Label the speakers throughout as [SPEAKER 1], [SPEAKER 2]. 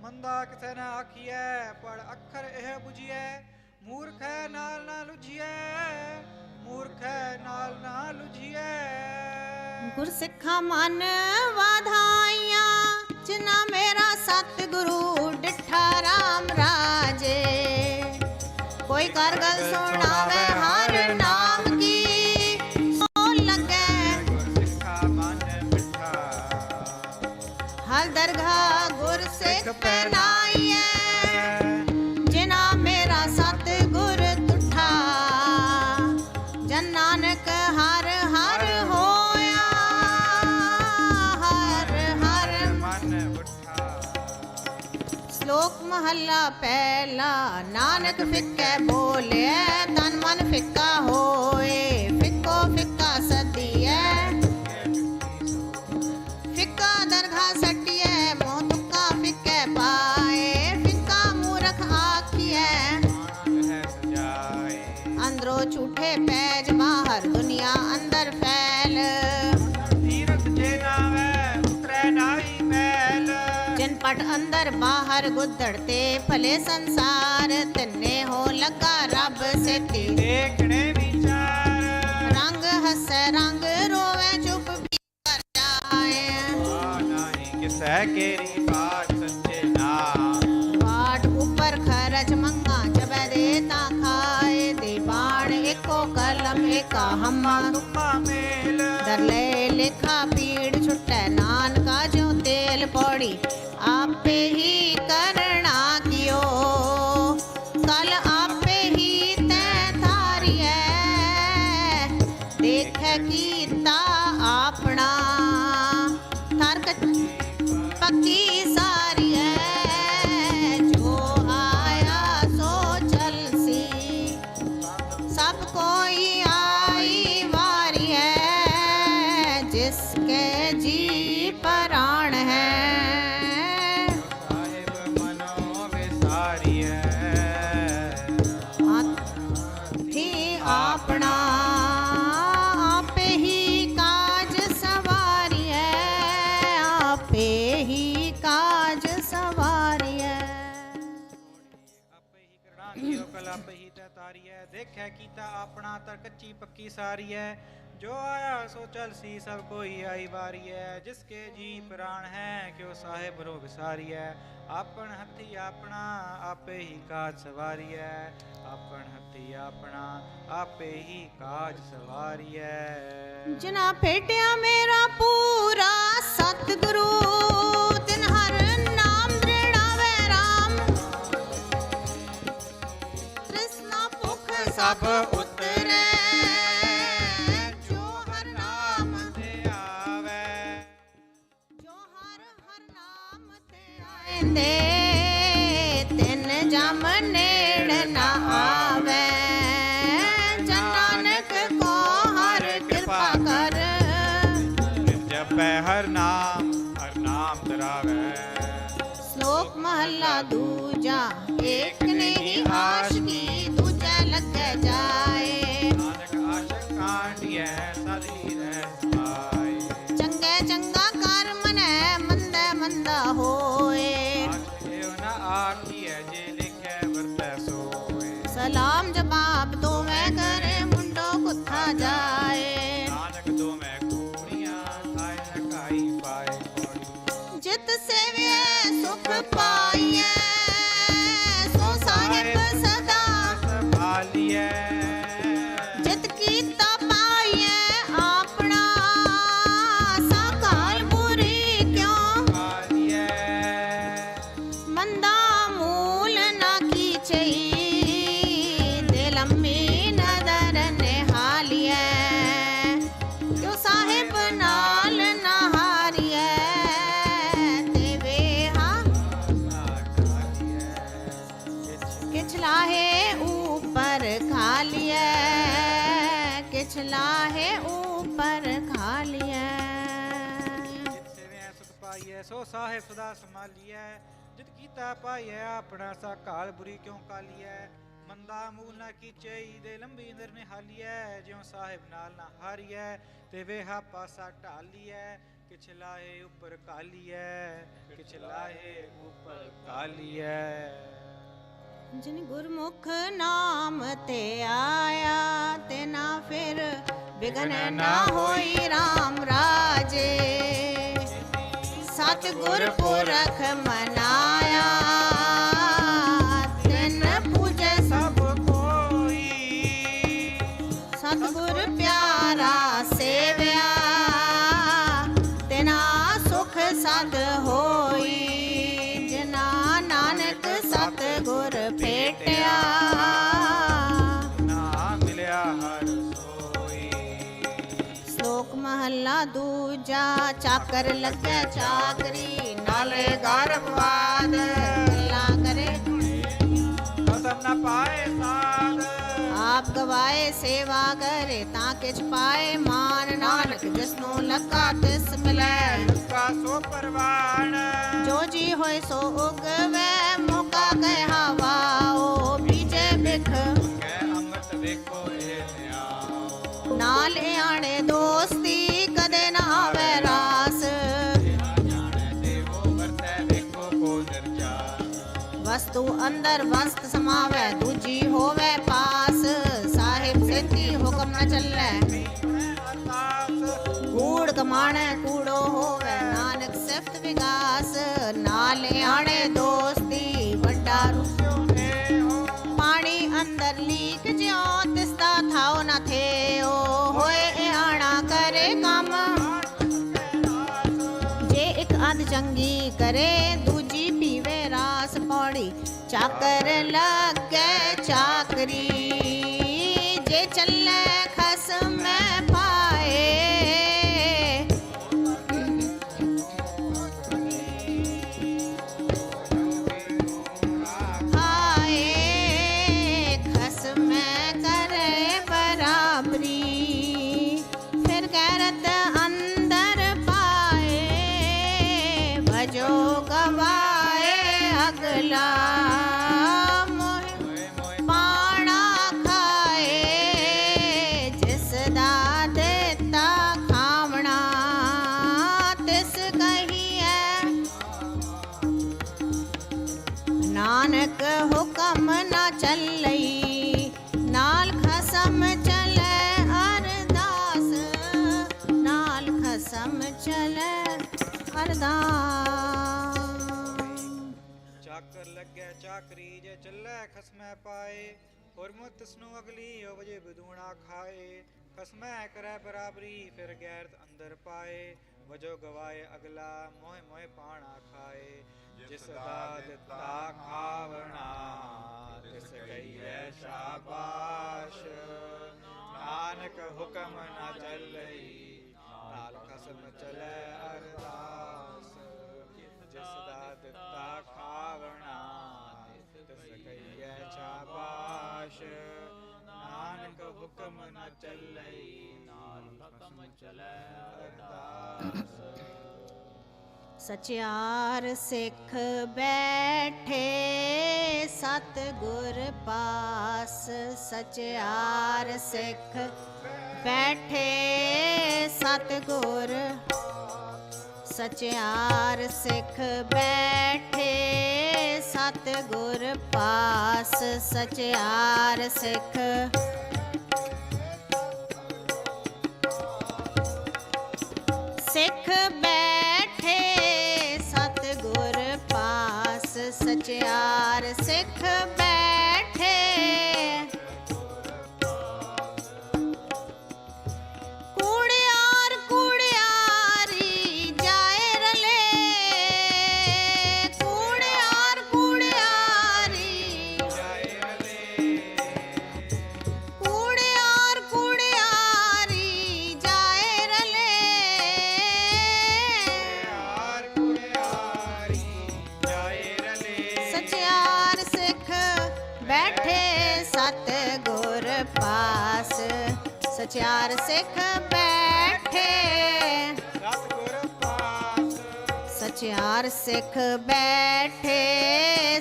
[SPEAKER 1] ਮੰਦਾ ਕਿਸੇ ਨਾ ਆਖੀਐ ਪਰ ਅੱਖਰ ਇਹ ਬੁਝੀਐ ਮੂਰਖ ਹੈ ਨਾਲ ਨਾ ਲੁਝੀਐ ਮੂਰਖ ਹੈ ਨਾਲ ਨਾ ਲੁਝੀਐ
[SPEAKER 2] ਗੁਰਸਿੱਖਾਂ ਮਨ ਵਾਧਾਈਆਂ ਜਿਨ੍ਹਾਂ ਮੇਰਾ ਸਤਿਗੁਰੂ ਡਿਠਾ ਰਾਮ ਰਾਜੇ ਕੋਈ ਕਰ ਗਲ ਸੁਣਾਵੇ ਹਰ ਨਾਮ ਕੀ ਸੋ ਲੱਗੇ
[SPEAKER 1] ਗੁਰਸਿੱਖਾਂ ਮਨ ਮਿੱਠਾ
[SPEAKER 2] ਹਰ ਦਰਗਾਹ ਗੁਰਸਿੱਖ ਪਹਿਨਾਈਐ ਜਿਨ੍ਹਾਂ ਮੇਰਾ ਸਤਿਗੁਰ ਤੁਠਾ ਜਨ ਨਾਨਕ ਹਰ ਹਰ ਹੋਇਆ ਹਰ ਹਰ
[SPEAKER 1] ਮਨ ਉੱਠਾ
[SPEAKER 2] ਸ਼ਲੋਕ ਮਹੱਲਾ ਪਹਿਲਾ ਨਾਨਕ ਫਿੱਕੇ ਬੋਲਿਐ ਤਨ ਮਨ ਫਿੱਕਾ ਹੋਏ ਫਿੱਕੋ ਫਿੱਕਾ ਸਦੀਐ ਫਿੱਕਾ ਦਰਗਾਹ ਸੱਟੀਐ ਮੋਹ ਤੁੱਕਾ ਫਿੱਕੇ ਪਾਏ ਫਿੱਕਾ ਮੂਰਖ ਆਖੀਐ
[SPEAKER 1] ਹੈ ਸਜਾਏ
[SPEAKER 2] ਅੰਦਰੋਂ ਝੂਠੇ ਪੈਜ ਬਾਹਰ ਦੁਨੀਆ ਅੰਦਰ ਫੈਲ
[SPEAKER 1] ਤੀਰਥ ਜੇ ਨਾਵੇ ਉਤਰੈ ਨਾਹੀ ਮੈਲ
[SPEAKER 2] ਜਿਨ ਪਟ ਅੰਦਰ ਬਾਹਰ ਗੁੱਦੜ ਤੇ ਭਲੇ ਸੰਸਾਰ ਤਿੰਨੇ ਹੋ ਲੱਗਾ ਰੱਬ ਸੇਤੀ
[SPEAKER 1] ਦੇਖਣੇ ਵਿਚਾਰ
[SPEAKER 2] ਰੰਗ ਹੱਸੈ ਰੰਗ ਰੋਵੇ ਚੁੱਪ ਵੀ ਕਰ ਜਾਏ
[SPEAKER 1] ਆ ਨਹੀਂ ਕਿਸੈ ਕੇਰੀ ਬਾਤ ਸੱਚੇ ਨਾਮ
[SPEAKER 2] ਵਾਟ ਉੱਪਰ ਖਰਚ ਮੰਗਾ ਜਬੈ ਦੇ ਤਾਂ ਖਾਏ ਦੇ ਬਾਣ ਇੱਕੋ ਕਲਮ ਏਕਾ ਹਮਾ
[SPEAKER 1] ਤੁਮਾ ਮੇਲ
[SPEAKER 2] ਦਰ ਲੈ ਲਿਖਾ ਪੀੜ ਛੁਟੈ ਨਾਨਕਾ ਜਿਉ ਤੇਲ ਪੌੜੀ ਆਪੇ ਹੀ ਕਰਣਾ ਕਿਓ ਕਲ ਆਪੇ ਹੀ ਤੈ ਧਾਰੀਐ ਦੇਖੈ ਕੀਤਾ ਆਪਣਾ ਥਰ ਪੱਕੀ ਸਾਰੀਐ ਜੋ ਆਇਆ ਸੋ ਚਲਸੀ ਸਭ ਕੋਈ ਆਈ ਵਾਰੀ ਹੈ ਜਿਸਕੇ ਜੀ ਪ੍ਰਾਣ ਹੈ
[SPEAKER 1] ਸਾਹਿਬ ਮਨੋ ਵਿਸਾਰੀਐ
[SPEAKER 2] ਹਾਥੀ ਆਪਣਾ ਆਪੇ ਹੀ ਕਾਜ ਸਵਾਰੀਐ ਆਪੇ ਹੀ ਕਾਜ ਸਵਾਰੀਐ
[SPEAKER 1] ਆਪੇ ਹੀ ਕਰਣਾ ਕੀਓ ਕਲ ਆਪੇ ਹੀ ਤੈ ਤਾਰੀਐ ਦੇਖੈ ਕੀਤਾ ਆਪਣਾ ਤਰ ਕੱਚੀ ਪੱਕੀ ਸਾਰੀਐ ਜੋ ਆਇਆ ਸੋ ਚਲ ਸੀ ਸਭ ਕੋਈ ਆਈ ਵਾਰੀਐ ਜਿਸਕੇ ਜੀ ਪ੍ਰਾਣ ਹੈ ਕਿਉ ਸਾਹਿਬ ਰੋ ਵਿਸਾਰੀਐ ਆਪਣ ਹੱਥੀ ਆਪਣਾ ਆਪੇ ਹੀ ਕਾਜ ਸਵਾਰੀਐ ਆਪਣ ਹੱਥੀ ਆਪਣਾ ਆਪੇ ਹੀ ਕਾਜ ਸਵਾਰੀਐ
[SPEAKER 2] ਜਿਨਾ ਭੇਟਿਆ ਮੇਰਾ ਪੂਰਾ ਸਤਿਗੁਰੂ ਤਿਨ ਹਰ ਨਾਮ ਦ੍ਰਿੜਾਵੇ ਰਾਮ ਤ੍ਰਿਸ਼ਨਾ ਭੁਖ ਸਭ ਉਤਰੈ ਜੋ ਹਰ ਨਾਮ
[SPEAKER 1] ਤੇ ਆਵੇ
[SPEAKER 2] ਜੋ ਹਰ ਹਰ ਨਾਮ ਤੇ ਆਇਂਦੇ ਤਿਨ ਜਮ ਨੇੜ ਨਾ ਆਵੇ ਜਨ ਨਾਨਕ ਕੋ ਹਰ ਕਿਰਪਾ ਕਰ
[SPEAKER 1] ਜਪੈ ਹਰ ਨਾਮ ਧਰਾਵੇ
[SPEAKER 2] ਸ਼ਲੋਕ ਮਹੱਲਾ ਦੂਜਾ ਏਕ ਨਹੀਂ ਆਸ਼ਕੀ ਦੂਜਾ ਲੱਗੇ ਜਾਏ
[SPEAKER 1] ਨਾਨਕ ਆਸ਼ਕ ਕਾਂਢੀਐ ਸਦੀ ਰਹਿ ਸਮਾਏ
[SPEAKER 2] ਚੰਗੇ ਚੰਗਾ ਕਰ ਮਨੈ ਮੰਦੇ ਮੰਦਾ ਹੋਏ
[SPEAKER 1] ਆਖਿਓ ਨਾ ਆਖੀਐ ਜੇ ਲਿਖੈ ਵਰਤੈ ਸੋਏ
[SPEAKER 2] ਸਲਾਮ ਜਵਾਬ ਦੋਵੇਂ ਕਰੇ ਮੁੰਡੋ ਕੁੱਥਾ ਜਾਏ
[SPEAKER 1] ਨਾਨਕ ਦੋਵੇਂ ਕੂੜੀਆਂ ਖਾਏ ਨ ਖਾਈ ਪਾਏ ਕੋੜੀ
[SPEAKER 2] ਜਿਤ ਸੇਵਿਐ ਸੁਖ ਪਾਈਐ ਸੋ ਸਾਹਿਬ ਸਦਾ
[SPEAKER 1] ਸੰਭਾਲੀਐ
[SPEAKER 2] ਜਿਤ ਕੀਤਾ ਪਾਈਐ ਆਪਣਾ ਸਾਕਾਲ ਬੁਰੀ ਕਿਉ
[SPEAKER 1] ਸੰਭਾਲੀਐ
[SPEAKER 2] ਮੰਦਾ ਮੂਲ ਨਾ ਕੀਚਈ ਦੇ ਲੰਮੀ ਨਦਰ ਨਿਹਾਲੀਐ ਕਿਉ ਸਾਹਿਬ ਨਾਲ ਨਾ ਹਾਰੀਐ ਤੇ ਵੇਹਾ ਕਿਛ ਲਾਹੇ ਊਪਰ ਖਾਲੀਐ ਕਿਛ ਲਾਹੇ ਊਪਰ ਖਾਲੀਐ
[SPEAKER 1] ਜਿਤ ਸੇਵਿਆ ਸੁਖ ਪਾਈਐ ਸੋ ਸਾਹਿਬ ਸਦਾ ਸੰਭਾਲੀਐ ਜਿਤ ਕੀਤਾ ਪਾਈਐ ਆਪਣਾ ਸਾ ਕਾਲ ਬੁਰੀ ਕਿਉ ਕਾਲੀਐ ਮੰਦਾ ਮੂਲ ਨਾ ਕੀਚਈ ਦੇ ਲੰਬੀ ਅੰਦਰ ਨਿਹਾਲੀਐ ਜਿਉ ਸਾਹਿਬ ਨਾਲ ਨਾ ਹਾਰੀਐ ਤੇ ਵੇਹਾ ਪਾਸਾ ਢਾਲੀਐ ਕਿਛ ਲਾਹੇ ਉੱਪਰ ਕਾਲੀਐ ਕਿਛ ਲਾਹੇ ਉੱਪਰ ਕਾਲੀਐ।
[SPEAKER 2] ਜਿਨ ਗੁਰਮੁਖ ਨਾਮ ਤੇ ਆਇਆ ਤੇ ਨਾ ਫਿਰ ਵਿਗਨ ਨਾ ਹੋਈ RAM ਰਾਜੇ। ਸਤਿਗੁਰ ਪੁਰਖ ਮਨਾਇਆ ਤਿਨ ਪੂਜੈ
[SPEAKER 1] ਸਭ ਕੋਈ
[SPEAKER 2] ਸਤਿਗੁਰ ਪਿਆਰਾ ਸੇਵਿਆ ਤਿਨਾ ਸੁਖ ਸਦ ਹੋਈ। ਜਿਨਾ ਨਾਨਕ ਸਤਿਗੁਰ ਭੇਟਿਆ
[SPEAKER 1] ਨਾ ਮਿਲਿਆ ਹਰ ਸੋਈ।
[SPEAKER 2] ਸ਼ਲੋਕ ਮਹੱਲਾ ਦੂਜਾ। ਚਾਕਰ ਲੱਗੈ ਚਾਕਰੀ ਨਾਲੇ ਗਰਭਵਾਦ ਗੱਲਾਂ ਕਰੇ
[SPEAKER 1] ਕਸਮ ਨਾ ਪਾਏ ਸਾਧ।
[SPEAKER 2] ਆਪ ਗਵਾਏ ਸੇਵਾ ਕਰੇ ਤਾਂ ਕਿਛ ਪਾਏ ਮਾਨ। ਨਾਨਕ ਜਿਸਨੂੰ ਲੱਗਾ ਤਿਸ ਮਿਲੈ
[SPEAKER 1] ਕਾ ਸੋ ਪਰਵਾਨ।
[SPEAKER 2] ਜੋ ਜੀ ਹੋਏ ਸੋ ਉਗਵੈ ਮੌਕਾ ਕਹਿਆ ਵਾਓ ਬੀਜੇ ਬਿਖ
[SPEAKER 1] ਕੈ ਅੰਮ੍ਰਿਤ ਵੇਖੋ ਇਹ ਨਿਆਓ।
[SPEAKER 2] ਨਾਲ ਆਣੇ ਦੋਸਤੀ ਕਦੇ ਨਾ ਆਵੇ ਰਾਸ।
[SPEAKER 1] ਜਾਣੈ ਦੇਵੋ ਵਰਤੈ ਵੇਖੋ ਕੋ ਨਿਰਜਾਸ।
[SPEAKER 2] ਵਸਤੂ ਅੰਦਰ ਵਸਤ ਸਮਾਵੈ ਦੂਜੀ ਹੋਵੇ ਪਾਸ। ਸਾਹਿਬ ਸੇਤੀ ਹੁਕਮ ਨ ਚੱਲੈ
[SPEAKER 1] ਅਰਦਾਸ।
[SPEAKER 2] ਕੂੜ ਕਮਾਣੈ ਕੂੜੋ ਹੋਵੇ ਨਾਨਕ ਸਿਫਤ ਵਿਗਾਸ। ਨਾਲ ਆਣੇ ਦੋਸਤੀ ਵੱਡਾ ਪਾਣੀ ਅੰਦਰ ਲੀਕ ਜਿਉ ਤਿਸਦਾ ਥਾਉ ਨ ਥੇਓ। ਹੋਏ ਆਣਾ ਕਰੇ ਕੰਮ ਜੇ ਇੱਕ ਅੱਧ ਚੰਗੀ ਕਰੇ ਦੂਜੀ ਪੀਵੇ ਰਾਸ। ਪੌੜੀ ਚਾਕਰ ਲੱਗੈ ਚਾਕਰੀ ਜੇ ਚੱਲੇ ਖਸਮ ਪਾਏ। ਹਾਏ ਖਸਮ ਕਰੇ ਬਰਾਬਰੀ ਫਿਰ ਗੈਰਤ ਅੰਦਰ ਪਾਏ। ਭਜੋ ਗਵਾਏ ਅਗਲਾ ਮੋਹਿ ਪਾਣਾ ਖਾਏ। ਜਿਸ ਦਾ ਦਿੱਤਾ ਖਾਵਣਾ ਤਿਸ ਕਹੀਐ ਨਾਨਕ ਹੁਕਮ ਨਾ ਚੱਲਈ। ਨਾਲ ਖਸਮ ਚਲੇ ਅਰਦਾਸ ਨਾਲ ਖਸਮ ਚਲੇ ਅਰਦਾਸ।
[SPEAKER 1] ਚਾਕਰ ਲੱਗੈ ਚਾਕਰੀ ਜੇ ਚੱਲੈ ਖਸਮੈ ਪਾਏ। ਹੁਰਮਤ ਤਿਸਨੂੰ ਅਗਲੀ ਵਜੇ ਬਦੂਣਾ ਖਾਏ। ਖਸਮੈ ਕਰੈ ਬਰਾਬਰੀ ਫਿਰ ਗੈਰਤ ਅੰਦਰ ਪਾਏ। ਵਜੋ ਗਵਾਏ ਅਗਲਾ ਮੋਹਿ ਮੋਹਿ ਪਾਣਾ ਖਾਏ। ਜਿਸ ਦਾ ਦਿੱਤਾ ਖਾਵਣਾ ਤਿਸ ਕਹੀਐ ਸ਼ਾਬਾਸ਼। ਨਾਨਕ ਹੁਕਮ ਨਾ ਚੱਲਈ ਨਾਲ ਖਸਮ ਚਲੈ ਅਰਦਾਸ। ਜਿਸ ਦਾ ਦਿੱਤਾ ਖਾਵਣਾ ਤਿਸ ਕਹੀਐ ਸ਼ਾਬਾਸ਼। ਨਾਨਕ ਹੁਕਮ ਨਾ ਚੱਲਈ ਨਾਲ ਖਸਮ ਚਲੈ ਅਰਦਾਸ।
[SPEAKER 2] ਸਚਿਆਰ ਸਿੱਖ ਬੈਠੇ ਸਤਿਗੁਰ ਪਾਸ। ਸਚਿਆਰ ਸਿੱਖ ਬੈਠੇ ਸਤਿਗੁਰ। ਸਚਿਆਰ ਸਿੱਖ ਬੈਠੇ ਸਤਿਗੁਰ ਪਾਸ। ਸਚਿਆਰ ਸਿੱਖ ਸਿੱਖ ਬੈਠੇ ਸਤਿਗੁਰ ਪਾਸ। ਸਚਿਆਰ ਸਿੱਖ ਬੈਠੇ ਕੂੜਿਆਰ ਕੂੜਿਆਰੀ ਜਾਏ ਰਲੇ। ਕੂੜਿਆਰ ਕੂੜਿਆਰੀ ਕੂੜਿਆਰ ਕੁੜਿਆਰੀ ਜਾਏ ਰਲੇ। ਸਚਿਆਰ ਸਿੱਖ ਬੈਠੇ ਸਤਿਗੁਰ ਪਾਸ। ਸਚਿਆਰ ਸਿੱਖ ਬੈਠੇ ਸਚਿਆਰ ਸਿੱਖ ਬੈਠੇ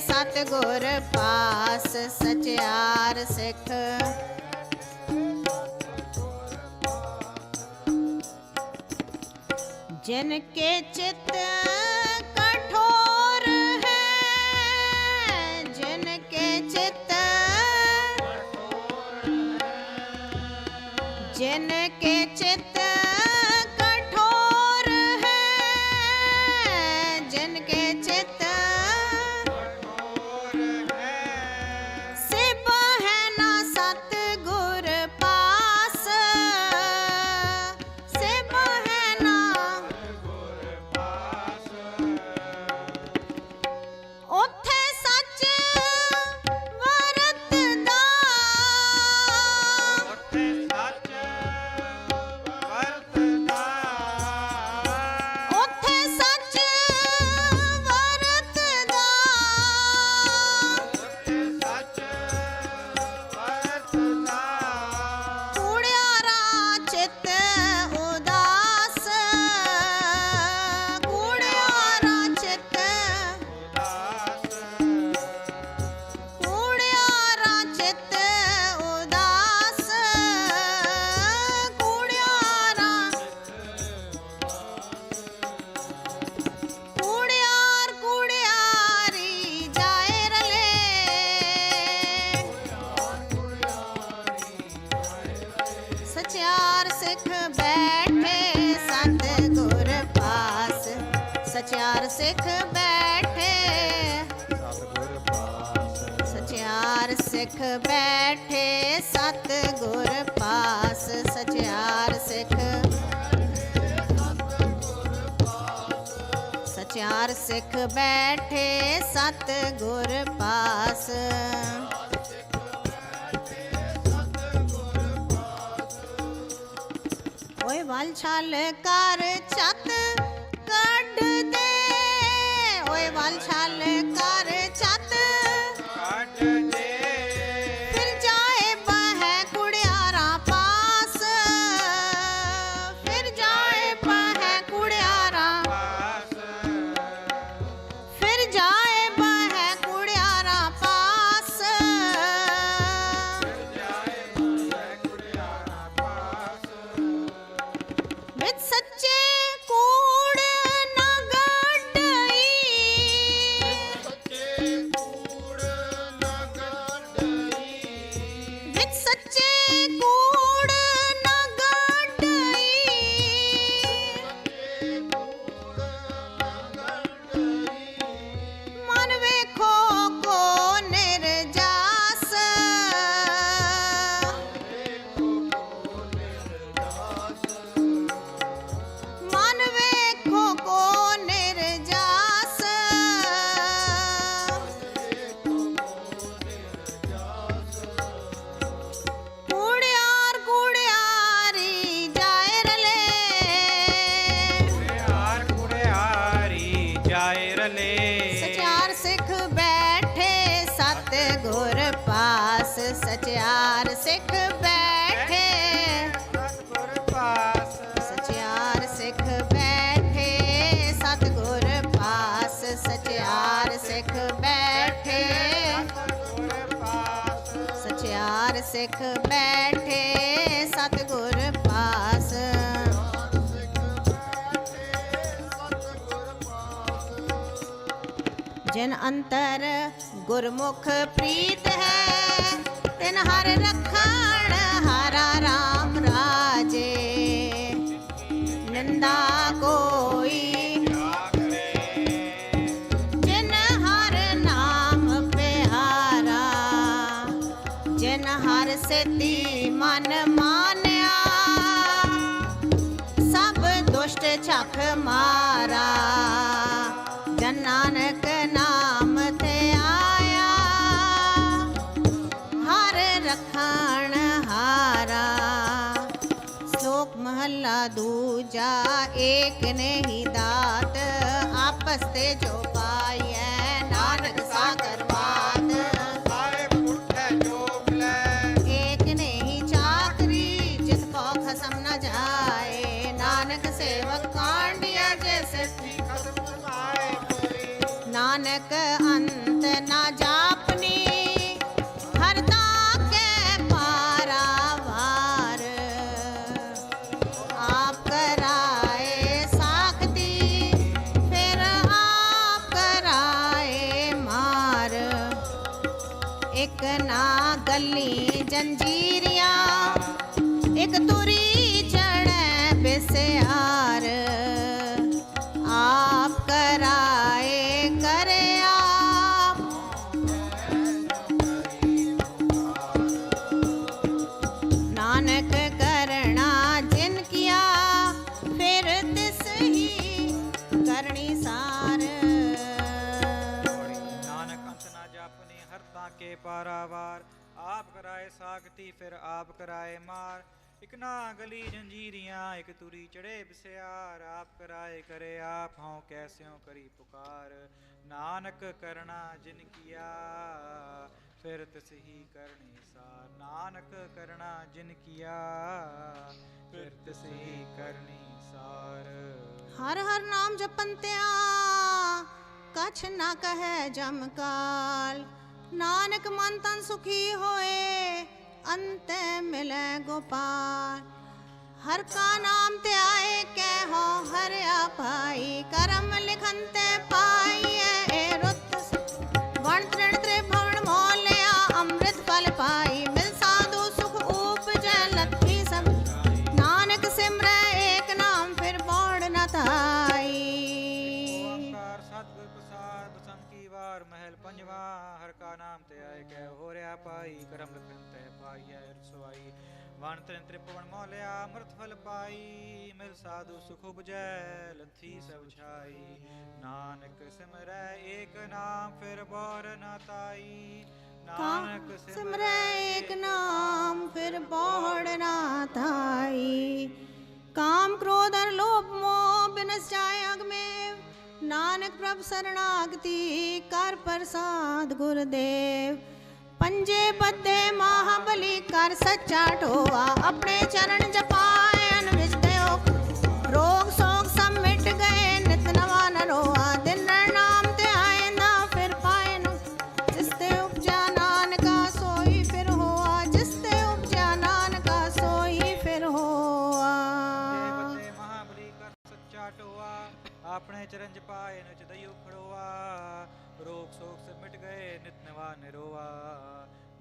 [SPEAKER 2] ਸਤਿਗੁਰ ਪਾਸ। ਸਚਿਆਰ ਸਿੱਖ जिनके चित्त कठोर है ਸਿੱਖ ਬੈਠੇ ਸਤਿਗੁਰ ਪਾਸ ਸਚਿਆਰ ਸਿੱਖ ਸਚਿਆਰ ਸਿੱਖ ਬੈਠੇ ਸਤਿਗੁਰ ਪਾਸ ਓਏ ਵਲ ਛਲ ਕਰ ਛਤ ਕੱਢ ਦੇ ਓਏ ਵਲ ਛਲ ਕਰ ਛਤ
[SPEAKER 1] ਕੱਢ ਦੇ
[SPEAKER 2] ਫਿਰ ਜਾਏ ਬਹਿ ਕੁੜਿਆਰਾਂ ਪਾਸ ਫਿਰ ਜਾਏ ਬਹਿ ਕੁੜਿਆਰਾਂ
[SPEAKER 1] ਪਾਸ
[SPEAKER 2] ਫਿਰ ਜਾਏ ਬਹਿ ਕੁੜਿਆਰਾਂ ਪਾਸ
[SPEAKER 1] ਜਾਏ ਮੈਂ ਕੁੜਿਆਣਾ ਪਾਸ
[SPEAKER 2] ਵਿੱਚ ਸੱਚੇ ਕੂੜ ਨਾ ਗੱਡਈ
[SPEAKER 1] ਸੱਚੇ ਕੂੜ ਨਾ ਗੱਡਈ
[SPEAKER 2] ਵਿੱਚ ਸੱਚੇ ਕੂੜ ਨਾ ਗੱਡਈ
[SPEAKER 1] ਕੂੜ ਨਾ ਗੱਡਈ
[SPEAKER 2] ਮਨ ਵੇਖੋ ਕੋ ਨਿਰਜਾਸ ਮਨ ਵੇਖੋ ਕੋ ਨਿਰਜਾਸ ਕੁੜਿਆਰ ਕੁੜਿਆਰੀ ਜਾਏ ਰਲੇ
[SPEAKER 1] ਕੁੜਿਆਰ ਕੁੜਿਆਰੀ ਜਾਏ ਰਲੇ
[SPEAKER 2] ਸਚਿਆਰ ਸਿੱਖ ਬੈਠੇ ਸਤਿਗੁਰ ਪਾਸ ਸਚਿਆਰ ਸਿੱਖ ਬੈਠੇ
[SPEAKER 1] ਸਤਿਗੁਰ ਪਾਸ
[SPEAKER 2] ਸਚਿਆਰ ਸਿੱਖ ਬੈਠੇ ਸਤਿਗੁਰ ਪਾਸ ਸਚਿਆਰ ਸਿੱਖ ਬੈਠੇ
[SPEAKER 1] ਸਤਿਗੁਰ ਪਾਸ
[SPEAKER 2] ਸਚਿਆਰ ਸਿੱਖ ਬੈਠੇ ਸਤਿਗੁਰ ਪਾਸ ਜਿਨ ਅੰਤਰ ਗੁਰਮੁਖ ਪ੍ਰੀਤ ਹੈ ਤਿਨ ਹਰ ਰਖਣ ਹਰਾ ਰਾਮ ਰਾਜੇ ਨਿੰਦਾ ਕੋਈ ਜਿਨ ਹਰ ਨਾਮ ਪਿਆਰਾ ਜਿਨ ਹਰ ਸਿੱਧੀ ਮਨ ਮਾਨਿਆ ਸਭ ਦੁਸ਼ਟ ਛਕ ਮਾਰਾ ਜਨ ਨਾਨਕ ਨਾਮ ਤੇ ਆਇਆ ਹਰ ਰਖਣ ਹਾਰਾ ਸ਼ਲੋਕ ਮਹੱਲਾ ਦੂਜਾ ਏਕ ਨਹੀਂ ਦਾਤ ਆਪਸ ਤੇ ਜੋ ਪਾਈਐ ਨਾਨਕ ਸਾਗਰ ਬਾਤ
[SPEAKER 1] ਸਾਰੇ ਪੁੱਠੇ ਜੋਗ ਲੈ
[SPEAKER 2] ਏਕ ਨਹੀਂ ਚਾਕਰੀ ਜਿਸ ਕੋ ਖਸਮ ਨ ਜਾਏ ਨਾਨਕ ਸੇਵਕ ਕਾਂਡਿਆ ਜੈਸੇ
[SPEAKER 1] ਖਸਮ ਸਮਾਏ ਕੋਈ
[SPEAKER 2] ਨਾਨਕ ਅੰਤ ਨਾ ਜਾਪਨੀ ਹਰਦਾ ਕੇ ਪਾਰਾਵਾਰ ਆਪ ਕਰਾਏ ਸਾਖਤੀ ਫਿਰ ਆਪ ਕਰਾਏ ਮਾਰ ਇੱਕ ਨਾ ਗੱਲੀ ਜੰਜੀਰੀਆਂ ਇੱਕ ਤੁਰੀ ਚੜੈ ਬਿਸਿਆਰ ਆਪ ਕਰਾਏ ਕਰੇ ਆਪ ਨਾਨਕ ਕਰਣਾ ਜਿਨ ਕੀਆ ਫਿਰ ਤਿਸ ਹੀ ਕਰਨੀ ਸਾਰ
[SPEAKER 1] ਨਾਨਕ ਅੰਤ ਨਾ ਜਾਪਨੇ ਹਰਤਾ ਕੇ ਪਾਰਾਵਾਰ ਆਪ ਕਰਾਏ ਸਾਖਤੀ ਫਿਰ ਆਪ ਕਰਾਏ ਮਾਰ ਇਕ ਨਾ ਗਲੀ ਜੰਜੀਰੀਆਂ ਇਕ ਤੁਰੀ ਚੜੇ ਬਿਸਿਆਰ ਆਪ ਕਰਾਏ ਕਰੇ ਆਪ ਹਉ ਕੈਸਿਓ ਕਰੀ ਪੁਕਾਰ ਨਾਨਕ ਕਰਣਾ ਜਿਨ ਕੀਆ ਫਿਰ ਤਿਸ ਹੀ ਕਰਨੀ ਸਾਰ ਨਾਨਕ ਕਰਣਾ ਜਿਨ ਕੀਆ ਫਿਰ ਤਿਸ ਹੀ ਕਰਨੀ ਸਾਰ
[SPEAKER 2] ਹਰ ਹਰ ਨਾਮ ਜਪੰਤਿਆ ਕਛ ਨਾ ਕਹੈ ਜਮ ਕਾਲ ਨਾਨਕ ਮਨ ਤਨ ਸੁਖੀ ਹੋਏ ਅੰਤੈ ਮਿਲੈ ਗੋਪਾਲ ਹਰ ਕਾ ਨਾਮ ਤੇ ਆਏ ਕਹਿ ਹੋ ਹਰਿਆ ਪਾਈ ਕਰਮ ਲਿਖੰਤੇ ਪਾਈਐ ਏ ਰੁੱਤ ਵਣ ਤ੍ਰਿਣ ਤ੍ਰੇ ਭਵਨ ਮੋਲਿਆ ਅੰਮ੍ਰਿਤ ਫਲ ਪਾਈ ਮਿਲ ਸਾਧੂ ਸੁਖ ਊਪਜੈ ਲੱਥੀ ਸਭ ਨਾਨਕ ਸਿਮਰੈ ਏਕ ਨਾਮ ਫਿਰ ਬੋੜ ਨ ਥਾਈ
[SPEAKER 1] ਓੰਕਾਰ ਸਤਿਗੁਰ ਪ੍ਰਸਾਦ ਬਸੰਤ ਕੀ ਵਾਰ ਚਾਰ ਮਹਿਲ ਪੰਜਵਾ ਹਰ ਕਾ ਨਾਮ ਤੇ ਆਏ ਕਹਿ ਹੋ ਰਿਆ ਪਾਈ ਕਰਮ ਲਖਨ ਤੇ ਪਾਈਐ ਰਸਵਾਈ ਵਣ ਤ੍ਰਿਨ ਤ੍ਰਿਪਵਨ ਮੋਲਿਆ ਅੰਮ੍ਰਿਤ ਫਲ ਪਾਈ ਮਿਲ ਸਾਧੂ ਸੁਖ ਉਪਜੈ ਲੱਥੀ ਸਭ ਛਾਈ ਨਾਨਕ ਸਿਮਰੈ ਏਕ ਨਾਮ ਫਿਰ ਬੋਰ ਨਾ ਤਾਈ ਨਾਨਕ
[SPEAKER 2] ਸਿਮਰੈ ਏਕ ਨਾਮ ਫਿਰ ਬਹੁੜ ਨਾ ਥਾਈ ਕਾਮ ਕ੍ਰੋਧ ਅਰ ਲੋਭ ਮੋਹ ਬਿਨਸ ਜਾਏ ਅਗ ਮੇਂ ਨਾਨਕ ਪ੍ਰਭ ਸਰਣਾਗਤੀ ਕਰ ਪ੍ਰਸਾਦ ਗੁਰਦੇਵ ਪੰਜੇ ਬੱਦੇ ਮਹਾਬਲੀ ਕਰ ਸੱਚਾ ਢੋਆ ਆਪਣੇ ਚਰਨ ਜਪਾਏ ਅਨ ਵਿੱਚ ਦਿਓ ਰੋਗ ਸੋਗ ਸਭ ਮਿਟ ਗਏ ਨਿਤ ਨਵਾ ਨ ਰੋਆ ਦਿਨ ਨਾਮ ਤੇ ਆਇਂਦਾ ਫਿਰ ਪਾਏ ਨੂੰ ਜਿਸ ਤੇ ਉਪਜਾ ਨਾਨਕਾ ਸੋਈ ਫਿਰ ਹੋਆ ਜਿਸ ਤੇ ਉਪਜਾ ਨਾਨਕਾ ਸੋਈ ਫਿਰ ਹੋਆ
[SPEAKER 1] ਬੱਦੇ ਮਹਾਬਲੀ ਕਰ ਸੱਚਾ ਢੋਆ ਆਪਣੇ ਚਰਨ ਜਪਾਏ ਨਿਚ ਦਇਓ ਖੜੋਆ ਰੋਗ ਸੋਗ ਸੇ ਮਿਟ ਗਏ ਨਿਤ ਨਵਾ ਨਿਰੋਆ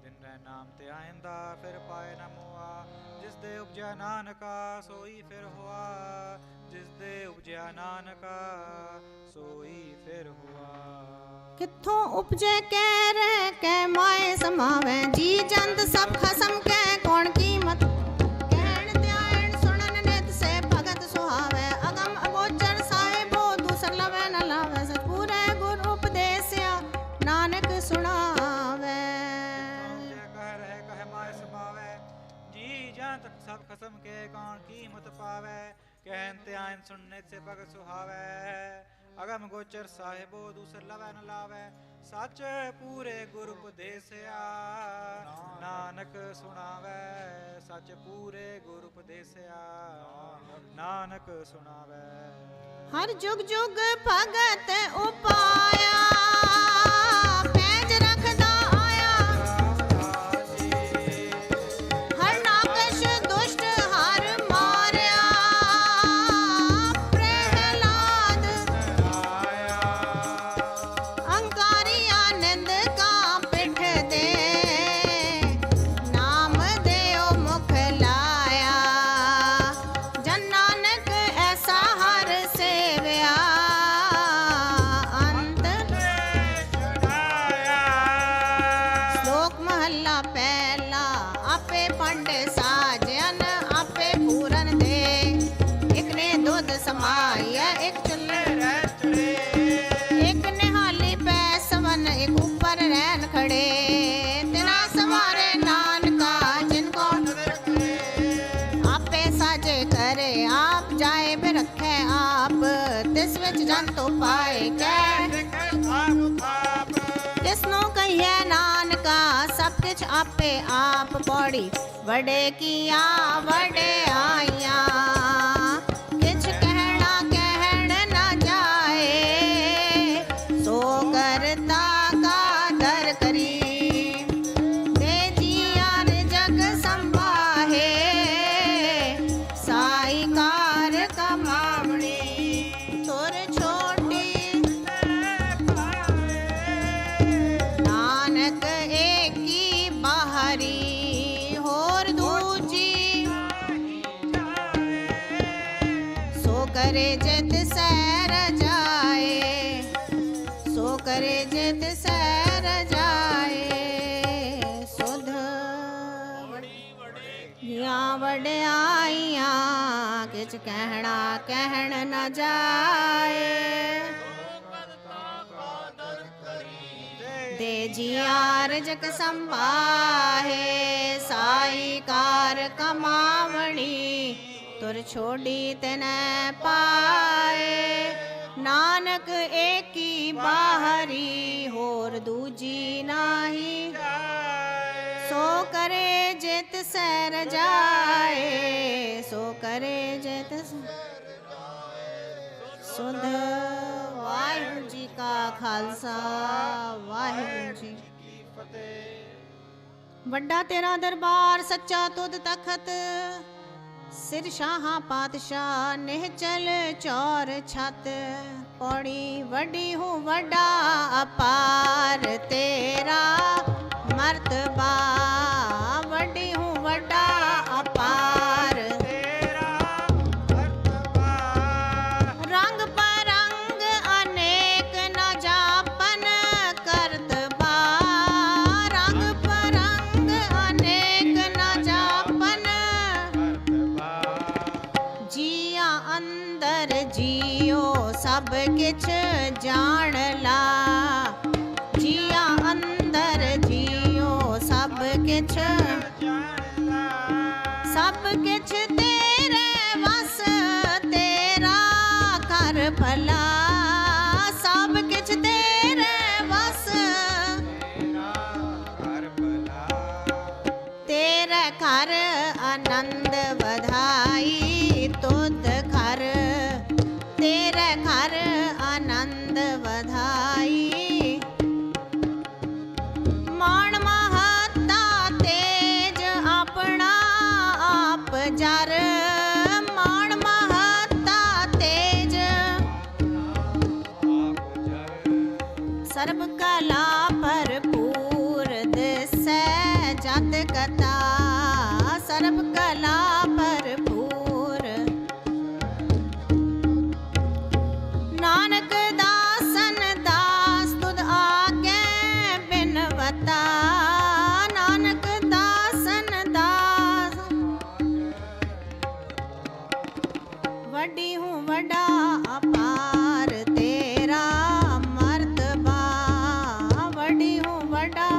[SPEAKER 1] ਦਿਨ ਰਹਿ ਨਾਮ ਤੇ ਆਇਂਦਾ ਫਿਰ ਪਾਏ ਨਾ ਮੋਆ ਜਿਸ ਦੇ ਉਪਜਿਆ ਨਾਨਕਾ ਸੋਈ ਫਿਰ ਹੋਆ ਜਿਸ ਦੇ ਉਪਜਿਆ ਨਾਨਕਾ ਸੋਈ ਫਿਰ ਹੋਆ
[SPEAKER 2] ਕਿੱਥੋਂ ਉਪਜੇ ਕਹਿ ਰਹਿ ਕਹਿ ਮਾਏ ਸਮਾਵੈ ਜੀ ਜੰਤ ਸਭ ਖਸਮ ਕਹਿ ਕੌਣ ਕੀਮਤ ਕਹਿਣ ਧਿਆਨ ਸੁਣਨ ਨਿਤ ਸੇ ਭਗਤ ਸੁਹਾਵੈ ਅਗਮ ਅਗੋਚਰ ਸਾਹਿਬੋ ਦੂਸਰ ਲਵੈ ਨ ਲਾਵੈ ਸਤਿਪੂਰੈ ਗੁਰ ਉਪਦੇਸਿਆ ਨਾਨਕ ਸੁਣਾਵੈ
[SPEAKER 1] ਕਹਿ ਰਹਿ ਕਹਿ ਮਾਏ ਸਮਾਵੈ ਜੀ ਜੰਤ ਸਭ ਖਸਮ ਕੇ ਕੌਣ ਕੀਮਤ ਪਾਵੈ ਕਹਿਨ ਧਿਆਨ ਸੁਣਨੇ ਸੇ ਭਗਤ ਸੁਹਾਵੈ ਅਗਮ ਗੋਚਰ ਸਾਹਿਬੋ ਦੂਸਰ ਲਵੈ ਨ ਲਾਵੈ ਸੱਚ ਪੂਰੇ ਗੁਰ ਉਪਦੇਸਿਆ ਨਾਨਕ ਸੁਣਾਵੈ ਸੱਚ ਪੂਰੇ ਗੁਰ ਉਪਦੇਸਿਆ ਨਾਨਕ ਸੁਣਾਵੈ
[SPEAKER 2] ਹਰ ਜੁਗ ਜੁਗ ਭਗਤ ਉਪਾਇਆ ਪੈਜ ਰੱਖਦਾ ਆਇਆ ਹਰ ਨਾਕਸ਼ ਦੁਸ਼ਟ ਹਰ ਮਾਰਿਆ ਪ੍ਰਹਿਲਾਦ ਅੰਕਾਰੀ ਆਨੰਦ ਕਾ ਪਿਠ ਦੇ ਨਾਮ ਦੇਓ ਮੁਖ ਲਾਇਆ ਜਨ ਨਾਨਕ ਐਸਾ ਹਰ ਸੇਵਿਆ ਅੰਤ ਸ਼ਲੋਕ ਮਹੱਲਾ ਪਹਿਲਾ ਆਪੇ ਪੰਡ ਸਾਜਨ ਆਪੇ ਪੂਰਨ ਦੇ ਇਕ ਨੇ ਦੁੱਧ ਸਮਾਈਆ ਇਕ ਚੁੱਲ੍ਹੇ ਇੱਕ ਨਿਹਾਲੀ ਪੈ ਸਵਨ ਇੱਕ ਉੱਪਰ ਰਹਿਣ ਖੜੇ ਤਿਨਾ ਸਵਾਰੇ ਨਾਨਕਾ ਜਿਨ ਕੋ ਆਪੇ ਸਾਜੇ ਕਰੇ ਆਪ ਜਾਏ ਬਿ ਰੱਖੇ ਆਪ ਤਿਸ ਵਿੱਚ ਜਨ ਤੋ ਪਾਏ ਕਹਿ ਤਿਸ ਨੂੰ ਕਹੀਏ ਨਾਨਕਾ ਸਭ ਕੁਛ ਆਪੇ ਆਪ ਪੌੜੀ ਵਡੇ ਕੀਆ ਵਡੇ ਆਈਆਂ ਕਿਛ ਕਹਿਣਾ ਕਹਿਣ ਨਾ ਜਾਏ ਸੋ ਕਰਤਾ ਕਾ ਦਰ ਕਰੀ ਤੇ ਜੀਆਰ ਜਗ ਸੰਭਾਹੇ ਸਾਈ ਕਾਰ ਕਮਾਵਣੀ ਤੁਰ ਛੋਟੀ ਨਾਨਕ ਏਕੀ ਬਾਹਰੀ ਹੋਰ ਦੂਜੀ ਸੋ ਕਰੇ ਜਿਤ ਸਹਿ ਰਜਾਏ ਸੋ ਕਰੇ ਜਿਤ ਸਹਿ ਰਜਾਏ ਸੁਧ ਜਾਂ ਵਡਿਆਈਆਂ ਕਿਛ ਕਹਿਣਾ ਕਹਿਣ ਨ ਜਾਏ ਦੇ ਜੀਆਰ ਜਗ ਸੰਭਾਹੇ ਸਾਈ ਕਾਰ ਕਮਾਵਣੀ ਤੁਰ ਛੋੜੀ ਤਨੈ ਪਾਏ ਨਾਨਕ ਏਕੀ ਬਾਹਰੀ ਹੋਰ ਦੂਜੀ ਨਾਹੀ ਸੋ ਕਰੇ ਜਿਤ ਸਹਿ ਰਜਾਏ ਸੋ ਕਰੇ ਜਿਤ ਸੁਧ ਵਾਹਿਗੁਰੂ ਜੀ ਕਾ ਖਾਲਸਾ ਵਾਹਿਗੁਰੂ ਜੀ
[SPEAKER 1] ਕੀ ਫਤਿਹ
[SPEAKER 2] ਵੱਡਾ ਤੇਰਾ ਦਰਬਾਰ ਸੱਚਾ ਤੁਧ ਤਖਤ ਸਿਰ ਸ਼ਾਹਾਂ ਪਾਤਸ਼ਾਹ ਨਿਹਚਲ ਚੌਰ ਛਤ ਪੌੜੀ ਵੱਡੀ ਹੂੰ ਵੱਡਾ ਅਪਾਰ ਤੇਰਾ ਮਰਤਬਾ ਵੱਡੀ ਹੂੰ ਵੱਡਾ ਅਪਾਰ
[SPEAKER 1] ਤੇਰਾ ਮਰਤਬਾ
[SPEAKER 2] ਰੰਗ ਪਰੰਗ ਅਨੇਕ ਨ ਜਾਪਨ किछ जान ला जिया अंदर जियो सब किछ तेरे वस तेरा कर भला सब किछ तेरे वस तेरे घर आनंद बधाई तुद घर तेरे घर आनंद बधाई मान महता तेज अपना आप जर मान महता तेज सर्व कला भरपूर दिसै जत कथा सर्व कला भरपूर नानक दासन दास तुद आगे बिनवता नानक दासन दास वड्डी हूँ वड्डा अपार तेरा मर्तबा वड्डी हूँ वड्डा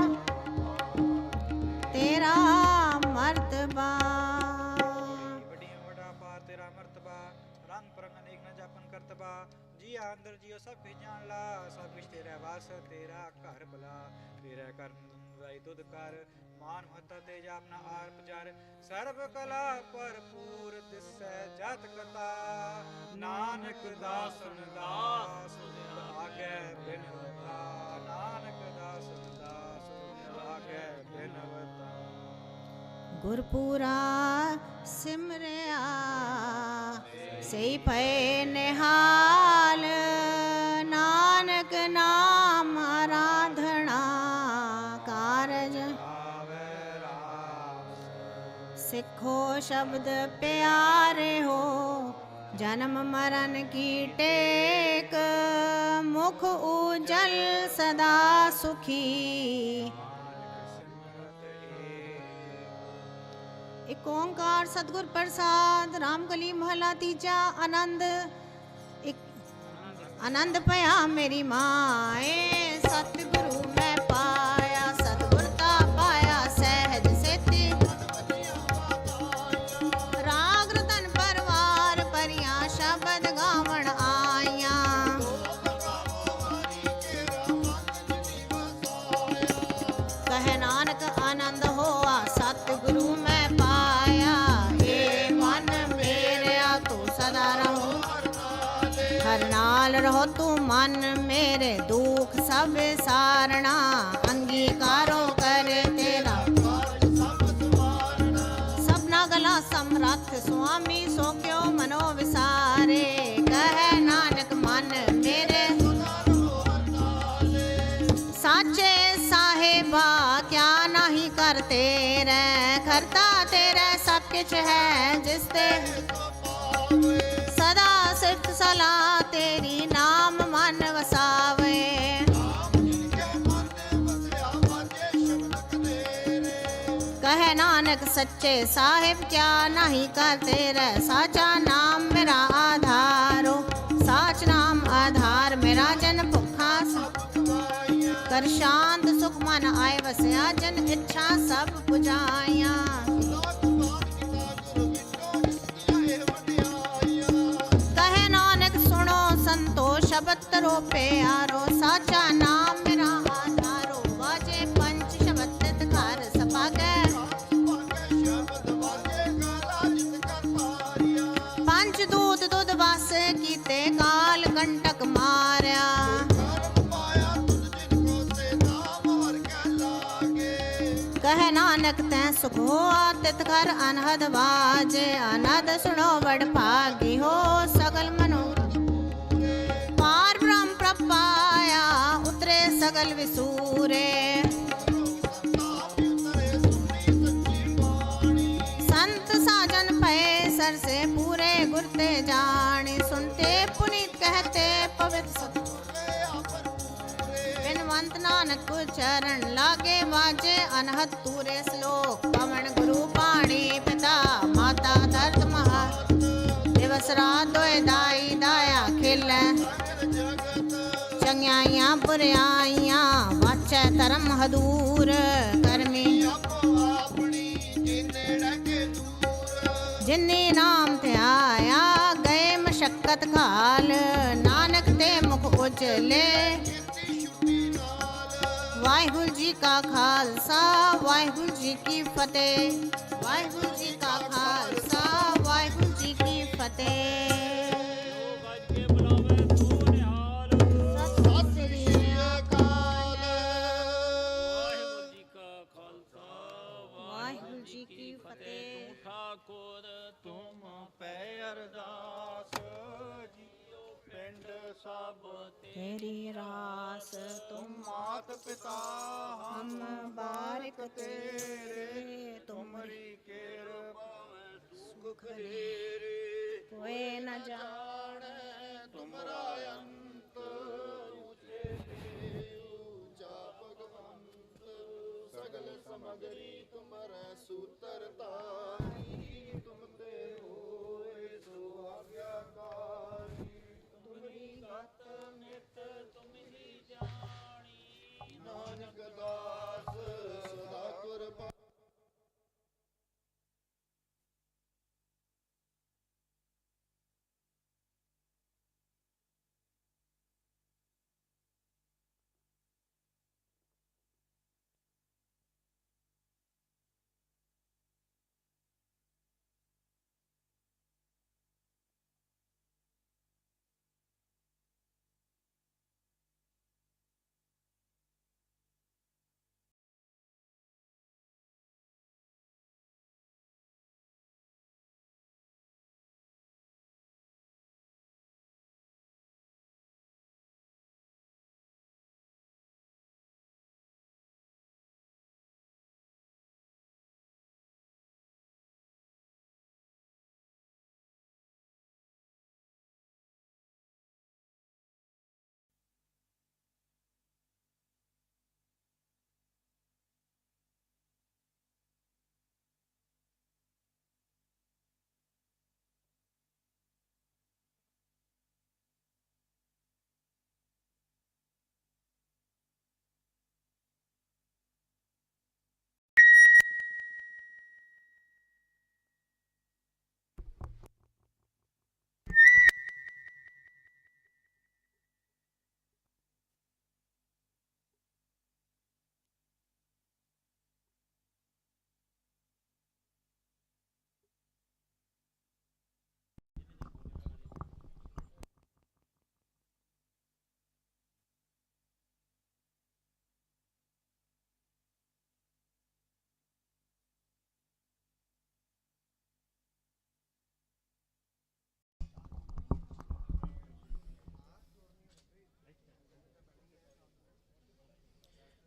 [SPEAKER 2] तेरा मर्तबा
[SPEAKER 1] बड़ी बड़ा पार तेरा मर्तबा रंग परंग अनेक न जापन करतबा जिया अंदर जियो सब कुछ जान ला सब कुछ तेरा वास तेरा घर भला तेरा कर दाई तुद कर मान महता तेज अपना आर्प जार सर्व कला भरपूर दिसै जत कथा नानक दासन दास आगे बिनवता नानक दासन दास आगे बिनवता
[SPEAKER 2] गुरपुरा सिमरिया सही पए निहाल नानक नाम आराधना कारज सिखो शब्द प्यारे हो जन्म मरण की टेक मुख उजल सदा सुखी एक ओंकार सतगुर प्रसाद रामकली महला तीजा आनंद एक आनंद पया मेरी माए सतगुरु मैं पाया सतगुरता पाया सहज सेती राग रतन परवार परिया शब्द गावण आया कहे नानक आनंद होआ सतगुरु मैं हर नाल रहो तू मन मेरे दुख सब सारना अंगीकारो कर तेरा सबना गला समरथ स्वामी सो क्यों मनो विसारे कह नानक मन मेरे साचे साहेबा क्या नहीं करते रे करता तेरा सब कुछ है जिसते सदा सिर्फ सलाह तेरी नाम मन वसावे कहे नानक सच्चे साहिब क्या नहीं करते रह साचा नाम मेरा आधारो साच नाम आधार मेरा जन भुखा कर शांत सुख मन आए वसया जन इच्छा सब पुजाया शब्द रो प्यारो साचा नाम मेरा आधारो बाजे पंच शब्द घर सपागे पंच दूत दुध वास कीते काल कंटक मारया कहे नानक तै सुख हो तित घर अनहद बाजे अनहद सुनो बड़ भागी हो सगल मनो पाया उतरे सगल विसूरे संत साजन पए सर से पूरे गुरते जाने सुनते पुनीत कहते पवित्र बिनवंत नानक चरण लागे बाजे अनहद तूरे श्लोक पवन गुरु पाणी पिता माता दर्द महा दिवस रात दोए दाई दाया खिल ਚੰਗਿਆਈਆਂ ਬੁਰਿਆਈਆਂ ਵਾਚੈ ਧਰਮ ਹਦੂਰ ਕਰਮੀ
[SPEAKER 3] ਆਪੋ ਆਪਣੀ ਜੇ ਨੇੜੇ ਕੇ ਦੂਰ
[SPEAKER 2] ਜਿਨੇ ਨਾਮ ਧਿਆਇਆ ਗਏ ਮਸ਼ੱਕਤ ਘਾਲ ਨਾਨਕ ਤੇ ਮੁਖ ਉਜਲੇ
[SPEAKER 3] ਕੀਤੀ ਸ਼ੁੱਧੀ ਨਾਲ
[SPEAKER 2] ਵਾਹਿਗੁਰੂ ਜੀ ਕਾ ਖਾਲਸਾ ਵਾਹਿਗੁਰੂ ਜੀ ਕੀ ਫਤਿਹ ਵਾਹਿਗੁਰੂ ਜੀ ਕਾ ਖਾਲਸਾ ਵਾਹਿਗੁਰੂ ਜੀ ਕੀ ਫਤਿਹ ਸਤਿ ਸ੍ਰੀ ਅਕਾਲ
[SPEAKER 4] ਵਾਹਿਗੁਰੂ ਜੀ ਕਾ ਖਾਲਸਾ
[SPEAKER 2] ਵਾਹਿਗੁਰੂ ਜੀ ਕੀ ਫਤਿਹ
[SPEAKER 4] ਠਾਕੁਰ ਤੁਮ ਪੈ ਅਰਦਾਸ ਜੀਓ ਪਿੰਡ ਸਭ
[SPEAKER 2] तेरी रास तुम
[SPEAKER 3] ਮਾਤ ਪਿਤਾ
[SPEAKER 2] हम बारिक तेरे
[SPEAKER 3] ਤੁਮਰੀ ਕਿਰਪਾ ਸੁਖ ਢੇਰੇ
[SPEAKER 2] कोई न जाने
[SPEAKER 3] ਤੁਮਰਾ ਅੰਤ ਉਚੇ ਉੱਚਾ ਭਗਵੰਤ ਸਗਲ ਸਮਗਰੀ ਤੁਮਰੇ ਸੂਤਰ ਤਾਰੀ ਤੁਮ ਤੇ ਹੋਏ ਸੋ ਆਗਿਆਕਾਰੀ ਤੁਮਰੀ ਗਤ ਨਿਤ ਤੁਮ ਹੀ ਜਾਣੀ ਨਾਨਕ ਦਾਸ ਸਦਾ ਕੁਰਬਾਨ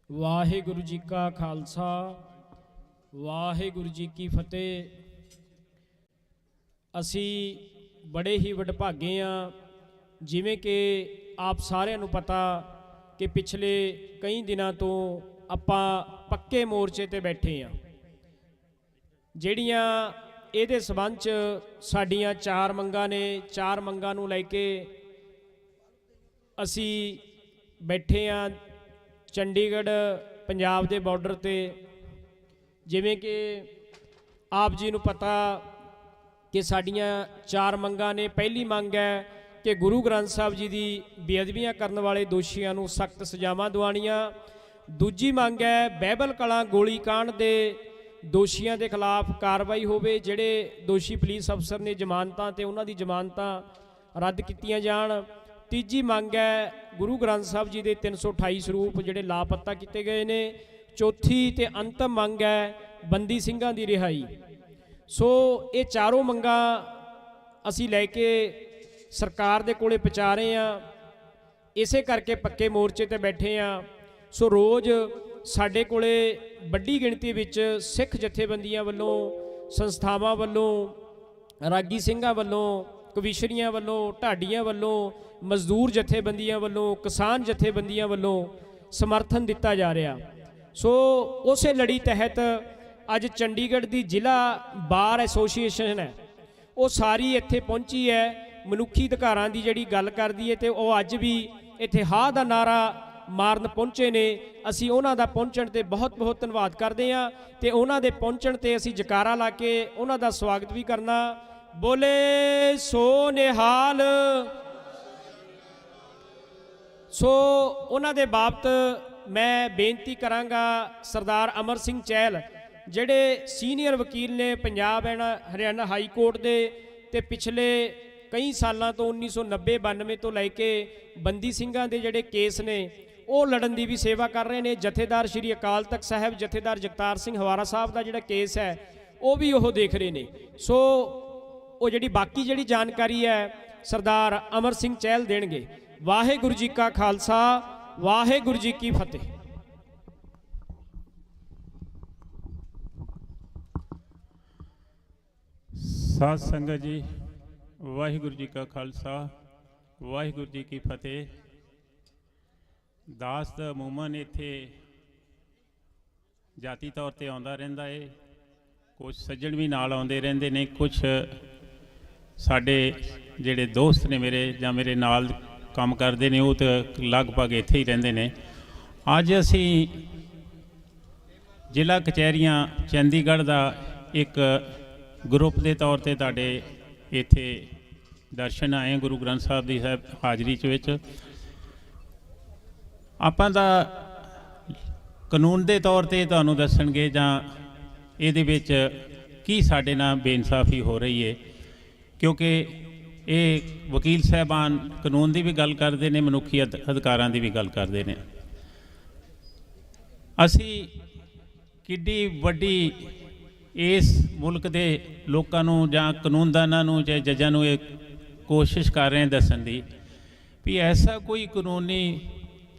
[SPEAKER 4] ਵਾਹਿਗੁਰੂ ਜੀ ਕਾ ਖਾਲਸਾ ਵਾਹਿਗੁਰੂ ਜੀ ਕੀ ਫਤਿਹ। ਅਸੀਂ ਬੜੇ ਹੀ ਵਡਭਾਗੇ ਹਾਂ, ਜਿਵੇਂ ਕਿ ਆਪ ਸਾਰਿਆਂ ਨੂੰ ਪਤਾ ਕਿ ਪਿਛਲੇ ਕਈ ਦਿਨਾਂ ਤੋਂ ਆਪਾਂ ਪੱਕੇ ਮੋਰਚੇ ਤੇ ਬੈਠੇ ਹਾਂ। ਜਿਹੜੀਆਂ ਇਹਦੇ ਸਬੰਧ 'ਚ ਸਾਡੀਆਂ 4 ਮੰਗਾਂ ਨੇ, 4 ਮੰਗਾਂ ਨੂੰ ਲੈ ਕੇ ਅਸੀਂ ਬੈਠੇ ਹਾਂ ਚੰਡੀਗੜ੍ਹ ਪੰਜਾਬ ਦੇ ਬਾਰਡਰ ਤੇ। ਜਿਵੇਂ ਕਿ ਆਪ ਜੀ ਨੂੰ ਪਤਾ ਕਿ ਸਾਡੀਆਂ 4 ਮੰਗਾਂ ਨੇ। ਪਹਿਲੀ ਮੰਗ ਹੈ ਕਿ ਗੁਰੂ ਗ੍ਰੰਥ ਸਾਹਿਬ ਜੀ ਦੀ ਬੇਅਦਬੀਆਂ ਕਰਨ ਵਾਲੇ ਦੋਸ਼ੀਆਂ ਨੂੰ ਸਖਤ ਸਜ਼ਾਵਾਂ ਦਿਵਾਉਣੀਆਂ। ਦੂਜੀ ਮੰਗ ਹੈ ਬਾਈਬਲ ਕਲਾਂ ਗੋਲੀकांड ਦੇ ਦੋਸ਼ੀਆਂ ਦੇ ਖਿਲਾਫ ਕਾਰਵਾਈ ਹੋਵੇ। ਜਿਹੜੇ ਦੋਸ਼ੀ ਪੁਲਿਸ ਅਫਸਰ ਨੇ ਜ਼ਮਾਨਤਾਂ ਤੇ ਉਹਨਾਂ ਦੀ ਜ਼ਮਾਨਤਾਂ ਰੱਦ ਕੀਤੀਆਂ ਜਾਣ। ਤੀਜੀ ਮੰਗ ਹੈ ਗੁਰੂ ਗ੍ਰੰਥ ਸਾਹਿਬ ਜੀ ਦੇ 328 ਸਰੂਪ ਜਿਹੜੇ ਲਾਪਤਾ ਕੀਤੇ ਗਏ ਨੇ। ਚੌਥੀ ਤੇ ਅੰਤਮ ਮੰਗ ਹੈ ਬੰਦੀ ਸਿੰਘਾਂ ਦੀ ਰਿਹਾਈ। ਸੋ ਇਹ ਚਾਰੋਂ ਮੰਗਾਂ ਅਸੀਂ ਲੈ ਕੇ ਸਰਕਾਰ ਦੇ ਕੋਲੇ ਪਹੁੰਚਾ ਰਹੇ ਹਾਂ। ਇਸੇ ਕਰਕੇ ਪੱਕੇ ਮੋਰਚੇ ਤੇ ਬੈਠੇ ਹਾਂ। ਸੋ ਰੋਜ਼ ਸਾਡੇ ਕੋਲੇ ਵੱਡੀ ਗਿਣਤੀ ਵਿੱਚ ਸਿੱਖ ਜਥੇਬੰਦੀਆਂ ਵੱਲੋਂ, ਸੰਸਥਾਵਾਂ ਵੱਲੋਂ, ਰਾਗੀ ਸਿੰਘਾਂ ਵੱਲੋਂ, ਕਵੀਸ਼ਰੀਆਂ ਵੱਲੋਂ, ਢਾਡੀਆਂ ਵੱਲੋਂ, ਮਜ਼ਦੂਰ ਜਥੇਬੰਦੀਆਂ ਵੱਲੋਂ, ਕਿਸਾਨ ਜਥੇਬੰਦੀਆਂ ਵੱਲੋਂ ਸਮਰਥਨ ਦਿੱਤਾ ਜਾ ਰਿਹਾ। ਸੋ ਉਸੇ ਲੜੀ ਤਹਿਤ ਅੱਜ ਚੰਡੀਗੜ੍ਹ ਦੀ ਜ਼ਿਲ੍ਹਾ ਬਾਰ ਐਸੋਸੀਏਸ਼ਨ ਹੈ, ਉਹ ਸਾਰੀ ਇੱਥੇ ਪਹੁੰਚੀ ਹੈ। ਮਨੁੱਖੀ ਅਧਿਕਾਰਾਂ ਦੀ ਜਿਹੜੀ ਗੱਲ ਕਰਦੀ ਹੈ ਤੇ ਉਹ ਅੱਜ ਵੀ ਇੱਥੇ ਹਾਂ ਦਾ ਨਾਰਾ ਮਾਰਨ ਪਹੁੰਚੇ ਨੇ। ਅਸੀਂ ਉਹਨਾਂ ਦਾ ਪਹੁੰਚਣ ਤੇ ਬਹੁਤ ਬਹੁਤ ਧੰਨਵਾਦ ਕਰਦੇ ਹਾਂ ਤੇ ਉਹਨਾਂ ਦੇ ਪਹੁੰਚਣ ਤੇ ਅਸੀਂ ਜਕਾਰਾ ਲਾ ਕੇ ਉਹਨਾਂ ਦਾ ਸਵਾਗਤ ਵੀ ਕਰਨਾ। ਬੋਲੇ ਸੋ ਨਿਹਾਲ। ਸੋ ਉਹਨਾਂ ਦੇ ਬਾਬਤ ਮੈਂ ਬੇਨਤੀ ਕਰਾਂਗਾ ਸਰਦਾਰ ਅਮਰ ਸਿੰਘ ਚਹਿਲ ਜਿਹੜੇ ਸੀਨੀਅਰ ਵਕੀਲ ਨੇ Punjab and Haryana high court ਦੇ ਤੇ ਪਿਛਲੇ ਕਈ ਸਾਲਾਂ ਤੋਂ 1990-92 ਤੋਂ ਲੈ ਕੇ ਬੰਦੀ ਸਿੰਘਾਂ ਦੇ ਜਿਹੜੇ ਕੇਸ ਨੇ ਉਹ ਲੜਨ ਦੀ ਵੀ ਸੇਵਾ ਕਰ ਰਹੇ ਨੇ। ਜਥੇਦਾਰ ਸ਼੍ਰੀ ਅਕਾਲ ਤਖਤ ਸਾਹਿਬ ਜਥੇਦਾਰ ਜਗਤਾਰ ਸਿੰਘ ਹਵਾਰਾ ਸਾਹਿਬ ਦਾ ਜਿਹੜਾ ਕੇਸ ਹੈ ਉਹ ਵੀ ਉਹ ਦੇਖ ਰਹੇ ਨੇ। ਸੋ ਉਹ ਜਿਹੜੀ ਬਾਕੀ ਜਿਹੜੀ ਜਾਣਕਾਰੀ ਹੈ ਸਰਦਾਰ ਅਮਰ ਸਿੰਘ ਚਹਿਲ ਦੇਣਗੇ। ਵਾਹਿਗੁਰੂ ਜੀ ਕਾ ਖਾਲਸਾ ਵਾਹਿਗੁਰੂ ਜੀ ਕੀ ਫਤਿਹ।
[SPEAKER 5] ਸਾਧ ਸੰਗਤ ਜੀ, ਵਾਹਿਗੁਰੂ ਜੀ ਕਾ ਖਾਲਸਾ ਵਾਹਿਗੁਰੂ ਜੀ ਕੀ ਫਤਿਹ। ਦਾਸ ਦਾ ਅਮੂਮਨ ਇੱਥੇ ਜਾਤੀ ਤੌਰ ਤੇ ਆਉਂਦਾ ਰਹਿੰਦਾ ਏ, ਕੁਝ ਸੱਜਣ ਵੀ ਨਾਲ ਆਉਂਦੇ ਰਹਿੰਦੇ ਨੇ, ਕੁਝ ਸਾਡੇ ਜਿਹੜੇ ਦੋਸਤ ਨੇ ਮੇਰੇ ਜਾਂ ਮੇਰੇ ਨਾਲ ਕੰਮ ਕਰਦੇ ਨੇ ਉਹ ਤਾਂ ਲਗਭਗ ਇੱਥੇ ਹੀ ਰਹਿੰਦੇ ਨੇ। ਅੱਜ ਅਸੀਂ ਜ਼ਿਲ੍ਹਾ ਕਚਹਿਰੀਆਂ ਚੰਡੀਗੜ੍ਹ ਦਾ ਇੱਕ ਗਰੁੱਪ ਦੇ ਤੌਰ ਤੇ ਤੁਹਾਡੇ ਇੱਥੇ ਦਰਸ਼ਨ ਆਏ ਗੁਰੂ ਗ੍ਰੰਥ ਸਾਹਿਬ ਦੀ ਹਾਜ਼ਰੀ 'ਚ ਵਿੱਚ। ਆਪਾਂ ਦਾ ਕਾਨੂੰਨ ਦੇ ਤੌਰ ਤੇ ਤੁਹਾਨੂੰ ਦੱਸਣਗੇ ਜਾਂ ਇਹਦੇ ਵਿੱਚ ਕੀ ਸਾਡੇ ਨਾਲ ਬੇਇਨਸਾਫੀ ਹੋ ਰਹੀ ਹੈ, ਕਿਉਂਕਿ ਇਹ ਵਕੀਲ ਸਾਹਿਬਾਨ ਕਾਨੂੰਨ ਦੀ ਵੀ ਗੱਲ ਕਰਦੇ ਨੇ, ਮਨੁੱਖੀ ਅਧਿਕਾਰਾਂ ਦੀ ਵੀ ਗੱਲ ਕਰਦੇ ਨੇ। ਅਸੀਂ ਕਿੱਡੀ ਵੱਡੀ ਇਸ ਮੁਲਕ ਦੇ ਲੋਕਾਂ ਨੂੰ ਜਾਂ ਕਾਨੂੰਨਦਾਨਾਂ ਨੂੰ ਜਾਂ ਜੱਜਾਂ ਨੂੰ ਇਹ ਕੋਸ਼ਿਸ਼ ਕਰ ਰਹੇ ਦੱਸਣ ਦੀ ਵੀ ਐਸਾ ਕੋਈ ਕਾਨੂੰਨੀ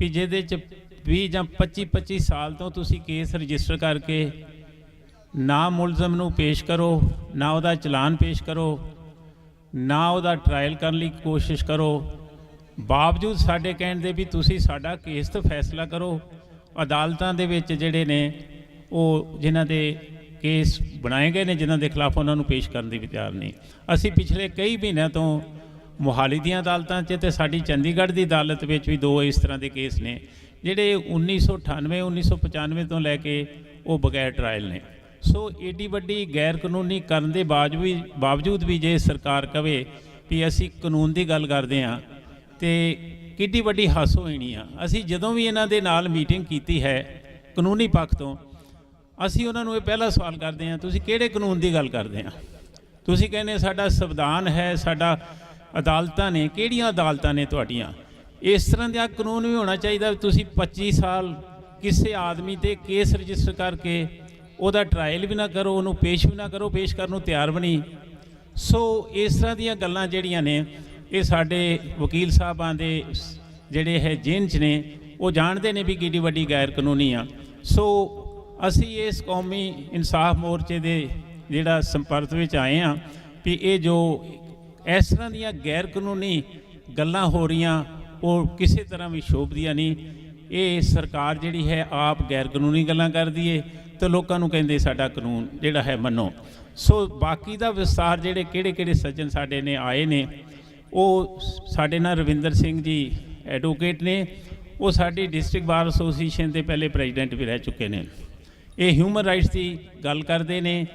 [SPEAKER 5] ਵੀ ਜਿਹਦੇ 'ਚ 20 ਜਾਂ 25 ਸਾਲ ਤੋਂ ਤੁਸੀਂ ਕੇਸ ਰਜਿਸਟਰ ਕਰਕੇ ਨਾ ਮੁਲਜ਼ਮ ਨੂੰ ਪੇਸ਼ ਕਰੋ, ਨਾ ਉਹਦਾ ਚਲਾਨ ਪੇਸ਼ ਕਰੋ, ਨਾ ਉਹਦਾ ਟਰਾਇਲ ਕਰਨ ਲਈ ਕੋਸ਼ਿਸ਼ ਕਰੋ, ਬਾਵਜੂਦ ਸਾਡੇ ਕਹਿਣ ਦੇ ਵੀ ਤੁਸੀਂ ਸਾਡਾ ਕੇਸ ਤੋਂ ਫੈਸਲਾ ਕਰੋ। ਅਦਾਲਤਾਂ ਦੇ ਵਿੱਚ ਜਿਹੜੇ ਨੇ ਉਹ ਜਿਨ੍ਹਾਂ ਦੇ ਕੇਸ ਬਣਾਏ ਗਏ ਨੇ, ਜਿਨ੍ਹਾਂ ਦੇ ਖਿਲਾਫ ਉਹਨਾਂ ਨੂੰ ਪੇਸ਼ ਕਰਨ ਦੀ ਵਿਚਾਰ ਨਹੀਂ। ਅਸੀਂ ਪਿਛਲੇ ਕਈ ਮਹੀਨਿਆਂ ਤੋਂ ਮੋਹਾਲੀ ਦੀਆਂ ਅਦਾਲਤਾਂ 'ਚ ਤੇ ਸਾਡੀ ਚੰਡੀਗੜ੍ਹ ਦੀ ਅਦਾਲਤ ਵਿੱਚ ਵੀ 2 ਇਸ ਤਰ੍ਹਾਂ ਦੇ ਕੇਸ ਨੇ ਜਿਹੜੇ 1998 1995 ਤੋਂ ਲੈ ਕੇ ਉਹ ਬਗੈਰ ਟਰਾਇਲ ਨੇ। ਸੋ ਏਡੀ ਵੱਡੀ ਗੈਰ ਕਾਨੂੰਨੀ ਕਰਨ ਦੇ ਬਾਵਜੂਦ ਵੀ ਜੇ ਸਰਕਾਰ ਕਵੇ ਵੀ ਅਸੀਂ ਕਾਨੂੰਨ ਦੀ ਗੱਲ ਕਰਦੇ ਹਾਂ ਤੇ ਕਿੱਡੀ ਵੱਡੀ ਹਾਸੋ ਹੋਣੀ ਆ। ਅਸੀਂ ਜਦੋਂ ਵੀ ਇਹਨਾਂ ਦੇ ਨਾਲ ਮੀਟਿੰਗ ਕੀਤੀ ਹੈ ਕਾਨੂੰਨੀ ਪੱਖ ਤੋਂ, ਅਸੀਂ ਉਹਨਾਂ ਨੂੰ ਇਹ ਪਹਿਲਾ ਸਵਾਲ ਕਰਦੇ ਹਾਂ ਤੁਸੀਂ ਕਿਹੜੇ ਕਾਨੂੰਨ ਦੀ ਗੱਲ ਕਰਦੇ ਆ? ਤੁਸੀਂ ਕਹਿੰਦੇ ਸਾਡਾ ਸੰਵਿਧਾਨ ਹੈ, ਸਾਡਾ ਅਦਾਲਤਾਂ ਨੇ। ਕਿਹੜੀਆਂ ਅਦਾਲਤਾਂ ਨੇ ਤੁਹਾਡੀਆਂ? ਇਸ ਤਰ੍ਹਾਂ ਦਾ ਕਾਨੂੰਨ ਵੀ ਹੋਣਾ ਚਾਹੀਦਾ। ਤੁਸੀਂ 25 ਸਾਲ ਕਿਸੇ ਆਦਮੀ 'ਤੇ ਕੇਸ ਰਜਿਸਟਰ ਕਰਕੇ ਉਹਦਾ ਟਰਾਇਲ ਵੀ ਨਾ ਕਰੋ, ਉਹਨੂੰ ਪੇਸ਼ ਵੀ ਨਾ ਕਰੋ, ਪੇਸ਼ ਕਰਨ ਨੂੰ ਤਿਆਰ ਵੀ ਨਹੀਂ। ਸੋ ਇਸ ਤਰ੍ਹਾਂ ਦੀਆਂ ਗੱਲਾਂ ਜਿਹੜੀਆਂ ਨੇ ਇਹ ਸਾਡੇ ਵਕੀਲ ਸਾਹਿਬਾਂ ਦੇ ਜਿਹੜੇ ਹੈ ਜੇਲ੍ਹ 'ਚ ਨੇ ਉਹ ਜਾਣਦੇ ਨੇ ਵੀ ਕਿੱਡੀ ਵੱਡੀ ਗੈਰ ਕਾਨੂੰਨੀ ਆ। ਸੋ ਅਸੀਂ ਇਸ ਕੌਮੀ ਇਨਸਾਫ ਮੋਰਚੇ ਦੇ ਜਿਹੜਾ ਸੰਪਰਕ ਵਿੱਚ ਆਏ ਹਾਂ ਵੀ ਇਹ ਜੋ ਇਸ ਤਰ੍ਹਾਂ ਦੀਆਂ ਗੈਰ ਕਾਨੂੰਨੀ ਗੱਲਾਂ ਹੋ ਰਹੀਆਂ ਉਹ ਕਿਸੇ ਤਰ੍ਹਾਂ ਵੀ ਸ਼ੋਭਦੀਆਂ ਨਹੀਂ। ਇਹ ਸਰਕਾਰ ਜਿਹੜੀ ਹੈ ਆਪ ਗੈਰ ਕਾਨੂੰਨੀ ਗੱਲਾਂ ਕਰਦੀ ਹੈ ਤੇ ਲੋਕਾਂ ਨੂੰ ਕਹਿੰਦੇ ਸਾਡਾ ਕਾਨੂੰਨ ਜਿਹੜਾ ਹੈ ਮੰਨੋ। ਸੋ ਬਾਕੀ ਦਾ ਵਿਸਤਾਰ ਜਿਹੜੇ ਕਿਹੜੇ ਸੱਜਣ ਸਾਡੇ ਨੇ ਆਏ ਨੇ ਉਹ ਸਾਡੇ ਨਾਲ ਰਵਿੰਦਰ ਸਿੰਘ ਜੀ ਐਡਵੋਕੇਟ ਨੇ, ਉਹ ਸਾਡੀ ਡਿਸਟ੍ਰਿਕਟ ਬਾਰ ਐਸੋਸੀਏਸ਼ਨ ਦੇ ਪਹਿਲੇ ਪ੍ਰੈਜ਼ੀਡੈਂਟ ਵੀ ਰਹਿ ਚੁੱਕੇ ਨੇ। ਇਹ ਹਿਊਮਨ ਰਾਈਟਸ ਦੀ ਗੱਲ ਕਰਦੇ ਨੇ,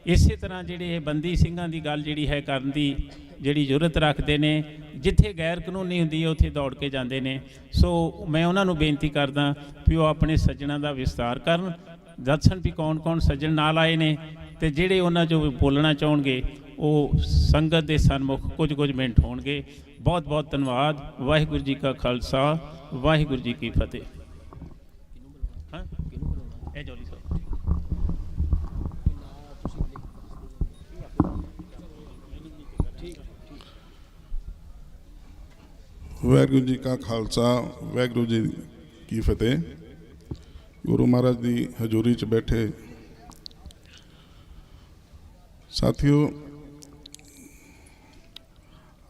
[SPEAKER 5] ਇਸੇ ਤਰ੍ਹਾਂ ਜਿਹੜੇ ਬੰਦੀ ਸਿੰਘਾਂ ਦੀ ਗੱਲ ਜਿਹੜੀ ਹੈ ਕਰਨ ਦੀ ਜਿਹੜੀ ਜ਼ਰੂਰਤ ਰੱਖਦੇ ਨੇ। ਜਿੱਥੇ ਗੈਰ ਕਾਨੂੰਨੀ ਹੁੰਦੀ ਹੈ ਉੱਥੇ ਦੌੜ ਕੇ ਜਾਂਦੇ ਨੇ। ਸੋ ਮੈਂ ਉਹਨਾਂ ਨੂੰ ਬੇਨਤੀ ਕਰਦਾ ਵੀ ਉਹ ਆਪਣੇ ਸੱਜਣਾਂ ਦਾ ਵਿਸਤਾਰ ਕਰਨ, ਦੱਸਣ ਵੀ ਕੌਣ ਸੱਜਣ ਨਾਲ ਆਏ ਨੇ ਤੇ ਜਿਹੜੇ ਉਹਨਾਂ 'ਚੋਂ ਬੋਲਣਾ ਚਾਹਣਗੇ ਉਹ ਸੰਗਤ ਦੇ ਸਨਮੁਖ ਕੁਝ ਮਿੰਟ ਹੋਣਗੇ। ਬਹੁਤ ਬਹੁਤ ਧੰਨਵਾਦ। ਵਾਹਿਗੁਰੂ ਜੀ ਕਾ ਖਾਲਸਾ ਵਾਹਿਗੁਰੂ ਜੀ ਕੀ ਫਤਿਹ। ਹਾਂ ਇਹ ਜੋਲੀ ਸਾਹਿਬ
[SPEAKER 6] ਵਾਹਿਗੁਰੂ ਜੀ ਕਾ ਖਾਲਸਾ ਵਾਹਿਗੁਰੂ ਜੀ ਕੀ ਫਤਿਹ। ਗੁਰੂ ਮਹਾਰਾਜ ਦੀ ਹਜ਼ੂਰੀ 'ਚ ਬੈਠੇ ਸਾਥੀਓ,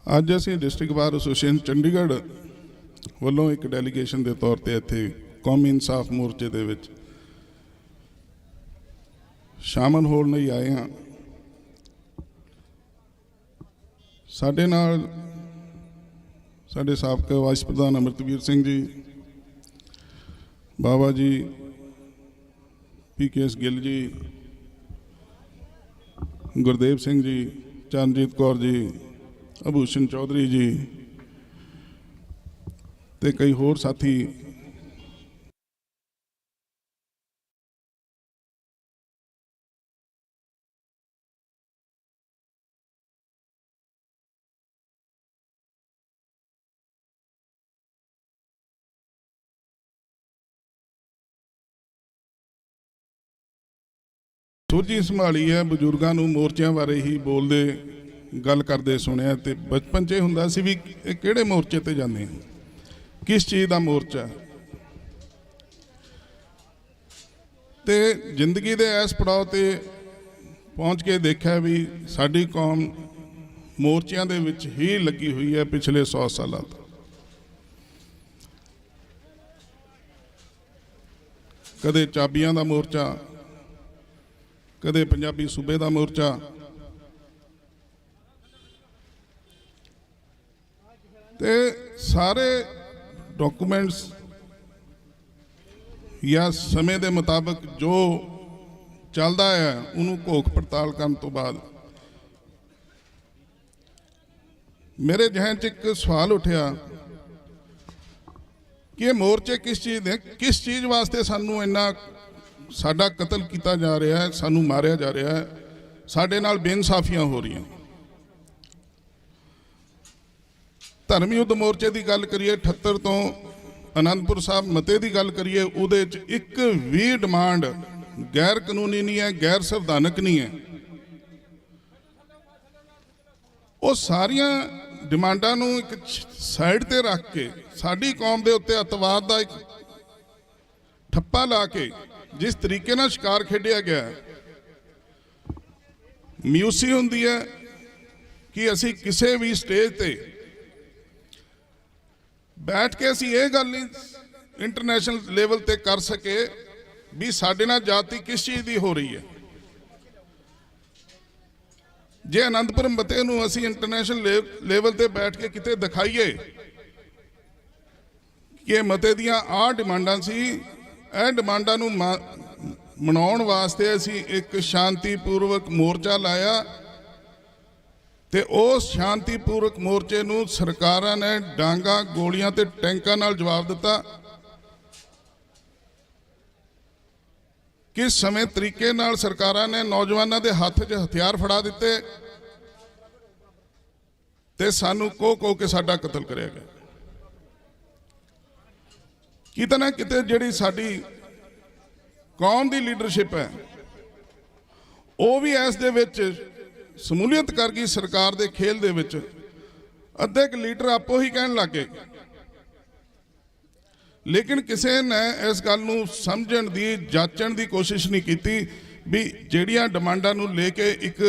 [SPEAKER 6] ਅੱਜ ਅਸੀਂ ਡਿਸਟ੍ਰਿਕਟ ਬਾਰ ਐਸੋਸੀਏਸ਼ਨ ਚੰਡੀਗੜ੍ਹ ਵੱਲੋਂ ਇੱਕ ਡੈਲੀਗੇਸ਼ਨ ਦੇ ਤੌਰ ਤੇ ਇੱਥੇ ਕੌਮੀ ਇਨਸਾਫ ਮੋਰਚੇ ਦੇ ਵਿੱਚ ਸ਼ਾਮਲ ਹੋਣ ਲਈ ਆਏ ਹਾਂ। ਸਾਡੇ ਨਾਲ ਸਾਡੇ ਸਾਬਕਾ ਵਾਈਸ ਪ੍ਰਧਾਨ ਅਮਰਤਵੀਰ ਸਿੰਘ ਜੀ, ਬਾਬਾ ਜੀ PKS ਗਿੱਲ ਜੀ, ਗੁਰਦੇਵ ਸਿੰਘ ਜੀ, ਚਰਨਜੀਤ ਕੌਰ ਜੀ, ਅਭੂਸ਼ਣ ਚੌਧਰੀ ਜੀ ਤੇ ਕਈ ਹੋਰ ਸਾਥੀ ਸੋਝੀ ਸੰਭਾਲੀ ਹੈ। ਬਜ਼ੁਰਗਾਂ ਨੂੰ ਮੋਰਚਿਆਂ ਬਾਰੇ ਹੀ ਬੋਲਦੇ ਗੱਲ ਕਰਦੇ ਸੁਣਿਆ ਤੇ ਬਚਪਨ 'ਚ ਇਹ ਹੁੰਦਾ ਸੀ ਵੀ ਇਹ ਕਿਹੜੇ ਮੋਰਚੇ ਤੇ ਜਾਂਦੇ ਆ, ਕਿਸ ਚੀਜ਼ ਦਾ ਮੋਰਚਾ। ਤੇ ਜ਼ਿੰਦਗੀ ਦੇ ਇਸ ਪੜਾਅ ਤੇ ਪਹੁੰਚ ਕੇ ਦੇਖਿਆ ਵੀ ਸਾਡੀ ਕੌਮ ਮੋਰਚਿਆਂ ਦੇ ਵਿੱਚ ਹੀ ਲੱਗੀ ਹੋਈ ਹੈ ਪਿਛਲੇ 100 ਸਾਲਾਂ ਤੋਂ। ਕਦੇ ਚਾਬੀਆਂ ਦਾ ਮੋਰਚਾ, ਕਦੇ ਪੰਜਾਬੀ ਸੂਬੇ ਦਾ ਮੋਰਚਾ, ਤੇ ਸਾਰੇ ਡਾਕੂਮੈਂਟਸ ਜਾਂ ਸਮੇਂ ਦੇ ਮੁਤਾਬਕ ਜੋ ਚੱਲਦਾ ਹੈ ਉਹਨੂੰ ਘੋਖ ਪੜਤਾਲ ਕਰਨ ਤੋਂ ਬਾਅਦ ਮੇਰੇ ਜ਼ਿਹਨ 'ਚ ਇੱਕ ਸਵਾਲ ਉੱਠਿਆ ਕਿ ਇਹ ਮੋਰਚੇ ਕਿਸ ਚੀਜ਼ ਦੇ, ਕਿਸ ਚੀਜ਼ ਵਾਸਤੇ ਸਾਨੂੰ ਇੰਨਾ ਸਾਡਾ ਕਤਲ ਕੀਤਾ ਜਾ ਰਿਹਾ ਹੈ, ਸਾਨੂੰ ਮਾਰਿਆ ਜਾ ਰਿਹਾ ਹੈ, ਸਾਡੇ ਨਾਲ ਬੇਇਨਸਾਫੀਆਂ ਹੋ ਰਹੀਆਂ। ਧਰਮ ਯੁੱਧ ਮੋਰਚੇ ਦੀ ਗੱਲ ਕਰੀਏ, 78 ਤੋਂ ਅਨੰਦਪੁਰ ਸਾਹਿਬ ਮਤੇ ਦੀ ਗੱਲ ਕਰੀਏ, ਉਹਦੇ 'ਚ ਇੱਕ ਵੀ ਡਿਮਾਂਡ ਗੈਰ ਕਾਨੂੰਨੀ ਨਹੀਂ ਹੈ, ਗੈਰ ਸੰਵਿਧਾਨਕ ਨਹੀਂ ਹੈ। ਉਹ ਸਾਰੀਆਂ ਡਿਮਾਂਡਾਂ ਨੂੰ ਇੱਕ ਸਾਈਡ ਤੇ ਰੱਖ ਕੇ ਸਾਡੀ ਕੌਮ ਦੇ ਉੱਤੇ ਅੱਤਵਾਦ ਦਾ ਇੱਕ ਠੱਪਾ ਲਾ ਕੇ ਜਿਸ ਤਰੀਕੇ ਨਾਲ ਸ਼ਿਕਾਰ ਖੇਡਿਆ ਗਿਆ, ਮਿਊਸੀ ਹੁੰਦੀ ਹੈ ਕਿ ਅਸੀਂ ਕਿਸੇ ਵੀ ਸਟੇਜ ਤੇ ਬੈਠ ਕੇ ਅਸੀਂ ਇਹ ਗੱਲ ਨਹੀਂ ਇੰਟਰਨੈਸ਼ਨਲ ਲੈਵਲ ਤੇ ਕਰ ਸਕੇ ਵੀ ਸਾਡੇ ਨਾਲ ਜਾਤੀ ਕਿਸ ਚੀਜ਼ ਦੀ ਹੋ ਰਹੀ ਹੈ। ਜੇ ਆਨੰਦਪੁਰ ਮਤੇ ਨੂੰ ਅਸੀਂ ਇੰਟਰਨੈਸ਼ਨਲ ਲੈਵਲ ਤੇ ਬੈਠ ਕੇ ਕਿਤੇ ਦਿਖਾਈਏ ਕਿ ਇਹ ਮਤੇ ਦੀਆਂ ਆਹ ਡਿਮਾਂਡਾਂ ਸੀ, ਇਹ ਡਿਮਾਂਡਾਂ ਨੂੰ ਮਨਾਉਣ ਵਾਸਤੇ ਅਸੀਂ ਇੱਕ ਸ਼ਾਂਤੀਪੂਰਵਕ ਮੋਰਚਾ ਲਾਇਆ ਤੇ ਉਸ ਸ਼ਾਂਤੀਪੂਰਵਕ ਮੋਰਚੇ ਨੂੰ ਸਰਕਾਰਾਂ ਨੇ ਡਾਂਗਾ, ਗੋਲੀਆਂ ਤੇ ਟੈਂਕਾਂ ਨਾਲ ਜਵਾਬ ਦਿੱਤਾ। ਕਿਸ ਸਮੇਂ ਤਰੀਕੇ ਨਾਲ ਸਰਕਾਰਾਂ ਨੇ ਨੌਜਵਾਨਾਂ ਦੇ ਹੱਥ 'ਚ ਹਥਿਆਰ ਫੜਾ ਦਿੱਤੇ ਤੇ ਸਾਨੂੰ ਕੋ ਕੇ ਸਾਡਾ ਕਤਲ ਕਰਿਆ ਗਿਆ। ਕਿਤੇ ਨਾ ਕਿਤੇ ਜਿਹੜੀ ਸਾਡੀ ਕੌਮ ਦੀ ਲੀਡਰਸ਼ਿਪ ਹੈ ਉਹ ਵੀ ਇਸ ਦੇ ਵਿੱਚ ਸਮੂਲੀਅਤ ਕਰ ਗਈ। ਸਰਕਾਰ ਦੇ ਖੇਲ ਦੇ ਵਿੱਚ ਅੱਧੇ ਕੁ ਲੀਡਰ ਆਪੋ ਹੀ ਕਹਿਣ ਲੱਗੇ, ਲੇਕਿਨ ਕਿਸੇ ਨੇ ਇਸ ਗੱਲ ਨੂੰ ਸਮਝਣ ਦੀ, ਜਾਂਚਣ ਦੀ ਕੋਸ਼ਿਸ਼ ਨਹੀਂ ਕੀਤੀ ਵੀ ਜਿਹੜੀਆਂ ਡਿਮਾਂਡਾਂ ਨੂੰ ਲੈ ਕੇ ਇੱਕ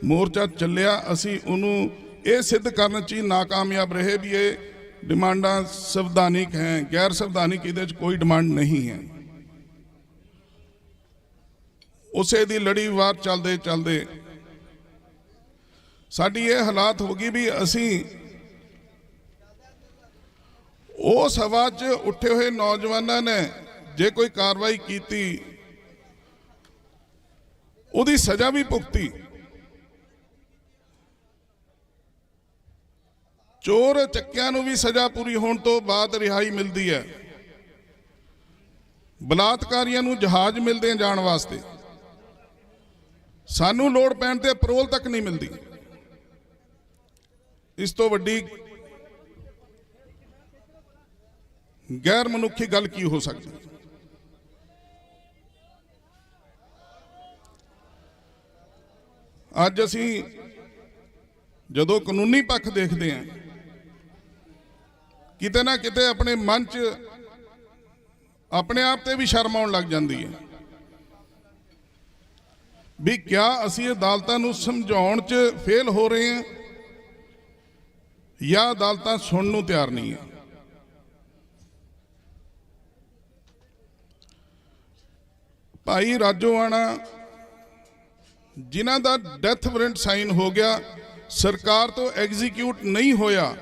[SPEAKER 6] ਮੋਰਚਾ ਚੱਲਿਆ, ਅਸੀਂ ਉਹਨੂੰ ਇਹ ਸਿੱਧ ਕਰਨ 'ਚ ਹੀ ਨਾਕਾਮਯਾਬ ਰਹੇ ਵੀ ਇਹ ਡਿਮਾਂਡਾਂ ਸੰਵਿਧਾਨਿਕ ਹੈ, ਗੈਰ ਸੰਵਿਧਾਨਿਕ ਇਹਦੇ 'ਚ ਕੋਈ ਡਿਮਾਂਡ ਨਹੀਂ ਹੈ। ਉਸੇ ਦੀ ਲੜੀਵਾਰ ਚੱਲਦੇ ਚੱਲਦੇ ਸਾਡੀ ਇਹ ਹਾਲਾਤ ਹੋ ਗਈ ਵੀ ਅਸੀਂ ਉਸ ਹਵਾ 'ਚ ਉੱਠੇ ਹੋਏ ਨੌਜਵਾਨਾਂ ਨੇ ਜੇ ਕੋਈ ਕਾਰਵਾਈ ਕੀਤੀ ਉਹਦੀ ਸਜ਼ਾ ਵੀ ਭੁਗਤੀ। ਚੋਰ ਚੱਕਿਆਂ ਨੂੰ ਵੀ ਸਜ਼ਾ ਪੂਰੀ ਹੋਣ ਤੋਂ ਬਾਅਦ ਰਿਹਾਈ ਮਿਲਦੀ ਹੈ। ਬਲਾਤਕਾਰੀਆਂ ਨੂੰ ਜਹਾਜ਼ ਮਿਲਦੇ ਜਾਣ ਵਾਸਤੇ, ਸਾਨੂੰ ਲੋੜ ਪੈਣ ਤੇ ਪੈਰੋਲ ਤੱਕ ਨਹੀਂ ਮਿਲਦੀ। ਇਸ ਤੋਂ ਵੱਡੀ ਗੈਰ ਮਨੁੱਖੀ ਗੱਲ ਕੀ ਹੋ ਸਕਦੀ? ਅੱਜ ਅਸੀਂ ਜਦੋਂ ਕਾਨੂੰਨੀ ਪੱਖ ਦੇਖਦੇ ਹਾਂ, ਕਿਤੇ ਨਾ ਕਿਤੇ ਆਪਣੇ ਮਨ 'ਚ ਆਪਣੇ ਆਪ ਤੇ ਵੀ ਸ਼ਰਮ ਆਉਣ ਲੱਗ ਜਾਂਦੀ ਹੈ ਵੀ ਕਿਆ ਅਸੀਂ ਅਦਾਲਤਾਂ ਨੂੰ ਸਮਝਾਉਣ 'ਚ ਫੇਲ ਹੋ ਰਹੇ ਹਾਂ ਜਾਂ ਅਦਾਲਤਾਂ ਸੁਣਨ ਨੂੰ ਤਿਆਰ ਨਹੀਂ ਹੈ। ਭਾਈ ਰਾਜੋਆਣਾ ਜਿਨ੍ਹਾਂ ਦਾ ਡੈਥ ਵਾਰੰਟ ਸਾਈਨ ਹੋ ਗਿਆ, ਸਰਕਾਰ ਤੋਂ ਐਗਜ਼ੀਕਿਊਟ ਨਹੀਂ ਹੋਇਆ,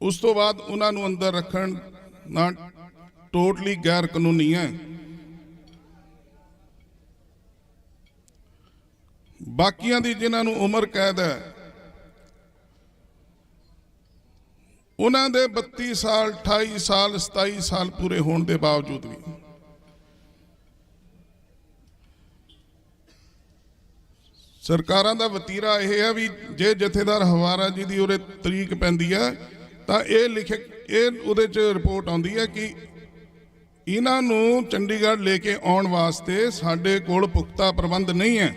[SPEAKER 6] ਉਸ ਤੋਂ ਬਾਅਦ ਉਹਨਾਂ ਨੂੰ ਅੰਦਰ ਰੱਖਣ ਨਾ ਟੋਟਲੀ ਗੈਰ ਕਾਨੂੰਨੀ ਹੈ। ਬਾਕੀਆਂ ਦੀ ਜਿਨ੍ਹਾਂ ਨੂੰ ਉਮਰ ਕੈਦ ਹੈ ਉਹਨਾਂ ਦੇ 32 ਸਾਲ 28 ਸਾਲ 27 ਸਾਲ ਪੂਰੇ ਹੋਣ ਦੇ ਬਾਵਜੂਦ ਵੀ ਸਰਕਾਰਾਂ ਦਾ ਵਤੀਰਾ ਇਹ ਹੈ ਵੀ ਜੇ ਜਥੇਦਾਰ ਹਵਾਰਾ ਜੀ ਦੀ ਉਹਦੇ ਤਰੀਕ ਪੈਂਦੀ ਹੈ ਤਾਂ ਇਹ ਉਹਦੇ 'ਚ ਰਿਪੋਰਟ ਆਉਂਦੀ ਹੈ ਕਿ ਇਹਨਾਂ ਨੂੰ ਚੰਡੀਗੜ੍ਹ ਲੈ ਕੇ ਆਉਣ ਵਾਸਤੇ ਸਾਡੇ ਕੋਲ ਪੁਖਤਾ ਪ੍ਰਬੰਧ ਨਹੀਂ ਹੈ।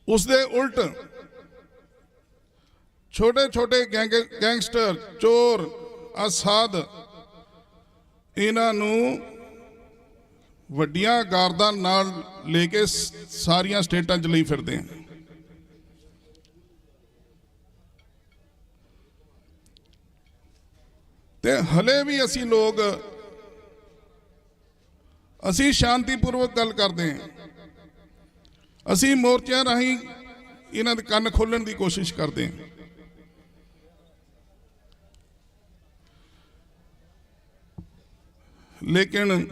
[SPEAKER 6] ਉਸ ਦੇ ਉਲਟ ਛੋਟੇ ਛੋਟੇ ਗੈਂਗਸਟਰ ਚੋਰ ਅਸਾਦ ਇਹਨਾਂ ਨੂੰ ਵੱਡੀਆਂ ਗਾਰਦਾਂ ਨਾਲ ਲੈ ਕੇ ਸਾਰੀਆਂ ਸਟੇਟਾਂ 'ਚ ਲਈ ਫਿਰਦੇ ਹਨ। ਤੇ ਹਲੇ ਵੀ ਅਸੀਂ ਸ਼ਾਂਤੀਪੂਰਵਕ ਗੱਲ ਕਰਦੇ ਹਾਂ। ਅਸੀਂ ਮੋਰਚਿਆਂ ਰਾਹੀਂ ਇਹਨਾਂ ਦੇ ਕੰਨ ਖੋਲਣ ਦੀ ਕੋਸ਼ਿਸ਼ ਕਰਦੇ ਹਾਂ। ਲੇਕਿਨ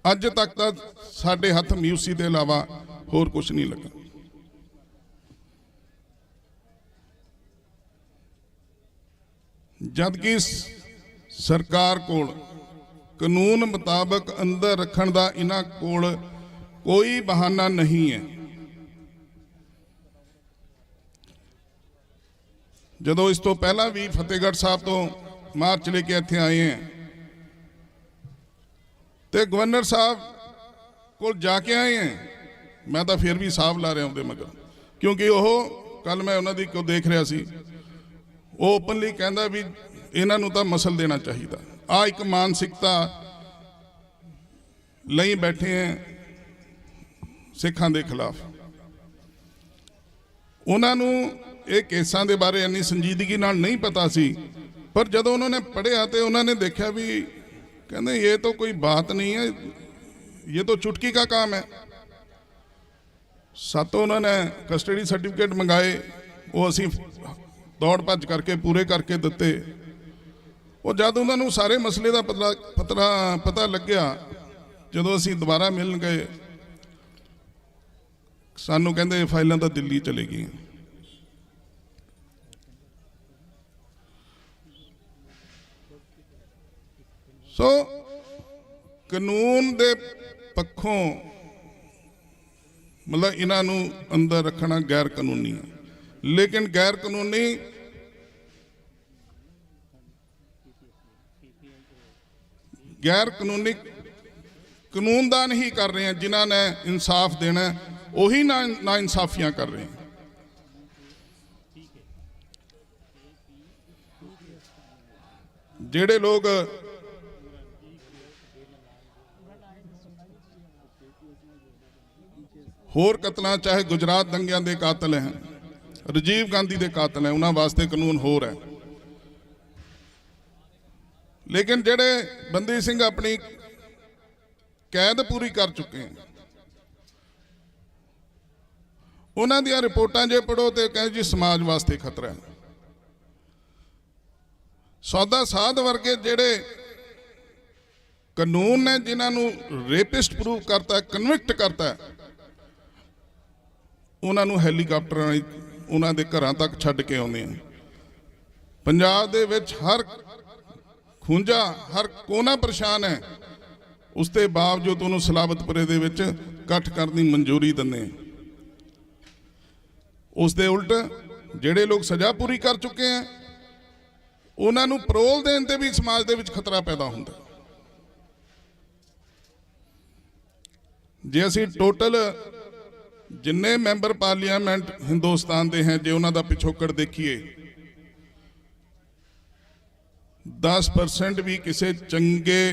[SPEAKER 6] ਅੱਜ ਤੱਕ ਤਾਂ ਸਾਡੇ ਹੱਥ ਮਿਊਸੀ ਦੇ ਇਲਾਵਾ ਹੋਰ ਕੁਝ ਨਹੀਂ ਲੱਗਾ। ਜਦਕਿ ਸਰਕਾਰ ਕੋਲ ਕਾਨੂੰਨ ਮੁਤਾਬਕ ਅੰਦਰ ਰੱਖਣ ਦਾ ਇਹਨਾਂ ਕੋਲ ਕੋਈ ਬਹਾਨਾ ਨਹੀਂ ਹੈ। ਜਦੋਂ ਇਸ ਤੋਂ ਪਹਿਲਾਂ ਵੀ ਫਤਿਹਗੜ੍ਹ ਸਾਹਿਬ ਤੋਂ ਮਾਰਚ ਲੈ ਕੇ ਇੱਥੇ ਆਏ हैं ਤੇ ਗਵਰਨਰ ਸਾਹਿਬ ਕੋਲ ਜਾ ਕੇ ਆਏ हैं। ਮੈਂ ਤਾਂ ਫਿਰ ਵੀ ਸਾਹਬ ਲਾ ਰਿਹਾ ਉਹਦੇ ਮਗਰ, ਕਿਉਂਕਿ ਉਹ ਕੱਲ ਮੈਂ ਉਹਨਾਂ ਦੀ ਕੋ ਦੇਖ ਰਿਹਾ ਸੀ, ਉਹ ਓਪਨਲੀ ਕਹਿੰਦਾ ਵੀ ਇਹਨਾਂ ਨੂੰ ਤਾਂ ਮਸਲ ਦੇਣਾ ਚਾਹੀਦਾ। ਆ ਇੱਕ ਮਾਨਸਿਕਤਾ ਲਈ ਬੈਠੇ हैं ਸਿੱਖਾਂ ਦੇ ਖਿਲਾਫ। ਉਹਨਾਂ ਨੂੰ ਇਹ ਕੇਸਾਂ ਦੇ ਬਾਰੇ ਇੰਨੀ ਸੰਜੀਦਗੀ ਨਾਲ ਨਹੀਂ ਪਤਾ ਸੀ, पर जब उन्होंने पढ़िया तो उन्होंने देखा भी कहते ये तो कोई बात नहीं है, ये तो चुटकी का काम है। सातों उन्होंने कस्टडी सर्टिफिकेट मंगाए, वो असी दौड़ भज करके पूरे करके दिते। वो जब उन्होंने सारे मसले का पता लग्या, जो असी दोबारा मिल गए, सानू कहते फाइलों तो दिल्ली चली गई। सो कानून दे पक्षों मतलब इन्हों अंदर रखना गैर कानूनी है, लेकिन गैर कानूनी कानूनदान ही कर रहे हैं। जिन्हों ने इंसाफ देना वही ना इंसाफियां कर रहे हैं। जेड़े लोग होर कतल चाहे गुजरात दंगियां दे कातल हैं, राजीव गांधी दे कातल हैं, उन्होंने वास्ते कानून होर है। लेकिन जेड़े बंदी सिंह अपनी कैद पूरी कर चुके हैं, उन्होंने दियां रिपोर्टां जे पढ़ो तो कहें जी समाज वास्ते खतरा है। सौदा साध वर्गे जेड़े कानून ने जिन्होंने रेपिस्ट प्रूव करता है, कन्विक्ट करता है, उन्होंने हैलीकाप्टर उन्होंने घरों तक छड्ड के आउंदे हैं। पंजाब दे विच हर खूंजा हर कोना परेशान है, उसके बावजूद उन्होंने सलाबतपुरे दे विच इकट्ठ करने की मंजूरी दिंदे। उस दे उल्ट जिहड़े लोग सज़ा पूरी कर चुके हैं उन्होंने परोल देने ते भी समाज दे विच खतरा पैदा हुंदा। जे असीं टोटल जिन्ने मैंबर पार्लीमेंट हिंदुस्तान के हैं जो उन्हों का पिछोकड़ देखिए, 10% भी किसी चंगे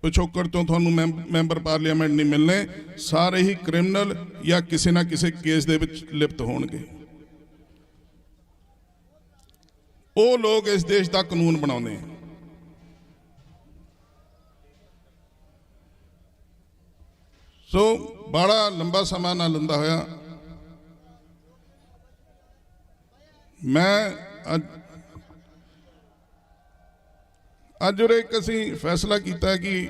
[SPEAKER 6] पिछोकड़ तो थानू मैंबर पार्लीमेंट नहीं मिलने, सारे ही क्रिमिनल या किसी ना किसी केस दे विच लिप्त होणगे। वो लोग इस देश का कानून बनाउंदे हैं। सो बड़ा लंबा समा ना लंदा होया ਮੈਂ ਅੱਜ ਉਰੇ ਇੱਕ ਅਸੀਂ ਫੈਸਲਾ ਕੀਤਾ ਕਿ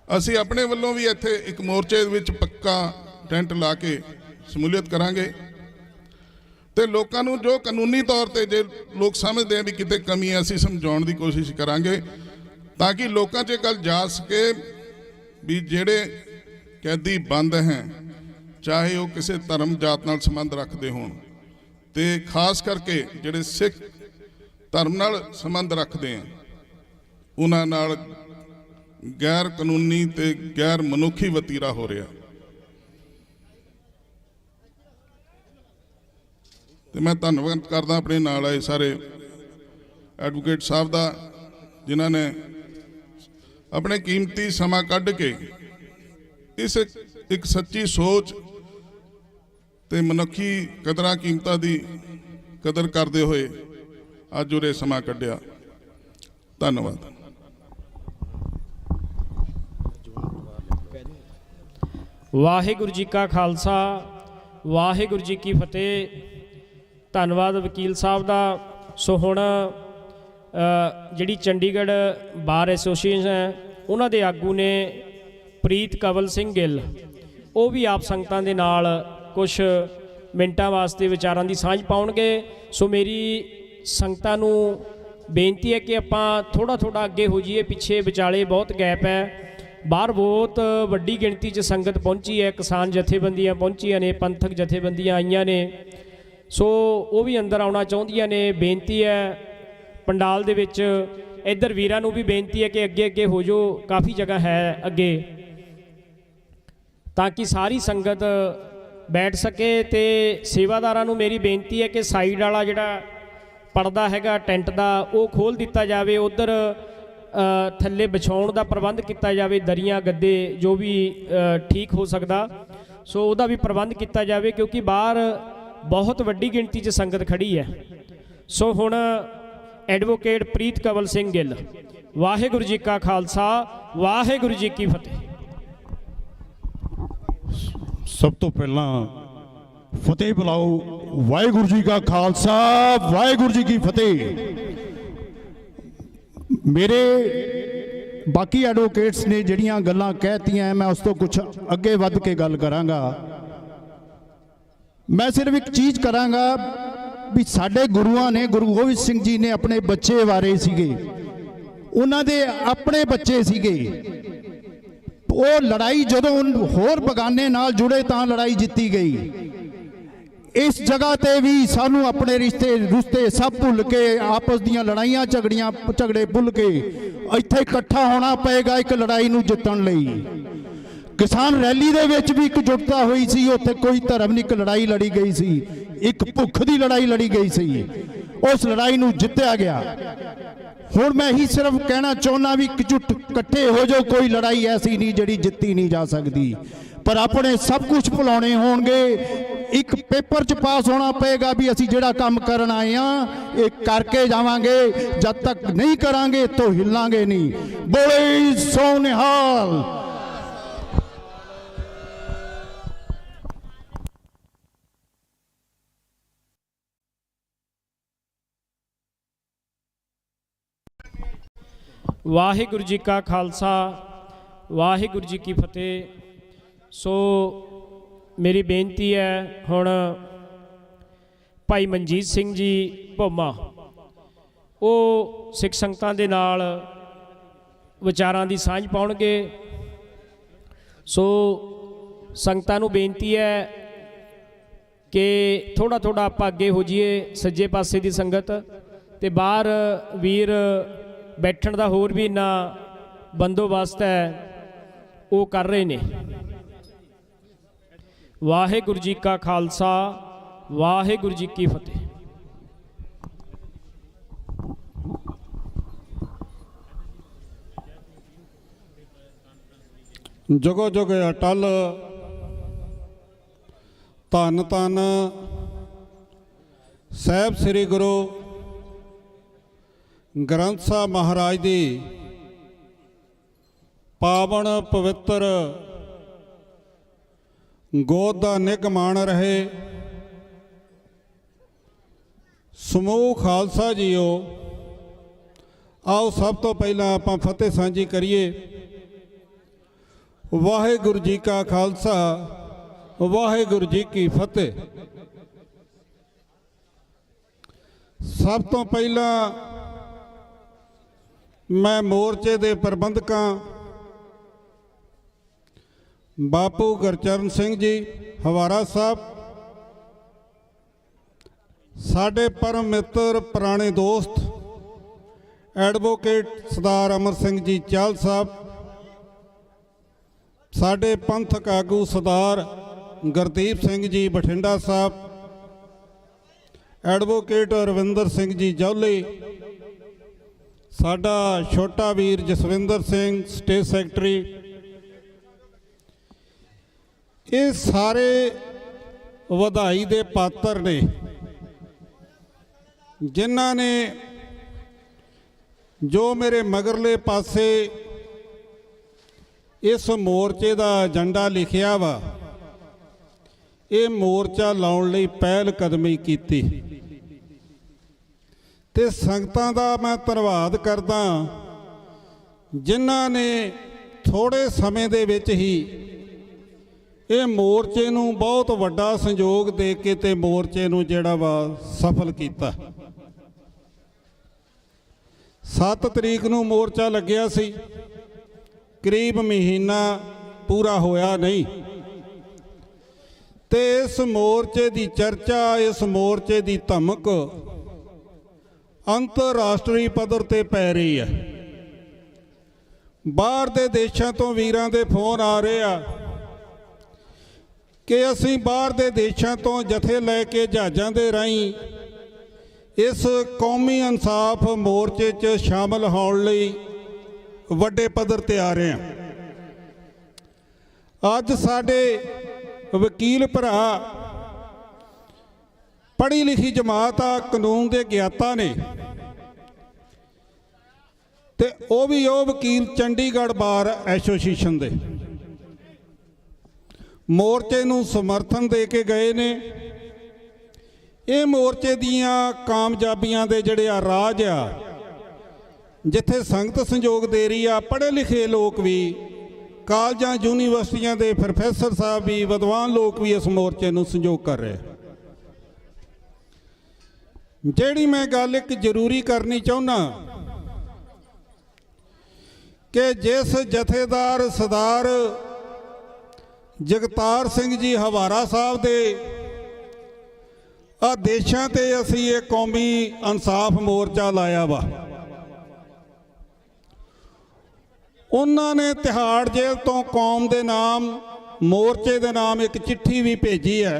[SPEAKER 6] ਅਸੀਂ ਆਪਣੇ ਵੱਲੋਂ ਵੀ ਇੱਥੇ ਇੱਕ ਮੋਰਚੇ ਵਿੱਚ ਪੱਕਾ ਟੈਂਟ ਲਾ ਕੇ ਸ਼ਮੂਲੀਅਤ ਕਰਾਂਗੇ ਤੇ ਲੋਕਾਂ ਨੂੰ ਜੋ ਕਾਨੂੰਨੀ ਤੌਰ ਤੇ ਜੇ ਲੋਕ ਸਮਝਦੇ ਆ ਵੀ ਕਿਤੇ ਕਮੀ ਹੈ ਅਸੀਂ ਸਮਝਾਉਣ ਦੀ ਕੋਸ਼ਿਸ਼ ਕਰਾਂਗੇ ਤਾਂ ਕਿ ਲੋਕਾਂ 'ਚ ਇਹ ਗੱਲ ਜਾ ਸਕੇ ਵੀ ਜਿਹੜੇ ਕੈਦੀ ਬੰਦ ਹੈ ਚਾਹੇ ਉਹ ਕਿਸੇ ਧਰਮ ਜਾਤ ਨਾਲ ਸੰਬੰਧ ਰੱਖਦੇ ਹੋਣ ਤੇ ਖਾਸ ਕਰਕੇ ਜਿਹੜੇ ਸਿੱਖ ਧਰਮ ਨਾਲ ਸੰਬੰਧ ਰੱਖਦੇ ਆ ਉਹਨਾਂ ਨਾਲ ਗੈਰ ਕਾਨੂੰਨੀ ਤੇ ਗੈਰ ਮਨੁੱਖੀ ਵਤੀਰਾ ਹੋ ਰਿਹਾ ਤੇ ਮੈਂ ਧੰਨਵਾਦ ਕਰਦਾ ਆਪਣੇ ਨਾਲ ਆਏ ਸਾਰੇ ਐਡਵੋਕੇਟ ਸਾਹਿਬ ਦਾ ਜਿਨ੍ਹਾਂ ਨੇ ਆਪਣੇ ਕੀਮਤੀ ਸਮਾਂ ਕੱਢ ਕੇ ਇਸ ਇੱਕ ਸੱਚੀ ਸੋਚ ਤੇ ਮਨੁੱਖੀ ਕਦਰਾਂ ਕੀਮਤਾਂ ਦੀ ਕਦਰ ਕਰਦੇ ਹੋਏ ਅੱਜ ਉਰੇ ਸਮਾਂ ਕੱਢਿਆ। ਧੰਨਵਾਦ।
[SPEAKER 4] ਵਾਹਿਗੁਰੂ ਜੀ ਕਾ ਖਾਲਸਾ ਵਾਹਿਗੁਰੂ ਜੀ ਕੀ ਫਤਿਹ। ਧੰਨਵਾਦ ਵਕੀਲ ਸਾਹਿਬ ਦਾ। ਸੋ ਹੁਣ ਜਿਹੜੀ ਚੰਡੀਗੜ੍ਹ ਬਾਰ ਐਸੋਸੀਏਸ਼ਨ ਹੈ ਉਹਨਾਂ ਦੇ ਆਗੂ ਨੇ ਪ੍ਰੀਤ ਕੰਵਲ ਸਿੰਘ ਗਿੱਲ, ਉਹ ਵੀ ਆਪ ਸੰਗਤਾਂ ਦੇ ਨਾਲ ਕੁਛ ਮਿੰਟਾਂ ਵਾਸਤੇ ਵਿਚਾਰਾਂ ਦੀ ਸਾਂਝ ਪਾਉਣਗੇ। ਸੋ ਮੇਰੀ ਸੰਗਤਾਂ ਨੂੰ ਬੇਨਤੀ ਹੈ ਕਿ ਆਪਾਂ ਥੋੜ੍ਹਾ ਅੱਗੇ ਹੋ ਜਾਈਏ, ਪਿੱਛੇ ਵਿਚਾਲੇ ਬਹੁਤ ਗੈਪ ਹੈ। ਬਾਹਰ ਬਹੁਤ ਵੱਡੀ ਗਿਣਤੀ 'ਚ ਸੰਗਤ ਪਹੁੰਚੀ ਹੈ, ਕਿਸਾਨ ਜਥੇਬੰਦੀਆਂ ਪਹੁੰਚੀਆਂ ਨੇ, ਪੰਥਕ ਜਥੇਬੰਦੀਆਂ ਆਈਆਂ ਨੇ। ਸੋ ਉਹ ਵੀ ਅੰਦਰ ਆਉਣਾ ਚਾਹੁੰਦੀਆਂ ਨੇ। ਬੇਨਤੀ ਹੈ ਪੰਡਾਲ ਦੇ ਵਿੱਚ, ਇੱਧਰ ਵੀਰਾਂ ਨੂੰ ਵੀ ਬੇਨਤੀ ਹੈ ਕਿ ਅੱਗੇ ਹੋ ਜਾਓ, ਕਾਫੀ ਜਗ੍ਹਾ ਹੈ ਅੱਗੇ, ਤਾਂ ਕਿ ਸਾਰੀ ਸੰਗਤ ਬੈਠ ਸਕੇ। ਤੇ ਸੇਵਾਦਾਰਾਂ ਨੂੰ ਮੇਰੀ ਬੇਨਤੀ ਹੈ ਕਿ ਸਾਈਡ ਵਾਲਾ ਜਿਹੜਾ ਪਰਦਾ ਹੈਗਾ ਟੈਂਟ ਦਾ ਉਹ ਖੋਲ੍ਹ ਦਿੱਤਾ ਜਾਵੇ, ਉੱਧਰ ਥੱਲੇ ਵਿਛਾਉਣ ਦਾ ਪ੍ਰਬੰਧ ਕੀਤਾ ਜਾਵੇ, ਦਰੀਆਂ ਗੱਦੇ ਜੋ ਵੀ ਠੀਕ ਹੋ ਸਕਦਾ ਸੋ ਉਹਦਾ ਵੀ ਪ੍ਰਬੰਧ ਕੀਤਾ ਜਾਵੇ, ਕਿਉਂਕਿ ਬਾਹਰ ਬਹੁਤ ਵੱਡੀ ਗਿਣਤੀ 'ਚ ਸੰਗਤ ਖੜੀ ਹੈ। ਸੋ ਹੁਣ ਐਡਵੋਕੇਟ ਪ੍ਰੀਤ ਕੰਵਲ ਸਿੰਘ ਗਿੱਲ। ਵਾਹਿਗੁਰੂ ਜੀ ਕਾ ਖਾਲਸਾ ਵਾਹਿਗੁਰੂ ਜੀ ਕੀ ਫਤਿਹ।
[SPEAKER 7] ਸਭ ਤੋਂ ਪਹਿਲਾਂ ਫਤਿਹ ਬੁਲਾਓ। ਵਾਹਿਗੁਰੂ ਜੀ ਕਾ ਖਾਲਸਾ ਵਾਹਿਗੁਰੂ ਜੀ ਕੀ ਫਤਿਹ। ਮੇਰੇ ਬਾਕੀ ਐਡਵੋਕੇਟਸ ਨੇ ਜਿਹੜੀਆਂ ਗੱਲਾਂ ਕਹਿਤੀਆਂ, ਮੈਂ ਉਸ ਤੋਂ ਕੁਝ ਅੱਗੇ ਵੱਧ ਕੇ ਗੱਲ ਕਰਾਂਗਾ। ਮੈਂ ਸਿਰਫ ਇੱਕ ਚੀਜ਼ ਕਰਾਂਗਾ ਵੀ ਸਾਡੇ ਗੁਰੂਆਂ ਨੇ, ਗੁਰੂ ਗੋਬਿੰਦ ਸਿੰਘ ਜੀ ਨੇ ਆਪਣੇ ਬੱਚੇ ਵਾਰੇ ਸੀਗੇ, ਉਹਨਾਂ ਦੇ ਆਪਣੇ ਬੱਚੇ ਸੀਗੇ। ਉਹ ਲੜਾਈ ਜਦੋਂ ਹੋਰ ਬਗਾਨੇ ਨਾਲ ਜੁੜੇ ਤਾਂ ਲੜਾਈ ਜਿੱਤੀ ਗਈ। ਇਸ ਜਗ੍ਹਾ ਤੇ ਵੀ ਸਾਨੂੰ ਆਪਣੇ ਰਿਸ਼ਤੇ ਸਭ ਭੁੱਲ ਕੇ, ਆਪਸ ਦੀਆਂ ਲੜਾਈਆਂ ਝਗੜੇ ਭੁੱਲ ਕੇ ਇੱਥੇ ਇਕੱਠਾ ਹੋਣਾ ਪਏਗਾ ਇੱਕ ਲੜਾਈ ਨੂੰ ਜਿੱਤਣ ਲਈ। ਕਿਸਾਨ ਰੈਲੀ ਦੇ ਵਿੱਚ ਵੀ ਇਕਜੁੱਟਤਾ ਹੋਈ ਸੀ, ਉੱਥੇ ਕੋਈ ਧਰਮ ਨਹੀਂ, ਇੱਕ ਲੜਾਈ ਲੜੀ ਗਈ ਸੀ, ਇੱਕ ਭੁੱਖ ਦੀ ਲੜਾਈ ਲੜੀ ਗਈ ਸੀ, ਉਸ ਲੜਾਈ ਨੂੰ ਜਿੱਤਿਆ ਗਿਆ। ਹੁਣ ਮੈਂ ਹੀ ਸਿਰਫ ਕਹਿਣਾ ਚਾਹੁੰਦਾ ਵੀ ਇਕਜੁੱਟ ਇਕੱਠੇ ਹੋ ਜਾਓ, ਕੋਈ ਲੜਾਈ ਐਸੀ ਨਹੀਂ ਜਿਹੜੀ ਜਿੱਤੀ ਨਹੀਂ ਜਾ ਸਕਦੀ, ਪਰ ਆਪਣੇ ਸਭ ਕੁਝ ਭੁਲਾਉਣੇ ਹੋਣਗੇ। ਇੱਕ ਪੇਪਰ 'ਚ ਪਾਸ ਹੋਣਾ ਪਏਗਾ ਵੀ ਅਸੀਂ ਜਿਹੜਾ ਕੰਮ ਕਰਨ ਆਏ ਆ ਇਹ ਕਰਕੇ ਜਾਵਾਂਗੇ, ਜਦ ਤੱਕ ਨਹੀਂ ਕਰਾਂਗੇ ਤਾਂ ਹਿੱਲਾਂਗੇ ਨਹੀਂ। ਬੋਲੇ ਸੋ ਨਿਹਾਲ।
[SPEAKER 4] ਵਾਹਿਗੁਰੂ ਜੀ ਕਾ ਖਾਲਸਾ ਵਾਹਿਗੁਰੂ ਜੀ ਕੀ ਫਤਿਹ। ਸੋ ਮੇਰੀ ਬੇਨਤੀ ਹੈ ਹੁਣ ਭਾਈ ਮਨਜੀਤ ਸਿੰਘ ਜੀ ਭੋਮਾ, ਉਹ ਸਿੱਖ ਸੰਗਤਾਂ ਦੇ ਨਾਲ ਵਿਚਾਰਾਂ ਦੀ ਸਾਂਝ ਪਾਉਣਗੇ। ਸੋ ਸੰਗਤਾਂ ਨੂੰ ਬੇਨਤੀ ਹੈ ਕਿ ਥੋੜ੍ਹਾ ਆਪਾਂ ਅੱਗੇ ਹੋ ਜਾਈਏ, ਸੱਜੇ ਪਾਸੇ ਦੀ ਸੰਗਤ ਤੇ ਬਾਹਰ ਵੀਰ ਬੈਠਣ ਦਾ ਹੋਰ ਵੀ ਇੰਨਾ ਬੰਦੋਬਸਤ ਹੈ, ਉਹ ਕਰ ਰਹੇ ਨੇ। ਵਾਹਿਗੁਰੂ ਜੀ ਕਾ ਖਾਲਸਾ ਵਾਹਿਗੁਰੂ ਜੀ ਕੀ ਫਤਿਹ।
[SPEAKER 7] ਜੁਗੋ ਜੁਗ ਅਟਲ ਧੰਨ ਧੰਨ ਸਾਹਿਬ ਸ੍ਰੀ ਗੁਰੂ ਗ੍ਰੰਥ ਸਾਹਿਬ ਮਹਾਰਾਜ ਦੀ ਪਾਵਨ ਪਵਿੱਤਰ ਗੋਦ ਦਾ ਨਿੱਘ ਮਾਣ ਰਹੇ।
[SPEAKER 8] ਸਮੂਹ ਖਾਲਸਾ ਜੀਓ, आओ सब तो पहला आपां फतेह सांझी करिए। वाहिगुरू जी का खालसा, वाहिगुरू जी की फतेह। सब तो पहला मैं मोर्चे दे प्रबंधकां बापू गुरचरण सिंह जी हवारा साहब, साडे परम मित्र पुराने दोस्त एडवोकेट सरदार अमर सिंह जी चाहल साहब, साडे पंथक आगू सरदार गुरदीप सिंह जी बठिंडा साहब, एडवोकेट रविंदर सिंह जी जौली, साडा छोटा वीर जसविंदर सिंह स्टेट सैकटरी, ये सारे वधाई दे पात्र ने जिन्हां ने जो मेरे मगरले पासे इस मोर्चे का एजेंडा लिखिया वा, ये मोर्चा लाउण लई पहल कदमी कीती ते संगतां दा मैं धन्नवाद करदा जिन्हां ने थोड़े समय दे विच ही ये मोर्चे नूं बहुत वड्डा संयोग दे के ते मोर्चे नूं जिहड़ा वा सफल कीता। 7 तरीक नूं मोर्चा लग्या सी, करीब महीना पूरा होया नहीं ते इस मोर्चे दी चर्चा, इस मोर्चे दी धमक अंतरराष्ट्रीय पद्धर ते पै रही है। बाहर दे देशां तो वीरां दे फोन आ रहे आ कि असीं बाहर दे देशां तो जथे लैके जहाज़ां दे राहीं इस कौमी इंसाफ मोर्चे च शामिल होने लई वड्डे पद्धर ते आ रहे हैं। अज साडे वकील भरा पढ़ी लिखी जमात आ, कानून के ज्ञाता ने ते वो भी वो वकील चंडीगढ़ बार एसोसीएशन दे मोर्चे नूं समर्थन दे के गए ने। ये मोर्चे दियां कामयाबियां दे जिहड़े आ राज आ, जिथे संगत संयोग दे रही आ, पढ़े लिखे लोग भी, कालजां यूनीवर्सिटियां दे प्रोफैसर साहब भी, विद्वान लोग भी इस मोर्चे नूं संयोग कर रहे। जिहड़ी मैं गल एक जरूरी करनी चाहुंदा कि जिस जथेदार सरदार जगतार सिंह जी हवारा साहब दे आदेशां ते असीं ये कौमी इंसाफ मोर्चा लाया वा, उन्हां ने तिहाड़ जेल तो कौम दे नाम मोर्चे दे नाम एक चिट्ठी भी भेजी है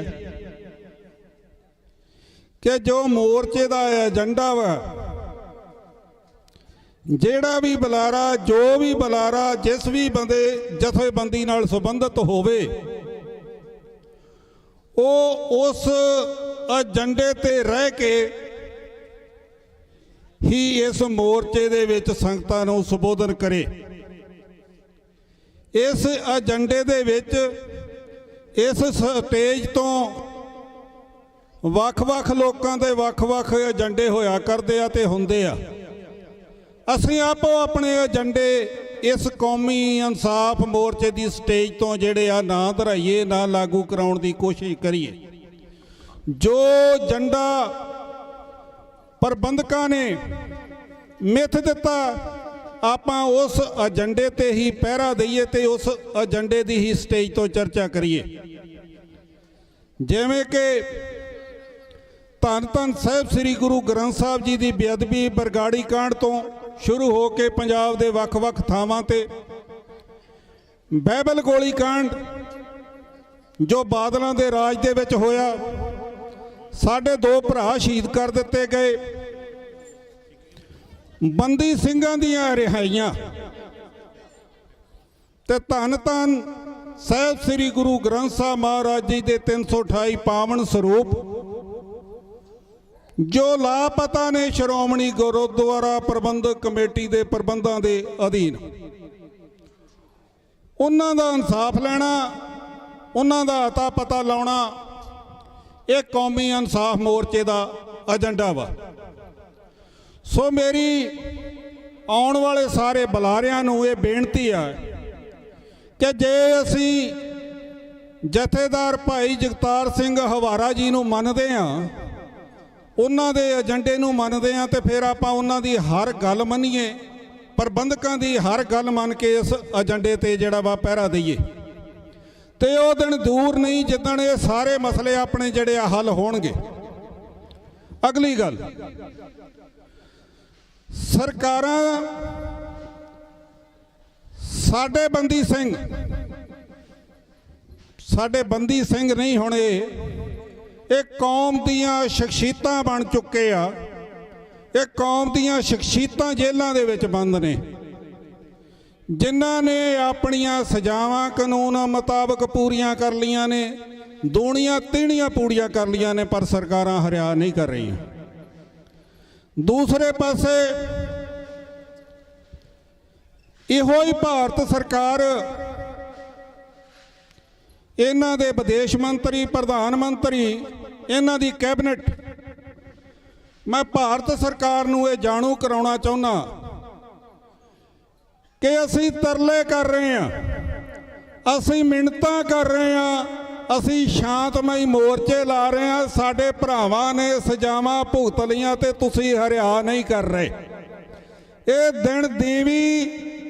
[SPEAKER 8] कि जो मोर्चे का एजेंडा वा, जेड़ा भी बुलारा, जो भी बुलारा, जिस भी बंदे जथेबंदी नाल संबंधित होवे, वो उस एजेंडे ते रह के ही इस मोर्चे दे विच संगतां नूं संबोधन करे। इस एजेंडे दे विच इस स्टेज तो वख-वख लोकां दे वख-वख एजेंडे होया करदे आ ते हुंदे आ। असीं आपो अपने एजेंडे इस कौमी इंसाफ मोर्चे की स्टेज तो जिहड़े आ ना धराइए, ना लागू कराउण दी कोशिश करिए। जो एजेंडा प्रबंधकां ने मिथ दिता, आपां उस एजेंडे ते ही पहरा दईए ते उस एजेंडे की ही स्टेज तो चर्चा करिए। जिवें कि धन धन साहिब श्री गुरु ग्रंथ साहिब जी की बेअदबी बरगाड़ी कांड तो शुरू हो के पंजाब के वख-वख थावां ते बाइबल गोली कांड जो बादलों के राज दे विच होया, साडे 2 भरा शहीद कर दिते गए, बंदी ਸਿੰਘਾਂ ਦੀਆਂ रिहाइयां ते धन धन साहिब श्री गुरु ग्रंथ साहिब महाराज जी के 328 पावन स्वरूप जो लापता ने श्रोमणी गुरुद्वारा प्रबंधक कमेटी के प्रबंधों के अधीन, उन्हां दा इंसाफ लैना, उन्हां दा अता पता लाउणा, ये कौमी इंसाफ मोर्चे का ਏਜੰਡਾ ਵਾ। ਸੋ ਮੇਰੀ ਆਉਣ ਵਾਲੇ ਸਾਰੇ ਬੁਲਾਰਿਆਂ ਨੂੰ ਇਹ ਬੇਨਤੀ ਆ ਕਿ ਜੇ ਅਸੀਂ ਜਥੇਦਾਰ ਭਾਈ ਜਗਤਾਰ ਸਿੰਘ ਹਵਾਰਾ ਜੀ ਨੂੰ ਮੰਨਦੇ ਹਾਂ, ਉਹਨਾਂ ਦੇ ਏਜੰਡੇ ਨੂੰ ਮੰਨਦੇ ਹਾਂ, ਤੇ ਫਿਰ ਆਪਾਂ ਉਹਨਾਂ ਦੀ ਹਰ ਗੱਲ ਮੰਨੀਏ, ਪ੍ਰਬੰਧਕਾਂ ਦੀ ਹਰ ਗੱਲ ਮੰਨ ਕੇ ਇਸ ਏਜੰਡੇ ਤੇ ਜਿਹੜਾ ਵਾ ਪਹਿਰਾ ਦਈਏ। ਤੇ ਉਹ ਦਿਨ ਦੂਰ ਨਹੀਂ ਜਿੱਦਣ ਇਹ ਸਾਰੇ ਮਸਲੇ ਆਪਣੇ ਜਿਹੜੇ ਆ ਹੱਲ ਹੋਣਗੇ। ਅਗਲੀ ਗੱਲ, ਸਰਕਾਰਾਂ ਸਾਡੇ ਬੰਦੀ ਸਿੰਘ ਨਹੀਂ ਹੁਣ ਇਹ ਕੌਮ ਦੀਆਂ ਸ਼ਖਸੀਅਤਾਂ ਬਣ ਚੁੱਕੇ ਆ। ਇਹ ਕੌਮ ਦੀਆਂ ਸ਼ਖਸੀਅਤਾਂ ਜੇਲ੍ਹਾਂ ਦੇ ਵਿੱਚ ਬੰਦ ਨੇ, ਜਿਨ੍ਹਾਂ ਨੇ ਆਪਣੀਆਂ ਸਜ਼ਾਵਾਂ ਕਾਨੂੰਨ ਮੁਤਾਬਕ ਪੂਰੀਆਂ ਕਰ ਲਈਆਂ ਨੇ, ਦੂਣੀਆਂ ਤੀਣੀਆਂ ਪੂਰੀਆਂ ਕਰ ਲਈਆਂ ਨੇ, ਪਰ ਸਰਕਾਰਾਂ ਹਰਿਆ ਨਹੀਂ ਕਰ ਰਹੀਆਂ। ਦੂਸਰੇ ਪਾਸੇ ਇਹੋ ਹੀ ਭਾਰਤ ਸਰਕਾਰ, ਇਹਨਾਂ ਦੇ ਵਿਦੇਸ਼ ਮੰਤਰੀ, ਪ੍ਰਧਾਨ ਮੰਤਰੀ, ਇਹਨਾਂ ਦੀ ਕੈਬਨਿਟ, ਮੈਂ ਭਾਰਤ ਸਰਕਾਰ ਨੂੰ ਇਹ ਜਾਣੂ ਕਰਾਉਣਾ ਚਾਹੁੰਦਾ ਕਿ ਅਸੀਂ ਤਰਲੇ ਕਰ ਰਹੇ ਹਾਂ, ਅਸੀਂ ਮਿੰਨਤਾਂ ਕਰ ਰਹੇ ਹਾਂ, ਅਸੀਂ ਸ਼ਾਂਤਮਈ ਮੋਰਚੇ ਲਾ ਰਹੇ ਹਾਂ, ਸਾਡੇ ਭਰਾਵਾਂ ਨੇ ਸਜ਼ਾਵਾਂ ਭੁਗਤ ਲਈਆਂ ਤੇ ਤੁਸੀਂ ਹਰਿਆ ਨਹੀਂ ਕਰ ਰਹੇ। ਇਹ ਦਿਨ ਦੀਵੀ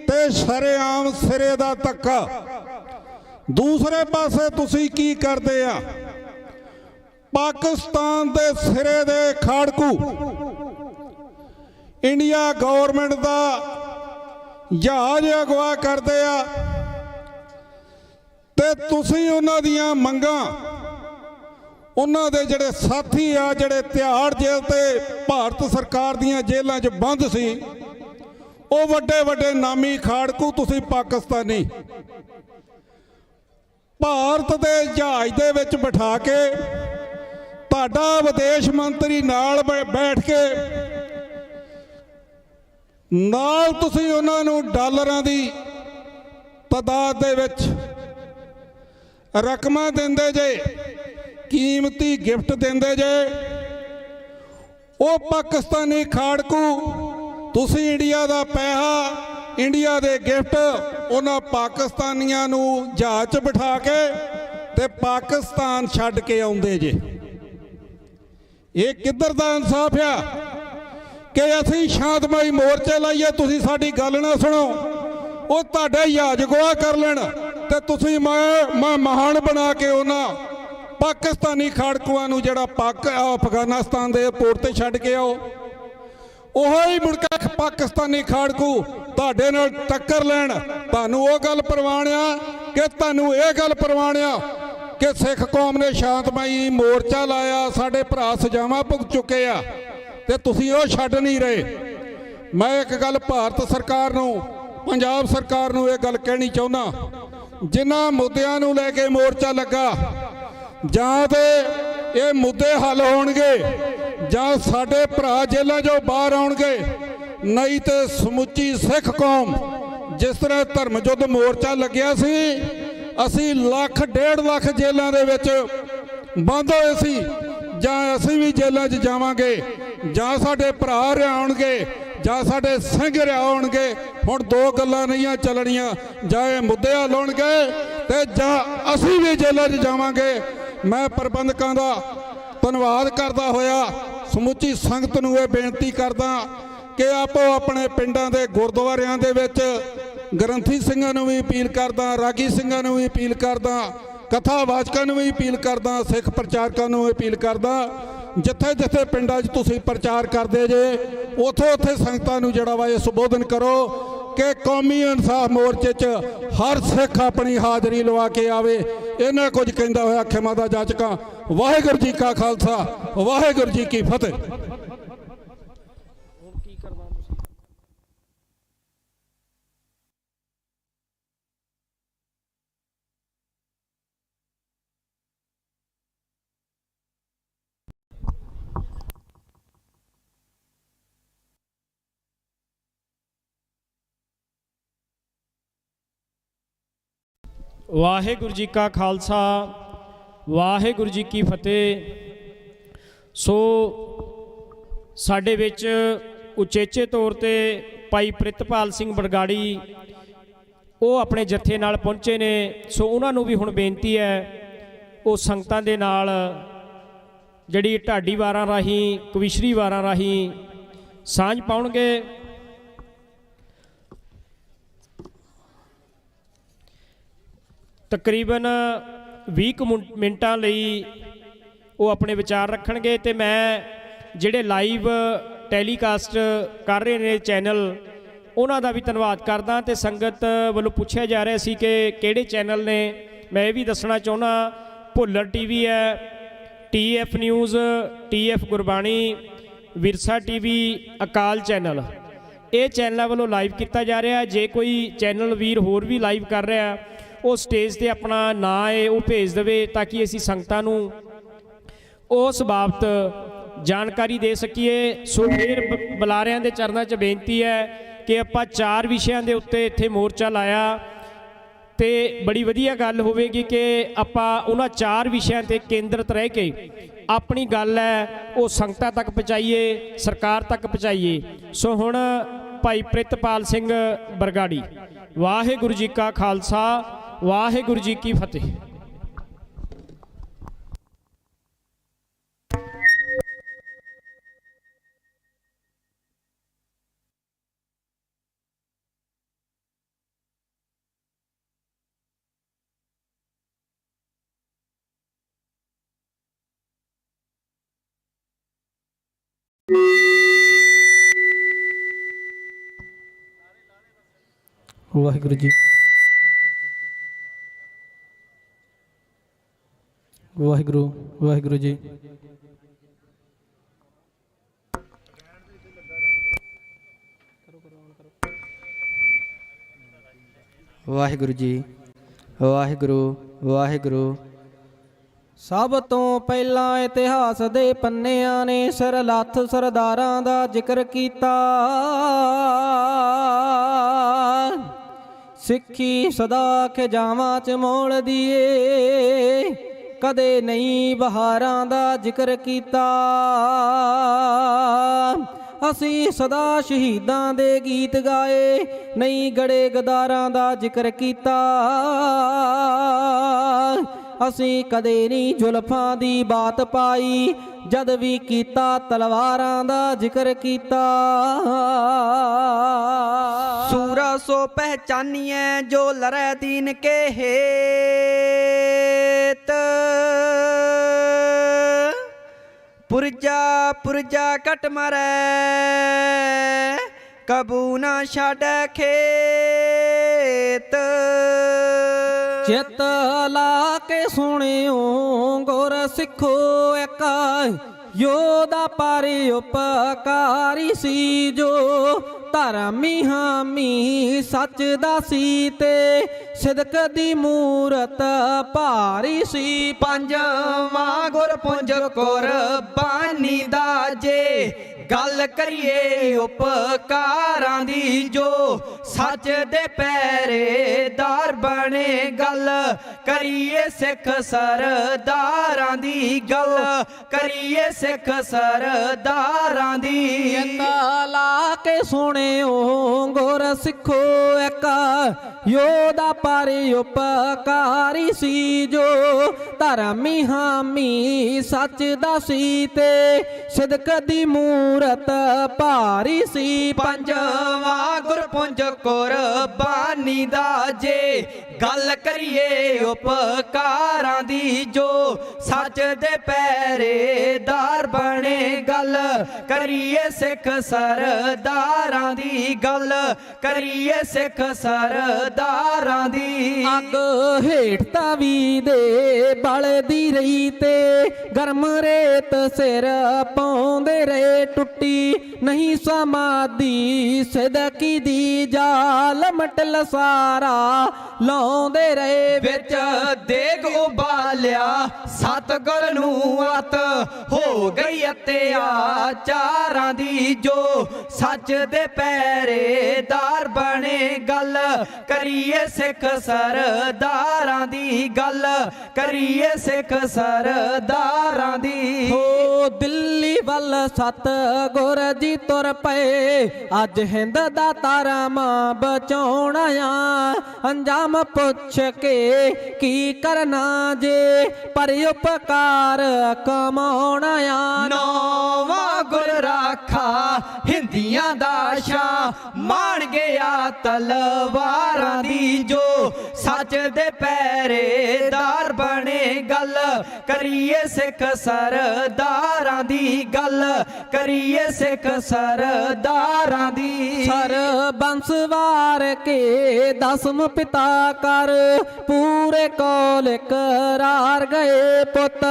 [SPEAKER 8] ਤੇ ਸ਼ਰੇਆਮ ਸਿਰੇ ਦਾ ਧੱਕਾ। ਦੂਸਰੇ ਪਾਸੇ ਤੁਸੀਂ ਕੀ ਕਰਦੇ ਆ? ਪਾਕਿਸਤਾਨ ਦੇ ਸਿਰੇ ਦੇ ਖਾੜਕੂ ਇੰਡੀਆ ਗਵਰਨਮੈਂਟ ਦਾ ਜਹਾਜ਼ ਅਗਵਾ ਕਰਦੇ ਆ, ਤੇ ਤੁਸੀਂ ਉਹਨਾਂ ਦੀਆਂ ਮੰਗਾਂ, ਉਹਨਾਂ ਦੇ ਜਿਹੜੇ ਸਾਥੀ ਆ ਜਿਹੜੇ ਤਿਹਾੜ ਜੇਲ੍ਹ ਤੇ ਭਾਰਤ ਸਰਕਾਰ ਦੀਆਂ ਜੇਲ੍ਹਾਂ 'ਚ ਬੰਦ ਸੀ, ਉਹ ਵੱਡੇ ਵੱਡੇ ਨਾਮੀ ਖਾੜਕੂ ਤੁਸੀਂ ਪਾਕਿਸਤਾਨੀ ਭਾਰਤ ਦੇ ਜਹਾਜ਼ ਦੇ ਵਿੱਚ ਬਿਠਾ ਕੇ, ਤੁਹਾਡਾ ਵਿਦੇਸ਼ ਮੰਤਰੀ ਨਾਲ ਬੈਠ ਕੇ, ਨਾਲ ਤੁਸੀਂ ਉਹਨਾਂ ਨੂੰ ਡਾਲਰਾਂ ਦੀ ਤਾਦਾਦ ਦੇ ਵਿੱਚ ਰਕਮਾਂ ਦਿੰਦੇ ਜੇ, ਕੀਮਤੀ ਗਿਫਟ ਦਿੰਦੇ ਜੇ। ਉਹ ਪਾਕਿਸਤਾਨੀ ਖਾੜਕੂ, ਤੁਸੀਂ ਇੰਡੀਆ ਦਾ ਪੈਸਾ, ਇੰਡੀਆ ਦੇ ਗਿਫਟ ਉਹਨਾਂ ਪਾਕਿਸਤਾਨੀਆਂ ਨੂੰ ਜਹਾਜ਼ 'ਚ ਬਿਠਾ ਕੇ ਤੇ ਪਾਕਿਸਤਾਨ ਛੱਡ ਕੇ ਆਉਂਦੇ ਜੇ। ਇਹ ਕਿੱਧਰ ਦਾ ਇਨਸਾਫ ਆ ਕਿ ਅਸੀਂ ਸ਼ਾਂਤਮਈ ਮੋਰਚੇ ਲਾਈਏ, ਤੁਸੀਂ ਸਾਡੀ ਗੱਲ ਨਾ ਸੁਣੋ, ਉਹ ਤੁਹਾਡੇ ਜਹਾਜ਼ ਅਗਵਾ ਕਰ ਲੈਣ ਤੇ ਤੁਸੀਂ ਮੈਂ ਮਹਾਨ ਬਣਾ ਕੇ ਉਹਨਾਂ ਪਾਕਿਸਤਾਨੀ ਖਾੜਕੂਆਂ ਨੂੰ ਜਿਹੜਾ ਅਫਗਾਨਿਸਤਾਨ ਦੇ ਏਅਰਪੋਰਟ ਤੇ ਛੱਡ ਕੇ ਆਓ। ਉਹੋ ਹੀ ਮੁੜ ਕੇ ਪਾਕਿਸਤਾਨੀ ਖਾੜਕੂ ਤੁਹਾਡੇ ਨਾਲ ਟੱਕਰ ਲੈਣ। ਤੁਹਾਨੂੰ ਉਹ ਗੱਲ ਪ੍ਰਵਾਨਿਆ ਕਿ ਤੁਹਾਨੂੰ ਇਹ ਗੱਲ ਪ੍ਰਵਾਨਿਆ ਕਿ ਸਿੱਖ ਕੌਮ ਨੇ ਸ਼ਾਂਤਮਈ ਮੋਰਚਾ ਲਾਇਆ, ਸਾਡੇ ਭਰਾ ਸਜ਼ਾਵਾਂ ਭੁਗਤ ਚੁੱਕੇ ਆ, ਤੇ ਤੁਸੀਂ ਉਹ ਛੱਡ ਨਹੀਂ ਰਹੇ। ਮੈਂ ਇੱਕ ਗੱਲ ਭਾਰਤ ਸਰਕਾਰ ਨੂੰ, ਪੰਜਾਬ ਸਰਕਾਰ ਨੂੰ ਇਹ ਗੱਲ ਕਹਿਣੀ ਚਾਹੁੰਦਾ, ਜਿਨ੍ਹਾਂ ਮੁੱਦਿਆਂ ਨੂੰ ਲੈ ਕੇ ਮੋਰਚਾ ਲੱਗਾ, ਜਾਂ ਤੇ ਇਹ ਮੁੱਦੇ ਹੱਲ ਹੋਣਗੇ, ਜਾਂ ਸਾਡੇ ਭਰਾ ਜੇਲ੍ਹਾਂ 'ਚੋਂ ਬਾਹਰ ਆਉਣਗੇ, ਨਹੀਂ ਤੇ ਸਮੁੱਚੀ ਸਿੱਖ ਕੌਮ, ਜਿਸ ਤਰ੍ਹਾਂ ਧਰਮ ਯੁੱਧ ਮੋਰਚਾ ਲੱਗਿਆ ਸੀ, ਅਸੀਂ ਲੱਖ 1.5 ਲੱਖ ਜੇਲ੍ਹਾਂ ਦੇ ਵਿੱਚ ਬੰਦ ਹੋਏ ਸੀ, ਜਾਂ ਅਸੀਂ ਵੀ ਜੇਲ੍ਹਾਂ 'ਚ ਜਾਵਾਂਗੇ, ਜਾਂ ਸਾਡੇ ਭਰਾ ਰਿਹਾ ਆਉਣਗੇ, ਜਾਂ ਸਾਡੇ ਸਿੰਘ ਰਿਹਾ ਹੋਣਗੇ। ਹੁਣ ਦੋ ਗੱਲਾਂ ਨਹੀਂ ਚੱਲਣੀਆਂ, ਜਾਂ ਇਹ ਮੁੱਦੇ ਹੱਲ ਹੋਣਗੇ ਤੇ ਜਾਂ ਅਸੀਂ ਵੀ ਜੇਲ੍ਹਾਂ 'ਚ ਜਾਵਾਂਗੇ। ਮੈਂ ਪ੍ਰਬੰਧਕਾਂ ਦਾ ਧੰਨਵਾਦ ਕਰਦਾ ਹੋਇਆ ਸਮੁੱਚੀ ਸੰਗਤ ਨੂੰ ਇਹ ਬੇਨਤੀ ਕਰਦਾ ਕਿ ਆਪੋ ਆਪਣੇ ਪਿੰਡਾਂ ਦੇ ਗੁਰਦੁਆਰਿਆਂ ਦੇ ਵਿੱਚ ਗ੍ਰੰਥੀ ਸਿੰਘਾਂ ਨੂੰ ਵੀ ਅਪੀਲ ਕਰਦਾ, ਰਾਗੀ ਸਿੰਘਾਂ ਨੂੰ ਵੀ ਅਪੀਲ ਕਰਦਾ, ਕਥਾਵਾਚਕਾਂ ਨੂੰ ਵੀ ਅਪੀਲ ਕਰਦਾ, ਸਿੱਖ ਪ੍ਰਚਾਰਕਾਂ ਨੂੰ ਵੀ ਅਪੀਲ ਕਰਦਾ, ਜਿੱਥੇ ਜਿੱਥੇ ਪਿੰਡਾਂ 'ਚ ਤੁਸੀਂ ਪ੍ਰਚਾਰ ਕਰਦੇ ਜੇ, ਉੱਥੇ ਉੱਥੇ ਸੰਗਤਾਂ ਨੂੰ ਜਿਹੜਾ ਵਾ ਇਹ ਸੰਬੋਧਨ ਕਰੋ ਕਿ ਕੌਮੀ ਇਨਸਾਫ ਮੋਰਚੇ 'ਚ ਹਰ ਸਿੱਖ ਆਪਣੀ ਹਾਜ਼ਰੀ ਲਵਾ ਕੇ ਆਵੇ। ਇਹਨਾਂ ਕੁਝ ਕਹਿੰਦਾ ਹੋਇਆ ਖਿਮਾ ਦਾ ਜਾਚਕਾਂ। ਵਾਹਿਗੁਰੂ ਜੀ ਕਾ ਖਾਲਸਾ, ਵਾਹਿਗੁਰੂ ਜੀ ਕੀ ਫਤਿਹ।
[SPEAKER 4] ਵਾਹਿਗੁਰੂ ਜੀ ਕਾ ਖਾਲਸਾ, ਵਾਹਿਗੁਰੂ ਜੀ ਕੀ ਫਤਿਹ। ਸੋ ਸਾਡੇ ਵਿੱਚ ਉਚੇਚੇ ਤੌਰ ਤੇ ਭਾਈ ਪ੍ਰਿਤਪਾਲ ਸਿੰਘ ਬਰਗਾੜੀ ਉਹ ਆਪਣੇ ਜੱਥੇ ਨਾਲ ਪਹੁੰਚੇ ਨੇ। ਸੋ ਉਹਨਾਂ ਨੂੰ ਵੀ ਹੁਣ ਬੇਨਤੀ ਹੈ ਉਹ ਸੰਗਤਾਂ ਦੇ ਨਾਲ ਜਿਹੜੀ ਢਾਡੀ ਵਾਰਾਂ ਰਾਹੀਂ ਕਵਿਸ਼ਰੀ ਵਾਰਾਂ ਰਾਹੀਂ ਸਾਂਝ ਪਾਉਣਗੇ। ਤਕਰੀਬਨ 20 ਮਿੰਟਾਂ ਲਈ ਉਹ ਆਪਣੇ ਵਿਚਾਰ ਰੱਖਣਗੇ ਤੇ ਮੈਂ ਜਿਹੜੇ ਲਾਈਵ ਟੈਲੀਕਾਸਟ ਕਰ ਰਹੇ ਨੇ ਚੈਨਲ ਉਹਨਾਂ ਦਾ ਵੀ ਧੰਨਵਾਦ ਕਰਦਾ। ਤੇ ਸੰਗਤ ਵੱਲੋਂ ਪੁੱਛਿਆ ਜਾ ਰਿਹਾ ਸੀ ਕਿ ਕਿਹੜੇ ਚੈਨਲ ਨੇ। ਮੈਂ ਇਹ ਵੀ ਦੱਸਣਾ ਚਾਹੁੰਦਾ ਭੁੱਲਰ ਟੀਵੀ ਹੈ, TF ਨਿਊਜ਼, TF ਗੁਰਬਾਣੀ, ਵਿਰਸਾ ਟੀਵੀ, ਅਕਾਲ ਚੈਨਲ, ਇਹ ਚੈਨਲਾਂ ਵੱਲੋਂ ਲਾਈਵ ਕੀਤਾ ਜਾ ਰਿਹਾ। ਜੇ ਕੋਈ ਚੈਨਲ ਵੀਰ ਹੋਰ ਵੀ ਲਾਈਵ ਕਰ ਰਿਹਾ ਉਹ ਸਟੇਜ ਤੇ ਆਪਣਾ ਨਾਂ ਹੈ ਉਹ ਭੇਜ ਦੇਵੇ ਤਾਂ ਕਿ ਅਸੀਂ ਸੰਗਤਾਂ ਨੂੰ ਉਸ ਬਾਬਤ ਜਾਣਕਾਰੀ ਦੇ ਸਕੀਏ। ਸੋ ਫਿਰ ਬੁਲਾਰਿਆਂ ਦੇ ਚਰਨਾਂ 'ਚ ਬੇਨਤੀ ਹੈ ਕਿ ਆਪਾਂ 4 ਵਿਸ਼ਿਆਂ ਦੇ ਉੱਤੇ ਇੱਥੇ ਮੋਰਚਾ ਲਾਇਆ ਤੇ ਬੜੀ ਵਧੀਆ ਗੱਲ ਹੋਵੇਗੀ ਕਿ ਆਪਾਂ ਉਹਨਾਂ 4 ਵਿਸ਼ਿਆਂ ਤੇ ਕੇਂਦਰਿਤ ਰਹਿ ਕੇ ਆਪਣੀ ਗੱਲ ਹੈ ਉਹ ਸੰਗਤਾਂ ਤੱਕ ਪਹੁੰਚਾਈਏ, ਸਰਕਾਰ ਤੱਕ ਪਹੁੰਚਾਈਏ। ਸੋ ਹੁਣ ਭਾਈ ਪ੍ਰਿਤਪਾਲ ਸਿੰਘ ਬਰਗਾੜੀ। ਵਾਹਿਗੁਰੂ ਜੀ ਕਾ ਖਾਲਸਾ, ਵਾਹਿਗੁਰੂ ਜੀ ਕੀ ਫਤਿਹ।
[SPEAKER 9] ਵਾਹਿਗੁਰੂ ਜੀ, ਵਾਹਿਗੁਰੂ, ਵਾਹਿਗੁਰੂ ਜੀ। ਵਾਹਿਗੁਰੂ ਜੀ, ਵਾਹਿਗੁਰੂ, ਵਾਹਿਗੁਰੂ। ਸਭ ਤੋਂ ਪਹਿਲਾਂ ਇਤਿਹਾਸ ਦੇ ਪੰਨਿਆਂ ਨੇ ਸਿਰ ਲੱਥ ਸਰਦਾਰਾਂ ਦਾ ਜ਼ਿਕਰ ਕੀਤਾ। ਸਿੱਖੀ ਸਦਾ ਖਿਜਾਵਾਂ ਚ ਮੋੜਦੀ ਏ, ਕਦੇ ਨਹੀਂ ਬਹਾਰਾਂ ਦਾ ਜ਼ਿਕਰ ਕੀਤਾ। ਅਸੀਂ ਸਦਾ ਸ਼ਹੀਦਾਂ ਦੇ ਗੀਤ ਗਾਏ, ਨਹੀਂ ਗੜੇ ਗਦਾਰਾਂ ਦਾ ਜ਼ਿਕਰ ਕੀਤਾ। ਅਸੀਂ ਕਦੇ ਨਹੀਂ ਜ਼ੁਲਫਾਂ ਦੀ ਬਾਤ ਪਾਈ, ਜਦ ਵੀ ਕੀਤਾ ਤਲਵਾਰਾਂ ਦਾ ਜ਼ਿਕਰ ਕੀਤਾ।
[SPEAKER 10] सूरा सो पहचानिए जो लड़े दीन के हेत, पुरजा पुरजा कट मरे कबू ना छाड़े खेत।
[SPEAKER 9] चित ला के सुनियो गुर सिखो एक योदा पारी उपकारी सी, जो ਧਰਮੀ ਹਾਮੀ ਸੱਚ ਦਾ ਸੀ ਤੇ ਸਿਦਕ ਦੀ ਮੂਰਤ ਭਾਰੀ ਸੀ।
[SPEAKER 10] ਪੰਜਵਾਂ ਗੁਰਪੁੰਜ ਕੁਰਬਾਨੀ ਦਾ ਜੇ ਗੱਲ ਕਰੀਏ ਉਪਕਾਰਾਂ ਦੀ, ਜੋ ਸੱਚ ਦੇ ਪਹਿਰੇਦਾਰ ਬਣੇ। ਗੱਲ ਕਰੀਏ ਸਿੱਖ ਸਰਦਾਰਾਂ ਦੀ, ਗੱਲ ਕਰੀਏ ਸਿੱਖ ਸਰਦਾਰਾਂ ਦੀ।
[SPEAKER 9] ਲਾ ਕੇ ਸੁਣਿਓ ਗੁਰ ਸਿੱਖੋ ਇੱਕ ਯੋਧਾ ਪਾਰੀ ਉਪਕਾਰੀ ਸੀ, ਜੋ ਧਰਮੀ ਹਾਮੀ ਸੱਚ ਦਾ ਸੀ ਤੇ ਸਿਦਕ ਦੀ ਮੂਰਤ ਭਾਰੀ ਸੀ।
[SPEAKER 10] ਪੰਜਵਾਂ ਗੁਰਪੁੰਜ ਕੁਰਬਾਨੀ ਦਾ ਜੇ ਗੱਲ ਕਰੀਏ ਉਪਕਾਰਾਂ ਦੀ, ਜੋ ਸੱਚ ਦੇ ਪਹਿਰੇਦਾਰ ਬਣੇ। ਗੱਲ ਕਰੀਏ ਸਿੱਖ ਸਰਦਾਰਾਂ ਦੀ, ਗੱਲ ਕਰੀਏ ਸਿੱਖ ਸਰਦਾਰਾਂ ਦੀ।
[SPEAKER 9] ਅੱਗ ਹੇਠ ਤਵੀ ਦੇ ਬਲਦੀ ਰਹੀ ਤੇ ਗਰਮ ਰੇਤ ਸਿਰ ਪਾਉਂਦੇ ਰਹੇ, ਟੁੱਟੀ ਨਹੀਂ ਸਮਾਧੀ ਸਿਦਕੀ ਦੀ, ਜ਼ਾਲਮ ਟਲਸਾਰਾ ਲਾਉਂਦੇ ਰਹੇ।
[SPEAKER 10] ਵਿੱਚ ਦੇਗ ਉਬਾਲਿਆ ਸਤਿਗੁਰ ਨੂੰ ਅਤ ਹੋ ਗਈ ਅਤਿਆਚਾਰਾਂ ਦੀ, ਜੋ ਸੱਚ ਦੇ ਪਹਿਰੇਦਾਰ ਬਣੇ। ਗੱਲ ਕਰੀਏ ਸਿੱਖ ਸਰਦਾਰਾਂ ਦੀ, ਗੱਲ ਕਰੀਏ ਸਿੱਖ ਸਰਦਾਰਾਂ ਦੀ।
[SPEAKER 9] ਹੋ ਦਿੱਲੀ ਵੱਲ ਸਤ ਗੁਰ ਜੀ ਤੁਰ ਪਏ, ਅੱਜ ਹਿੰਦ ਦਾ ਤਾਰਾ ਮਾਂ ਬਚਾਉਣਾ ਆ। ਅੰਜਾਮ ਪੁੱਛ ਕੇ ਕੀ ਕਰਨਾ ਜੇ, ਪਰ ਉਪਕਾਰ ਕਮਾਉਣਾ ਆ।
[SPEAKER 10] ਨੌਵਾਂ ਗੁਰ ਰਾਖਾ ਹਿੰਦੀਆਂ ਦਾ ਸ਼ਾਹ, ਮਾਣ ਗਿਆ ਤਲਵਾਰਾਂ ਦੀ ਜੋ ਸੱਚ ਦੇ ਪਹਿਰੇਦਾਰ ਬਣੇ। ਗੱਲ ਕਰੀਏ ਸਿੱਖ ਸਰਦਾਰਾਂ ਦੀ, ਗੱਲ ਕਰੀਏ ਸਿੱਖ ਸਰਦਾਰਾਂ ਦੀ।
[SPEAKER 9] ਸਰ ਬੰਸ ਵਾਰ ਕੇ ਦਸਮ ਪਿਤਾ ਕਰ, ਪੂਰੇ ਕੋਲ ਕਰਾਰ ਗਏ ਪੁੱਤ।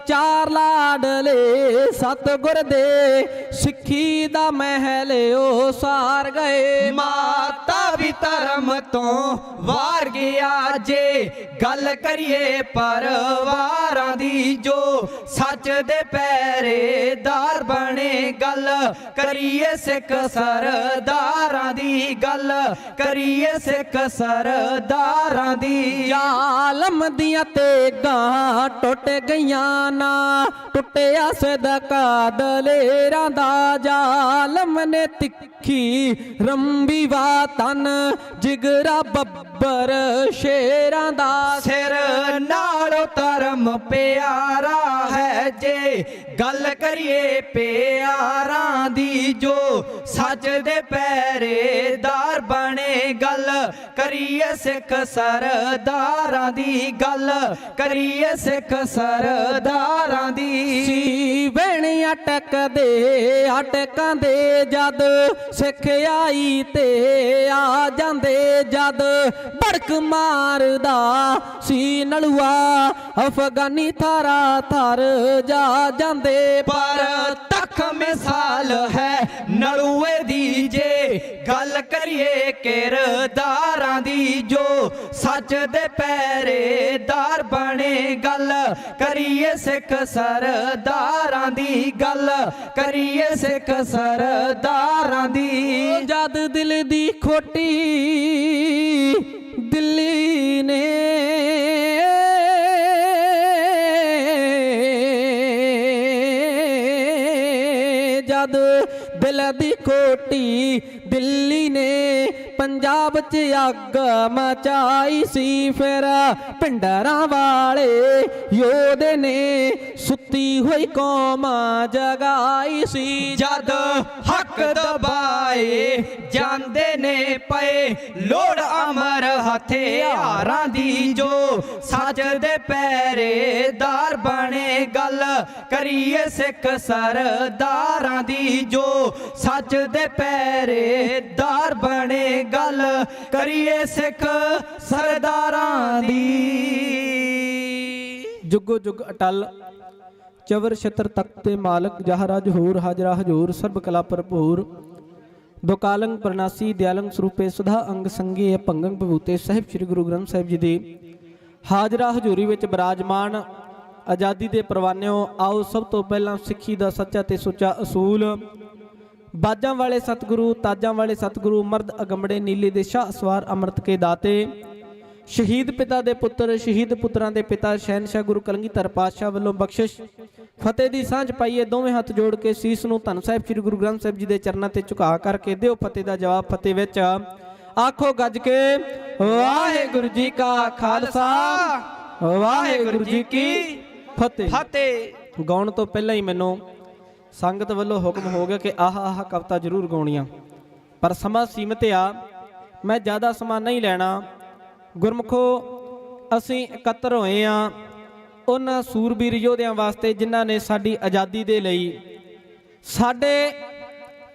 [SPEAKER 9] ਚਾਰ ਲਾਡਲੇ ਸਤਿਗੁਰ ਦੇ, ਸਿੱਖੀ ਦਾ ਮਹਿਲ ਉਹ ਸਾਰ ਗਏ।
[SPEAKER 10] ਮਾਤਾ ਵੀ ਧਰਮ ਤੋਂ ਵਾਰ ਗਿਆ ਜੇ, ਗੱਲ ਕਰੀਏ ਪਰਿਵਾਰਾਂ ਦੀ ਜੋ ਸੱਚ ਦੇ ਪਹਿਰੇਦਾਰ ਬਣੇ। ਗੱਲ ਕਰੀਏ ਸਿੱਖ ਸਰਦਾਰਾਂ ਦੀ, ਗੱਲ ਕਰੀਏ ਸਿੱਖ ਸਰਦਾਰਾਂ ਦੀ।
[SPEAKER 9] ਜ਼ਾਲਮ ਦੀਆਂ ਤੇਗਾਂ ਟੁੱਟ ਗਈਆਂ ਨਾ, ਟੁੱਟਿਆ ਸਦਕਾ ਦਲੇਰਾਂ ਦਾ। ਜ਼ਾਲਮ ਨੇ ਤਿੱਖੀ ਰੰਬੀ ਵਾ ਤਨ, ਜਿਗਰਾ ਬੱਬਰ ਸ਼ੇਰਾਂ ਦਾ।
[SPEAKER 10] ਸਿਰ ਨਾਲੋਂ ਧਰਮ ਪਿਆਰਾ ਹੈ ਜੇ, ਗੱਲ ਕਰੀਏ ਪਿਆਰਾਂ ਦੀ ਜੋ ਸੱਚ ਦੇ ਪਹਿਰੇਦਾਰ ਬਣੇ। ਗੱਲ ਕਰੀਏ ਸਿੱਖ ਸਰਦਾਰਾਂ ਦੀ, ਗੱਲ ਕਰੀਏ ਸਿੱਖ ਸਰਦਾਰਾਂ ਦੀ।
[SPEAKER 9] ਸੀ ਵੇਣੀ ਅਟਕਦੇ ਅਟਕਾਂ ਦੇ ਜਦ, ਸਿੱਖ ਆਈ ਤੇ ਆ ਜਾਂਦੇ ਜਦ। ਭੜਕ ਮਾਰਦਾ ਸੀ ਨਲੂਆ, ਅਫਗਾਨੀ ਥਾਰਾ ਥਰ ਜਾ ਜਾਂਦੇ।
[SPEAKER 10] ਪਰ ਤੱਕ ਮਿਸਾਲ ਹੈ ਨਲੂਏ ਦੀ ਜੇ, ਗੱਲ ਕਰੀਏ ਕਿਰਦਾਰਾਂ ਦੀ ਜੋ ਸੱਚ ਦੇ ਪਹਿਰੇਦਾਰ ਬਣੇ। ਗੱਲ ਕਰੀਏ ਸਿੱਖ ਸਰਦਾਰਾਂ ਦੀ, ਗੱਲ ਕਰੀਏ ਸਿੱਖ ਸਰਦਾਰਾਂ ਦੀ।
[SPEAKER 9] ਜਦ ਦਿਲ ਦੀ ਖੋਟੀ ਦਿੱਲੀ ਨੇ ਜਦ ਦਿਲ ਦੀ ਖੋਟੀ ਦਿੱਲੀ ਨੇ ਪੰਜਾਬ 'ਚ ਅੱਗ ਮਚਾਈ ਸੀ। ਫਿਰ ਭਿੰਡਰਾਂ ਵਾਲੇ ਯੋਧੇ ਨੇ ਸੁੱਤੀ ਹੋਈ ਕੌਮ ਜਗਾਈ ਸੀ।
[SPEAKER 10] ਜਦ ਹੱਕ ਦਬਾਏ ਜਾਂਦੇ ਨੇ ਪਏ, ਲੋੜ ਅਮਰ ਹਥਿਆਰਾਂ ਦੀ ਜੋ ਸੱਚ ਦੇ ਪਹਿਰੇਦਾਰ ਬਣੇ। ਗੱਲ ਕਰੀਏ ਸਿੱਖ ਸਰਦਾਰਾਂ ਦੀ ਜੋ ਸੱਚ ਦੇ ਪਹਿਰੇਦਾਰ ਬਣੇ। ਗੱਲ ਕਰੀਏ ਸਿੱਖ ਸਰਦਾਰਾਂ ਦੀ।
[SPEAKER 9] ਜੁਗੋ ਜੁਗ ਅਟਲ ਚਵਰ ਛਤਰ ਤਖਤ ਤੇ ਮਾਲਕ, ਜਹਰਾ ਜਹੂਰ ਹਾਜਰਾ ਹਜੂਰ, ਸਰਬ ਕਲਾ ਭਰਪੂਰ। ਦੁਕਾਲੰਗ ਪ੍ਰਨਾਸੀ ਦਿਆਲੰਗ ਸਰੂਪੇ ਸੁਧਾ ਅੰਗ ਸੰਗੇ ਭੰਗੰਗ ਬਭੂਤੇ। ਸਾਹਿਬ ਸ੍ਰੀ ਗੁਰੂ ਗ੍ਰੰਥ ਸਾਹਿਬ ਜੀ ਦੀ ਹਾਜਰਾ ਹਜੂਰੀ ਵਿੱਚ ਬਿਰਾਜਮਾਨ ਆਜ਼ਾਦੀ ਦੇ ਪਰਵਾਨਿਓ, ਆਓ ਸਭ ਤੋਂ ਪਹਿਲਾਂ ਸਿੱਖੀ ਦਾ ਸੱਚਾ ਤੇ ਸੁੱਚਾ ਅਸੂਲ, ਬਾਜਾਂ ਵਾਲੇ ਸਤਿਗੁਰੂ, ਤਾਜਾਂ ਵਾਲੇ ਸਤਿਗੁਰੂ, ਮਰਦ ਅਗੰਬੜੇ ਨੀਲੇ ਦੇ ਸ਼ਾਹ ਸਵਾਰ ਅੰਮ੍ਰਿਤ ਕੇ ਦਾਤੇ, ਸ਼ਹੀਦ ਪਿਤਾ ਦੇ ਪੁੱਤਰ, ਸ਼ਹੀਦ ਪੁੱਤਰਾਂ ਦੇ ਪਿਤਾ, ਸ਼ਹਿਨਸ਼ਾਹ ਗੁਰੂ ਕਲਗੀਧਰ ਪਾਤਸ਼ਾਹ ਵੱਲੋਂ ਬਖਸ਼ਿਸ਼ ਫਤਿਹ ਦੀ ਸਾਂਝ ਪਾਈਏ। ਦੋਵੇਂ ਹੱਥ ਜੋੜ ਕੇ ਸੀਸ ਨੂੰ ਧੰਨ ਸਾਹਿਬ ਸ੍ਰੀ ਗੁਰੂ ਗ੍ਰੰਥ ਸਾਹਿਬ ਜੀ ਦੇ ਚਰਨਾਂ ਤੇ ਝੁਕਾ ਕਰਕੇ ਦਿਓ ਫਤਿਹ ਦਾ ਜਵਾਬ। ਫਤਿਹ ਵਿੱਚ ਆਖੋ ਗੱਜ ਕੇ ਵਾਹਿਗੁਰੂ ਜੀ ਕਾ ਖਾਲਸਾ, ਵਾਹਿਗੁਰੂ ਜੀ ਕੀ ਫਤਿਹ।
[SPEAKER 10] ਫਤਿਹ।
[SPEAKER 9] ਗਾਉਣ ਤੋਂ ਪਹਿਲਾਂ ਹੀ ਮੈਨੂੰ ਸੰਗਤ ਵੱਲੋਂ ਹੁਕਮ ਹੋ ਗਿਆ ਕਿ ਆਹ ਆਹ ਕਵਿਤਾ ਜ਼ਰੂਰ ਗਾਉਣੀਆਂ, ਪਰ ਸਮਾਂ ਸੀਮਤ ਆ, ਮੈਂ ਜ਼ਿਆਦਾ ਸਮਾਂ ਨਹੀਂ ਲੈਣਾ। ਗੁਰਮੁਖੋ, ਅਸੀਂ ਇਕੱਤਰ ਹੋਏ ਆ ਉਹਨਾਂ ਸੂਰਬੀਰ ਯੋਧਿਆਂ ਵਾਸਤੇ ਜਿਨ੍ਹਾਂ ਨੇ ਸਾਡੀ ਆਜ਼ਾਦੀ ਦੇ ਲਈ, ਸਾਡੇ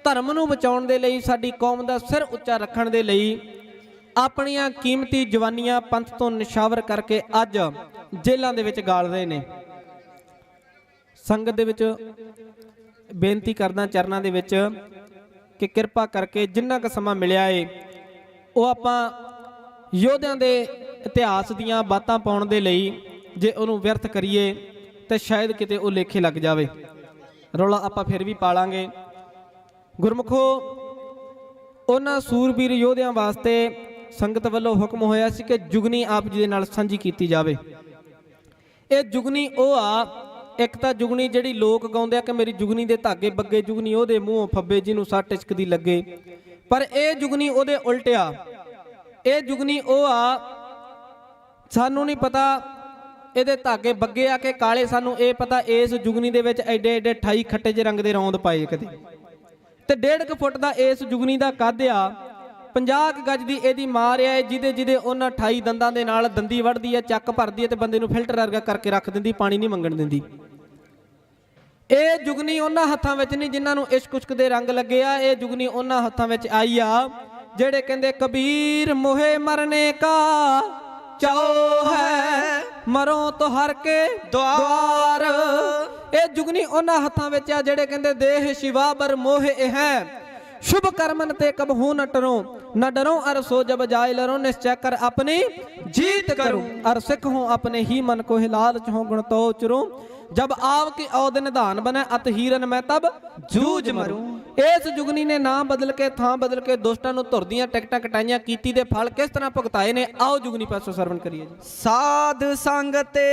[SPEAKER 9] ਧਰਮ ਨੂੰ ਬਚਾਉਣ ਦੇ ਲਈ, ਸਾਡੀ ਕੌਮ ਦਾ ਸਿਰ ਉੱਚਾ ਰੱਖਣ ਦੇ ਲਈ ਆਪਣੀਆਂ ਕੀਮਤੀ ਜਵਾਨੀਆਂ ਪੰਥ ਤੋਂ ਨਿਸ਼ਾਵਰ ਕਰਕੇ ਅੱਜ ਜੇਲ੍ਹਾਂ ਦੇ ਵਿੱਚ ਗਾਲ ਰਹੇ ਨੇ। ਸੰਗਤ ਦੇ ਵਿੱਚ ਬੇਨਤੀ ਕਰਦਾ ਚਰਨਾਂ ਦੇ ਵਿੱਚ ਕਿ ਕਿਰਪਾ ਕਰਕੇ ਜਿੰਨਾ ਕੁ ਸਮਾਂ ਮਿਲਿਆ ਏ ਉਹ ਆਪਾਂ ਯੋਧਿਆਂ ਦੇ ਇਤਿਹਾਸ ਦੀਆਂ ਬਾਤਾਂ ਪਾਉਣ ਦੇ ਲਈ ਜੇ ਉਹਨੂੰ ਵਿਅਰਥ ਕਰੀਏ ਤੇ ਸ਼ਾਇਦ ਕਿਤੇ ਉਹ ਲੇਖੇ ਲੱਗ ਜਾਵੇ। ਰੌਲਾ ਆਪਾਂ ਫਿਰ ਵੀ ਪਾਲਾਂਗੇ। ਗੁਰਮੁਖੋ, ਉਹਨਾਂ ਸੂਰਬੀਰ ਯੋਧਿਆਂ ਵਾਸਤੇ ਸੰਗਤ ਵੱਲੋਂ ਹੁਕਮ ਹੋਇਆ ਸੀ ਕਿ ਜੁਗਨੀ ਆਪ ਜੀ ਦੇ ਨਾਲ ਸਾਂਝੀ ਕੀਤੀ ਜਾਵੇ। ਇਹ ਜੁਗਨੀ ਉਹ ਆ ਇੱਕ ਤਾਂ ਜੁਗਨੀ ਜਿਹੜੀ ਲੋਕ ਗਾਉਂਦੇ ਆ ਕਿ ਮੇਰੀ ਜੁਗਨੀ ਦੇ ਧਾਗੇ ਬੱਗੇ, ਜੁਗਨੀ ਉਹਦੇ ਮੂੰਹੋਂ ਫੱਬੇ ਜਿਹਨੂੰ ਸੱਟ ਇਸ਼ਕਦੀ ਲੱਗੇ, ਪਰ ਇਹ ਜੁਗਨੀ ਉਹਦੇ ਉਲਟਿਆ। ਇਹ ਜੁਗਨੀ ਉਹ ਆ, ਸਾਨੂੰ ਨਹੀਂ ਪਤਾ ਇਹਦੇ ਧਾਗੇ ਬੱਗੇ ਆ ਕਿ ਕਾਲੇ, ਸਾਨੂੰ ਇਹ ਪਤਾ ਇਸ ਜੁਗਨੀ ਦੇ ਵਿੱਚ ਐਡੇ ਐਡੇ 28 ਖੱਟੇ ਜਿਹੇ ਰੰਗ ਦੇ ਰੌਂਦ ਪਾਏ ਕਦੇ, ਤੇ 1.5 ਫੁੱਟ ਦਾ ਇਸ ਜੁਗਨੀ ਦਾ ਕੱਦ ਆ। 50 ਗਜ ਦੀ ਇਹਦੀ ਮਾਰ ਆ, ਜਿਹਦੇ ਉਹਨਾਂ 28 ਦੰਦਾਂ ਦੇ ਨਾਲ ਦੰਦੀ ਵੜਦੀ ਹੈ, ਚੱਕ ਭਰਦੀ ਹੈ ਤੇ ਬੰਦੇ ਨੂੰ ਫਿਲਟਰ ਵਰਗਾ ਕਰਕੇ ਰੱਖ ਦਿੰਦੀ, ਪਾਣੀ ਨਹੀਂ ਮੰਗਣ ਦਿੰਦੀ। ਇਹ ਜੁਗਨੀ ਉਹਨਾਂ ਹੱਥਾਂ ਵਿੱਚ ਨਹੀਂ ਜਿਨ੍ਹਾਂ ਨੂੰ ਇਸ਼ਕ ਉਸ਼ਕ ਦੇ ਰੰਗ ਲੱਗੇ ਆ। ਇਹ ਜੁਗਨੀ ਉਹਨਾਂ ਹੱਥਾਂ ਵਿੱਚ ਆਈ ਆ ਜਿਹੜੇ ਕਹਿੰਦੇ ਕਬੀਰ ਮੋਹੇ ਮਰਨੇ ਕਾ ਚਾਓ ਹੈ, ਮਰੋ ਤੋ ਹਰ ਕੇ ਦੁਆਰ। ਇਹ ਜੁਗਨੀ ਉਹਨਾਂ ਹੱਥਾਂ ਵਿੱਚ ਆ ਜਿਹੜੇ ਕਹਿੰਦੇ ਦੇਹ ਸ਼ਿਵਾ ਬਰ ਮੋਹ ਹੈ, शुभ कर्मन ते कब हूं न टरो, न डरो अर सो जब जाए लरो, निश्चय कर अपनी जीत करूं, अर सिख हूं अपने ही मन को हिलालच हो गुण तो चुरूं, जब आव की औद निधान बने अत हीरन मैं तब जूझ मरूं। इस जुगनी ने नाम बदल के थां बदल के दोस्तां नूं धुरदियां टिकटां कटाइयां कीती दे फल किस तरह भुगताए ने, आओ जुगनी पासों सरवण करिए जी।
[SPEAKER 10] साध संग ते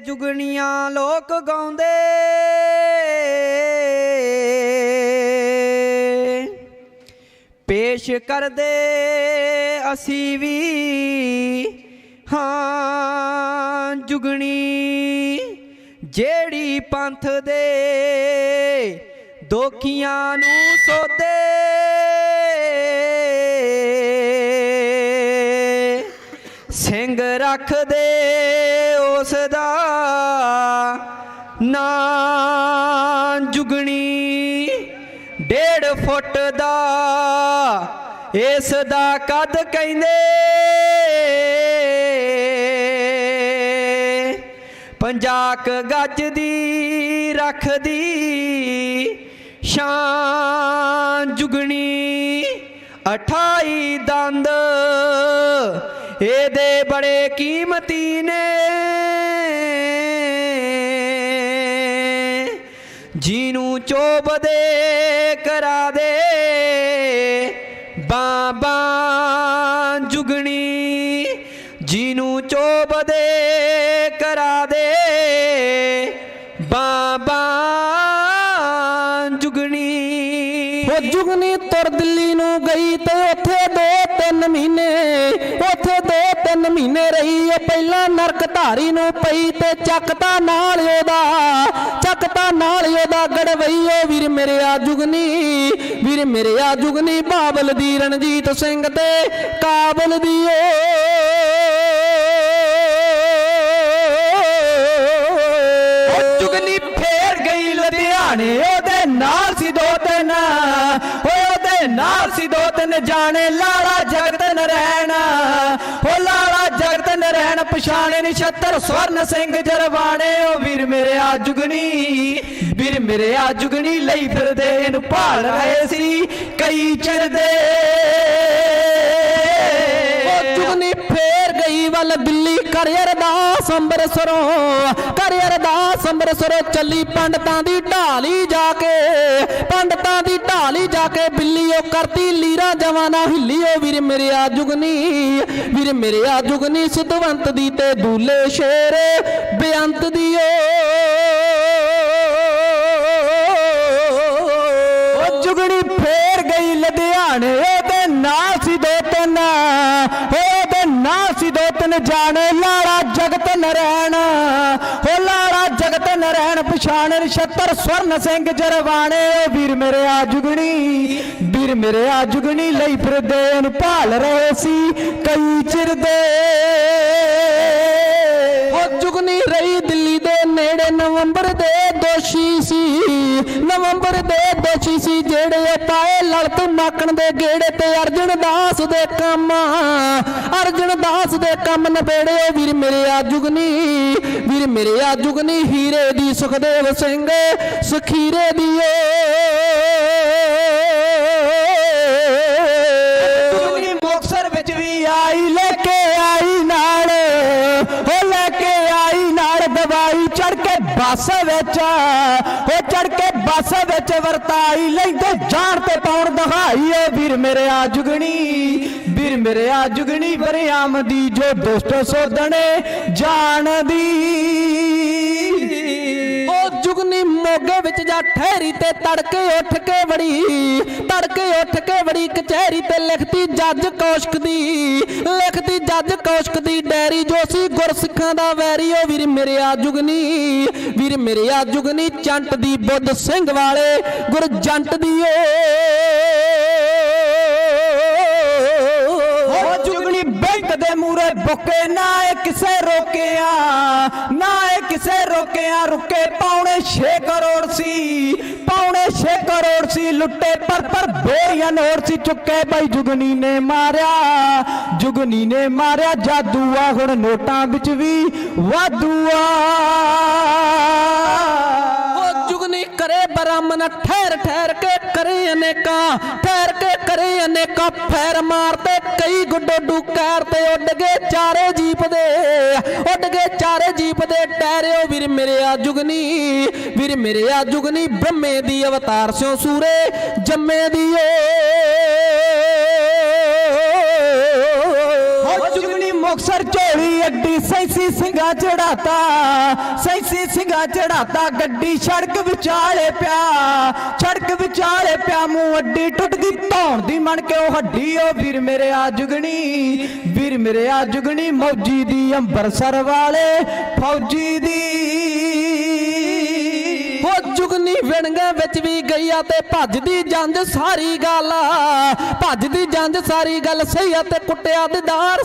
[SPEAKER 10] जुगनियां लोक गाउंदे, पेश कर दे असी भी हाँ जुगनी, जेड़ी पंथ दे दोखियां नू सोदे, सिंग रख दे उस दा ना जुगनी, 1.5 फुट दा इस दा कद कहंदे, 50 गज दी रख दी शान जुगनी, 28 दंद एदे बड़े कीमती ने, जीनू चोब दे करा दे बाबा जुगनी, जीनू चोब दे करा दे बाबा जुगनी।
[SPEAKER 9] वो जुगनी तुर दिल्ली नू गई ते उत्थे 2-3 महीने, उत्थे 2-3 महीने रही। पहला नरक धारी नू पई ते चकता नाल ओदा, चकता नाल ओदा गड़वई। ओ वीर मेरे आ जुगनी, वीर मेरे आ जुगनी, बाबल दी रणजीत सिंह ते काबल दी
[SPEAKER 10] जुगनी फेर गई लुधियाने, ओदे नाल सी 2-3, ओदे नाल सी 2-3 जाने, लाला जगत नरैण, ओ लाला जगत नरैण पछाणे नछत्तर स्वर्ण सिंह जरवाणे। ओ वीर मेरे आ जुगनी, वीर मेरे आ जुगनी, लई फिरदे इहनूं भाल रहे सी कई चिर दे।
[SPEAKER 9] जुगनी फेर गई वल दिल्ली, कर अरदास अंबरसरों, कर अरदास अंबरसरों, चली पंडितां दी ढाली जाके, पंडितां दी ढाली जाके बिल्ली ओ करती लीरा जवाना हिली। ओ वीर मेरे आ जुगनी, वीर मेरे आ जुगनी, सिद्धवंत दी ते दूले शेर बेअंत दी ओ
[SPEAKER 10] जुगनी फेर गई लुधियाने, ओदे नाल सी 2-3, ओदे नाल सी 2-3 जाने, लाला जगत नरैण, ओ लाला जगत नरैण पछाणे नछत्तर स्वर्ण सिंह जरवाणे। ओ वीर मेरे आ जुगनी, वीर मेरे आ जुगनी, लई फिरदे इहनूं भाल रहे सी कई चिर दे।
[SPEAKER 9] ओ जुगनी रही दिल्ली दे नेड़े, नवंबर दे दोषी सी, नवंबर दे दोषी सी, जेड़े पाए ललत माखण दे गेड़े ते अर्जन दास दे कम, अर्जन दास दे कम नबेड़े। ओ वीर मेरे आ जुगनी, वीर मेरे आ जुगनी, हीरे दी सुखदेव सिंह सखीरे दी
[SPEAKER 10] जुगनी मुक्तसर विच भी आई, लेके आई नाल, हो लेके आई नाल दवाई, चढ़ के बस विच, हो चढ़ के बस विच वरताई, लैंदे जान ते पाउण दहाई। ओ वीर मेरे आ जुगनी, वीर मेरे आ जुगनी, वरियाम दी जो दोस्त सोधने जान दी।
[SPEAKER 9] ਮੋਗੇ ਵਿੱਚ ਜਾ ਠਹਿਰੀ ਤੇ ਤੜਕੇ ਉੱਠ ਕੇ ਵੜੀ ਕਚਹਿਰੀ ਤੇ ਲਿਖਤੀ ਜੱਜ ਕੌਸ਼ਕ ਦੀ ਡੈਰੀ ਜੋ ਸੀ ਗੁਰਸਿੱਖਾਂ ਦਾ ਵੈਰੀ। ਓ ਵੀਰ ਮੇਰੇ ਆ ਜੁਗਨੀ ਚੰਟ ਦੀ ਬੁੱਧ ਸਿੰਘ ਵਾਲੇ ਗੁਰਜੰਟ ਦੀ
[SPEAKER 10] ਜੁਗਨੀ ਬੈਂਕ ਦੇ ਮੂਰੇ ਬੁੱਕੇ ਨਾ ਇਹ ਕਿਸੇ ਰੋਕਿਆ ਰੁਕੇ ਪੌਣੇ 6 ਕਰੋੜ ਸੀ ਲੁੱਟੇ ਪਰ ਬੋਰੀਆਂ ਨੋਟ ਸੀ ਚੁੱਕੇ ਬਾਈ ਜੁਗਨੀ ਨੇ ਮਾਰਿਆ ਜਾਦੂ ਆ ਹੁਣ ਨੋਟਾਂ ਵਿੱਚ ਵੀ ਵਾਧੂ ਆ।
[SPEAKER 9] ਜੁਗਨੀ ਕਰੇ ਬਰਾਮਨ ਠਹਿਰ ਕੇ ਕਰੇ ਅਨੇਕਾਂ ਫੈਰ ਮਾਰਤੇ ਕਈ ਗੁੱਡੋ ਕੈਰ ਤੇ ਉੱਡ ਗਏ ਚਾਰੇ ਜੀਪ ਦੇ ਟਹਿਰਿਓ ਵੀਰ ਮੇਰੇ ਆ ਜੁਗਨੀ ਬ੍ਰਹਮੇ ਦੀ ਅਵਤਾਰ ਸਿਓ ਸੂਰੇ ਜੰਮੇ ਦੀ
[SPEAKER 10] ਜੁਗਨੀ ਮੁਕਤਸਰ ਝੋਲੀ ਅੱਡੀ ਸੈਂਸੀ ਸਿੰਘਾਂ ਚੜਾਤਾ ਗੱਡੀ ਸੜਕ ਵਿਚਾਲੇ ਪਿਆ ਮੂੰਹ ਅੱਡੀ ਟੁੱਟ ਗਈ ਧੌਣ ਦੀ ਮਣ ਕੇ ਉਹ ਹੱਡੀ। ਓ ਵੀਰ ਮੇਰੇ ਆ ਜੁਗਨੀ ਮੌਜੀ ਦੀ ਅੰਬਰਸਰ ਵਾਲੇ ਫੌਜੀ ਦੀ ਜੁਗਨੀ ਵਿਣਗੇ ਵਿੱਚ ਵੀ ਗਈਆ ਤੇ ਭੱਜਦੀ ਜੰਜ ਸਾਰੀ ਗੱਲ ਸਹੀ ਆ ਤੇ ਕੁੱਟਿਆ ਦੇ ਦਾਰ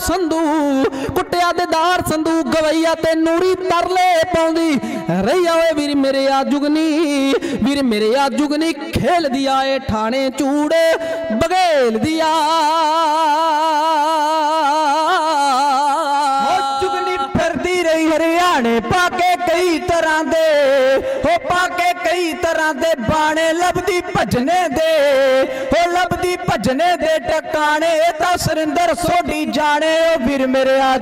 [SPEAKER 10] ਸੰਧੂ ਗਵਈਆ ਤੇ ਨੂਰੀ ਤਰਲੇ ਪਾਉਂਦੀ ਰਹੀ ਓਏ ਵੀਰ ਮੇਰੇ ਆ ਜੁਗਨੀ ਖੇਲਦੀ ਆਏ ਠਾਣੇ ਚੂੜੇ ਬਗੇਲਦੀ ਆ। ਜੁਗਨੀ ਫਿਰਦੀ ਰਹੀ ਹਰਿਆਣੇ ਪਾ ਕੇ ਕਈ ਤਰ੍ਹਾਂ ਦੇ ਬਾਣੇ ਲੱਭਦੀ ਭਜਨੇ ਦੇ ਟਿਕਾਣੇ ਤਾਂ ਸੁਰਿੰਦਰ ਸੋਢੀ ਜਾਣੇ। ਓ ਵੀਰ ਮੇਰੇ ਆ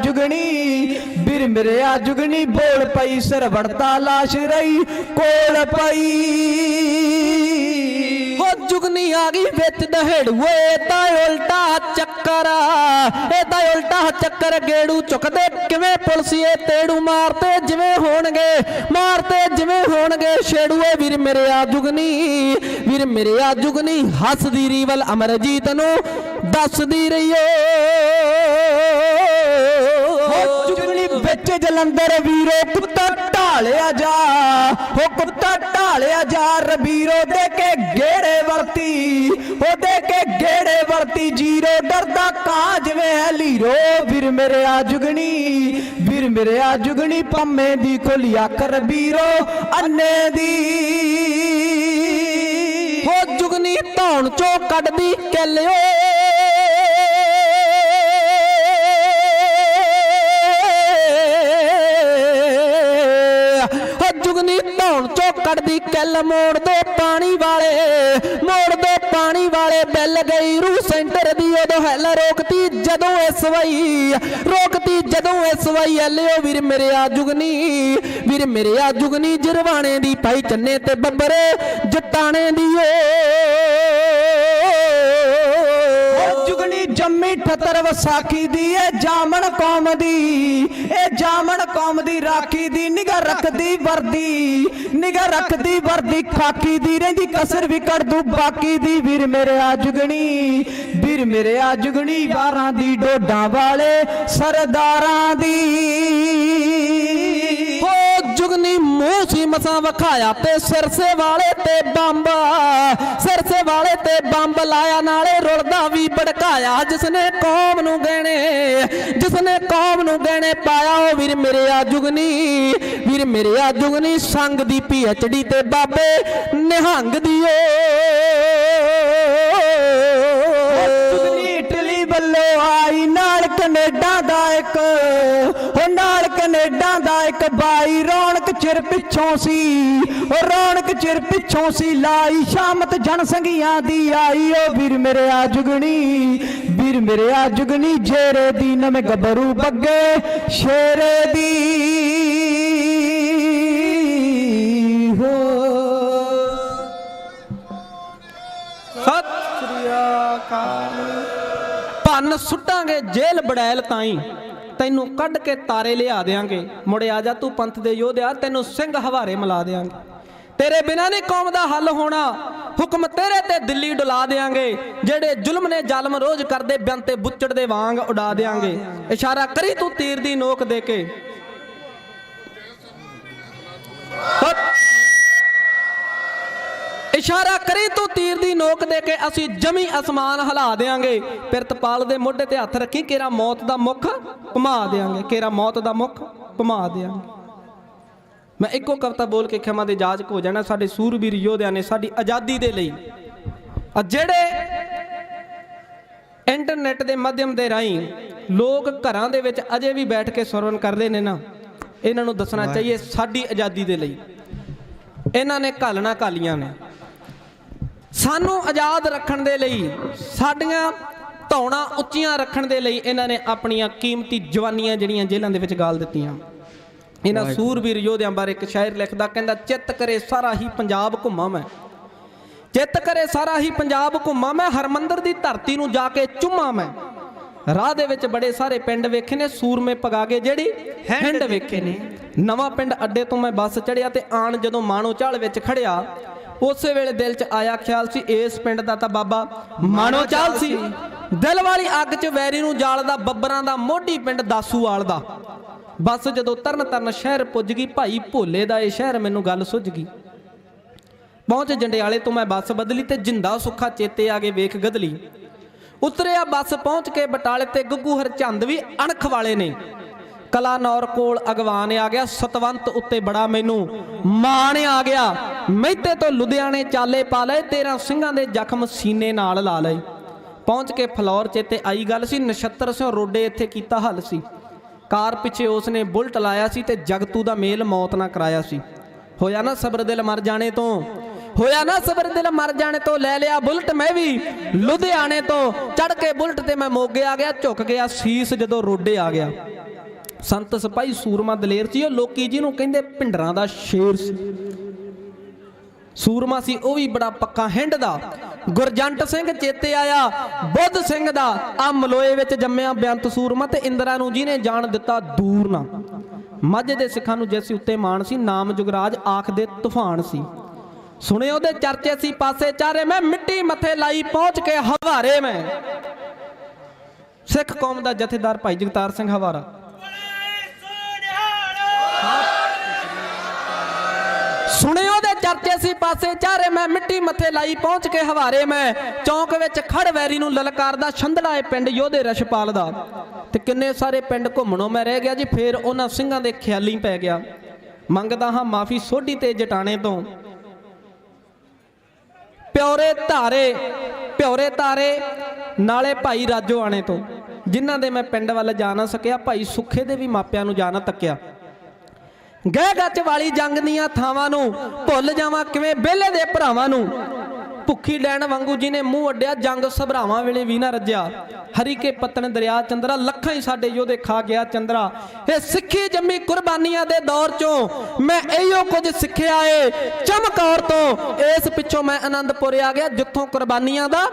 [SPEAKER 10] ਜੁਗਨੀ ਬੋਲ ਪਈ ਸਿਰ ਵੜਤਾ ਲਾਸ਼ ਰਹੀ ਕੋਲ ਪਈ। ਹੋ ਜੁਗਨੀ ਆ ਗਈ ਵਿੱਚ ਦਹੇੜੂਏ ਤਾਂ ਉਲਟਾ ਚੱਕਰ ਗੇੜੂ ਚੁੱਕਦੇ ਕਿਵੇਂ ਪੁਲਸੀਏ ਤੇੜੂ ਮਾਰਤੇ ਜਿਵੇਂ ਹੋਣਗੇ ਛੇੜੂਏ ਵੀਰ ਮੇਰੇ ਆ ਜੁਗਨੀ ਹੱਸਦੀ ਰੀਵਲ ਅਮਰਜੀਤ ਨੂੰ ਦੱਸਦੀ ਰਹੀਓ। ਜੁਗਨੀ ਵਿੱਚ ਜਲੰਧਰ ਵੀਰੋ ਕੁੱਤਾ ਢਾਲਿਆ ਜਾ ਰਬੀਰੋ ਦੇ ਕੇ ਗੇੜੇ ਵਰਤੀ ਜੀਰੋ ਡਰਦਾ ਕਾਂ ਜਿਵੇਂ ਹੈ ਲੀਰੋ। ਵੀਰ ਮੇਰੇ ਆ ਜੁਗਨੀ ਪੰਮੇ ਦੀ ਖੁੱਲਿਆ ਕਰ ਵੀਰੋ ਅੰਨੇ ਦੀ ਹੋ ਜੁਗਨੀ ਧੌਣ ਚੋਂ ਕੱਢਦੀ ਕਿੱਲਿਓ ਜੁਗਨੀ ਧੌਣ ਚੋਂ ਕੱਢਦੀ ਕਿੱਲ ਮੋੜ ਦੋ ਪਾਣੀ ਵਾਲੇ ਬਿੱਲ ਗਈ ਰੂ ਸੈਂਟਰ ਦੀ ਉਦੋਂ ਹੈਲ ਰੋਕਤੀ ਜਦੋਂ ਇਸ ਵਈ ਐਲਿਓ ਵੀਰ ਮੇਰੇ ਆ ਜੁਗਨੀ ਜਰਵਾਣੇ ਦੀ ਭਾਈ ਚੰਨੇ ਤੇ ਬੱਬਰੇ ਜਟਾਣੇ ਦੀ ਜੁਗਨੀ ਜੰਮੀ ਠੱਤਰ ਵਿਸਾਖੀ ਦੀ ਇਹ ਜਾਮਣ ਕੌਮ ਦੀ ਰਾਖੀ ਦੀ ਨਿਗਾਹ ਰੱਖਦੀ ਵਰਦੀ ਖਾਕੀ ਦੀ ਰਹਿੰਦੀ ਕਸਰ ਵੀ ਕੱਢ ਦੂ ਬਾਕੀ ਦੀ। ਵੀਰ ਮੇਰੇ ਆ ਜੁਗਨੀ 12 ਦੀ ਡੋਡਾਂ ਵਾਲੇ ਸਰਦਾਰਾਂ ਦੀ ਹੋ ਜੁਗਨੀ ਮੂੰਹ ਸੀ ਮਸਾਂ ਵਿਖਾਇਆ ਤੇ ਸਿਰਸੇ ਵਾਲੇ ਤੇ ਬੰਬ ਲਾਇਆ ਨਾਲੇ ਰੁਲਦਾ ਵੀ ਭੜਕਾਇਆ ਜਿਸਨੇ ਕੌਮ ਨੂੰ ਗਹਿਣੇ ਪਾਇਆ। ਉਹ ਵੀਰ ਮੇਰੇ ਆ ਜੁਗਨੀ ਸੰਗ ਦੀ PhD ਤੇ ਬਾਬੇ ਨਿਹੰਗ ਦੀ ਇਟਲੀ ਵੱਲੋਂ ਆਈ ਨਾਲ ਕੈਨੇਡਾ ਦਾ ਇੱਕ ਬਾਈ ਰੌਣਕ ਚਿਰ ਪਿੱਛੋਂ ਸੀ ਲਾਈ ਸ਼ਾਮਤ ਜਨਸੰਘੀਆਂ ਦੀ ਆਈ। ਓ ਵੀਰ ਮੇਰੇ ਆ ਜੁਗਨੀ ਜੇਰੇ ਦੀ ਨਵੇਂ ਗੱਭਰੂ ਬੱਗੇ ਸ਼ੇਰੇ ਦੀ ਹੋ। ਸਤਿ ਸ੍ਰੀ ਅਕਾਲ। ਭੰਨ ਸੁੱਟਾਂਗੇ ਜੇਲ੍ਹ ਬੜੈਲ ਤਾਈਂ ਤੈਨੂੰ ਕੱਢ ਕੇ ਤਾਰੇ ਲਿਆ ਦੇਾਂਗੇ ਮੁੜ ਆ ਜਾ ਤੂੰ ਪੰਥ ਦੇ ਯੋਧਿਆ ਤੈਨੂੰ ਸਿੰਘ ਹਵਾਰੇ ਮਿਲਾ ਦੇਾਂਗੇ।
[SPEAKER 9] ਤੇਰੇ ਬਿਨਾਂ ਨਹੀਂ ਕੌਮ ਦਾ ਹੱਲ ਹੋਣਾ। ਹੁਕਮ ਤੇਰੇ ਤੇ ਦਿੱਲੀ ਡੁਲਾ ਦੇਾਂਗੇ, ਜਿਹੜੇ ਜ਼ੁਲਮ ਨੇ ਜ਼ਾਲਮ ਰੋਜ਼ ਕਰਦੇ ਬਿਆਨ ਤੇ ਬੁੱਚੜ ਦੇ ਵਾਂਗ ਉਡਾ ਦੇਾਂਗੇ। ਇਸ਼ਾਰਾ ਕਰੀ ਤੂੰ ਤੀਰ ਦੀ ਨੋਕ ਦੇ ਕੇ, ਇਸ਼ਾਰਾ ਕਰੀ ਤੂੰ ਤੀਰ ਦੀ ਨੋਕ ਦੇ ਕੇ, ਅਸੀਂ ਜਮੀ ਅਸਮਾਨ ਹਿਲਾ ਦੇਾਂਗੇ। ਪਿਰਤਪਾਲ ਦੇ ਮੋਢੇ ਤੇ ਹੱਥ ਰੱਖੀ, ਕੇਰਾ ਮੌਤ ਦਾ ਮੁੱਖ ਘੁਮਾ ਦੇਾਂਗੇ, ਕੇਰਾ ਮੌਤ ਦਾ ਮੁੱਖ ਘੁਮਾ ਦੇਾਂਗੇ। ਮੈਂ ਇੱਕੋ ਕਵਿਤਾ ਬੋਲ ਕੇ ਖਿਮਾ ਦੇ ਜਾਜਕ ਹੋ ਜਾਣਾ। ਸਾਡੇ ਸੂਰਬੀਰ ਯੋਧਿਆਂ ਨੇ ਸਾਡੀ ਆਜ਼ਾਦੀ ਦੇ ਲਈ ਜਿਹੜੇ ਇੰਟਰਨੈਟ ਦੇ ਮਾਧਿਅਮ ਦੇ ਰਾਹੀਂ ਲੋਕ ਘਰਾਂ ਦੇ ਵਿੱਚ ਅਜੇ ਵੀ ਬੈਠ ਕੇ ਸਰਵਨ ਕਰਦੇ ਨੇ ਨਾ, ਇਹਨਾਂ ਨੂੰ ਦੱਸਣਾ ਚਾਹੀਏ ਸਾਡੀ ਆਜ਼ਾਦੀ ਦੇ ਲਈ ਇਹਨਾਂ ਨੇ ਘਾਲਣਾ ਘਾਲੀਆਂ ਨੇ। ਸਾਨੂੰ ਆਜ਼ਾਦ ਰੱਖਣ ਦੇ ਲਈ, ਸਾਡੀਆਂ ਧੌਣਾ ਉੱਚੀਆਂ ਰੱਖਣ ਦੇ ਲਈ ਇਹਨਾਂ ਨੇ ਆਪਣੀਆਂ ਕੀਮਤੀ ਜਵਾਨੀਆਂ ਜਿਹੜੀਆਂ ਜੇਲ੍ਹਾਂ ਦੇ ਵਿੱਚ ਗਾਲ ਦਿੱਤੀਆਂ। ਇਹਨਾਂ ਸੂਰਬੀਰ ਯੋਧਿਆਂ ਬਾਰੇ ਇੱਕ ਸ਼ਾਇਰ ਲਿਖਦਾ, ਕਹਿੰਦਾ ਚਿੱਤ ਕਰੇ ਸਾਰਾ ਹੀ ਪੰਜਾਬ ਘੁੰਮਾਂ ਮੈਂ, ਚਿੱਤ ਕਰੇ ਸਾਰਾ ਹੀ ਪੰਜਾਬ ਘੁੰਮਾਂ ਮੈਂ, ਹਰਮੰਦਰ ਦੀ ਧਰਤੀ ਨੂੰ ਜਾ ਕੇ ਚੁੰਮਾਂ ਮੈਂ। ਰਾਹ ਦੇ ਵਿੱਚ ਬੜੇ ਸਾਰੇ ਪਿੰਡ ਵੇਖੇ ਨੇ, ਸੂਰਮੇ ਪਗਾਗੇ ਜਿਹੜੀ ਹੈਂਡ ਵੇਖੇ ਨੇ। ਨਵਾਂ ਪਿੰਡ ਅੱਡੇ ਤੋਂ ਮੈਂ ਬੱਸ ਚੜਿਆ ਤੇ ਆਣ ਜਦੋਂ ਮਾਣੋ ਚਾਲ ਵਿੱਚ ਖੜਿਆ, ਉਸੇ ਵੇਲੇ ਦਿਲ 'ਚ ਆਇਆ ਖਿਆਲ ਸੀ ਇਸ ਪਿੰਡ ਦਾ ਤਾਂ ਬਾਬਾ ਮਾਣੋ ਚਾਲ ਸੀ। ਦਿਲ ਵਾਲੀ ਅੱਗ 'ਚ ਵੈਰੀ ਨੂੰ ਜਾਲਦਾ, ਬੱਬਰਾਂ ਦਾ ਮੋਢੀ ਪਿੰਡ ਦਾਸੂਵਾਲ ਦਾ। ਬੱਸ ਜਦੋਂ ਤਰਨ ਤਾਰਨ ਸ਼ਹਿਰ ਪੁੱਜ ਗਈ, ਭਾਈ ਭੋਲੇ ਦਾ ਇਹ ਸ਼ਹਿਰ ਮੈਨੂੰ ਗੱਲ ਸੁੱਝ ਗਈ। ਪਹੁੰਚ ਜੰਡਿਆਲੇ ਤੋਂ ਮੈਂ ਬੱਸ ਬਦਲੀ ਤੇ ਜਿੰਦਾ ਸੁੱਖਾ ਚੇਤੇ ਆ ਗਏ ਵੇਖ ਗਦਲੀ। ਉਤਰਿਆ ਬੱਸ ਪਹੁੰਚ ਕੇ ਬਟਾਲੇ ਤੇ ਗੁੱਗੂ ਹਰਚੰਦ ਵੀ ਅਣਖ ਵਾਲੇ ਨੇ। ਕਲਾਨੌਰ ਕੋਲ ਅਗਵਾਨ ਆ ਗਿਆ, ਸਤਵੰਤ ਉੱਤੇ ਬੜਾ ਮੈਨੂੰ ਮਾਣ ਆ ਗਿਆ। ਮਹਿਤੇ ਤੋਂ ਲੁਧਿਆਣੇ ਚਾਲੇ ਪਾ ਲਏ, 13 ਸਿੰਘਾਂ ਦੇ ਜ਼ਖਮ ਸੀਨੇ ਨਾਲ ਲਾ ਲਏ। ਪਹੁੰਚ ਕੇ ਫਲੌਰ ਚੇਤੇ ਆਈ ਗੱਲ ਸੀ, ਨਛੱਤਰ ਸਿੰਘ ਰੋਡੇ ਇੱਥੇ ਕੀਤਾ ਹੱਲ ਸੀ। ਕਾਰ ਪਿੱਛੇ ਉਸਨੇ ਬੁਲਟ ਲਾਇਆ ਸੀ ਤੇ ਜਗਤੂ ਦਾ ਮੇਲ ਮੌਤ ਨਾ ਕਰਾਇਆ ਸੀ। ਹੋਇਆ ਨਾ ਸਬਰ ਦਿਲ ਮਰ ਜਾਣੇ ਤੋਂ, ਹੋਇਆ ਨਾ ਸਬਰ ਦਿਲ ਮਰ ਜਾਣੇ ਤੋਂ, ਲੈ ਲਿਆ ਬੁਲਟ ਮੈਂ ਵੀ ਲੁਧਿਆਣੇ ਤੋਂ। ਚੜ ਕੇ ਬੁਲਟ ਤੇ ਮੈਂ ਮੋਗੇ ਆ ਗਿਆ, ਝੁਕ ਗਿਆ ਸੀਸ ਜਦੋਂ ਰੋਡੇ ਆ ਗਿਆ। ਸੰਤ ਸਿਪਾਹੀ ਸੂਰਮਾ ਦਲੇਰ ਸੀ, ਉਹ ਲੋਕੀ ਜਿਹਨੂੰ ਕਹਿੰਦੇ ਭਿੰਡਰਾਂ ਦਾ ਸ਼ੇਰ ਸੀ। ਸੂਰਮਾ ਸੀ ਉਹ ਵੀ ਬੜਾ ਪੱਕਾ ਹਿੰਡ ਦਾ। ਗੁਰਜੰਟ ਸਿੰਘ ਚੇਤੇ ਆਇਆ, ਬੁੱਧ ਸਿੰਘ ਦਾ। ਆ ਮਲੋਏ ਵਿੱਚ ਜੰਮਿਆ ਬੇਅੰਤ ਸੂਰਮਾ ਤੇ ਇੰਦਰਾ ਨੂੰ ਜਿਹਨੇ ਜਾਣ ਦਿੱਤਾ ਦੂਰ ਨਾ। ਮੱਝ ਦੇ ਸਿੱਖਾਂ ਨੂੰ ਜੈਸੀ ਉੱਤੇ ਮਾਣ ਸੀ, ਨਾਮ ਜੁਗਰਾਜ ਆਖਦੇ ਤੂਫਾਨ ਸੀ। ਸੁਣੇ ਉਹਦੇ ਚਰਚੇ ਸੀ ਪਾਸੇ ਚਾਰੇ, ਮੈਂ ਮਿੱਟੀ ਮੱਥੇ ਲਾਈ ਪਹੁੰਚ ਕੇ ਹਵਾਰੇ ਮੈਂ। ਸਿੱਖ ਕੌਮ ਦਾ ਜਥੇਦਾਰ ਭਾਈ ਜਗਤਾਰ ਸਿੰਘ ਹਵਾਰਾ। ਸੁਣੇ ਉਹਦੇ ਚਰਚੇ ਸੀ ਪਾਸੇ ਚਾਰੇ, ਮੈਂ ਮਿੱਟੀ ਮੱਥੇ ਲਾਈ ਪਹੁੰਚ ਕੇ ਹਵਾਰੇ ਮੈਂ। ਚੌਂਕ ਵਿੱਚ ਖੜ ਵੈਰੀ ਨੂੰ ਲਲਕਾਰਦਾ, ਛੰਦੜਾ ਏ ਪਿੰਡ ਯੋਧੇ ਰਛਪਾਲ ਦਾ। ਤੇ ਕਿੰਨੇ ਸਾਰੇ ਪਿੰਡ ਘੁੰਮਣੋਂ ਮੈਂ ਰਹਿ ਗਿਆ ਜੀ, ਫੇਰ ਉਹਨਾਂ ਸਿੰਘਾਂ ਦੇ ਖਿਆਲੀ ਪੈ ਗਿਆ। ਮੰਗਦਾ ਹਾਂ ਮਾਫੀ ਸੋਢੀ ਤੇ ਜਟਾਣੇ ਤੋਂ, ਪਿਉਰੇ ਧਾਰੇ ਨਾਲੇ ਭਾਈ ਰਾਜੋ ਆਣੇ ਤੋਂ, ਜਿਨ੍ਹਾਂ ਦੇ ਮੈਂ ਪਿੰਡ ਵੱਲ ਜਾ ਨਾ ਸਕਿਆ। ਭਾਈ ਸੁੱਖੇ ਦੇ ਵੀ ਮਾਪਿਆਂ ਨੂੰ ਜਾ ਨਾ ਤੱਕਿਆ। ਗਹਿ ਗੱਚ ਵਾਲੀ ਜੰਗ ਦੀਆਂ ਥਾਵਾਂ ਨੂੰ ਭੁੱਲ ਜਾਵਾਂ ਕਿਵੇਂ, ਬੇਲੇ ਦੇ ਭਰਾਵਾਂ ਨੂੰ। ਭੁੱਖੀ ਲੈਣ ਵਾਂਗੂ ਜਿਹਨੇ ਮੂੰਹ ਅੱਡਿਆ, ਜੰਗ ਸਭਰਾਵਾਂ ਵੇਲੇ ਵੀ ਨਾ ਰੱਜਿਆ। ਹਰੀ ਕੇ ਪੱਤਣ ਦਰਿਆ ਚੰਦਰਾ, ਲੱਖਾਂ ਹੀ ਸਾਡੇ ਯੋਧੇ ਖਾ ਗਿਆ ਚੰਦਰਾ। ਇਹ ਸਿੱਖੀ ਜੰਮੀ ਕੁਰਬਾਨੀਆਂ ਦੇ ਦੌਰ ਚੋਂ ਮੈਂ ਇਹੋ ਕੁਝ ਸਿੱਖਿਆ ਏ ਚਮਕੌਰ ਤੋਂ। ਇਸ ਪਿੱਛੋਂ ਮੈਂ ਆਨੰਦਪੁਰ ਆ ਗਿਆ, ਜਿੱਥੋਂ ਕੁਰਬਾਨੀਆਂ ਦਾ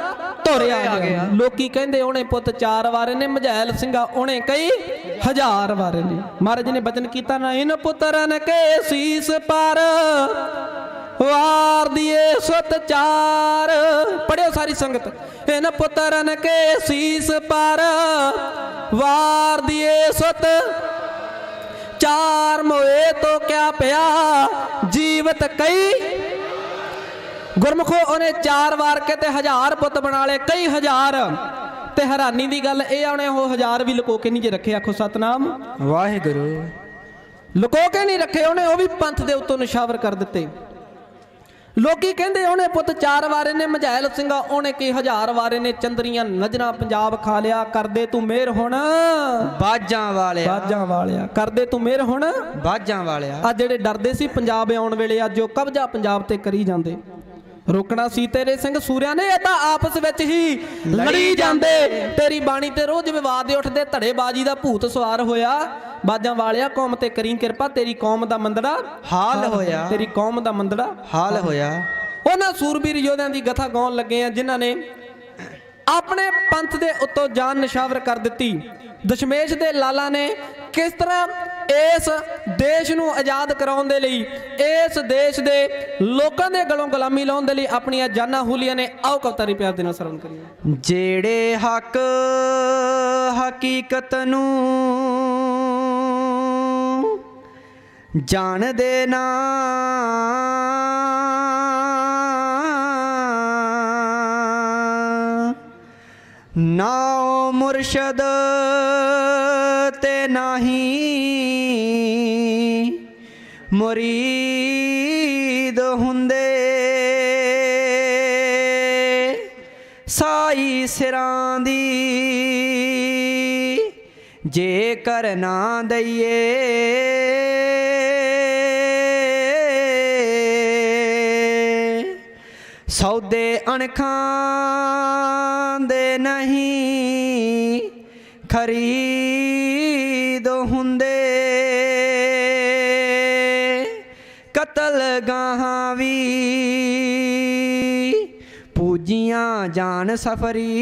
[SPEAKER 9] ਧੋਰਿਆ ਗਿਆ। ਲੋਕੀ ਕਹਿੰਦੇ ਉਹਨੇ ਪੁੱਤ 4 ਵਾਰੇ ਨੇ, ਮਝੈਲ ਸਿੰਘਾ ਉਹਨੇ ਕਈ 1000 ਵਾਰੇ ਨੇ। ਮਹਾਰਾਜ ਨੇ ਬਚਨ ਕੀਤਾ ਨਾ, ਇਨ ਪੁੱਤਰਨ ਕੇ ਸੀਸ ਪਰ ਵਾਰ ਦੀਏ ਸੁਤ 4। ਪੜਿਓ ਸਾਰੀ ਸੰਗਤ, ਇਨ ਪੁੱਤਰਨ ਕੇ ਸੀਸ ਪਰ ਵਾਰ ਦੀਏ ਸੁਤ 4। ਮੋਏ ਤੋਂ ਕਿਆ ਪਿਆ ਜੀਵਤ ਕਈ। ਗੁਰਮੁਖੋ ਉਹਨੇ 4 ਵਾਰ ਕੇ ਤੇ 1000 ਪੁੱਤ ਬਣਾ ਲਏ, ਕਈ 1000। ਤੇ ਹੈਰਾਨੀ ਦੀ ਗੱਲ ਇਹ ਆਉਣੇ ਉਹ 1000 ਵੀ ਲੁਕੋ ਕੇ ਨਹੀਂ ਜੇ ਰੱਖੇ। ਆਖੋ ਸਤਨਾਮ ਵਾਹਿਗੁਰੂ। ਲੁਕੋ ਕੇ ਨਹੀਂ ਰੱਖੇ ਉਹਨੇ, ਉਹ ਵੀ ਪੰਥ ਦੇ ਉੱਤੋਂ ਨਿਸ਼ਾਵਰ ਕਰ ਦਿੱਤੇ। ਲੋਕੀ ਕਹਿੰਦੇ ਉਹਨੇ ਪੁੱਤ 4 ਵਾਰੇ ਨੇ, ਮਝੈਲ ਸਿੰਘਾ ਉਹਨੇ ਕੀ 1000 ਵਾਰੇ ਨੇ। ਚੰਦਰੀਆਂ ਨਜ਼ਰਾਂ ਪੰਜਾਬ ਖਾ ਲਿਆ, ਕਰਦੇ ਤੂੰ ਮਿਹਰ ਹੁਣ
[SPEAKER 10] ਬਾਜਾਂ ਵਾਲਿਆ
[SPEAKER 9] ਕਰਦੇ ਤੂੰ ਮਿਹਰ ਹੁਣ
[SPEAKER 10] ਬਾਜਾਂ ਵਾਲਿਆ।
[SPEAKER 9] ਆ ਜਿਹੜੇ ਡਰਦੇ ਸੀ ਪੰਜਾਬ ਆਉਣ ਵੇਲੇ, ਅੱਜ ਉਹ ਕਬਜ਼ਾ ਪੰਜਾਬ ਤੇ ਕਰੀ ਜਾਂਦੇ। ਰੋਕਣਾ ਸੀ ਤੇਰੇ ਸਿੰਘ ਸੂਰਿਆਂ ਨੇ, ਇਹ ਤਾਂ ਆਪਸ ਵਿੱਚ ਹੀ ਲੜੀ ਜਾਂਦੇ। ਤੇਰੀ ਬਾਣੀ ਤੇ ਰੋਜ਼ ਵਿਵਾਦ ਉੱਠਦੇ, ਧੜੇਬਾਜ਼ੀ ਦਾ ਭੂਤ ਸਵਾਰ ਹੋਇਆ। ਬਾਜਾਂ ਵਾਲਿਆ ਕੌਮ ਤੇ ਕਰੀ ਕਿਰਪਾ, ਤੇਰੀ ਕੌਮ ਦਾ ਮੰਦੜਾ
[SPEAKER 10] ਹਾਲ ਹੋਇਆ,
[SPEAKER 9] ਤੇਰੀ ਕੌਮ ਦਾ ਮੰਦੜਾ
[SPEAKER 10] ਹਾਲ ਹੋਇਆ।
[SPEAKER 9] ਉਹਨਾਂ ਸੂਰਬੀਰ ਯੋਧਿਆਂ ਦੀ ਗਥਾ ਗਾਉਣ ਲੱਗੇ ਆ, ਜਿਨ੍ਹਾਂ ਨੇ ਆਪਣੇ ਪੰਥ ਦੇ ਉੱਤੋਂ ਜਾਨ ਨਿਸ਼ਾਵਰ ਕਰ ਦਿੱਤੀ। ਦਸ਼ਮੇਸ਼ ਦੇ ਲਾਲਾ ਨੇ ਕਿਸ ਤਰ੍ਹਾਂ ਇਸ ਦੇਸ਼ ਨੂੰ ਆਜ਼ਾਦ ਕਰਾਉਣ ਦੇ ਲਈ, ਇਸ ਦੇਸ਼ ਦੇ ਲੋਕਾਂ ਦੇ ਗਲੋਂ ਗੁਲਾਮੀ ਲਾਉਣ ਦੇ ਲਈ ਆਪਣੀਆਂ ਜਾਨਾਂ ਹੂਲੀਆਂ ਨੇ। ਆਓ ਕਵਿਤਾ ਦੀ ਪਿਆਰ ਦੇ ਨਾਲ ਸਰਵਣ ਕਰੀਏ।
[SPEAKER 10] ਜਿਹੜੇ ਹੱਕ ਹਕੀਕਤ ਨੂੰ ਜਾਣਦੇ ਨਾ, ਨਾ ਉਹ ਮੁਰਸ਼ਦ ਤੇ ਨਾਹੀ ਮੁਰੀਦ ਹੁੰਦੇ, ਸਾਈ ਸਿਰਾਂ ਦੀ ਜੇਕਰ ਨਾ ਦਈਏ, ਸੌਦੇ ਅਣਖਾਂ ਦੇ ਨਹੀਂ ਖਰੀਦ ਹੁੰਦੇ, ਕਤਲ ਗਾਹਾਂ ਵੀ ਪੂਜੀਆਂ ਜਾਨ ਸਫਰੀ,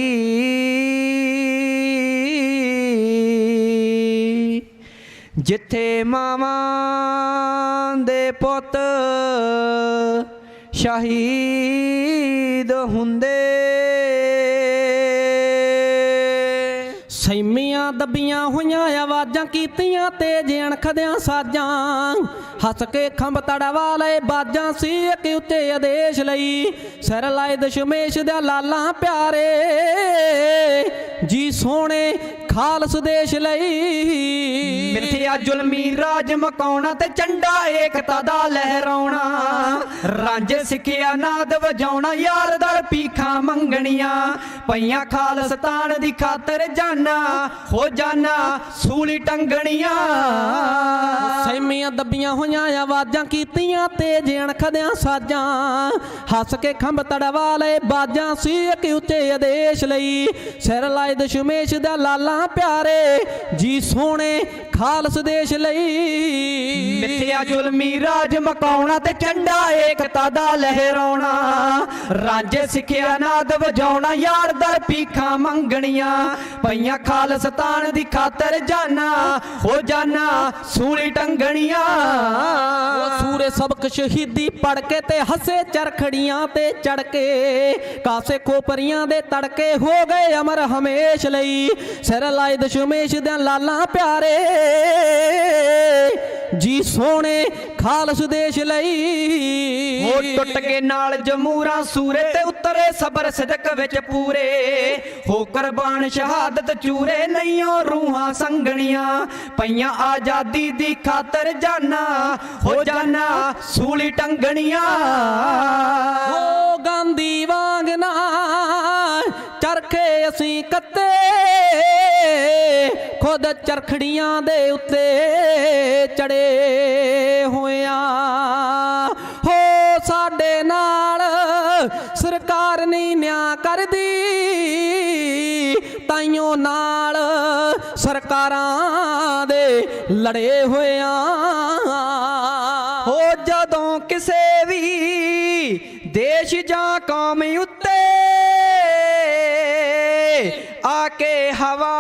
[SPEAKER 10] ਜਿੱਥੇ ਮਾਵਾਂ ਦੇ ਪੁੱਤ ਸ਼ਹੀਦ ਹੁੰਦੇ।
[SPEAKER 9] ਸੈਮੀਆਂ ਦੱਬੀਆਂ ਹੋਈਆਂ ਆਵਾਜ਼ਾਂ ਕੀਤੀਆਂ ਤੇਜ ਅਣਖਦਿਆਂ ਸਾਜਾਂ, ਹੱਸ ਕੇ ਖੰਭ ਤੜਵਾ ਲਏ ਬਾਜਾਂ ਸੀ ਇੱਕ ਉੱਤੇ ਆਦੇਸ਼ ਲਈ, ਸਿਰ ਲਾਏ ਦਸ਼ਮੇਸ਼ ਦੇ ਲਾਲਾਂ ਪਿਆਰੇ ਜੀ ਸੋਹਣੇ ਖਾਲਸ ਦੇਸ਼ ਲਈ।
[SPEAKER 10] ਮਿੱਥਿਆ ਜ਼ੁਲਮੀ ਰਾਜ ਮਕਾਉਣਾ ਤੇ ਝੰਡਾ ਏਕਤਾ ਦਾ ਲਹਿਰਾਉਣਾ, ਰਾਂਝੇ ਸਿੱਖਿਆ ਨਾਦ ਵਜਾਉਣਾ, ਯਾਰ ਦਰ ਭੀਖਾਂ ਮੰਗਣੀਆਂ, ਪਈਆਂ ਖਾਲਸਤਾਨ ਦੀ ਖਾਤਰ ਜਾਨਾ ਹੋ ਜਾਨਾ ਸੂਲੀ ਟੰਗਣੀਆਂ।
[SPEAKER 9] ਸੈਮੀਆਂ ਦੱਬੀਆਂ ਹੋਈਆਂ ਆਵਾਜ਼ਾਂ ਕੀਤੀਆਂ ਤੇਜ ਅਣਖਦਿਆਂ ਸਾਜਾਂ, ਹੱਸ ਕੇ ਖੰਭ ਤੜਵਾ ਲਏ ਬਾਜਾਂ ਸੀ ਇੱਕ ਉੱਚੇ ਆਦੇਸ਼ ਲਈ, ਸਿਰ ਲਾਏ ਦਸ਼ਮੇਸ਼ ਦਾ ਲਾਲਾਂ ਪਿਆਰੇ ਜੀ ਸੋਹਣੇ ਖਾਲਸ ਦੇਸ਼ ਲਈ।
[SPEAKER 10] ਮਿੱਥਿਆ ਜ਼ੁਲਮੀ ਰਾਜ ਮਕਾਉਣਾ ਤੇ ਝੰਡਾ ਏਕਤਾ ਦਾ ਲਹਿਰਾਉਣਾ, ਰਾਂਝੇ ਸਿੱਖਿਆ ਨਾਦ ਵਜਾਉਣਾ, ਯਾਰ ਦਰ ਭੀਖਾਂ ਮੰਗਣੀਆਂ, ਪਈਆਂ ਖਾਲਸਤਾਨ ਦੀ ਖਾਤਰ ਜਾਨਾ ਹੋ ਜਾਨਾ ਸੂਲੀ ਟੰਗਣੀਆਂ।
[SPEAKER 9] ਉਹ ਸੂਰੇ ਸਬਕ ਸ਼ਹੀਦੀ ਪੜ ਕੇ ਤੇ ਹੱਸੇ ਚਰਖੜੀਆਂ ਤੇ ਚੜ ਕੇ, ਕਾਸੇ ਖੋਪਰੀਆਂ ਦੇ ਤੜਕੇ ਹੋ ਗਏ ਅਮਰ ਹਮੇਸ਼ ਲਈ, ਸਿਰ ਲਾਏ ਦਸ਼ਮੇਸ਼ ਦੇ ਲਾਲਾਂ ਪਿਆਰੇ ਜੀ ਸੋਹਣੇ ਖਾਲਸ ਦੇਸ਼ ਲਈ।
[SPEAKER 10] ਹੋ ਟੁੱਟ ਕੇ ਨਾਲ ਜਮੂਰਾਂ ਸੂਰੇ ਤੇ ਉਤਰੇ ਸਬਰ ਸਦਕ ਵਿੱਚ ਪੂਰੇ, ਹੋ ਕੁਰਬਾਨ ਸ਼ਹਾਦਤ ਚੂਰੇ, ਨਹੀਂਓ ਰੂਹਾਂ ਸੰਗਣੀਆਂ, ਪਈਆਂ ਆਜ਼ਾਦੀ ਦੀ ਖਾਤਰ ਜਾਨਾ ਹੋ ਜਾਨਾ ਸੂਲੀ ਟੰਗਣੀਆਂ।
[SPEAKER 9] ਹੋ ਗਾਂਧੀ ਵਾਂਗ ਨਾ ਚਰਖੇ ਅਸੀਂ ਕੱਤੇ, ਖੁਦ ਚਰਖੜੀਆਂ ਦੇ ਉੱਤੇ ਚੜੇ ਹੋਇਆਂ, ਹੋ ਸਾਡੇ ਨਾਲ ਸਰਕਾਰ ਨਹੀਂ ਨਿਆਂ ਕਰਦੀ, ਤਾਈਓ ਨਾਲ ਸਰਕਾਰਾਂ ਦੇ ਲੜੇ ਹੋਇਆਂ।
[SPEAKER 10] ਹੋ ਜਦੋਂ ਕਿਸੇ ਵੀ ਦੇਸ਼ ਜਾਂ ਕੌਮ ਉੱਤੇ ਆ ਕੇ ਹਵਾ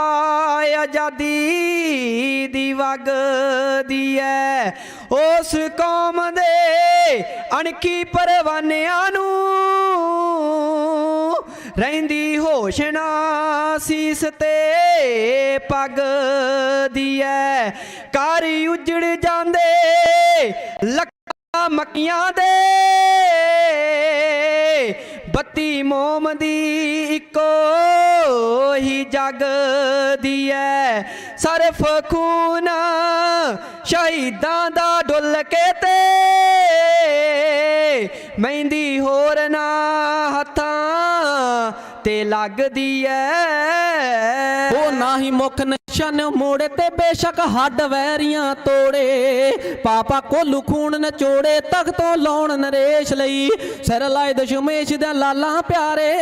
[SPEAKER 10] ਆਜ਼ਾਦੀ ਦੀ ਵਗਦੀ ਐ, ਉਸ ਕੌਮ ਦੇ ਅਣਖੀ ਪਰਵਾਨਿਆਂ ਨੂੰ ਰਹਿੰਦੀ ਹੋਸ਼ ਨਾ ਸੀਸ ਤੇ ਪੱਗਦੀ ਐ, ਘਰ ਉਜੜ ਜਾਂਦੇ ਲੱਖਾਂ ਮੱਕੀਆਂ ਦੇ, ਬੱਤੀ ਮੋਮ ਦੀ ਇੱਕੋ ਹੀ ਜਗਦੀ ਐ, ਸਰਫ ਖੂਨ ਸ਼ਹੀਦਾਂ ਦਾ ਡੁੱਲ ਕੇ ਤੇ ਮਹਿੰਦੀ ਹੋਰ ਨਾ ਹੱਥਾਂ ਤੇ ਲੱਗਦੀ ਐ।
[SPEAKER 9] ਉਹ ਨਾ ਹੀ ਮੁੱਖ ਨਿਸ਼ਨ ਮੋੜੇ ਤੇ ਬੇਸ਼ੱਕ ਹੱਡ ਵੈਰੀਆਂ ਤੋੜੇ, ਪਾਪਾ ਕੋਲੂ ਖੂਨ ਨਚੋੜੇ, ਤਖਤੋਂ ਲਾਉਣ ਨਰੇਸ਼ ਲਈ, ਸਿਰ ਲਾਏ ਦਸ਼ਮੇਸ਼ ਦੇ ਲਾਲਾਂ ਪਿਆਰੇ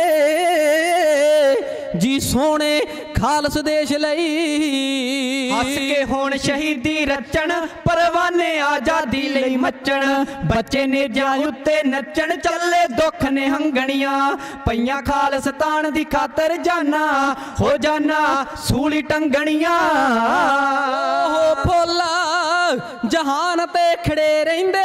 [SPEAKER 9] ਜੀ ਸੋਹਣੇ ਖਾਲਸ ਦੇਸ਼ ਲਈ।
[SPEAKER 10] ਹੱਸ ਕੇ ਹੁਣ ਸ਼ਹੀਦੀ ਰਚਣ, ਪਰਵਾਨੇ ਆਜ਼ਾਦੀ ਲਈ ਮੱਚਣ, ਬੱਚੇ ਨੇ ਜਾਂ ਉੱਤੇ ਨੱਚਣ, ਚੱਲੇ ਦੁੱਖ ਨੇ ਹੰਗਣੀਆਂ, ਪਈਆਂ ਖਾਲਸਤਾਨ ਦੀ ਖਾਤਰ ਜਾਨਾ ਹੋ ਜਾਨਾ ਸੂਲੀ ਟੰਗਣੀਆਂ।
[SPEAKER 9] ਉਹ ਫੁੱਲਾ ਜਹਾਨ ਤੇ ਖੜੇ ਰਹਿੰਦੇ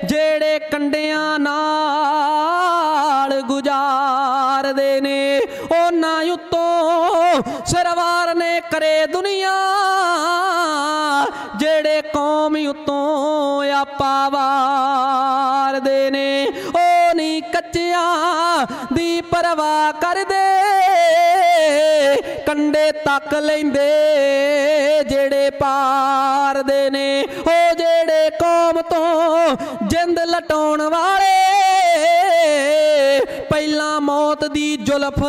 [SPEAKER 9] ਜਿਹੜੇ ਕੰਡਿਆਂ ਨਾਲ ਗੁਜ਼ਾਰਦੇ ਨੇ ਉਹਨਾਂ ਉੱਤੋਂ ਸਰਵਾਰ ਨੇ ਕਰੇ ਦੁਨੀਆ ਜਿਹੜੇ ਕੌਮ ਉੱਤੋਂ ਆਪਾ ਵਾਰਦੇ ਨੇ ਉਹ ਨਹੀਂ ਕੱਚਿਆਂ ਦੀ ਪਰਵਾਹ ਕਰਦੇ ਕੰਡੇ ਤੱਕ ਲੈਂਦੇ ਜਿਹੜੇ ਪਾਰਦੇ ਨੇ ਉਹ ਜਿਹੜੇ ਕੌਮ ਤੋਂ ਜਿੰਦ ਲਟਾਉਣ ਵਾਲੇ ਪਹਿਲਾਂ ਮੌਤ ਦੀ ਜ਼ੁਲਫ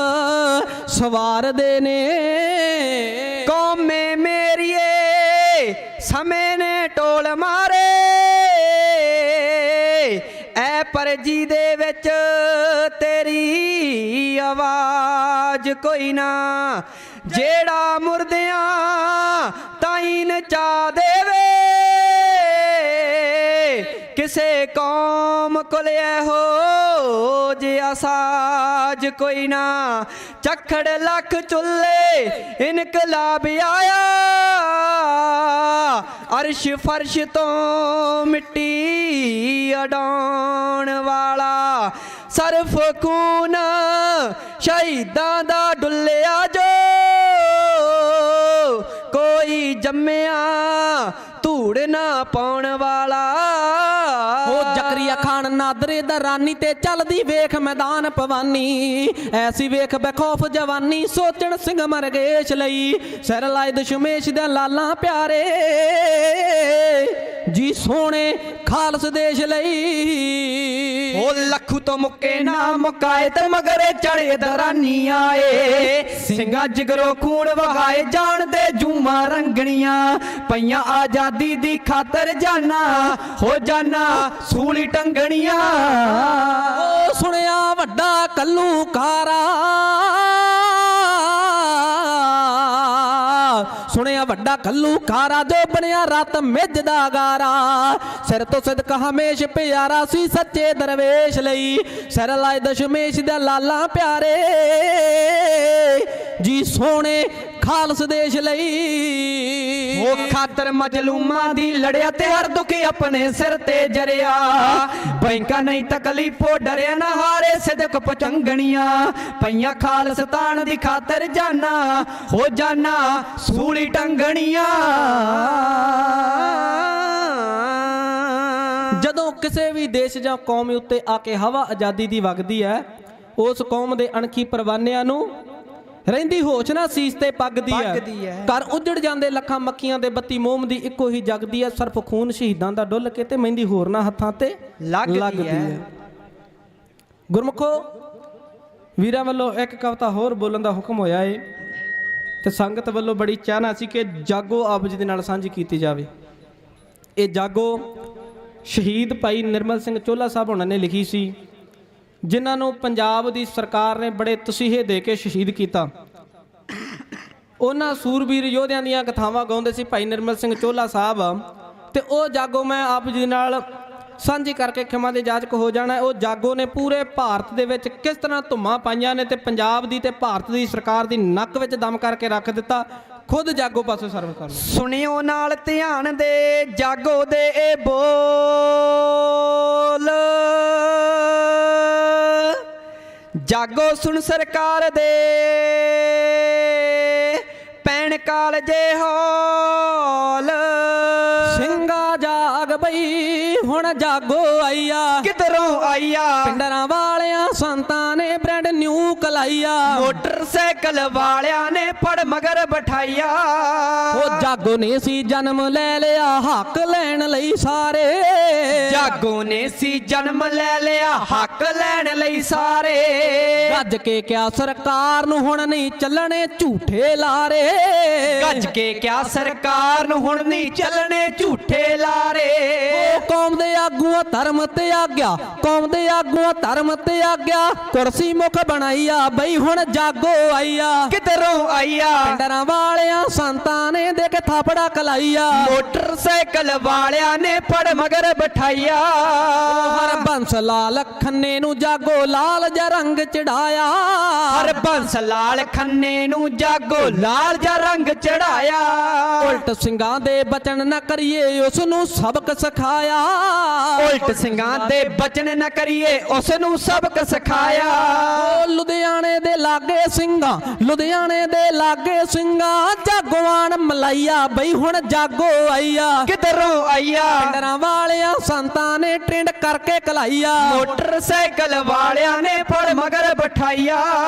[SPEAKER 9] ਸਵਾਰਦੇ ਨੇ
[SPEAKER 10] ਕੌਮੇ ਮੇਰੀਏ ਸਮੇਂ ਨੇ ਟੋਲ ਮਾਰੇ ਐ ਪਰਜੀ ਦੇ ਵਿੱਚ ਤੇਰੀ ਆਵਾਜ਼ ਕੋਈ ਨਾ ਜਿਹੜਾ ਮੁਰਦਿਆਂ ਤਾਈਂ ਨਚਾ ਦੇਵੇ ਕਿਸੇ ਕੌਮ ਕੋਲ ਇਹੋ ਜਿਹਾ ਸਾਜ ਕੋਈ ਨਾ ਝੱਖੜ ਲੱਖ ਚੁੱਲੇ ਇਨਕਲਾਬ ਆਇਆ ਅਰਸ਼ ਫਰਸ਼ ਤੋਂ ਮਿੱਟੀ ਅਡਾਉਣ ਵਾਲਾ ਸਰਫ ਖੂਨ ਸ਼ਹੀਦਾਂ ਦਾ ਡੁੱਲਿਆ ਜੋ ਕੋਈ ਜੰਮਿਆ ਧੂੜ ਨਾ ਪਾਉਣ ਵਾਲਾ
[SPEAKER 9] ਉਹ ਜ਼ਕਰੀਆ ਖਾਨ ਨਾਦਰੇ ਦਾ ਰਾਨੀ ਤੇ ਚੱਲਦੀ ਵੇਖ ਮੈਦਾਨ ਪਵਾਨੀ ਐਸੀ ਵੇਖ ਬੇਖੌਫ ਜਵਾਨੀ ਸੋਚਣ ਸਿੰਘ ਮਰਗੇਸ਼ ਲਈ ਸਿਰ ਲਾਏ ਦਸ਼ਮੇਸ਼ ਦੇ ਲਾਲਾਂ ਪਿਆਰੇ ਜੀ ਸੋਹਣੇ ਖਾਲਸ ਦੇਸ਼ ਲਈ
[SPEAKER 10] ਉਹ ਲੱਖੂ ਤੋਂ ਮੁੱਕੇ ਨਾ ਮੁਕਾਏ ਤੇ ਮਗਰੇ ਚੜੇ ਦਰਾਨੀ ਆਏ ਸਿੰਘਾਂ ਜਿਗਰੋਂ ਖੂਨ ਵਹਾਏ ਜਾਣ ਦੇ ਜੂਮਾਂ ਰੰਗਣੀਆਂ ਪਈਆਂ ਆਜ਼ਾਦੀ ਦੀ ਖਾਤਰ ਜਾਨਾ ਹੋ ਜਾਨਾ ਸੂਲੀ ਟੰਗਣੀਆਂ
[SPEAKER 9] ਉਹ ਸੁਣਿਆ ਵੱਡਾ ਕੱਲੂਕਾਰਾ ਸੁਣਿਆ ਵੱਡਾ ਕੱਲੂਕਾਰਾ ਜੋ ਬਣਿਆ ਰਤ ਮਿੱਝ ਦਾ ਗਾਰਾ ਸਿਰ ਤੋਂ ਸਿਦਕ ਹਮੇਸ਼ ਪਿਆਰਾ ਸੀ ਸੱਚੇ ਦਰਵੇਸ਼ ਲਈ ਸਿਰ ਲਾਏ ਦਸ਼ਮੇਸ਼ ਦੇ ਲਾਲਾਂ ਪਿਆਰੇ ਜੀ ਸੋਹਣੇ ਖਾਲਸ ਦੇਸ਼ ਲਈ
[SPEAKER 10] ਉਹ ਖਾਤਰ ਮਜਲੂਮਾਂ ਦੀ ਲੜਿਆ ਤੇ ਹਰ ਦੁੱਖ ਆਪਣੇ ਸਿਰ ਤੇ ਜਰਿਆ ਬੈਂਕਾਂ ਨਹੀਂ ਤਕਲੀਫੋਂ ਡਰਿਆ ਨਾ ਹਾਰੇ ਸਿਦਕ ਪਚੰਗਣੀਆਂ ਪਈਆਂ ਖਾਲਸਤਾਨ ਦੀ ਖਾਤਰ ਜਾਨਾ ਹੋ ਜਾਨਾ ਸੂਲੀ ਟੰਗਣੀਆਂ
[SPEAKER 9] ਜਦੋਂ ਕਿਸੇ ਵੀ ਦੇਸ਼ ਜਾਂ ਕੌਮ ਉੱਤੇ ਆ ਕੇ ਹਵਾ ਆਜ਼ਾਦੀ ਦੀ ਵਗਦੀ ਹੈ ਉਸ ਕੌਮ ਦੇ ਅਣਖੀ ਪਰਵਾਨਿਆਂ ਨੂੰ ਰਹਿੰਦੀ ਹੋਸ਼ ਨਾ ਸੀਸ ਤੇ ਪੱਗਦੀ ਹੈ ਘਰ ਉੱਜੜ ਜਾਂਦੇ ਲੱਖਾਂ ਮੱਖੀਆਂ ਦੇ ਬੱਤੀ ਮੋਮ ਦੀ ਇੱਕੋ ਹੀ ਜਗਦੀ ਹੈ ਸਰਫ ਖੂਨ ਸ਼ਹੀਦਾਂ ਦਾ ਡੁੱਲ ਕੇ ਤੇ ਮਹਿੰਦੀ ਹੋਰਨਾਂ ਹੱਥਾਂ ਤੇ ਲੱਗਦੀ ਹੈ ਗੁਰਮੁਖੋ ਵੀਰਾਂ ਵੱਲੋਂ ਇੱਕ ਕਵਿਤਾ ਹੋਰ ਬੋਲਣ ਦਾ ਹੁਕਮ ਹੋਇਆ ਏ ਤੇ ਸੰਗਤ ਵੱਲੋਂ ਬੜੀ ਚਾਹਨਾ ਸੀ ਕਿ ਜਾਗੋ ਆਪ ਜੀ ਦੇ ਨਾਲ ਸਾਂਝੀ ਕੀਤੀ ਜਾਵੇ ਇਹ ਜਾਗੋ ਸ਼ਹੀਦ ਭਾਈ ਨਿਰਮਲ ਸਿੰਘ ਚੋਹਲਾ ਸਾਹਿਬ ਉਹਨਾਂ ਨੇ ਲਿਖੀ ਸੀ ਜਿਨ੍ਹਾਂ ਨੂੰ ਪੰਜਾਬ ਦੀ ਸਰਕਾਰ ਨੇ ਬੜੇ ਤਸੀਹੇ ਦੇ ਕੇ ਸ਼ਹੀਦ ਕੀਤਾ ਉਹਨਾਂ ਸੂਰਬੀਰ ਯੋਧਿਆਂ ਦੀਆਂ ਕਥਾਵਾਂ ਗਾਉਂਦੇ ਸੀ ਭਾਈ ਨਿਰਮਲ ਸਿੰਘ ਚੋਹਲਾ ਸਾਹਿਬ ਤੇ ਉਹ ਜਾਗੋ ਮੈਂ ਆਪ ਜੀ ਨਾਲ ਸਾਂਝੀ ਕਰਕੇ ਖਿਮਾ ਦੇ ਜਾਚਕ ਹੋ ਜਾਣਾ ਉਹ ਜਾਗੋ ਨੇ ਪੂਰੇ ਭਾਰਤ ਦੇ ਵਿੱਚ ਕਿਸ ਤਰ੍ਹਾਂ ਧੁੰਮਾਂ ਪਾਈਆਂ ਨੇ ਤੇ ਪੰਜਾਬ ਦੀ ਤੇ ਭਾਰਤ ਦੀ ਸਰਕਾਰ ਦੀ ਨੱਕ ਵਿੱਚ ਦਮ ਕਰਕੇ ਰੱਖ ਦਿੱਤਾ ਖੁਦ ਜਾਗੋ ਪਾਸੇ ਸਰਵ ਕਰ
[SPEAKER 10] ਸੁਣਿਓ ਨਾਲ ਧਿਆਨ ਦੇ ਜਾਗੋ ਦੇ ਇਹ ਬੋਲ ਜਾਗੋ ਸੁਣ ਸਰਕਾਰ ਦੇ ਪੈਣ ਕਾਲਜੇ ਹੌਲ
[SPEAKER 9] ਸਿੰਘਾ ਜਾਗ ਬਈ ਹੁਣ ਜਾਗੋ ਆਈਆ
[SPEAKER 10] ਕਿਧਰੋਂ ਆਈਆ
[SPEAKER 9] ਪਿੰਡਰਾਂ ਵਾਲਿਆਂ ਸੰਤਾਂ ਨੇ ਬ੍ਰੈਂਡ ਨਿਊ ਕਲਾਈਆ
[SPEAKER 10] ਮੋਟਰਸਾਈਕਲ ਵਾਲਿਆਂ ਨੇ ਫੜ ਮਗਰ ਬਿਠਾਈਆ
[SPEAKER 9] ਉਹ ਜਾਗੋ ਨੇ ਸੀ ਜਨਮ ਲੈ ਲਿਆ ਹੱਕ ਲੈਣ ਲਈ ਸਾਰੇ
[SPEAKER 10] ਜਾਗੋ ਨੇ ਸੀ ਜਨਮ ਲੈ ਲਿਆ ਹੱਕ ਲੈਣ ਲਈ ਸਾਰੇ
[SPEAKER 9] ਗੱਜ ਕੇ ਕਿਹਾ ਸਰਕਾਰ ਨੂੰ ਹੁਣ ਨਹੀਂ ਚੱਲਣੇ ਝੂਠੇ ਲਾਰੇ
[SPEAKER 10] ਗੱਜ ਕੇ ਕਿਹਾ ਸਰਕਾਰ ਨੂੰ ਹੁਣ ਨਹੀਂ ਚੱਲਣੇ ਝੂਠੇ ਲਾਰੇ
[SPEAKER 9] ਉਹ ਕੌਮ ਦੇ ਆਗੂਆਂ ਧਰਮ ਤੇ ਆ ਗਿਆ ਕੌਮ ਦੇ ਆਗੂਆਂ ਧਰਮ ਤੇ ਆ ਗਿਆ ਕੁਰਸੀ ਮੁਖ ਬਣਾਈਆ ਬਈ ਹੁਣ ਜਾਗੋ ਆਈਆ
[SPEAKER 10] ਕਿਧਰੋਂ ਆਈਆ
[SPEAKER 9] ਪਿੰਡਰਾਂ ਵਾਲਿਆਂ ਸੰਤਾਂ ਨੇ ਦੇ ਕੇ ਥਾਪੜਾ ਕਲਾਈਆ
[SPEAKER 10] ਮੋਟਰਸਾਈਕਲ ਵਾਲਿਆਂ ਨੇ ਫੜ ਮਗਰ ਬਿਠਾਈਆ
[SPEAKER 9] ਹਰ ਬੰਸ ਲਾਲ ਖੰਨੇ ਨੂੰ ਜਾਗੋ ਲਾਲ ਜਿਹਾ ਰੰਗ ਚੜਾਇਆ
[SPEAKER 10] ਹਰ ਬੰਸ ਲਾਲ ਖੰਨੇ ਨੂੰ ਜਾਗੋ ਲਾਲ ਜਿਹਾ ਰੰਗ ਚੜਾਇਆ
[SPEAKER 9] ਉਲਟ ਸਿੰਘਾਂ ਦੇ ਬਚਨ ਨਾ ਕਰੀਏ ਉਸ ਨੂੰ ਸਬਕ ਸਿਖਾਇਆ
[SPEAKER 10] ਉਲਟ ਸਿੰਘਾਂ ਦੇ ਬਚਨ ਨਾ ਕਰੀਏ ਉਸ ਨੂੰ ਸਬਕ ਸਿਖਾਇਆ
[SPEAKER 9] ਓ ਲੁਧਿਆਣੇ ਦੇ ਲਾਗੇ ਸਿੰਘਾਂ ਲੁਧਿਆਣੇ ਦੇ ਲਾਗੇ ਸਿੰਘਾਂ ਜਾਗੋਆਣ ਮਲਾਈਆ ਬਈ ਹੁਣ ਜਾਗੋ ਆਈਆ
[SPEAKER 10] ਕਿਧਰੋਂ ਆਈਆ
[SPEAKER 9] ਪਿੰਡਰਾਂ ਵਾਲਿਆਂ ਸੰਤਾਂ ਨੇ ਟ੍ਰੈਂਡ ਕਰਕੇ ਕਲਾਈਆ
[SPEAKER 10] ਮੋਟਰਸਾਈਕਲ ਵਾਲਿਆਂ ਨੇ ਫੜ ਮਗਰ ਬਿਠਾਈਆ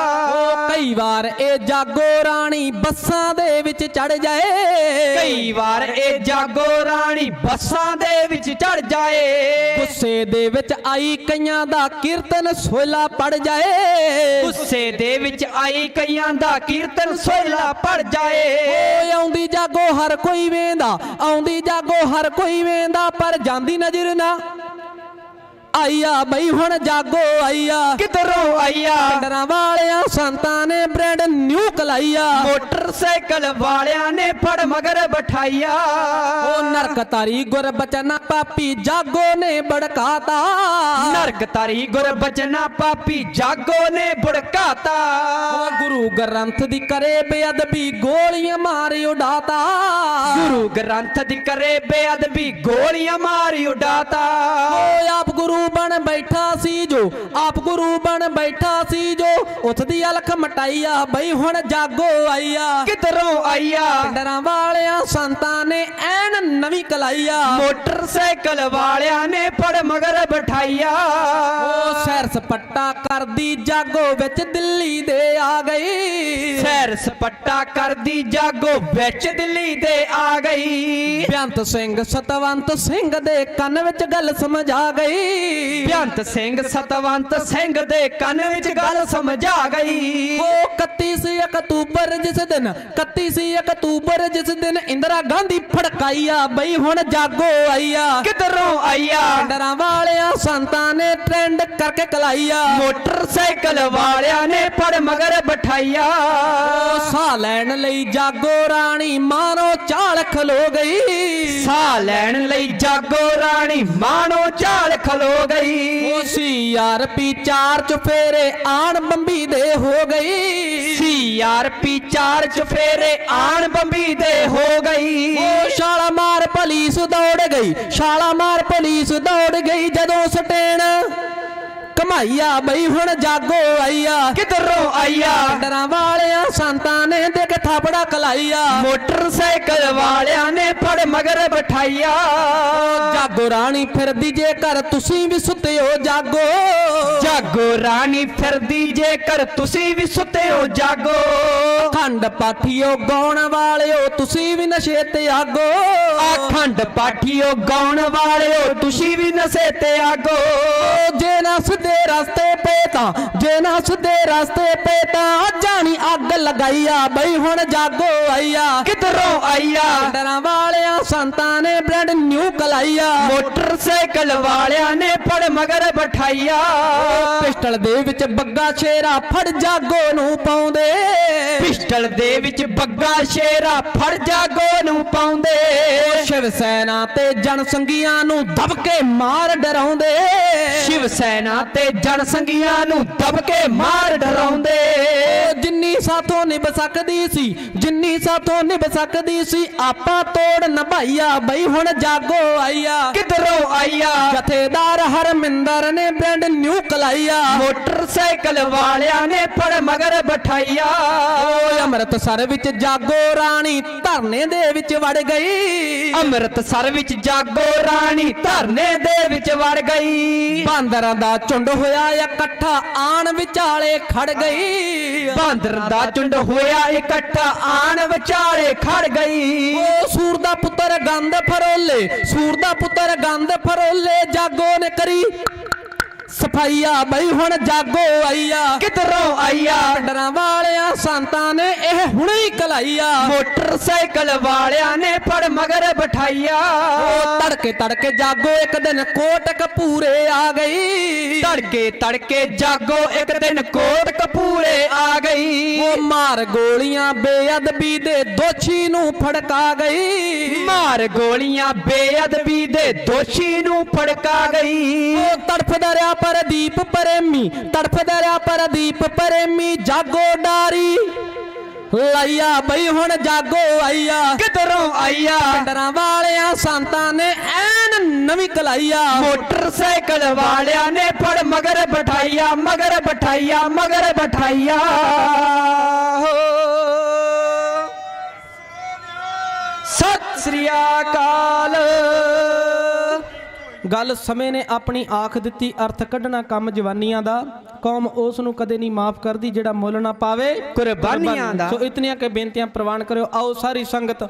[SPEAKER 9] ਓ ਕਈ ਵਾਰ ਇਹ ਜਾਗੋ ਰਾਣੀ ਬੱਸਾਂ ਦੇ ਵਿੱਚ ਚੜ ਜਾਏ
[SPEAKER 10] ਕਈ ਵਾਰ ਇਹ ਜਾਗੋ ਰਾਣੀ ਬੱਸਾਂ ਦੇ ਵਿੱਚ ਚੜ ਜਾਏ
[SPEAKER 9] ਗੁੱਸੇ ਦੇ ਵਿੱਚ ਆਈ ਕਈਆਂ ਦਾ ਕੀਰਤਨ ਸੋਇਲਾ ਪੜ ਜਾਏ
[SPEAKER 10] ਗੁੱਸੇ ਦੇ ਵਿੱਚ ਆਈ ਕਈਆਂ ਦਾ ਕੀਰਤਨ ਸੋਇਲਾ ਪੜ ਜਾਏ
[SPEAKER 9] ਓਏ ਆਉਂਦੀ ਜਾਗੋ ਹਰ ਕੋਈ ਵੇਂਦਾ ਆਉਂਦੀ ਜਾਗੋ ਹਰ ਕੋਈ ਵੇਂਦਾ ਪਰ ਜਾਂਦੀ ਨਜ਼ਰ ਨਾ ਆਈਆ ਬਈ ਹੁਣ ਜਾਗੋ ਆਈਆ
[SPEAKER 10] ਕਿਧਰੋਂ ਆਈਆ
[SPEAKER 9] ਪਿੰਡਰਾਂ ਵਾਲਿਆਂ ਸੰਤਾਂ ਨੇ ਬ੍ਰੈਂਡ ਨਿਊ ਕਲਾਈਆ
[SPEAKER 10] ਮੋਟਰਸਾਈਕਲ ਵਾਲਿਆਂ ਨੇ ਫੜ ਮਗਰ ਬਿਠਾਈਆ
[SPEAKER 9] ਓ ਨਰਕ ਤਾਰੀ ਗੁਰਬਚਨਾ ਪਾਪੀ ਜਾਗੋ ਨੇ ਬੜਕਾਤਾ
[SPEAKER 10] ਨਰਕ ਤਾਰੀ ਗੁਰਬਚਨਾ ਪਾਪੀ ਜਾਗੋ ਨੇ ਬੜਕਾਤਾ
[SPEAKER 9] ਓ ਗੁਰੂ ਗ੍ਰੰਥ ਦੀ ਕਰੇ ਬੇਅਦਬੀ ਗੋਲੀਆਂ ਮਾਰ ਉਡਾਤਾ
[SPEAKER 10] ਗੁਰੂ ਗ੍ਰੰਥ ਦੀ ਕਰੇ ਬੇਅਦਬੀ ਗੋਲੀਆਂ ਮਾਰ ਉਡਾਤਾ
[SPEAKER 9] ਓ ਆਪ ਗੁਰੂ ਬਣ ਬੈਠਾ ਸੀ ਜੋ ਆਪ ਗੁਰੂ ਬਣ ਬੈਠਾ ਸੀ ਜੋ ਉਸ ਦੀ ਅਲਖ ਮਟਾਈਆ ਬਈ ਹੁਣ ਜਾਗੋ ਆਈਆ
[SPEAKER 10] ਕਿਧਰੋਂ ਆਈਆ
[SPEAKER 9] ਪਿੰਡਰਾਂ ਵਾਲਿਆਂ ਸੰਤਾਂ ਨੇ ਐਨ ਨਵੀਂ ਕਲਾਈਆ
[SPEAKER 10] ਮੋਟਰਸਾਈਕਲ ਵਾਲਿਆਂ ਨੇ ਫੜ ਮਗਰ ਬਿਠਾਈਆ
[SPEAKER 9] ਓ ਸੈਰ ਸਪੱਟਾ ਕਰਦੀ ਜਾਗੋ ਵਿੱਚ ਦਿੱਲੀ ਦੇ ਆ ਗਈ
[SPEAKER 10] ਸੈਰ ਸਪੱਟਾ ਕਰਦੀ ਜਾਗੋ ਵਿੱਚ ਦਿੱਲੀ ਦੇ ਆ ਗਈ
[SPEAKER 9] ਬੇਅੰਤ ਸਿੰਘ ਸਤਵੰਤ ਸਿੰਘ ਦੇ ਕੰਨ ਵਿੱਚ ਗੱਲ ਸਮਝ ਆ ਗਈ
[SPEAKER 10] ਬੇਅੰਤ ਸਿੰਘ ਸਤਵੰਤ ਸਿੰਘ ਦੇ ਕੰਨ ਵਿੱਚ ਗੱਲ ਸਮਝ ਆ ਗਈ
[SPEAKER 9] ਓ 31 ਅਕਤੂਬਰ ਜਿਸ ਦਿਨ 31 ਅਕਤੂਬਰ ਜਿਸ ਦਿਨ ਇੰਦਰਾ ਗਾਂਧੀ ਫੜਕਾਈਆ ਬਈ ਹੁਣ ਜਾਗੋ ਆਈਆ
[SPEAKER 10] ਕਿਧਰੋਂ ਆਈਆ
[SPEAKER 9] ਪਿੰਡਰਾਂ ਵਾਲਿਆਂ ਸੰਤਾਂ ਨੇ ਟ੍ਰੈਂਡ ਕਰਕੇ ਕਲਾਈਆ
[SPEAKER 10] ਮੋਟਰਸਾਈਕਲ ਵਾਲਿਆਂ ਨੇ ਫੜ ਮਗਰ ਬਿਠਾਈਆ
[SPEAKER 9] ਓ ਸਾਹ ਲੈਣ ਲਈ ਜਾਗੋ ਰਾਣੀ ਮਾਨੋ ਚਾਲ ਖਲੋ ਗਈ
[SPEAKER 10] ਸਾਹ ਲੈਣ ਲਈ ਜਾਗੋ ਰਾਣੀ ਮਾਨੋ ਚਾਲ ਖਲੋ ਗਈ
[SPEAKER 9] ਓ CRP 4 ਚੁਫੇਰੇ ਆਣ ਬੰਬੀ ਦੇ ਹੋ ਗਈ
[SPEAKER 10] CRP 4 ਚੁਫੇਰੇ ਆਣ ਬੰਬੀ ਦੇ ਹੋ ਗਈ
[SPEAKER 9] ਓ ਛਾਲਾ ਮਾਰ ਪੁਲਿਸ ਦੌੜ ਗਈ ਛਾਲਾ ਮਾਰ ਪੁਲਿਸ ਦੌੜ ਗਈ ਜਦੋਂ ਸਟੇਨ ਕਮਾਈਆ ਬਈ ਹੁਣ ਜਾਗੋ ਆਈਆ
[SPEAKER 10] ਕਿਧਰੋਂ ਆਈਆ
[SPEAKER 9] ਪਿੰਡਰਾਂ ਵਾਲਿਆਂ ਸੰਤਾਂ ਨੇ ਦੇ ਕੇ ਥਾਪੜਾ ਕਲਾਈਆ
[SPEAKER 10] ਮੋਟਰਸਾਈਕਲ ਵਾਲਿਆਂ ਨੇ ਫੜ ਮਗਰ ਬਿਠਾਈਆ
[SPEAKER 9] ਜਾਗੋ ਰਾਣੀ ਫਿਰਦੀ ਜੇਕਰ ਤੁਸੀਂ ਵੀ ਸੁੱਤੇ ਹੋ ਜਾਗੋ
[SPEAKER 10] ਜਾਗੋ ਰਾਣੀ ਫਿਰਦੀ ਜੇਕਰ ਤੁਸੀਂ ਵੀ ਸੁੱਤੇ ਹੋ ਜਾਗੋ
[SPEAKER 9] ਅਖੰਡ ਪਾਠੀਓ ਗਾਉਣ ਵਾਲਿਓ ਤੁਸੀਂ ਵੀ ਨਸ਼ੇ ਤੇ ਆਗੋ
[SPEAKER 10] ਅਖੰਡ ਪਾਠੀਓ ਗਾਉਣ ਵਾਲਿਓ ਤੁਸੀਂ ਵੀ ਨਸ਼ੇ ਤੇ ਆਗੋ
[SPEAKER 9] ਜੇ ਨਾ ਸਿੱਧੇ ਰਸਤੇ ਪੇ ਤਾਂ ਜੇ ਨਾ ਸਿੱਧੇ ਰਸਤੇ ਪੇ ਤਾਂ ਜਾਣੀ ਅੱਗ ਲਗਾਈਆ ਬਈ ਹੁਣ ਜਾਗੋ ਆਈਆ
[SPEAKER 10] ਕਿਧਰੋਂ ਆਈਆ
[SPEAKER 9] ਪਿੰਡਰਾਂ ਵਾਲਿਆਂ ਸੰਤਾਂ ਨੇ ਬ੍ਰੈਂਡ ਨਿਊ ਕਲਾਈਆ
[SPEAKER 10] ਮੋਟਰਸਾਈਕਲ ਵਾਲਿਆਂ ਨੇ ਫੜ ਮਗਰ ਬਿਠਾਈਆ
[SPEAKER 9] ਪਿਸਟਲ ਦੇ ਵਿੱਚ ਬੱਗਾ ਸ਼ੇਰਾ ਫੜ ਜਾਗੋ ਨੂੰ ਪਾਉਂਦੇ
[SPEAKER 10] ਪਿਸਟਲ ਦੇ ਵਿੱਚ ਬੱਗਾ ਸ਼ੇਰਾ ਫੜ ਜਾਗੋ ਨੂੰ ਪਾਉਂਦੇ
[SPEAKER 9] ਸ਼ਿਵ ਸੈਨਾ ਤੇ ਜਨ ਸੰਗੀਆਂ ਨੂੰ ਦਬਕੇ ਮਾਰ ਡਰਾਉਂਦੇ
[SPEAKER 10] ਸ਼ਿਵ ਸੈਨਾ ਤੇ ਜਨ ਸੰਗੀਆਂ ਨੂੰ ਦਬਕੇ ਮਾਰ ਡਰਾਉਂਦੇ
[SPEAKER 9] ਜਿੰਨੀ ਸਾਥੋਂ ਨਿਭ ਸਕਦੀ ਸੀ ਜਿੰਨੀ ਸਾਥੋਂ ਨਿਭ ਸਕਦੀ ਸੀ ਆਪਾਂ ਤੋੜ ਨਿਭਾਈਆ ਬਈ ਹੁਣ ਜਾਗੋ ਆਈਆ
[SPEAKER 10] ਕਿਧਰੋਂ ਆਈਆ
[SPEAKER 9] ਜਥੇਦਾਰ ਹਰਮਿੰਦਰ ਨੇ ਬ੍ਰੈਂਡ ਨਿਊ ਕਲਾਈਆ
[SPEAKER 10] ਮੋਟਰਸਾਈਕਲ ਵਾਲਿਆਂ ਨੇ ਫੜ ਮਗਰ ਬਿਠਾਈਆ
[SPEAKER 9] ਓਏ ਅੰਮ੍ਰਿਤਸਰ ਵਿੱਚ ਜਾਗੋ ਰਾਣੀ ਧਰਨੇ ਦੇ ਵਿੱਚ ਵੜ ਗਈ
[SPEAKER 10] ਅੰਮ੍ਰਿਤਸਰ ਵਿੱਚ ਜਾਗੋ ਰਾਣੀ ਧਰਨੇ ਦੇ ਵਿੱਚ ਵੜ ਗਈ
[SPEAKER 9] ਬਾਂਦਰਾਂ ਦਾ ਝੁੰਡ ਹੋਇਆ ਇਕੱਠਾ ਆਣ ਵਿਚਾਲੇ ਖੜ ਗਈ
[SPEAKER 10] ਬਾਂਦਰ ਦਾ ਝੁੰਡ ਹੋਇਆ ਇਕੱਠਾ ਆਣ ਵਿਚਾਲੇ ਖੜ ਗਈ
[SPEAKER 9] ਓ ਸੂਰ ਦਾ ਪੁੱਤਰ ਗੰਦ ਫਰੋਲੇ ਸੂਰ ਦਾ ਪੁੱਤਰ ਗੰਦ ਫਰੋਲੇ ਜਾਗੋ ਨੇ ਕਰੀ ਸਫਾਈਆ ਬਈ ਹੁਣ ਜਾਗੋ ਆਈਆ
[SPEAKER 10] ਕਿਧਰੋਂ ਆਈਆ
[SPEAKER 9] ਪਿੰਡਰਾਂ ਵਾਲਿਆਂ ਸੰਤਾਂ ਨੇ ਇਹ ਹੁਣੇ ਹੀ ਕਲਾਈਆ
[SPEAKER 10] ਮੋਟਰਸਾਈਕਲ ਵਾਲਿਆਂ ਨੇ ਫੜ ਮਗਰ ਬਿਠਾਈਆ
[SPEAKER 9] ਤੜਕੇ ਤੜਕੇ ਜਾਗੋ ਇੱਕ ਦਿਨ ਕੋਟ ਕਪੂਰੇ ਆ ਗਈ
[SPEAKER 10] ਤੜਕੇ ਤੜਕੇ ਜਾਗੋ ਇੱਕ ਦਿਨ ਕੋਟ ਕਪੂਰੇ ਆ ਗਈ ਮਾਰ ਗੋਲੀਆਂ ਬੇਅਦਬੀ ਦੇ ਦੋਸ਼ੀ ਨੂੰ ਫੜਕਾ ਗਈ, ਮਾਰ ਗੋਲੀਆਂ ਬੇਅਦਬੀ ਦੇ ਦੋਸ਼ੀ ਨੂੰ ਫੜਕਾ ਗਈ। ਉਹ ਤੜਫਦਾ ਰਿਹਾ ਪ੍ਰਦੀਪ ਪ੍ਰੇਮੀ, ਤੜਫਦਾ ਰਿਹਾ ਪ੍ਰਦੀਪ ਪ੍ਰੇਮੀ, ਜਾਗੋ ਡਾਰੀ ਲਾਈਆ ਬਈ ਹੁਣ ਜਾਗੋ ਆਈਆ, ਕਿਧਰੋਂ ਆਈਆ ਪਿੰਡਰਾਂ ਵਾਲਿਆਂ ਸੰਤਾਂ ਨੇ ਐਨ ਨਵੀਂ ਕਲਾਈਆ, ਮੋਟਰਸਾਈਕਲ ਵਾਲਿਆਂ ਨੇ ਫੜ ਮਗਰ ਬਿਠਾਈਆ, ਮਗਰ ਬਿਠਾਈਆ, ਮਗਰ ਬਿਠਾਈਆ। ਸਤਿ ਸ੍ਰੀ ਅਕਾਲ।
[SPEAKER 9] ਗੱਲ ਸਮੇਂ ਨੇ ਆਪਣੀ ਆਖ ਦਿੱਤੀ, ਅਰਥ ਕੱਢਣਾ ਕੰਮ ਜਵਾਨੀਆਂ ਦਾ, ਕੌਮ ਉਸ ਨੂੰ ਕਦੇ ਨਹੀਂ ਮਾਫ ਕਰਦੀ ਜਿਹੜਾ ਮੁੱਲ ਨਾ ਪਾਵੇ
[SPEAKER 10] ਕੁਰਬਾਨੀਆਂ ਦਾ।
[SPEAKER 9] ਸੋ ਇਤਨੀਆਂ ਕਿ ਬੇਨਤੀਆਂ ਪ੍ਰਵਾਨ ਕਰਿਓ। ਆਓ ਸਾਰੀ ਸੰਗਤ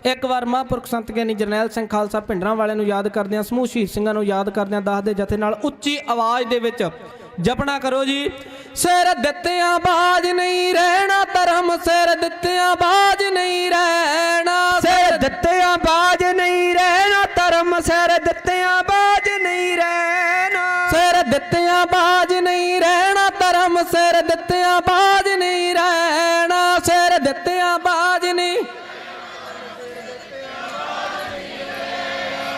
[SPEAKER 9] ਇੱਕ ਵਾਰ ਮਹਾਂਪੁਰਖ ਸੰਤ ਗਿਆਨੀ ਜਰਨੈਲ ਸਿੰਘ ਖਾਲਸਾ ਭਿੰਡਰਾਂ ਵਾਲਿਆਂ ਨੂੰ ਯਾਦ ਕਰਦਿਆਂ, ਸਮੂਹ ਸ਼ਹੀਦ ਸਿੰਘਾਂ ਨੂੰ ਯਾਦ ਕਰਦਿਆਂ ਦੱਸਦੇ ਜਥੇ ਨਾਲ ਉੱਚੀ ਆਵਾਜ਼ ਦੇ ਵਿੱਚ ਜਪਣਾ ਕਰੋ ਜੀ। ਸਿਰ ਦਿੱਤਿਆਂ ਬਾਜ ਨਹੀਂ ਰਹਿਣਾ ਧਰਮ, ਸਿਰ ਦਿੱਤਿਆਂ ਬਾਜ ਨਹੀਂ ਰਹਿਣਾ,
[SPEAKER 10] ਸਿਰ ਦਿੱਤਿਆਂ ਬਾਜ ਨਹੀਂ ਰਹਿਣਾ ਧਰਮ, ਸਿਰ ਦਿੱਤਿਆਂ ਬਾਜ ਨਹੀਂ ਰਹਿਣਾ,
[SPEAKER 9] ਸਿਰ ਦਿੱਤਿਆਂ ਬਾਜ ਨਹੀਂ ਰਹਿਣਾ ਧਰਮ, ਸਿਰ ਦਿੱਤਿਆਂ ਬਾਜ ਨਹੀਂ ਰਹਿਣਾ, ਸਿਰ ਦਿੱਤਿਆਂ ਬਾਜ ਨਹੀਂ।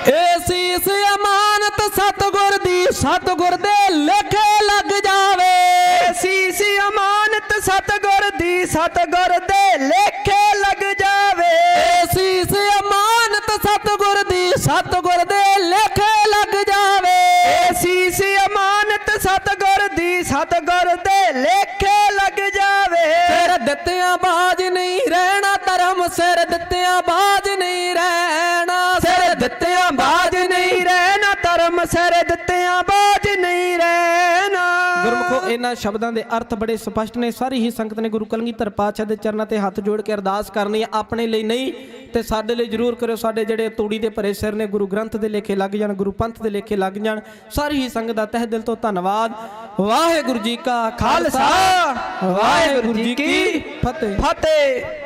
[SPEAKER 9] ਏ ਸੀਸ ਅਮਾਨਤ ਸਤਿਗੁਰ ਦੀ, ਸਤਿਗੁਰ ਦੇ ਲੇਖੇ ਲੱਗ ਜਾਵੇ,
[SPEAKER 10] ਸੀਸ ਅਮਾਨਤ ਸਤਿਗੁਰ ਦੀ, ਸਤਿਗੁਰ ਦੇ ਲੇਖੇ ਲੱਗ ਜਾਵੇ,
[SPEAKER 9] ਏ ਸੀਸ ਅਮਾਨਤ ਸਤਿਗੁਰ ਦੀ, ਸਤਿਗੁਰ ਦੇ ਲੇਖੇ ਲੱਗ ਜਾਵੇ,
[SPEAKER 10] ਸੀਸ ਅਮਾਨਤ ਸਤਿਗੁਰ ਦੀ, ਸਤਿਗੁਰ ਦੇ ਲੇਖੇ ਲੱਗ ਜਾਵੇ।
[SPEAKER 9] ਸਿਰ ਦਿੱਤਿਆਂ ਬਾਜ ਨਹੀਂ ਰਹਿਣਾ ਧਰਮ, ਸਿਰ ਦਿੱਤਿਆਂ ਬਾਜ ਨਹੀਂ ਰਹਿਣਾ,
[SPEAKER 10] ਸਿਰ ਦਿੱਤਿਆਂ ਬਾਜ ਨਹੀਂ ਰਹਿਣਾ ਧਰਮ, ਸਿਰ ਦਿੱਤਿਆਂ ਬਾਜ ਨਹੀਂ ਰਹਿਣਾ।
[SPEAKER 9] ਗੁਰਮੁਖੋ ਇਹਨਾਂ ਸ਼ਬਦਾਂ ਦੇ ਅਰਥ ਬੜੇ ਸਪਸ਼ਟ ਨੇ। ਸਾਰੀ ਹੀ ਸੰਗਤ ਨੇ ਗੁਰੂ ਕਲਗੀਧਰ ਪਾਤਸ਼ਾਹ ਦੇ ਚਰਨਾਂ ਤੇ ਹੱਥ ਜੋੜ ਕੇ ਅਰਦਾਸ ਕਰਨੀ ਹੈ, ਆਪਣੇ ਲਈ ਨਹੀਂ ਤੇ ਸਾਡੇ ਲਈ ਜ਼ਰੂਰ ਕਰਿਓ। ਸਾਡੇ ਜਿਹੜੇ ਤੂੜੀ ਦੇ ਭਰੇ ਸਿਰ ਨੇ ਗੁਰੂ ਗ੍ਰੰਥ ਦੇ ਲੇਖੇ ਲੱਗ ਜਾਣ, ਗੁਰੂ ਪੰਥ ਦੇ ਲੇਖੇ ਲੱਗ ਜਾਣ। ਸਾਰੀ ਹੀ ਸੰਗਤ ਦਾ ਤਹਿ ਦਿਲ ਤੋਂ ਧੰਨਵਾਦ। ਵਾਹਿਗੁਰੂ ਜੀ ਕਾ ਖਾਲਸਾ, ਵਾਹਿਗੁਰੂ ਜੀ ਕੀ ਫਤਿਹ।
[SPEAKER 10] ਫਤਿਹ।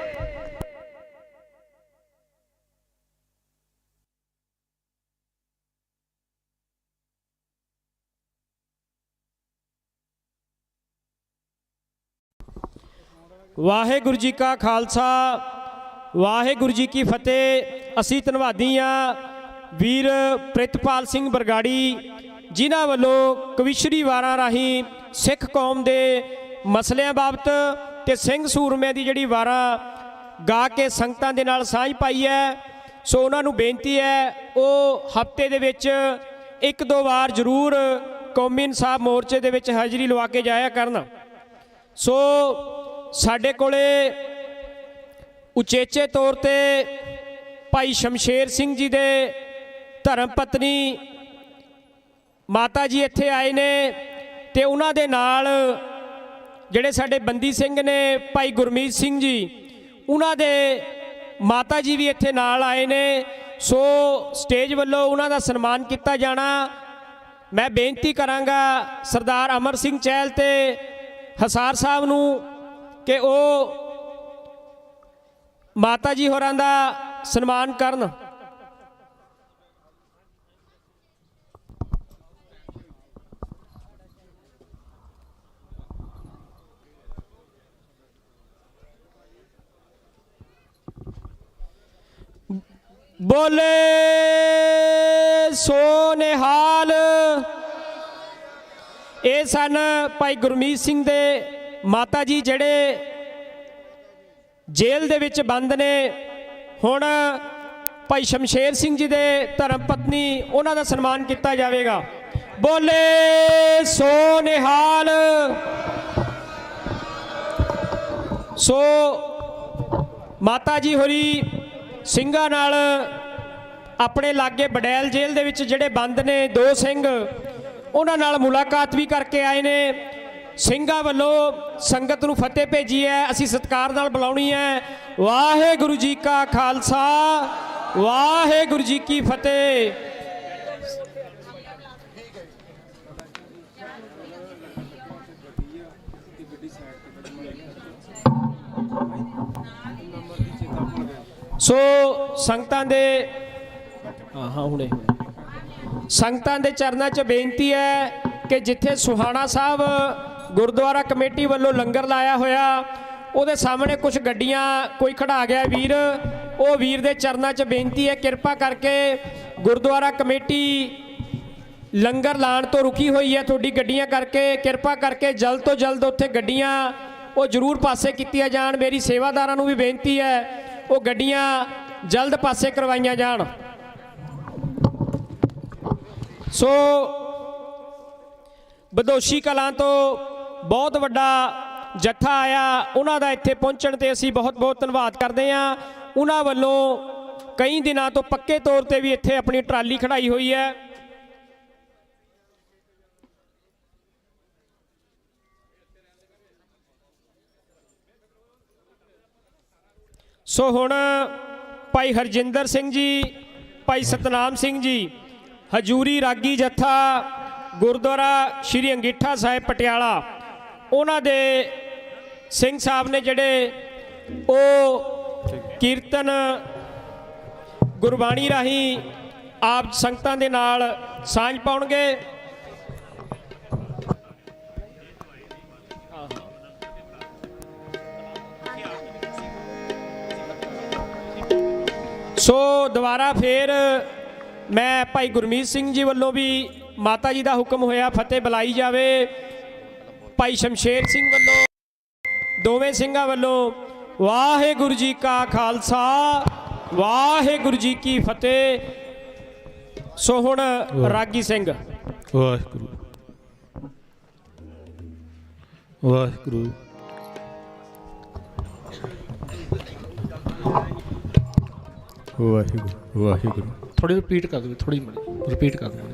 [SPEAKER 4] ਵਾਹਿਗੁਰੂ ਜੀ ਕਾ ਖਾਲਸਾ, ਵਾਹਿਗੁਰੂ ਜੀ ਕੀ ਫਤਿਹ। ਅਸੀਂ ਧੰਨਵਾਦੀ ਹਾਂ ਵੀਰ ਪ੍ਰਿਤਪਾਲ ਸਿੰਘ ਬਰਗਾੜੀ, ਜਿਨ੍ਹਾਂ ਵੱਲੋਂ ਕਵਿਸ਼ਰੀ ਵਾਰਾਂ ਰਾਹੀਂ ਸਿੱਖ ਕੌਮ ਦੇ ਮਸਲਿਆਂ ਬਾਬਤ ਤੇ ਸਿੰਘ ਸੂਰਮਿਆਂ ਦੀ ਜਿਹੜੀ ਵਾਰਾਂ ਗਾ ਕੇ ਸੰਗਤਾਂ ਦੇ ਨਾਲ ਸਾਂਝ ਪਾਈ ਹੈ। ਸੋ ਉਹਨਾਂ ਨੂੰ ਬੇਨਤੀ ਹੈ ਉਹ ਹਫ਼ਤੇ ਦੇ ਵਿੱਚ 1-2 ਵਾਰ ਜ਼ਰੂਰ ਕੌਮੀ ਇਨਸਾਫ ਮੋਰਚੇ ਦੇ ਵਿੱਚ ਹਾਜ਼ਰੀ ਲਵਾ ਕੇ ਜਾਇਆ ਕਰਨ। ਸੋ ਸਾਡੇ ਕੋਲੇ ਉਚੇਚੇ ਤੌਰ ਤੇ ਭਾਈ ਸ਼ਮਸ਼ੇਰ ਸਿੰਘ ਜੀ ਦੇ ਧਰਮ ਪਤਨੀ ਮਾਤਾ ਜੀ ਇੱਥੇ ਆਏ ਨੇ ਤੇ ਉਹਨਾਂ ਦੇ ਨਾਲ ਜਿਹੜੇ ਸਾਡੇ ਬੰਦੀ ਸਿੰਘ ਨੇ ਭਾਈ ਗੁਰਮੀਤ ਸਿੰਘ ਜੀ, ਉਹਨਾਂ ਦੇ ਮਾਤਾ ਜੀ ਵੀ ਇੱਥੇ ਨਾਲ ਆਏ ਨੇ। ਸੋ ਸਟੇਜ ਵੱਲੋਂ ਉਹਨਾਂ ਦਾ ਸਨਮਾਨ ਕੀਤਾ ਜਾਣਾ। ਮੈਂ ਬੇਨਤੀ ਕਰਾਂਗਾ ਸਰਦਾਰ ਅਮਰ ਸਿੰਘ ਚਹਿਲ ਤੇ ਹਸਾਰ ਸਾਹਿਬ ਨੂੰ ਕਿ ਉਹ ਮਾਤਾ ਜੀ ਹੋਰਾਂ ਦਾ ਸਨਮਾਨ ਕਰਨ। ਬੋਲੇ ਸੋ ਨਿਹਾਲ। ਇਹ ਸਨ ਭਾਈ ਗੁਰਮੀਤ ਸਿੰਘ ਦੇ ਮਾਤਾ ਜੀ, ਜਿਹੜੇ ਜੇਲ੍ਹ ਦੇ ਵਿੱਚ ਬੰਦ ਨੇ। ਹੁਣ ਭਾਈ ਸ਼ਮਸ਼ੇਰ ਸਿੰਘ ਜੀ ਦੇ ਧਰਮ ਪਤਨੀ, ਉਹਨਾਂ ਦਾ ਸਨਮਾਨ ਕੀਤਾ ਜਾਵੇਗਾ। ਬੋਲੇ ਸੋ ਨਿਹਾਲ। ਸੋ ਮਾਤਾ ਜੀ ਹੋਰੀ ਸਿੰਘਾਂ ਨਾਲ ਆਪਣੇ ਲਾਗੇ ਬਡੈਲ ਜੇਲ੍ਹ ਦੇ ਵਿੱਚ ਜਿਹੜੇ ਬੰਦ ਨੇ 2 ਸਿੰਘ, ਉਹਨਾਂ ਨਾਲ ਮੁਲਾਕਾਤ ਵੀ ਕਰਕੇ ਆਏ ਨੇ। ਸਿੰਘਾਂ ਵੱਲੋਂ ਸੰਗਤ ਨੂੰ ਫਤਿਹ ਭੇਜੀ ਹੈ, ਅਸੀਂ ਸਤਿਕਾਰ ਨਾਲ ਬੁਲਾਉਣੀ ਹੈ। ਵਾਹਿਗੁਰੂ ਜੀ ਕਾ ਖਾਲਸਾ, ਵਾਹਿਗੁਰੂ ਜੀ ਕੀ ਫਤਿਹ। ਸੋ ਸੰਗਤਾਂ ਦੇ ਹੁਣੇ ਸੰਗਤਾਂ ਦੇ ਚਰਨਾਂ 'ਚ ਬੇਨਤੀ ਹੈ ਕਿ ਜਿੱਥੇ ਸੁਹਾਣਾ ਸਾਹਿਬ ਗੁਰਦੁਆਰਾ ਕਮੇਟੀ ਵੱਲੋਂ ਲੰਗਰ ਲਾਇਆ ਹੋਇਆ, ਉਹਦੇ ਸਾਹਮਣੇ ਕੁਝ ਗੱਡੀਆਂ ਕੋਈ ਖੜਾ ਗਿਆ ਵੀਰ, ਉਹ ਵੀਰ ਦੇ ਚਰਨਾਂ 'ਚ ਬੇਨਤੀ ਹੈ ਕਿਰਪਾ ਕਰਕੇ ਗੁਰਦੁਆਰਾ ਕਮੇਟੀ ਲੰਗਰ ਲਾਉਣ ਤੋਂ ਰੁਕੀ ਹੋਈ ਹੈ ਤੁਹਾਡੀ ਗੱਡੀਆਂ ਕਰਕੇ, ਕਿਰਪਾ ਕਰਕੇ ਜਲਦ ਤੋਂ ਜਲਦ ਉੱਥੇ ਗੱਡੀਆਂ ਉਹ ਜ਼ਰੂਰ ਪਾਸੇ ਕੀਤੀਆਂ ਜਾਣ। ਮੇਰੀ ਸੇਵਾਦਾਰਾਂ ਨੂੰ ਵੀ ਬੇਨਤੀ ਹੈ ਉਹ ਗੱਡੀਆਂ ਜਲਦ ਪਾਸੇ ਕਰਵਾਈਆਂ ਜਾਣ। ਸੋ ਬਦੋਸ਼ੀ ਕਲਾਂ ਤੋਂ ਬਹੁਤ ਵੱਡਾ ਜੱਥਾ ਆਇਆ, ਉਹਨਾਂ ਦਾ ਇੱਥੇ ਪਹੁੰਚਣ ਤੇ ਅਸੀਂ ਬਹੁਤ ਬਹੁਤ ਧੰਨਵਾਦ ਕਰਦੇ ਹਾਂ। ਉਹਨਾਂ ਵੱਲੋਂ ਕਈ ਦਿਨਾਂ ਤੋਂ ਪੱਕੇ ਤੌਰ ਤੇ ਵੀ ਇੱਥੇ ਆਪਣੀ ਟਰਾਲੀ ਖੜਾਈ ਹੋਈ ਹੈ। ਸੋ ਹੁਣ ਭਾਈ ਹਰਜਿੰਦਰ ਸਿੰਘ ਜੀ, ਭਾਈ ਸਤਨਾਮ ਸਿੰਘ ਜੀ, ਹਜੂਰੀ ਰਾਗੀ ਜੱਥਾ ਗੁਰਦੁਆਰਾ ਸ਼੍ਰੀ ਅੰਗੀਠਾ ਸਾਹਿਬ ਪਟਿਆਲਾ, ਉਹਨਾਂ ਦੇ ਸਿੰਘ ਸਾਹਿਬ ਨੇ ਜਿਹੜੇ ਉਹ ਕੀਰਤਨ ਗੁਰਬਾਣੀ ਰਾਹੀਂ ਆਪ ਸੰਗਤਾਂ ਦੇ ਨਾਲ ਸਾਂਝ ਪਾਉਣਗੇ। ਸੋ ਦੁਬਾਰਾ ਫਿਰ ਮੈਂ ਭਾਈ ਗੁਰਮੀਤ ਸਿੰਘ ਜੀ ਵੱਲੋਂ ਵੀ ਮਾਤਾ ਜੀ ਦਾ ਹੁਕਮ ਹੋਇਆ ਫਤਿਹ ਬੁਲਾਈ ਜਾਵੇ। ਭਾਈ ਸ਼ਮਸ਼ੇਰ ਸਿੰਘ ਵੱਲੋਂ, ਦੋਵੇਂ ਸਿੰਘਾਂ ਵੱਲੋਂ ਵਾਹਿਗੁਰੂ ਜੀ ਕਾ ਖਾਲਸਾ ਵਾਹਿਗੁਰੂ ਜੀ ਕੀ ਫਤਿਹ। ਸੋ ਹੁਣ ਰਾਗੀ ਸਿੰਘ।
[SPEAKER 5] ਵਾਹਿਗੁਰੂ ਵਾਹਿਗੁਰੂ ਵਾਹਿਗੁਰੂ ਵਾਹਿਗੁਰੂ।
[SPEAKER 11] ਥੋੜੀ ਰਿਪੀਟ ਕਰ ਦਿਓ, ਥੋੜੀ ਰਿਪੀਟ ਕਰ ਦਿਓ।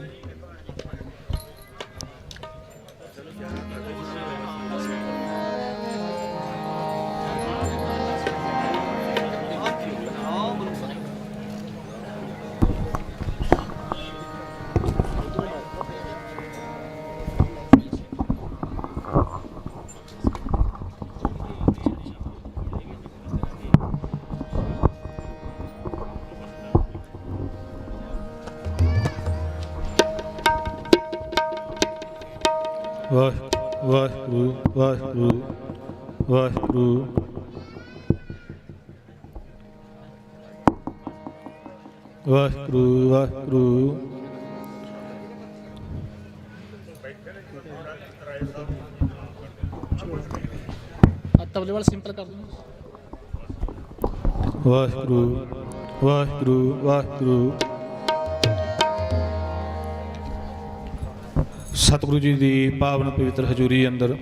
[SPEAKER 5] ਵਾਹਿਗੁਰੂ ਵਾਹਿਗੁਰੂ ਵਾਹਿਗੁਰੂ ਵਾਹਿਗੁਰੂ ਵਾਹਿਗੁਰੂ।
[SPEAKER 11] ਤਬਲੇ ਵਾਲਾ ਸਿੰਪਲ ਕਰ ਦਿਓ।
[SPEAKER 5] ਵਾਹਿਗੁਰੂ ਵਾਹਿਗੁਰੂ ਵਾਹਿਗੁਰੂ। ਸਤਿਗੁਰੂ ਜੀ ਦੀ ਪਾਵਨ ਪਵਿੱਤਰ ਹਜ਼ੂਰੀ ਅੰਦਰ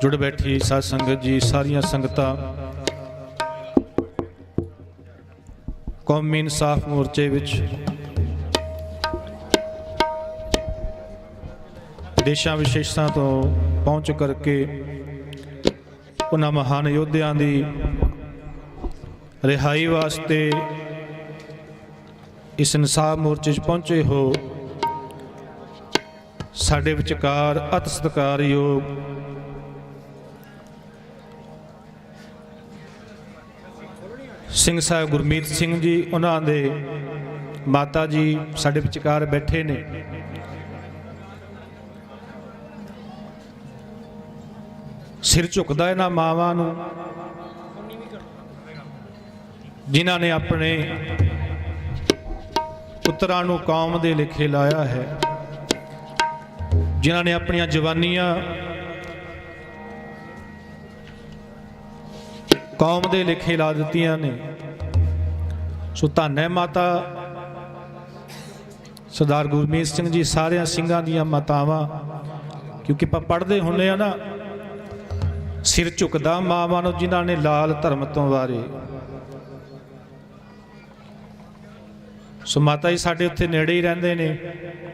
[SPEAKER 5] ਜੁੜ ਬੈਠੀ ਸਾਧ ਸੰਗਤ ਜੀ, ਸਾਰੀਆਂ ਸੰਗਤਾਂ ਕੌਮੀ ਇਨਸਾਫ ਮੋਰਚੇ ਵਿੱਚ ਦੇਸ਼ਾਂ ਵਿਸ਼ੇਸ਼ਾਂ ਤੋਂ ਪਹੁੰਚ ਕਰਕੇ ਉਹਨਾਂ ਮਹਾਨ ਯੋਧਿਆਂ ਦੀ ਰਿਹਾਈ ਵਾਸਤੇ ਇਸ ਇਨਸਾਫ ਮੋਰਚੇ 'ਚ ਪਹੁੰਚੇ ਹੋ। ਸਾਡੇ ਵਿਚਕਾਰ ਅਤਿ ਸਤਿਕਾਰਯੋਗ ਸਿੰਘ ਸਾਹਿਬ ਗੁਰਮੀਤ ਸਿੰਘ ਜੀ, ਉਹਨਾਂ ਦੇ ਮਾਤਾ ਜੀ ਸਾਡੇ ਵਿਚਕਾਰ ਬੈਠੇ ਨੇ। ਸਿਰ ਝੁਕਦਾ ਇਹਨਾਂ ਮਾਵਾਂ ਨੂੰ ਜਿਨ੍ਹਾਂ ਨੇ ਆਪਣੇ ਪੁੱਤਰਾਂ ਨੂੰ ਕੌਮ ਦੇ ਲੇਖੇ ਲਾਇਆ ਹੈ, ਜਿਨ੍ਹਾਂ ਨੇ ਆਪਣੀਆਂ ਜਵਾਨੀਆਂ ਕੌਮ ਦੇ ਲੇਖੇ ਲਾ ਦਿੱਤੀਆਂ ਨੇ। ਸੋ ਧੰਨ ਹੈ ਮਾਤਾ ਸਰਦਾਰ ਗੁਰਮੀਤ ਸਿੰਘ ਜੀ, ਸਾਰਿਆਂ ਸਿੰਘਾਂ ਦੀਆਂ ਮਾਤਾਵਾਂ, ਕਿਉਂਕਿ ਆਪਾਂ ਪੜ੍ਹਦੇ ਹੁੰਦੇ ਆ ਨਾ, ਸਿਰ ਝੁਕਦਾ ਮਾਵਾਂ ਨੂੰ ਜਿਨ੍ਹਾਂ ਨੇ ਲਾਲ ਧਰਮ ਤੋਂ ਵਾਰੇ। ਸੋ ਮਾਤਾ ਜੀ ਸਾਡੇ ਉੱਥੇ ਨੇੜੇ ਹੀ ਰਹਿੰਦੇ ਨੇ,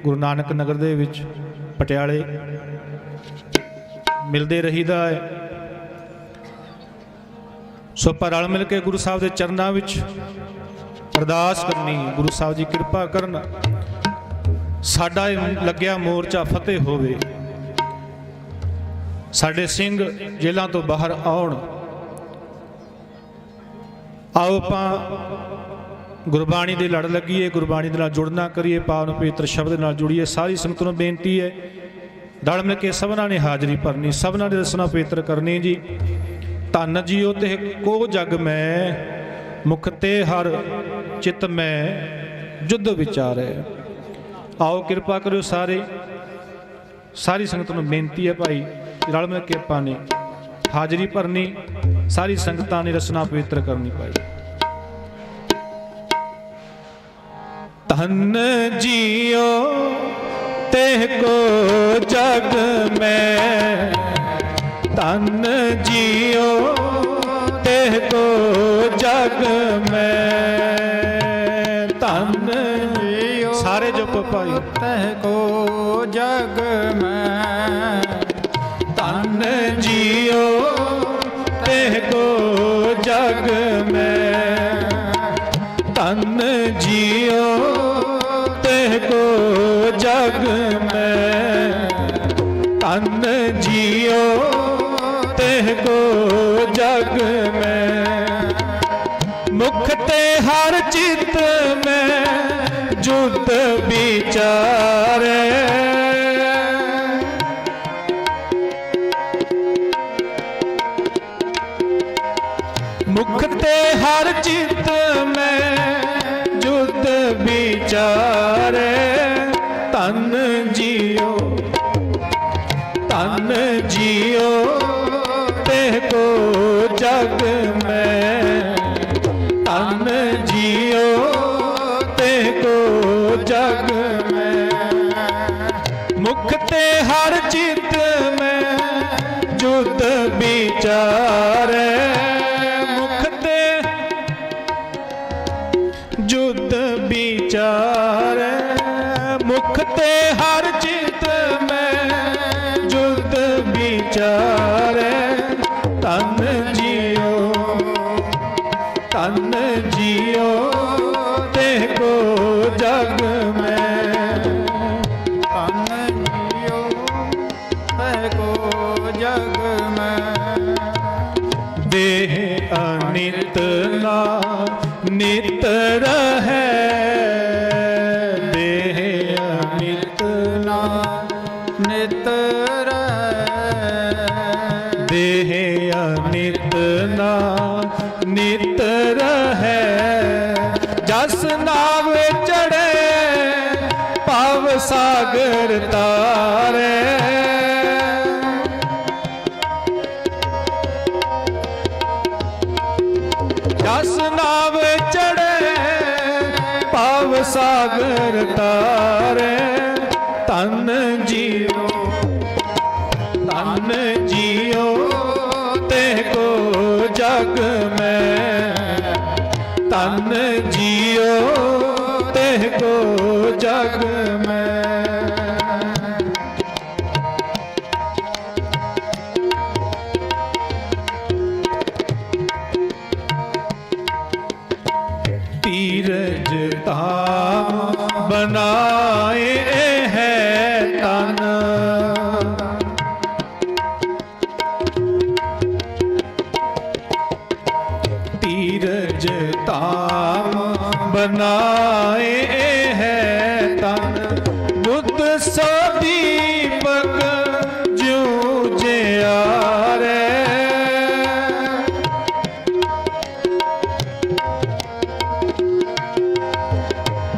[SPEAKER 5] ਗੁਰੂ ਨਾਨਕ ਨਗਰ ਦੇ ਵਿੱਚ ਪਟਿਆਲੇ, ਮਿਲਦੇ ਰਹੀਦਾ ਹੈ। ਸੋ ਆਪਾਂ ਰਲ ਮਿਲ ਕੇ ਗੁਰੂ ਸਾਹਿਬ ਦੇ ਚਰਨਾਂ ਵਿੱਚ ਅਰਦਾਸ ਕਰਨੀ, ਗੁਰੂ ਸਾਹਿਬ ਜੀ ਕਿਰਪਾ ਕਰਨ, ਸਾਡਾ ਲੱਗਿਆ ਮੋਰਚਾ ਫਤਿਹ ਹੋਵੇ, ਸਾਡੇ ਸਿੰਘ ਜੇਲ੍ਹਾਂ ਤੋਂ ਬਾਹਰ ਆਉਣ। ਆਓ ਆਪਾਂ ਗੁਰਬਾਣੀ ਦੇ ਲੜ ਲੱਗੀਏ, ਗੁਰਬਾਣੀ ਦੇ ਨਾਲ ਜੁੜਨਾ ਕਰੀਏ, ਪਾਵਨ ਪਵਿੱਤਰ ਸ਼ਬਦ ਨਾਲ ਜੁੜੀਏ। ਸਾਰੀ ਸੰਗਤ ਨੂੰ ਬੇਨਤੀ ਹੈ
[SPEAKER 12] रल मिल के सबना ने हाजरी भरनी, सबना ने दसना पवित्र करनी जी। धन जियो ते को जग मैं, मुख ते हर चित में जुद्ध विचारे। आओ कृपा करो सारी संगत नूं बेनती है भाई, रल मिल के आपां ने हाजरी भरनी, सारी संगतां ने रसना पवित्र करनी भाई। धन जियो ते को जग में, धन जियो ते को जग में, धन जियो सारे जप भाई ते को जग में, धन जियो ते को जग में, धन जियो ते को जग में, धन जियो ते को जग में, मुख ते हर चित में जुद विचारे। मुख ते हर चित में जुद विचारे। धन जियो धन जियो ते को जग में, धन जियो ते को जग में, मुख ते हर चित में जुद विचारे। मुख ते जुद विचारे, मुख ते हर चित में जुद विचारे। धन जियो धन जियो ते को जग में, धन जियो ते को जग में, देह अनित ना नित रहे, देह अनित ना नित रहे, देह अनित ना नित रहे। जस नाव चढ़े पाव सागर तारे, जस नाव चढ़े पाव सागर तारे। धन जियो धन जियो ते को जग में, धन जियो ते को जग में। तीरज धाम बनाए है तन, तीरज धाम बनाए है तन, बुद्ध सो दीपक ज्यों जियारे।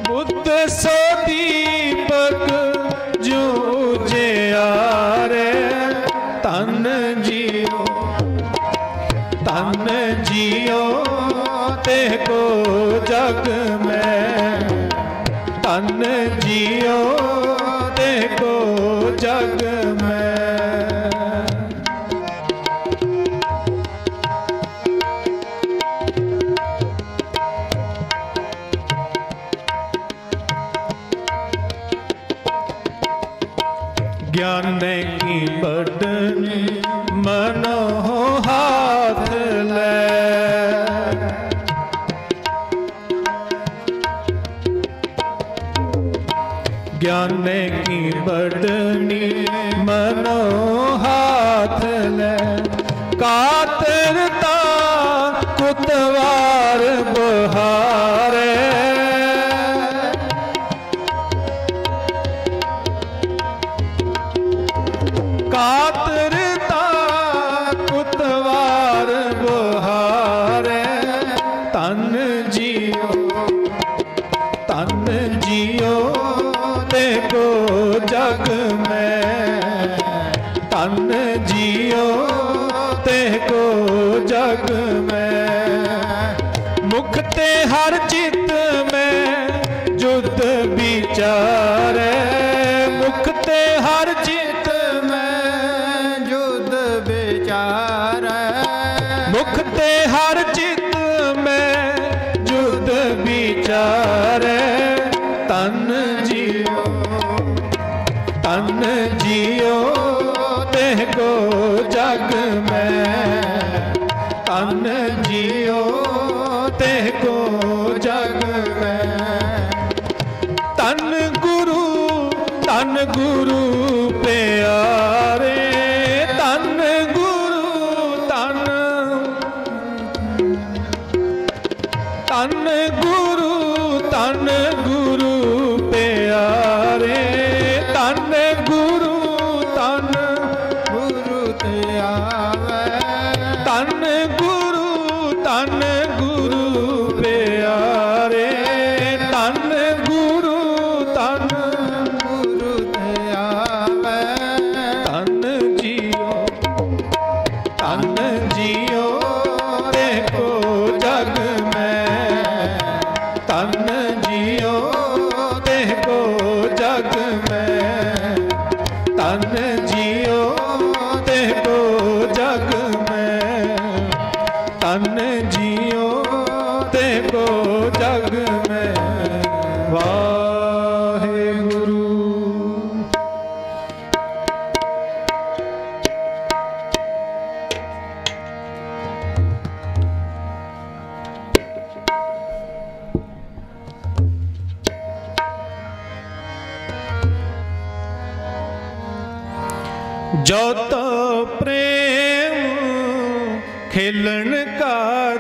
[SPEAKER 12] बुद्ध सो दीपक ज्यों जियारे। धन जियो धन जियो ते को जग में, धन जियो ते को जग में। ज्ञान की बड़नी मनो हाथ ले, ज्ञान की बड़नी मनो हाथ ले। कातरता कुतवार बुहारे, जग में मुख ते हर चित में जुद विचारे मुख ते हर चित में जुद विचारे मुख ते हर चित में जुद विचारे तन जियो तेह को जग में तन जियो तेह को जग में तन गुरु प्यारे तन गुरु प्यारे तन गुरु ते आवे तन गुरु प्यारे तन गुरु ते आवे तन जियो देखो जग में तन जियो देखो जग में तन जियो देखो जग में तन जियो देखो जग में वाहेगुरु। जो तो प्रेम खेलन का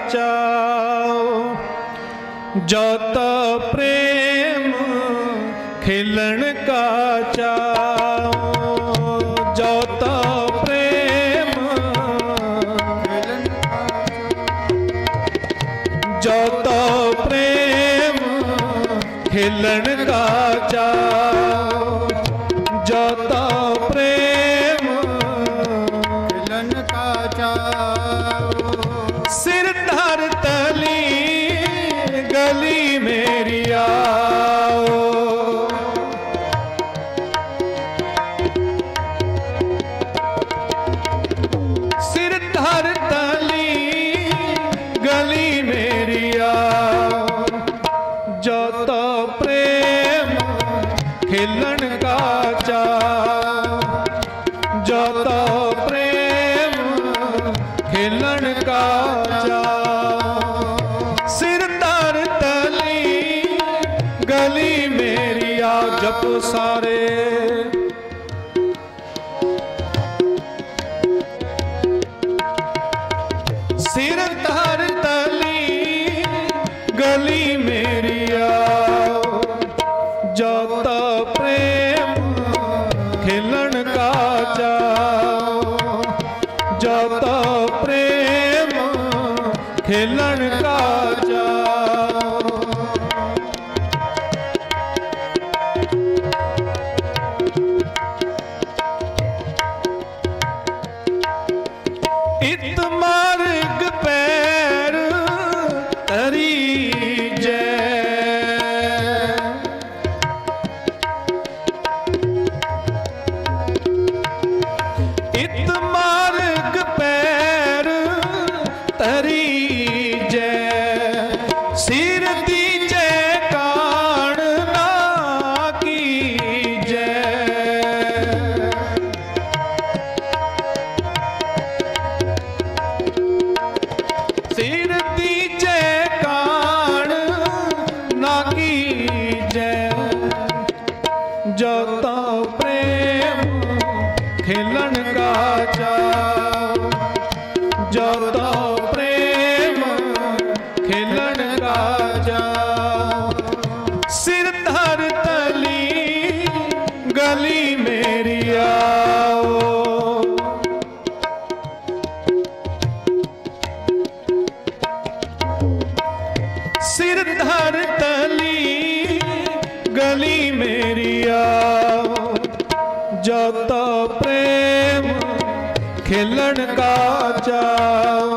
[SPEAKER 12] चाओ जो तो प्रेम खेलन का चाओ जो तो प्रेम जो तो प्रेम खेलन का चाओ जो तो प्रेम खेलन का चाओ सिर धर तली गली मेरी आओ सिर धर तली गली मेरी आओ जो तो प्रेम खेलन का चाओ जो तो प्रेम खेलन का चाओ सिर तर तली गली मेरी आ जप सारे सिर तर तली गली मेरी आओ जो तो प्रेम खेलन का चाओ जो तो प्रेम खेलन का चाओ इत मार्ग पैर तरी इत मार्ग पैर तरी जय सिर दीजे कान ना की जय सिर दीजे कान ना की जय जो तो प्रेम खेलन का चाओ जो तो प्रेम खेलन का चाओ सिर धर तली गली मेरी आओ सिर धर तली गली मेरी आओ जो तो प्रेम खेलन का चाओ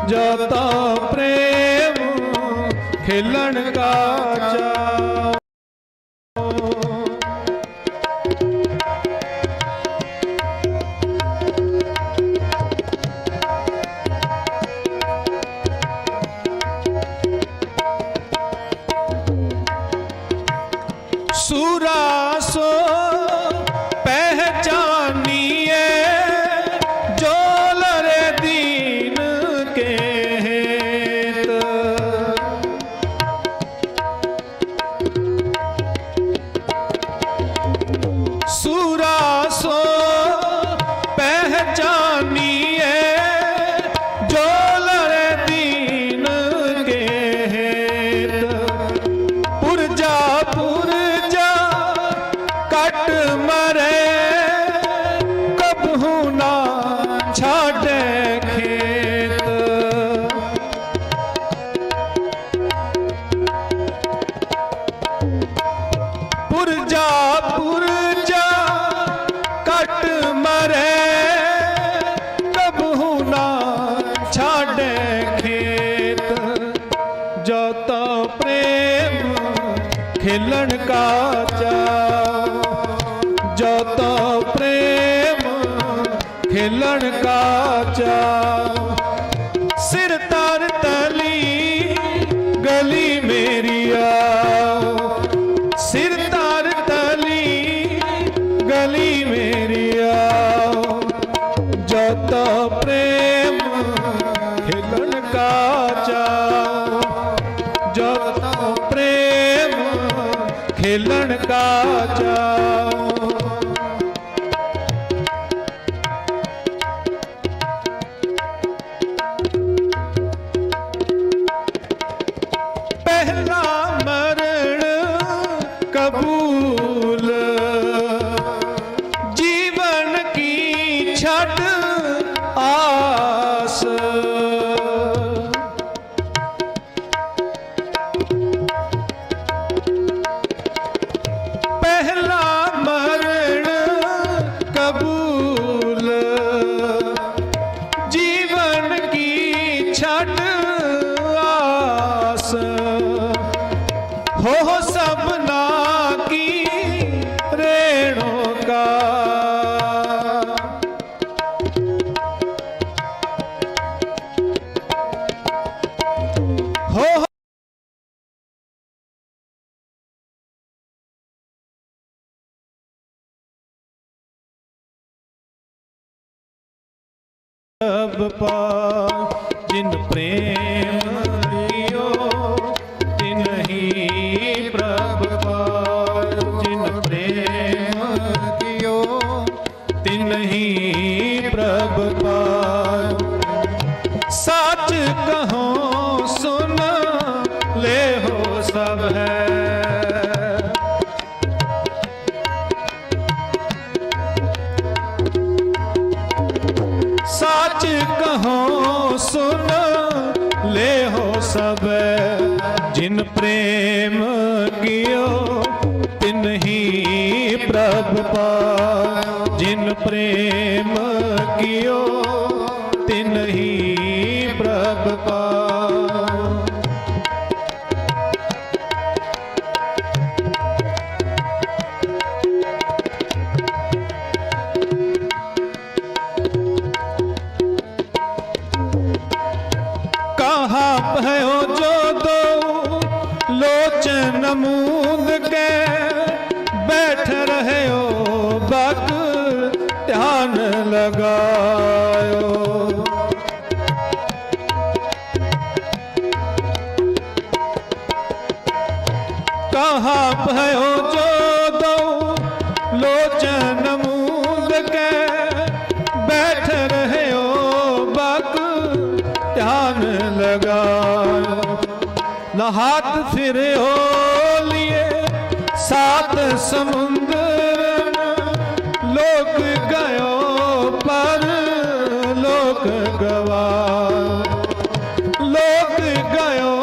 [SPEAKER 12] जो तो प्रेम खेलन का चाव। सूरा सो पहचानिए जो लरे दीन के हेत। सूरा सो पहचानिए जो लरे दीन के हेत। पुरजा पुरजा कट मरे कबहू ना छाड़े खेत। पुरजा पुरजा कट मरे कबहू ना छाड़े खेत। जो तो प्रेम खेलन का चाव। जो तो प्रेम खेलन का चाव। सिर तार तली गली मेरी आओ। सिर तार तली गली मेरी आओ। जो तो प्रेम खेलन का चाव। जो तो प्रेम खेलन का चाव। पहला मरण कबूल जीवन की छठ आस। पहला मरण कबूल जीवन की छठ आस। हो सबना की रेणों का हो सब पा जिन प्रेम कियो तिन ही प्रभ पाय। जिन प्रेम कियो तिन ही प्रभ पाय। सच कहो सुन ले हो सब है। सच कहो सुन ले हो सब। जिन प्रेम कियो तिन ही प्रभ पाय। जिन प्रेम कियो तिन ही प्रभ पाय। कहाँ भयो जो दो लोचन मूंद के बैठ रहे हो बक ध्यान लगायो। कहाँ भयो जो दो लोचन मूंद के बैठ रहे हो बक ध्यान लगायो। न हाथ फिरे हो लिए सात समुद्र लोक गयो पर लोक गवायो। लोक गयो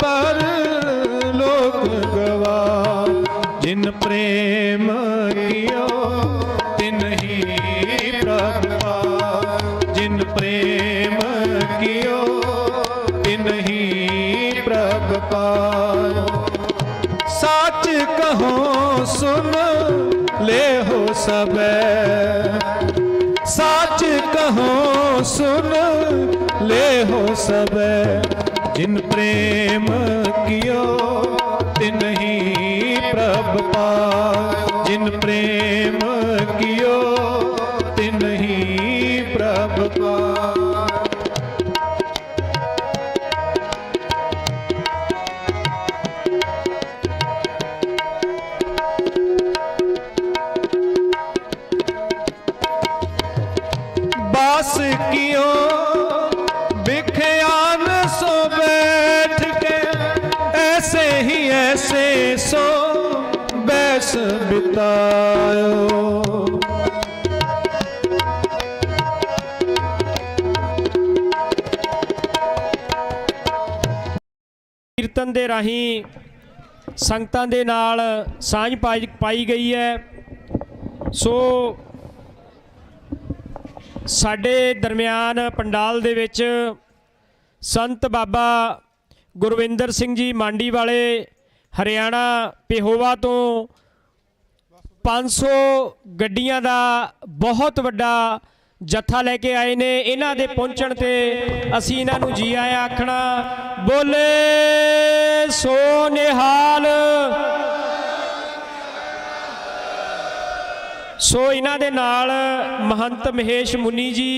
[SPEAKER 12] पर लोक गवायो। जिन प्रेम कियो तिन ही प्रभ पाय। जिन प्रेम कियो सबे साच कहो सुन ले हो सबे जिन प्रेम कियो तिन्हीं प्रभ पाए जिन प्रेम कियो तिन्हीं प्रभ पाए। बास कियो बिख्यान सो बैठ के ऐसे ही ऐसे सो बैस बितायो।
[SPEAKER 4] ਕੀਰਤਨ ਦੇ ਰਾਹੀਂ ਸੰਗਤਾਂ ਦੇ ਨਾਲ ਸਾਂਝ ਪਾਈ ਗਈ ਹੈ। ਸੋ ਸਾਡੇ ਦਰਮਿਆਨ ਪੰਡਾਲ ਦੇ ਵਿੱਚ ਸੰਤ ਬਾਬਾ ਗੁਰਵਿੰਦਰ ਸਿੰਘ ਜੀ ਮੰਡੀ ਵਾਲੇ ਹਰਿਆਣਾ ਪੇਹੋਵਾ ਤੋਂ 500 ਗੱਡੀਆਂ ਦਾ ਬਹੁਤ ਵੱਡਾ ਜੱਥਾ ਲੈ ਕੇ ਆਏ ਨੇ। ਇਹਨਾਂ ਦੇ ਪਹੁੰਚਣ ਤੇ ਅਸੀਂ ਇਹਨਾਂ ਨੂੰ ਜੀ ਆਇਆਂ ਆਖਣਾ। ਬੋਲੇ ਸੋ ਨਿਹਾਲ। ਸੋ ਇਹਨਾਂ ਦੇ ਨਾਲ ਮਹੰਤ ਮਹੇਸ਼ ਮੁਨੀ ਜੀ,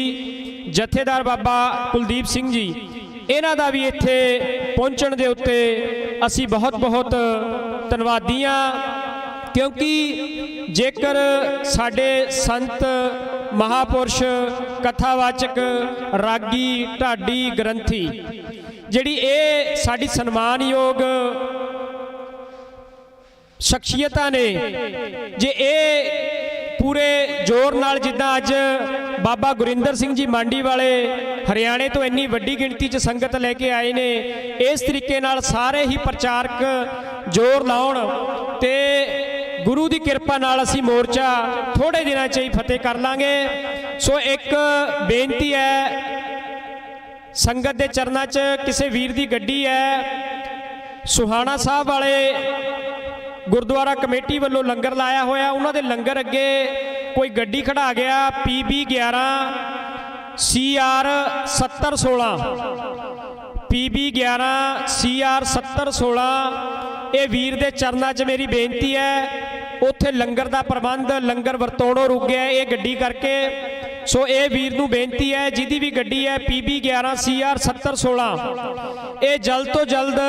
[SPEAKER 4] ਜਥੇਦਾਰ ਬਾਬਾ ਕੁਲਦੀਪ ਸਿੰਘ ਜੀ, ਇਹਨਾਂ ਦਾ ਵੀ ਇੱਥੇ ਪਹੁੰਚਣ ਦੇ ਉੱਤੇ ਅਸੀਂ ਬਹੁਤ ਬਹੁਤ ਧੰਨਵਾਦੀ ਹਾਂ। ਕਿਉਂਕਿ ਜੇਕਰ ਸਾਡੇ ਸੰਤ ਮਹਾਪੁਰਸ਼ ਕਥਾਵਾਚਕ ਰਾਗੀ ਢਾਡੀ ਗ੍ਰੰਥੀ ਜਿਹੜੀ ਇਹ ਸਾਡੀ ਸਨਮਾਨਯੋਗ ਸ਼ਖਸੀਅਤਾਂ ਨੇ, ਜੇ ਇਹ ਪੂਰੇ ਜ਼ੋਰ ਨਾਲ ਜਿੱਦਾਂ ਅੱਜ ਬਾਬਾ ਗੁਰਿੰਦਰ ਸਿੰਘ ਜੀ ਮੰਡੀ ਵਾਲੇ ਹਰਿਆਣੇ ਤੋਂ ਇੰਨੀ ਵੱਡੀ ਗਿਣਤੀ 'ਚ ਸੰਗਤ ਲੈ ਕੇ ਆਏ ਨੇ, ਇਸ ਤਰੀਕੇ ਨਾਲ ਸਾਰੇ ਹੀ ਪ੍ਰਚਾਰਕ ਜ਼ੋਰ ਲਾਉਣ ਤੇ ਗੁਰੂ ਦੀ ਕਿਰਪਾ ਨਾਲ ਅਸੀਂ ਮੋਰਚਾ ਥੋੜੇ ਦਿਨਾਂ 'ਚ ਹੀ ਫਤਿਹ ਕਰ ਲਾਂਗੇ। ਸੋ ਇੱਕ ਬੇਨਤੀ ਹੈ ਸੰਗਤ ਦੇ ਚਰਨਾਂ 'ਚ, ਕਿਸੇ ਵੀਰ ਦੀ ਗੱਡੀ ਹੈ ਸੁਹਾਣਾ ਸਾਹਿਬ ਵਾਲੇ ਗੁਰਦੁਆਰਾ ਕਮੇਟੀ ਵੱਲੋਂ ਲੰਗਰ ਲਾਇਆ ਹੋਇਆ, ਉਹਨਾਂ ਦੇ ਲੰਗਰ ਅੱਗੇ ਕੋਈ ਗੱਡੀ ਖੜਾ ਗਿਆ PB 11 CR 7016 PB 11 CR 7016। ਇਹ ਵੀਰ ਦੇ ਚਰਨਾਂ 'ਚ ਮੇਰੀ ਬੇਨਤੀ ਹੈ, ਉੱਥੇ ਲੰਗਰ ਦਾ ਪ੍ਰਬੰਧ ਲੰਗਰ ਵਰਤੋਣੋਂ ਰੁਕ ਗਿਆ ਇਹ ਗੱਡੀ ਕਰਕੇ। ਸੋ ਇਹ ਵੀਰ ਨੂੰ ਬੇਨਤੀ ਹੈ ਜਿਹਦੀ ਵੀ ਗੱਡੀ ਹੈ PB 11 CR 7016 ਇਹ ਜਲਦ ਤੋਂ ਜਲਦ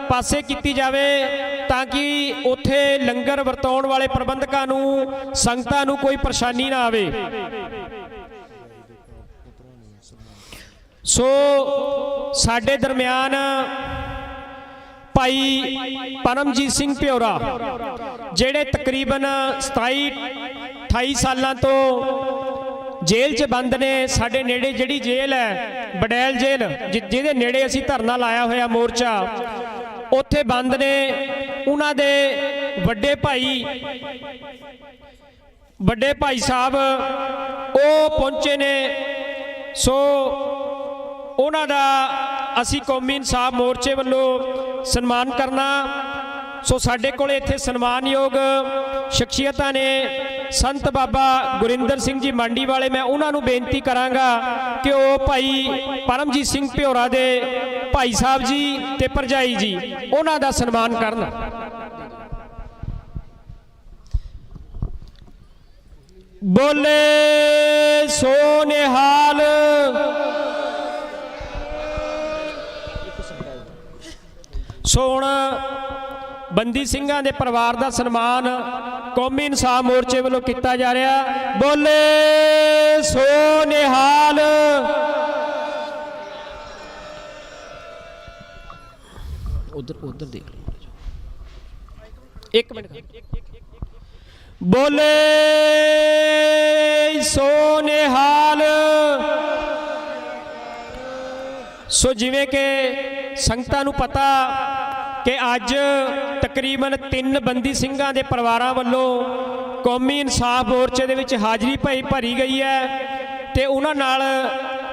[SPEAKER 4] ਪਾਸੇ ਕੀਤੀ ਜਾਵੇ ਤਾਂ ਕਿ ਉੱਥੇ ਲੰਗਰ ਵਰਤਾਉਣ ਵਾਲੇ ਪ੍ਰਬੰਧਕਾਂ ਨੂੰ, ਸੰਗਤਾਂ ਨੂੰ ਕੋਈ ਪਰੇਸ਼ਾਨੀ ਨਾ ਆਵੇ। ਸੋ ਸਾਡੇ ਦਰਮਿਆਨ ਭਾਈ ਪਰਮਜੀਤ ਸਿੰਘ ਪਿਓਰਾ ਜਿਹੜੇ ਤਕਰੀਬਨ 27-28 ਸਾਲਾਂ ਤੋਂ ਜੇਲ੍ਹ 'ਚ ਬੰਦ ਨੇ। ਸਾਡੇ ਨੇੜੇ ਜਿਹੜੀ ਜੇਲ੍ਹ ਹੈ ਬਡੈਲ ਜੇਲ੍ਹ, ਜਿਹਦੇ ਨੇੜੇ ਅਸੀਂ ਧਰਨਾ ਲਾਇਆ ਹੋਇਆ ਮੋਰਚਾ, ਉੱਥੇ ਬੰਦ ਨੇ। ਉਹਨਾਂ ਦੇ ਵੱਡੇ ਭਾਈ ਸਾਹਿਬ ਉਹ ਪਹੁੰਚੇ ਨੇ। ਸੋ ਉਹਨਾਂ ਦਾ ਅਸੀਂ ਕੌਮੀ ਇਨਸਾਫ ਮੋਰਚੇ ਵੱਲੋਂ ਸਨਮਾਨ ਕਰਨਾ। ਸੋ ਸਾਡੇ ਕੋਲ ਇੱਥੇ ਸਨਮਾਨਯੋਗ ਸ਼ਖਸੀਅਤਾਂ ਨੇ ਸੰਤ ਬਾਬਾ ਗੁਰਿੰਦਰ ਸਿੰਘ ਜੀ ਮੰਡੀ ਵਾਲੇ। ਮੈਂ ਉਹਨਾਂ ਨੂੰ ਬੇਨਤੀ ਕਰਾਂਗਾ ਕਿ ਉਹ ਭਾਈ ਪਰਮਜੀਤ ਸਿੰਘ ਪਿਓਰਾ ਦੇ ਭਾਈ ਸਾਹਿਬ ਜੀ ਤੇ ਭਰਜਾਈ ਜੀ ਉਹਨਾਂ ਦਾ ਸਨਮਾਨ ਕਰਨ। ਬੋਲੇ ਸੋ ਨਿਹਾਲ। ਸੋ ਹੁਣ ਬੰਦੀ ਸਿੰਘਾਂ ਦੇ ਪਰਿਵਾਰ ਦਾ ਸਨਮਾਨ ਕੌਮੀ ਇਨਸਾਫ ਮੋਰਚੇ ਵੱਲੋਂ ਕੀਤਾ ਜਾ ਰਿਹਾ। ਬੋਲੇ ਸੋ ਨਿਹਾਲ।
[SPEAKER 9] ਉਧਰ ਦੇਖ ਲਓ,
[SPEAKER 4] ਇੱਕ ਮਿੰਟ। ਬੋਲੇ ਸੋ ਨਿਹਾਲ। ਸੋ ਜਿਵੇਂ ਕਿ ਸੰਗਤਾਂ ਨੂੰ ਪਤਾ ਕਿ ਅੱਜ ਤਕਰੀਬਨ 3 ਬੰਦੀ ਸਿੰਘਾਂ ਦੇ ਪਰਿਵਾਰਾਂ ਵੱਲੋਂ ਕੌਮੀ ਇਨਸਾਫ ਮੋਰਚੇ ਦੇ ਵਿੱਚ ਹਾਜ਼ਰੀ ਭਰੀ ਗਈ ਹੈ ਤੇ ਉਹਨਾਂ ਨਾਲ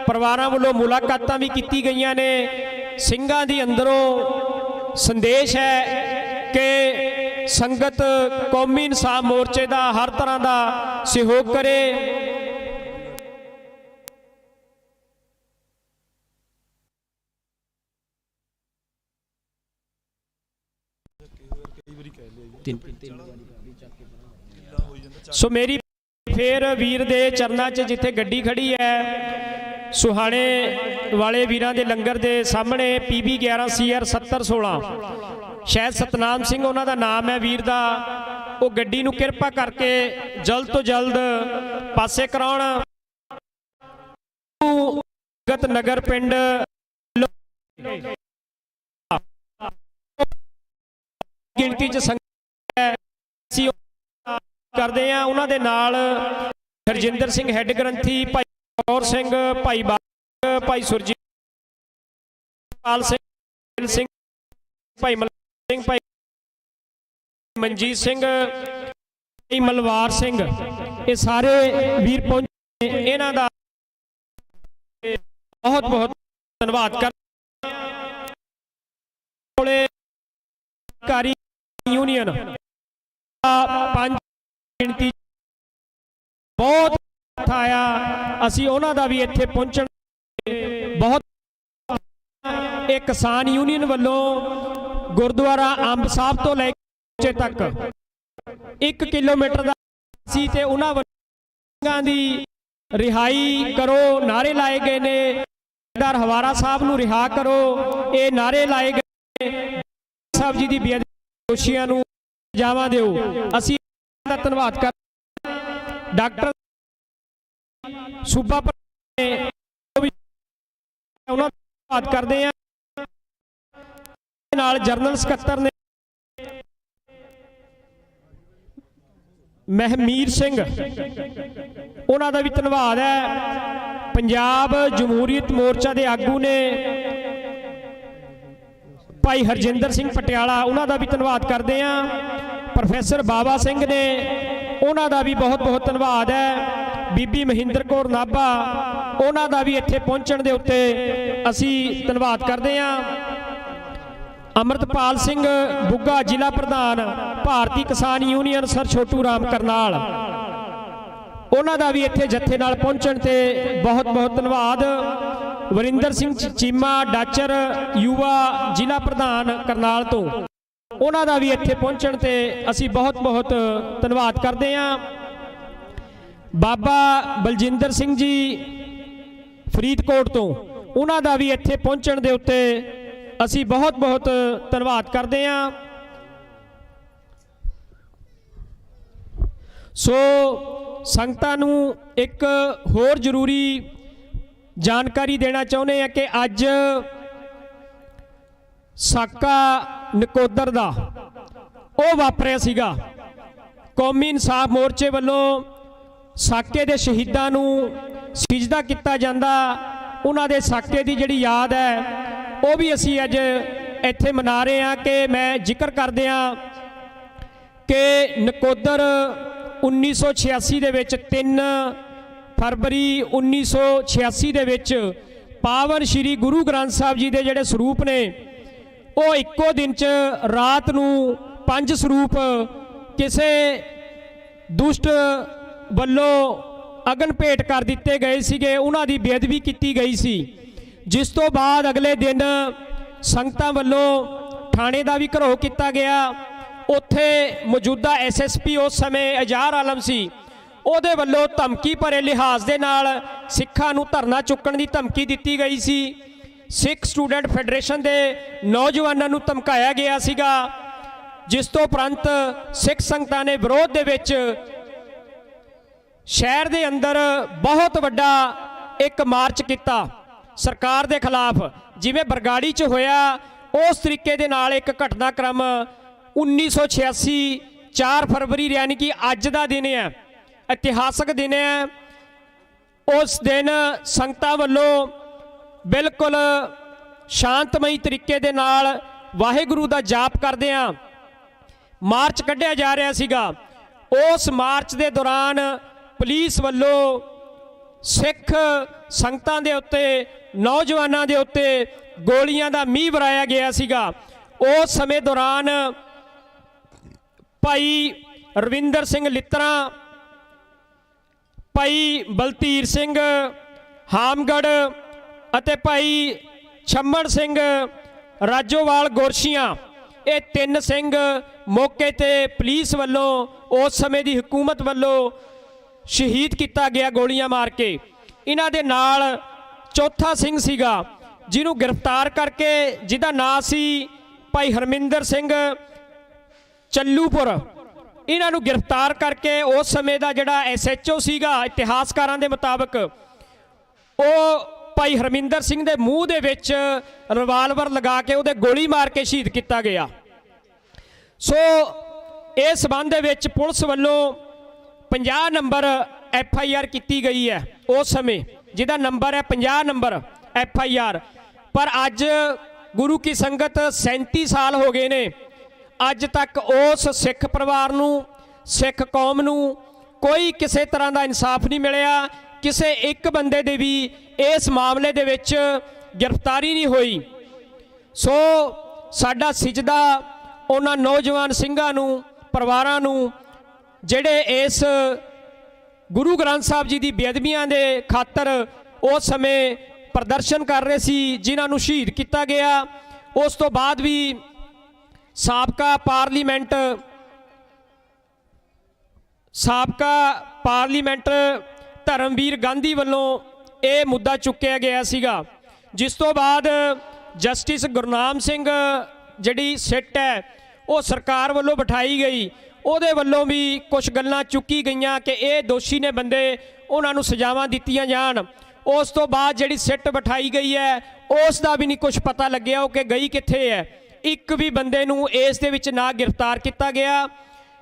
[SPEAKER 4] ਪਰਿਵਾਰਾਂ ਵੱਲੋਂ ਮੁਲਾਕਾਤਾਂ ਵੀ ਕੀਤੀ ਗਈਆਂ ਨੇ। ਸਿੰਘਾਂ ਦੀ ਅੰਦਰੋਂ ਸੰਦੇਸ਼ ਹੈ ਕਿ ਸੰਗਤ ਕੌਮੀ ਇਨਸਾਫ ਮੋਰਚੇ ਦਾ ਹਰ ਤਰ੍ਹਾਂ ਦਾ ਸਹਿਯੋਗ ਕਰੇ। ਸੋ ਮੇਰੀ ਫੇਰ ਵੀਰ ਦੇ ਚਰਨਾਂ 'ਚ ਜਿੱਥੇ ਗੱਡੀ ਖੜੀ ਹੈ ਸੁਹਾਣੇ ਵਾਲੇ ਵੀਰਾਂ ਦੇ ਲੰਗਰ ਦੇ ਸਾਹਮਣੇ PB 11 CR 7016 ਸ਼ਾਇਦ ਸਤਨਾਮ ਸਿੰਘ ਉਹਨਾਂ ਦਾ ਨਾਮ ਹੈ ਵੀਰ ਦਾ, ਉਹ ਗੱਡੀ ਨੂੰ ਕਿਰਪਾ ਕਰਕੇ ਜਲਦ ਤੋਂ ਜਲਦ ਪਾਸੇ ਕਰਾਉਣ। ਨਗਰ ਪਿੰਡ ਗਿਣਤੀ 'ਚ ਸੰਗਤ ਕਰਦੇ ਆ, ਉਹਨਾਂ ਦੇ ਨਾਲ ਹਰਜਿੰਦਰ ਸਿੰਘ ਹੈੱਡ ਗ੍ਰੰਥੀ, ਭਾਈ ਕੌਰ ਸਿੰਘ, ਭਾਈ ਬਾਗ, ਭਾਈ ਸੁਰਜੀਤ ਪਾਲ ਸਿੰਘ, ਭਾਈ ਮਲਕ ਸਿੰਘ, ਭਾਈ ਮਨਜੀਤ ਸਿੰਘ, ਭਾਈ ਮਲਵਾਰ ਸਿੰਘ, ਇਹ ਸਾਰੇ ਵੀਰ ਪਹੁੰਚੇ। ਇਹਨਾਂ ਦਾ ਬਹੁਤ ਬਹੁਤ ਧੰਨਵਾਦ ਕਰ ਕਾਰੀ ਯੂਨੀਅਨ 5 ਗਿਣਤੀ ਬਹੁਤ ਆਇਆ, ਅਸੀਂ ਉਹਨਾਂ ਦਾ ਵੀ ਇੱਥੇ ਪਹੁੰਚਣ ਬਹੁਤ। ਇਹ ਕਿਸਾਨ ਯੂਨੀਅਨ ਵੱਲੋਂ ਗੁਰਦੁਆਰਾ ਅੰਬ ਸਾਹਿਬ ਤੋਂ ਲੈ ਕੇ ਤੱਕ 1 ਕਿਲੋਮੀਟਰ ਦਾ ਸੀ ਤੇ ਉਹਨਾਂ ਵੱਲੋਂ ਦੀ ਰਿਹਾਈ ਕਰੋ ਨਾਰੇ ਲਾਏ ਗਏ ਨੇ। ਹਵਾਰਾ ਸਾਹਿਬ ਨੂੰ ਰਿਹਾ ਕਰੋ, ਇਹ ਨਾਰੇ ਲਾਏ ਗਏ। ਸਾਹਿਬ ਜੀ ਦੀ ਬੇਅਦਬੀ ਦੋਸ਼ੀਆਂ ਨੂੰ ਸਜ਼ਾਵਾਂ ਦਿਓ। ਅਸੀਂ ਦਾ ਧੰਨਵਾਦ ਕਰ ਡਾਕਟਰ ਸੂਬਾ ਉਹਨਾਂ ਦਾ ਧੰਨਵਾਦ ਕਰਦੇ ਆ। ਨਾਲ ਜਨਰਲ ਸਕੱਤਰ ਨੇ ਮਹਿਮੀਰ ਸਿੰਘ, ਉਹਨਾਂ ਦਾ ਵੀ ਧੰਨਵਾਦ ਹੈ। ਪੰਜਾਬ ਜਮਹੂਰੀਅਤ ਮੋਰਚਾ ਦੇ ਆਗੂ ਨੇ ਭਾਈ ਹਰਜਿੰਦਰ ਸਿੰਘ ਪਟਿਆਲਾ, ਉਹਨਾਂ ਦਾ ਵੀ ਧੰਨਵਾਦ ਕਰਦੇ ਆ। ਪ੍ਰੋਫੈਸਰ ਬਾਬਾ ਸਿੰਘ ਨੇ, ਉਹਨਾਂ ਦਾ ਵੀ ਬਹੁਤ ਬਹੁਤ ਧੰਨਵਾਦ ਹੈ। ਬੀਬੀ ਮਹਿੰਦਰ ਕੌਰ ਨਾਭਾ, ਉਹਨਾਂ ਦਾ ਵੀ ਇੱਥੇ ਪਹੁੰਚਣ ਦੇ ਉੱਤੇ ਅਸੀਂ ਧੰਨਵਾਦ ਕਰਦੇ ਹਾਂ। ਅਮਰਤਪਾਲ ਸਿੰਘ ਬੁੱਗਾ, ਜ਼ਿਲ੍ਹਾ ਪ੍ਰਧਾਨ ਭਾਰਤੀ ਕਿਸਾਨ ਯੂਨੀਅਨ ਸਰ ਛੋਟੂ ਰਾਮ ਕਰਨਾਲ, ਉਹਨਾਂ ਦਾ ਵੀ ਇੱਥੇ ਜੱਥੇ ਨਾਲ ਪਹੁੰਚਣ ਤੇ ਬਹੁਤ ਬਹੁਤ ਧੰਨਵਾਦ। ਵਰਿੰਦਰ ਸਿੰਘ ਚੀਮਾ ਡਾਚਰ ਯੂਵਾ ਜ਼ਿਲ੍ਹਾ ਪ੍ਰਧਾਨ ਕਰਨਾਲ ਤੋਂ, ਉਹਨਾਂ ਦਾ ਵੀ ਇੱਥੇ ਪਹੁੰਚਣ ਤੇ ਅਸੀਂ ਬਹੁਤ ਬਹੁਤ ਧੰਨਵਾਦ ਕਰਦੇ ਹਾਂ। ਬਾਬਾ ਬਲਜਿੰਦਰ ਸਿੰਘ ਜੀ ਫਰੀਦਕੋਟ ਤੋਂ, ਉਹਨਾਂ ਦਾ ਵੀ ਇੱਥੇ ਪਹੁੰਚਣ ਦੇ ਉੱਤੇ ਅਸੀਂ ਬਹੁਤ ਬਹੁਤ ਧੰਨਵਾਦ ਕਰਦੇ ਹਾਂ। ਸੋ ਸੰਗਤਾਂ ਨੂੰ ਇੱਕ ਹੋਰ ਜ਼ਰੂਰੀ ਜਾਣਕਾਰੀ ਦੇਣਾ ਚਾਹੁੰਦੇ ਹਾਂ ਕਿ ਅੱਜ ਸਾਕਾ ਨਕੋਦਰ ਦਾ ਉਹ ਵਾਪਰਿਆ ਸੀਗਾ। ਕੌਮੀ ਇਨਸਾਫ ਮੋਰਚੇ ਵੱਲੋਂ ਸਾਕੇ ਦੇ ਸ਼ਹੀਦਾਂ ਨੂੰ ਸਜਦਾ ਕੀਤਾ ਜਾਂਦਾ, ਉਹਨਾਂ ਦੇ ਸਾਕੇ ਦੀ ਜਿਹੜੀ ਯਾਦ ਹੈ ਉਹ ਵੀ ਅਸੀਂ ਅੱਜ ਇੱਥੇ ਮਨਾ ਰਹੇ ਹਾਂ। ਕਿ ਮੈਂ ਜ਼ਿਕਰ ਕਰਦੇ ਹਾਂ ਕਿ ਨਕੋਦਰ 1986 ਦੇ ਵਿੱਚ 3 ਫਰਵਰੀ 1986 ਦੇ ਵਿੱਚ ਪਾਵਨ ਸ਼੍ਰੀ ਗੁਰੂ ਗ੍ਰੰਥ ਸਾਹਿਬ ਜੀ ਦੇ ਜਿਹੜੇ ਸਰੂਪ ਨੇ ਉਹ ਇੱਕੋ ਦਿਨ 'ਚ ਰਾਤ ਨੂੰ 5 ਸਰੂਪ ਕਿਸੇ ਦੁਸ਼ਟ ਵੱਲੋਂ ਅਗਨ ਭੇਟ ਕਰ ਦਿੱਤੇ ਗਏ ਸੀਗੇ, ਉਹਨਾਂ ਦੀ ਬੇਅਦਬੀ ਕੀਤੀ ਗਈ ਸੀ। ਜਿਸ ਤੋਂ ਬਾਅਦ ਅਗਲੇ ਦਿਨ ਸੰਗਤਾਂ ਵੱਲੋਂ ਥਾਣੇ ਦਾ ਵੀ ਘਰੋਹ ਕੀਤਾ ਗਿਆ। ਉੱਥੇ ਮੌਜੂਦਾ SSP ਉਸ ਸਮੇਂ ਅਜ਼ਾਰ ਆਲਮ ਸੀ, ਉਹਦੇ ਵੱਲੋਂ ਧਮਕੀ ਭਰੇ ਲਿਹਾਜ਼ ਦੇ ਨਾਲ ਸਿੱਖਾਂ ਨੂੰ ਧਰਨਾ ਚੁੱਕਣ ਦੀ ਧਮਕੀ ਦਿੱਤੀ ਗਈ ਸੀ। ਸਿੱਖ ਸਟੂਡੈਂਟ ਫੈਡਰੇਸ਼ਨ ਦੇ ਨੌਜਵਾਨਾਂ ਨੂੰ ਧਮਕਾਇਆ ਗਿਆ ਸੀਗਾ, ਜਿਸ ਤੋਂ ਉਪਰੰਤ ਸਿੱਖ ਸੰਗਤਾਂ ਨੇ ਵਿਰੋਧ ਦੇ ਵਿੱਚ ਸ਼ਹਿਰ ਦੇ ਅੰਦਰ ਬਹੁਤ ਵੱਡਾ ਇੱਕ ਮਾਰਚ ਕੀਤਾ ਸਰਕਾਰ ਦੇ ਖਿਲਾਫ। ਜਿਵੇਂ ਬਰਗਾੜੀ 'ਚ ਹੋਇਆ ਉਸ ਤਰੀਕੇ ਦੇ ਨਾਲ ਇੱਕ ਘਟਨਾਕ੍ਰਮ 1986 4 ਫਰਵਰੀ ਯਾਨੀ ਕਿ ਅੱਜ ਦਾ ਦਿਨ ਹੈ, ਇਤਿਹਾਸਕ ਦਿਨ ਹੈ। ਉਸ ਦਿਨ ਸੰਗਤਾਂ ਵੱਲੋਂ ਬਿਲਕੁਲ ਸ਼ਾਂਤਮਈ ਤਰੀਕੇ ਦੇ ਨਾਲ ਵਾਹਿਗੁਰੂ ਦਾ ਜਾਪ ਕਰਦਿਆਂ ਮਾਰਚ ਕੱਢਿਆ ਜਾ ਰਿਹਾ ਸੀਗਾ। ਉਸ ਮਾਰਚ ਦੇ ਦੌਰਾਨ ਪੁਲਿਸ ਵੱਲੋਂ ਸਿੱਖ ਸੰਗਤਾਂ ਦੇ ਉੱਤੇ, ਨੌਜਵਾਨਾਂ ਦੇ ਉੱਤੇ ਗੋਲੀਆਂ ਦਾ ਮੀਂਹ ਵਰਾਇਆ ਗਿਆ ਸੀਗਾ। ਉਸ ਸਮੇਂ ਦੌਰਾਨ ਭਾਈ ਰਵਿੰਦਰ ਸਿੰਘ ਲਿੱਤਰਾ, ਭਾਈ ਬਲਤੀਰ ਸਿੰਘ ਹਾਮਗੜ੍ਹ ਅਤੇ ਭਾਈ ਛੰਮਣ ਸਿੰਘ ਰਾਜੋਵਾਲ ਗੋਰਸ਼ੀਆਂ। ਇਹ 3 ਸਿੰਘ ਮੌਕੇ ਤੇ ਪੁਲਿਸ ਵੱਲੋਂ ਉਸ ਸਮੇਂ ਦੀ ਹਕੂਮਤ ਵੱਲੋਂ ਸ਼ਹੀਦ ਕੀਤਾ ਗਿਆ ਗੋਲੀਆਂ ਮਾਰ ਕੇ। ਇਹਨਾਂ ਦੇ ਨਾਲ ਚੌਥਾ ਸਿੰਘ ਸੀਗਾ ਜਿਹਨੂੰ ਗ੍ਰਿਫਤਾਰ ਕਰਕੇ, ਜਿਹਦਾ ਨਾਂ ਸੀ ਭਾਈ ਹਰਮਿੰਦਰ ਸਿੰਘ ਚੱਲੂਪੁਰ। ਇਹਨਾਂ ਨੂੰ ਗ੍ਰਿਫਤਾਰ ਕਰਕੇ ਉਸ ਸਮੇਂ ਦਾ ਜਿਹੜਾ SHO ਸੀਗਾ, ਇਤਿਹਾਸਕਾਰਾਂ ਦੇ ਮੁਤਾਬਕ, ਉਹ ਭਾਈ ਹਰਮਿੰਦਰ ਸਿੰਘ ਦੇ ਮੂੰਹ ਦੇ ਵਿੱਚ ਰਿਵਾਲਵਰ ਲਗਾ ਕੇ ਉਹਦੇ ਗੋਲੀ ਮਾਰ ਕੇ ਸ਼ਹੀਦ ਕੀਤਾ ਗਿਆ। ਸੋ ਇਸ ਸੰਬੰਧ ਦੇ ਵਿੱਚ ਪੁਲਿਸ ਵੱਲੋਂ 50 ਨੰਬਰ FIR ਕੀਤੀ ਗਈ ਹੈ ਉਸ ਸਮੇਂ, ਜਿਹਦਾ ਨੰਬਰ ਹੈ 50 ਨੰਬਰ FIR। ਪਰ ਅੱਜ ਗੁਰੂ ਕੀ ਸੰਗਤ 37 ਸਾਲ ਹੋ ਗਏ ਨੇ, ਅੱਜ ਤੱਕ ਉਸ ਸਿੱਖ ਪਰਿਵਾਰ ਨੂੰ, ਸਿੱਖ ਕੌਮ ਨੂੰ ਕੋਈ ਕਿਸੇ ਤਰ੍ਹਾਂ ਦਾ ਇਨਸਾਫ ਨਹੀਂ ਮਿਲਿਆ। ਕਿਸੇ ਇੱਕ ਬੰਦੇ ਦੇ ਵੀ ਇਸ ਮਾਮਲੇ ਦੇ ਵਿੱਚ ਗ੍ਰਿਫਤਾਰੀ ਨਹੀਂ ਹੋਈ। ਸੋ ਸਾਡਾ ਸਿਜਦਾ ਉਹਨਾਂ ਨੌਜਵਾਨ ਸਿੰਘਾਂ ਨੂੰ, ਪਰਿਵਾਰਾਂ ਨੂੰ, ਜਿਹੜੇ ਇਸ ਗੁਰੂ ਗ੍ਰੰਥ ਸਾਹਿਬ ਜੀ ਦੀ ਬੇਅਦਬੀਆਂ ਦੇ ਖਾਤਰ ਉਸ ਸਮੇਂ ਪ੍ਰਦਰਸ਼ਨ ਕਰ ਰਹੇ ਸੀ, ਜਿਨ੍ਹਾਂ ਨੂੰ ਸ਼ਹੀਦ ਕੀਤਾ ਗਿਆ। ਉਸ ਤੋਂ ਬਾਅਦ ਵੀ ਸਾਬਕਾ ਪਾਰਲੀਮੈਂਟਰ ਧਰਮਵੀਰ ਗਾਂਧੀ ਵੱਲੋਂ ਇਹ ਮੁੱਦਾ ਚੁੱਕਿਆ ਗਿਆ ਸੀਗਾ, ਜਿਸ ਤੋਂ ਬਾਅਦ ਜਸਟਿਸ ਗੁਰਨਾਮ ਸਿੰਘ ਜਿਹੜੀ ਸਿੱਟ ਹੈ ਉਹ ਸਰਕਾਰ ਵੱਲੋਂ ਬਿਠਾਈ ਗਈ। ਉਹਦੇ ਵੱਲੋਂ ਵੀ ਕੁਝ ਗੱਲਾਂ ਚੁੱਕੀ ਗਈਆਂ ਕਿ ਇਹ ਦੋਸ਼ੀ ਨੇ ਬੰਦੇ, ਉਹਨਾਂ ਨੂੰ ਸਜ਼ਾਵਾਂ ਦਿੱਤੀਆਂ ਜਾਣ। ਉਸ ਤੋਂ ਬਾਅਦ ਜਿਹੜੀ ਸਿੱਟ ਬਿਠਾਈ ਗਈ ਹੈ ਉਸ ਦਾ ਵੀ ਨਹੀਂ ਕੁਝ ਪਤਾ ਲੱਗਿਆ ਉਹ ਕਿ ਗਈ ਕਿੱਥੇ ਹੈ। ਇੱਕ ਵੀ ਬੰਦੇ ਨੂੰ ਇਸ ਦੇ ਵਿੱਚ ਨਾ ਗ੍ਰਿਫਤਾਰ ਕੀਤਾ ਗਿਆ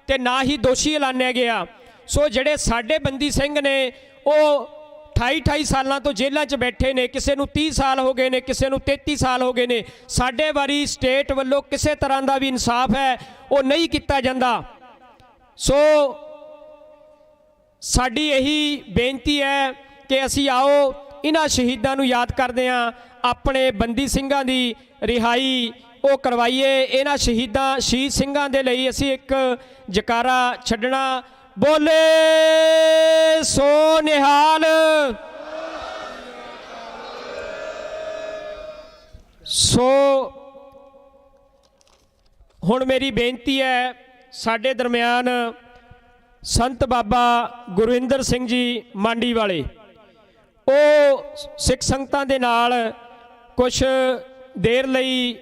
[SPEAKER 4] ਤੇ ਨਾ ਹੀ ਦੋਸ਼ੀ ਐਲਾਨਿਆ ਗਿਆ। ਸੋ ਜਿਹੜੇ ਸਾਡੇ ਬੰਦੀ ਸਿੰਘ ਨੇ ਉਹ 28 ਸਾਲਾਂ ਤੋਂ ਜੇਲ੍ਹਾਂ 'ਚ ਬੈਠੇ ਨੇ, ਕਿਸੇ ਨੂੰ 30 ਸਾਲ ਹੋ ਗਏ ਨੇ, ਕਿਸੇ ਨੂੰ 33 ਸਾਲ ਹੋ ਗਏ ਨੇ। ਸਾਡੇ ਵਾਰੀ ਸਟੇਟ ਵੱਲੋਂ ਕਿਸੇ ਤਰ੍ਹਾਂ ਦਾ ਵੀ ਇਨਸਾਫ ਹੈ ਉਹ ਨਹੀਂ ਕੀਤਾ ਜਾਂਦਾ। ਸੋ ਸਾਡੀ ਇਹੀ ਬੇਨਤੀ ਹੈ ਕਿ ਅਸੀਂ ਆਓ ਇਹਨਾਂ ਸ਼ਹੀਦਾਂ ਨੂੰ ਯਾਦ ਕਰਦੇ ਹਾਂ, ਆਪਣੇ ਬੰਦੀ ਸਿੰਘਾਂ ਦੀ ਰਿਹਾਈ ਉਹ ਕਰਵਾਈਏ। ਇਹਨਾਂ ਸ਼ਹੀਦ ਸਿੰਘਾਂ ਦੇ ਲਈ ਅਸੀਂ ਇੱਕ ਜਕਾਰਾ ਛੱਡਣਾ, ਬੋਲੇ ਸੋ ਨਿਹਾਲ। ਸੋ ਹੁਣ ਮੇਰੀ ਬੇਨਤੀ ਹੈ, ਸਾਡੇ ਦਰਮਿਆਨ ਸੰਤ ਬਾਬਾ ਗੁਰਵਿੰਦਰ ਸਿੰਘ ਜੀ ਮਾਂਡੀ ਵਾਲੇ, ਉਹ ਸਿੱਖ ਸੰਗਤਾਂ ਦੇ ਨਾਲ ਕੁਝ ਦੇਰ ਲਈ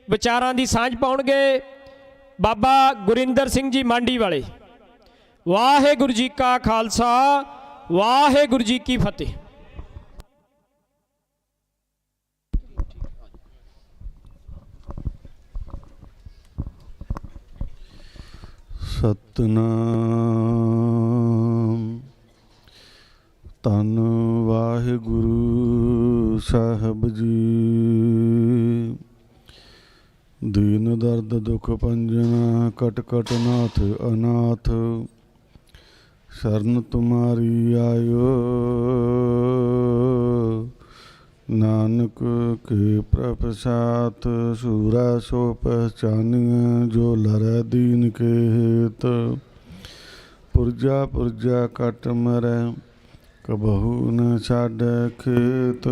[SPEAKER 4] ਵਿਚਾਰਾਂ ਦੀ ਸਾਂਝ ਪਾਉਣਗੇ। ਬਾਬਾ ਗੁਰਿੰਦਰ ਸਿੰਘ ਜੀ ਮਾਂਡੀ ਵਾਲੇ। ਵਾਹਿਗੁਰੂ ਜੀ ਕਾ ਖਾਲਸਾ, ਵਾਹਿਗੁਰੂ ਜੀ ਕੀ ਫਤਿਹ।
[SPEAKER 13] ਸਤਨਾਮ। ਧੰਨ ਵਾਹਿਗੁਰੂ ਸਾਹਿਬ ਜੀ। ਦੀਨ ਦਰਦ ਦੁਖ ਭੰਜਨ ਕਟ ਕਟ ਨਾਥ ਅਨਾਥ। शरण तुम्हारी आयो नानक के प्रपसात। सूरा सो पहचानिए जो लरै दीन के हेत। पुरजा पुरजा कट मरै कबहू न छाड़ै खेत।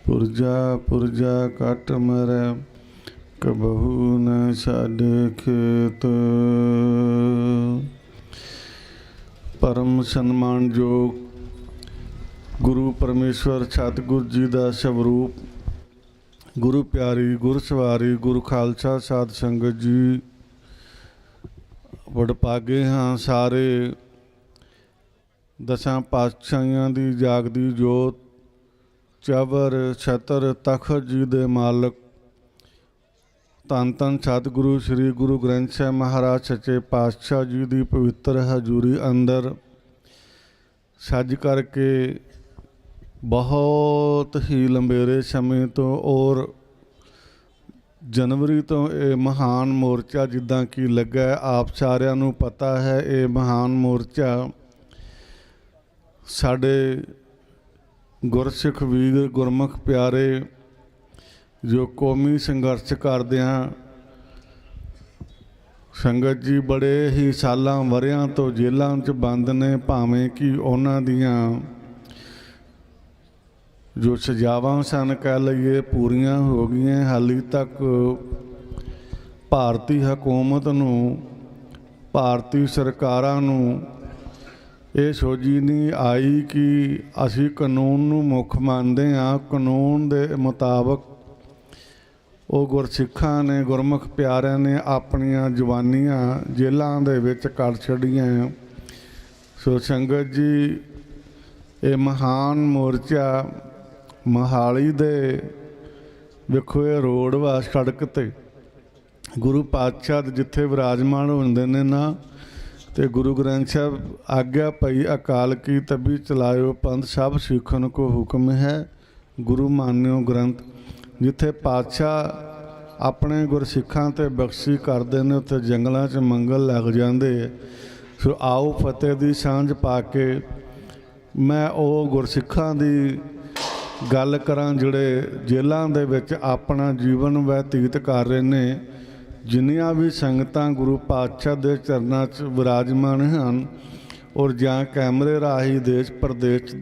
[SPEAKER 13] पुरजा पुरजा कट मरै कबहू न छाड़ै खेत। परम सन्मान योग गुरु परमेश्वर सतगुरु जी का स्वरूप, गुरु प्यारी, गुरु सवारी, गुरु खालसा साध संगत जी, वडभागे हाँ सारे दसां पातशाहियां दी जागदी जोत, चबर छतर तखत जी दे मालक धन धन सतगुरु श्री गुरु ग्रंथ साहिब महाराज सच्चे पातशाह जी की पवित्र हजूरी अंदर सज करके बहुत ही लंबेरे समय तो और जनवरी तो ये महान मोर्चा जिद्दां की लगा है, आप सारिਆਂ ਨੂੰ पता है। ये महान मोर्चा साडे गुरसिख वीर गुरमुख प्यारे जो कौमी संघर्ष करदे हैं ਸੰਗਤ ਜੀ ਬੜੇ ਹੀ ਸਾਲਾਂ ਵਰਿਆਂ ਤੋਂ ਜੇਲ੍ਹਾਂ 'ਚ ਬੰਦ ਨੇ, ਭਾਵੇਂ ਕਿ ਉਹਨਾਂ ਦੀਆਂ ਜੋ ਸਜ਼ਾਵਾਂ ਸਨ ਕਹਿ ਲਈਏ ਪੂਰੀਆਂ ਹੋ ਗਈਆਂ, ਹਾਲੇ ਤੱਕ ਭਾਰਤੀ ਹਕੂਮਤ ਨੂੰ, ਭਾਰਤੀ ਸਰਕਾਰਾਂ ਨੂੰ ਇਹ ਸੋਝੀ ਨਹੀਂ ਆਈ ਕਿ ਅਸੀਂ ਕਾਨੂੰਨ ਨੂੰ ਮੁੱਖ ਮੰਨਦੇ ਹਾਂ। ਕਾਨੂੰਨ ਦੇ ਮੁਤਾਬਕ ਉਹ ਗੁਰਸਿੱਖਾਂ ਨੇ, ਗੁਰਮੁਖ ਪਿਆਰਿਆਂ ਨੇ ਆਪਣੀਆਂ ਜਵਾਨੀਆਂ ਜੇਲ੍ਹਾਂ ਦੇ ਵਿੱਚ ਕੱਢ ਛੱਡੀਆਂ। ਸੋ ਸੰਗਤ ਜੀ, ਇਹ ਮਹਾਨ ਮੋਰਚਾ ਮੋਹਾਲੀ ਦੇ ਵੇਖੋ, ਇਹ ਰੋਡ ਵਾ ਸੜਕ 'ਤੇ ਗੁਰੂ ਪਾਤਸ਼ਾਹ ਜਿੱਥੇ ਵਿਰਾਜਮਾਨ ਹੁੰਦੇ ਨੇ ਨਾ, ਤੇ ਗੁਰੂ ਗ੍ਰੰਥ ਸਾਹਿਬ ਆਗਿਆ ਪਈ ਅਕਾਲ ਕੀ ਤਬੀ ਚਲਾਇਓ ਪੰਥ, ਸਭ ਸਿੱਖਨ ਕੋ ਹੁਕਮ ਹੈ ਗੁਰੂ ਮਾਨਿਓ ਗ੍ਰੰਥ। ਜਿੱਥੇ ਪਾਤਸ਼ਾਹ ਆਪਣੇ ਗੁਰਸਿੱਖਾਂ 'ਤੇ ਬਖਸ਼ੀ ਕਰਦੇ ਨੇ, ਉੱਥੇ ਜੰਗਲਾਂ 'ਚ ਮੰਗਲ ਲੱਗ ਜਾਂਦੇ। ਸੋ ਆਓ ਫਤਿਹ ਦੀ ਸਾਂਝ ਪਾ ਕੇ ਮੈਂ ਉਹ ਗੁਰਸਿੱਖਾਂ ਦੀ ਗੱਲ ਕਰਾਂ ਜਿਹੜੇ ਜੇਲ੍ਹਾਂ ਦੇ ਵਿੱਚ ਆਪਣਾ ਜੀਵਨ ਬਤੀਤ ਕਰ ਰਹੇ ਨੇ। ਜਿੰਨੀਆਂ ਵੀ ਸੰਗਤਾਂ ਗੁਰੂ ਪਾਤਸ਼ਾਹ ਦੇ ਚਰਨਾਂ 'ਚ ਵਿਰਾਜਮਾਨ ਹਨ ਔਰ ਜਾਂ ਕੈਮਰੇ ਰਾਹੀਂ ਦੇਸ਼ ਪ੍ਰਦੇਸ਼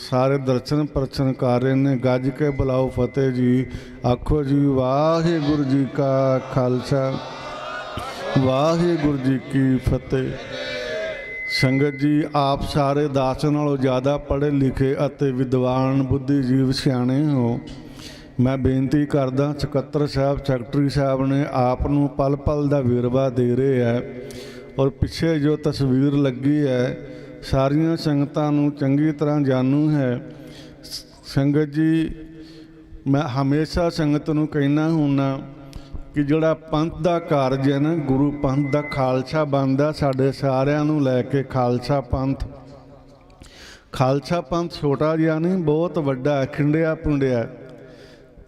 [SPEAKER 13] ਸਾਰੇ ਦਰਸ਼ਨ ਪ੍ਰਸ਼ਨ ਕਰ ਰਹੇ ਨੇ, ਗੱਜ ਕੇ ਬੁਲਾਓ ਫਤਿਹ ਜੀ। ਆਖੋ ਜੀ ਵਾਹਿਗੁਰੂ ਜੀ ਕਾ ਖਾਲਸਾ, ਵਾਹਿਗੁਰੂ ਜੀ ਕੀ ਫਤਿਹ। ਸੰਗਤ ਜੀ, ਆਪ ਸਾਰੇ ਦਾਸ ਨਾਲੋਂ ਜ਼ਿਆਦਾ ਪੜ੍ਹੇ ਲਿਖੇ ਅਤੇ ਵਿਦਵਾਨ ਬੁੱਧੀਜੀਵ ਸਿਆਣੇ ਹੋ। ਮੈਂ ਬੇਨਤੀ ਕਰਦਾ, ਸਕੱਤਰ ਸਾਹਿਬ, ਸੈਕਟਰੀ ਸਾਹਿਬ ਨੇ ਆਪ ਨੂੰ ਪਲ ਪਲ ਦਾ ਵੇਰਵਾ ਦੇ ਰਹੇ ਹੈ ਔਰ ਪਿੱਛੇ ਜੋ ਤਸਵੀਰ ਲੱਗੀ ਹੈ ਸਾਰੀਆਂ ਸੰਗਤਾਂ ਨੂੰ ਚੰਗੀ ਤਰ੍ਹਾਂ ਜਾਣੂ ਹੈ। ਸੰਗਤ ਜੀ, ਮੈਂ ਹਮੇਸ਼ਾ ਸੰਗਤ ਨੂੰ ਕਹਿਣਾ ਹੁੰਦਾ ਕਿ ਜਿਹੜਾ ਪੰਥ ਦਾ ਕਾਰਜ ਹੈ ਨਾ, ਗੁਰੂ ਪੰਥ ਦਾ ਖਾਲਸਾ ਬਣਦਾ ਸਾਡੇ ਸਾਰਿਆਂ ਨੂੰ ਲੈ ਕੇ ਖਾਲਸਾ ਪੰਥ। ਖਾਲਸਾ ਪੰਥ ਛੋਟਾ ਜਿਹਾ ਨਹੀਂ, ਬਹੁਤ ਵੱਡਾ, ਖਿੰਡਿਆ ਪੁੰਡਿਆ।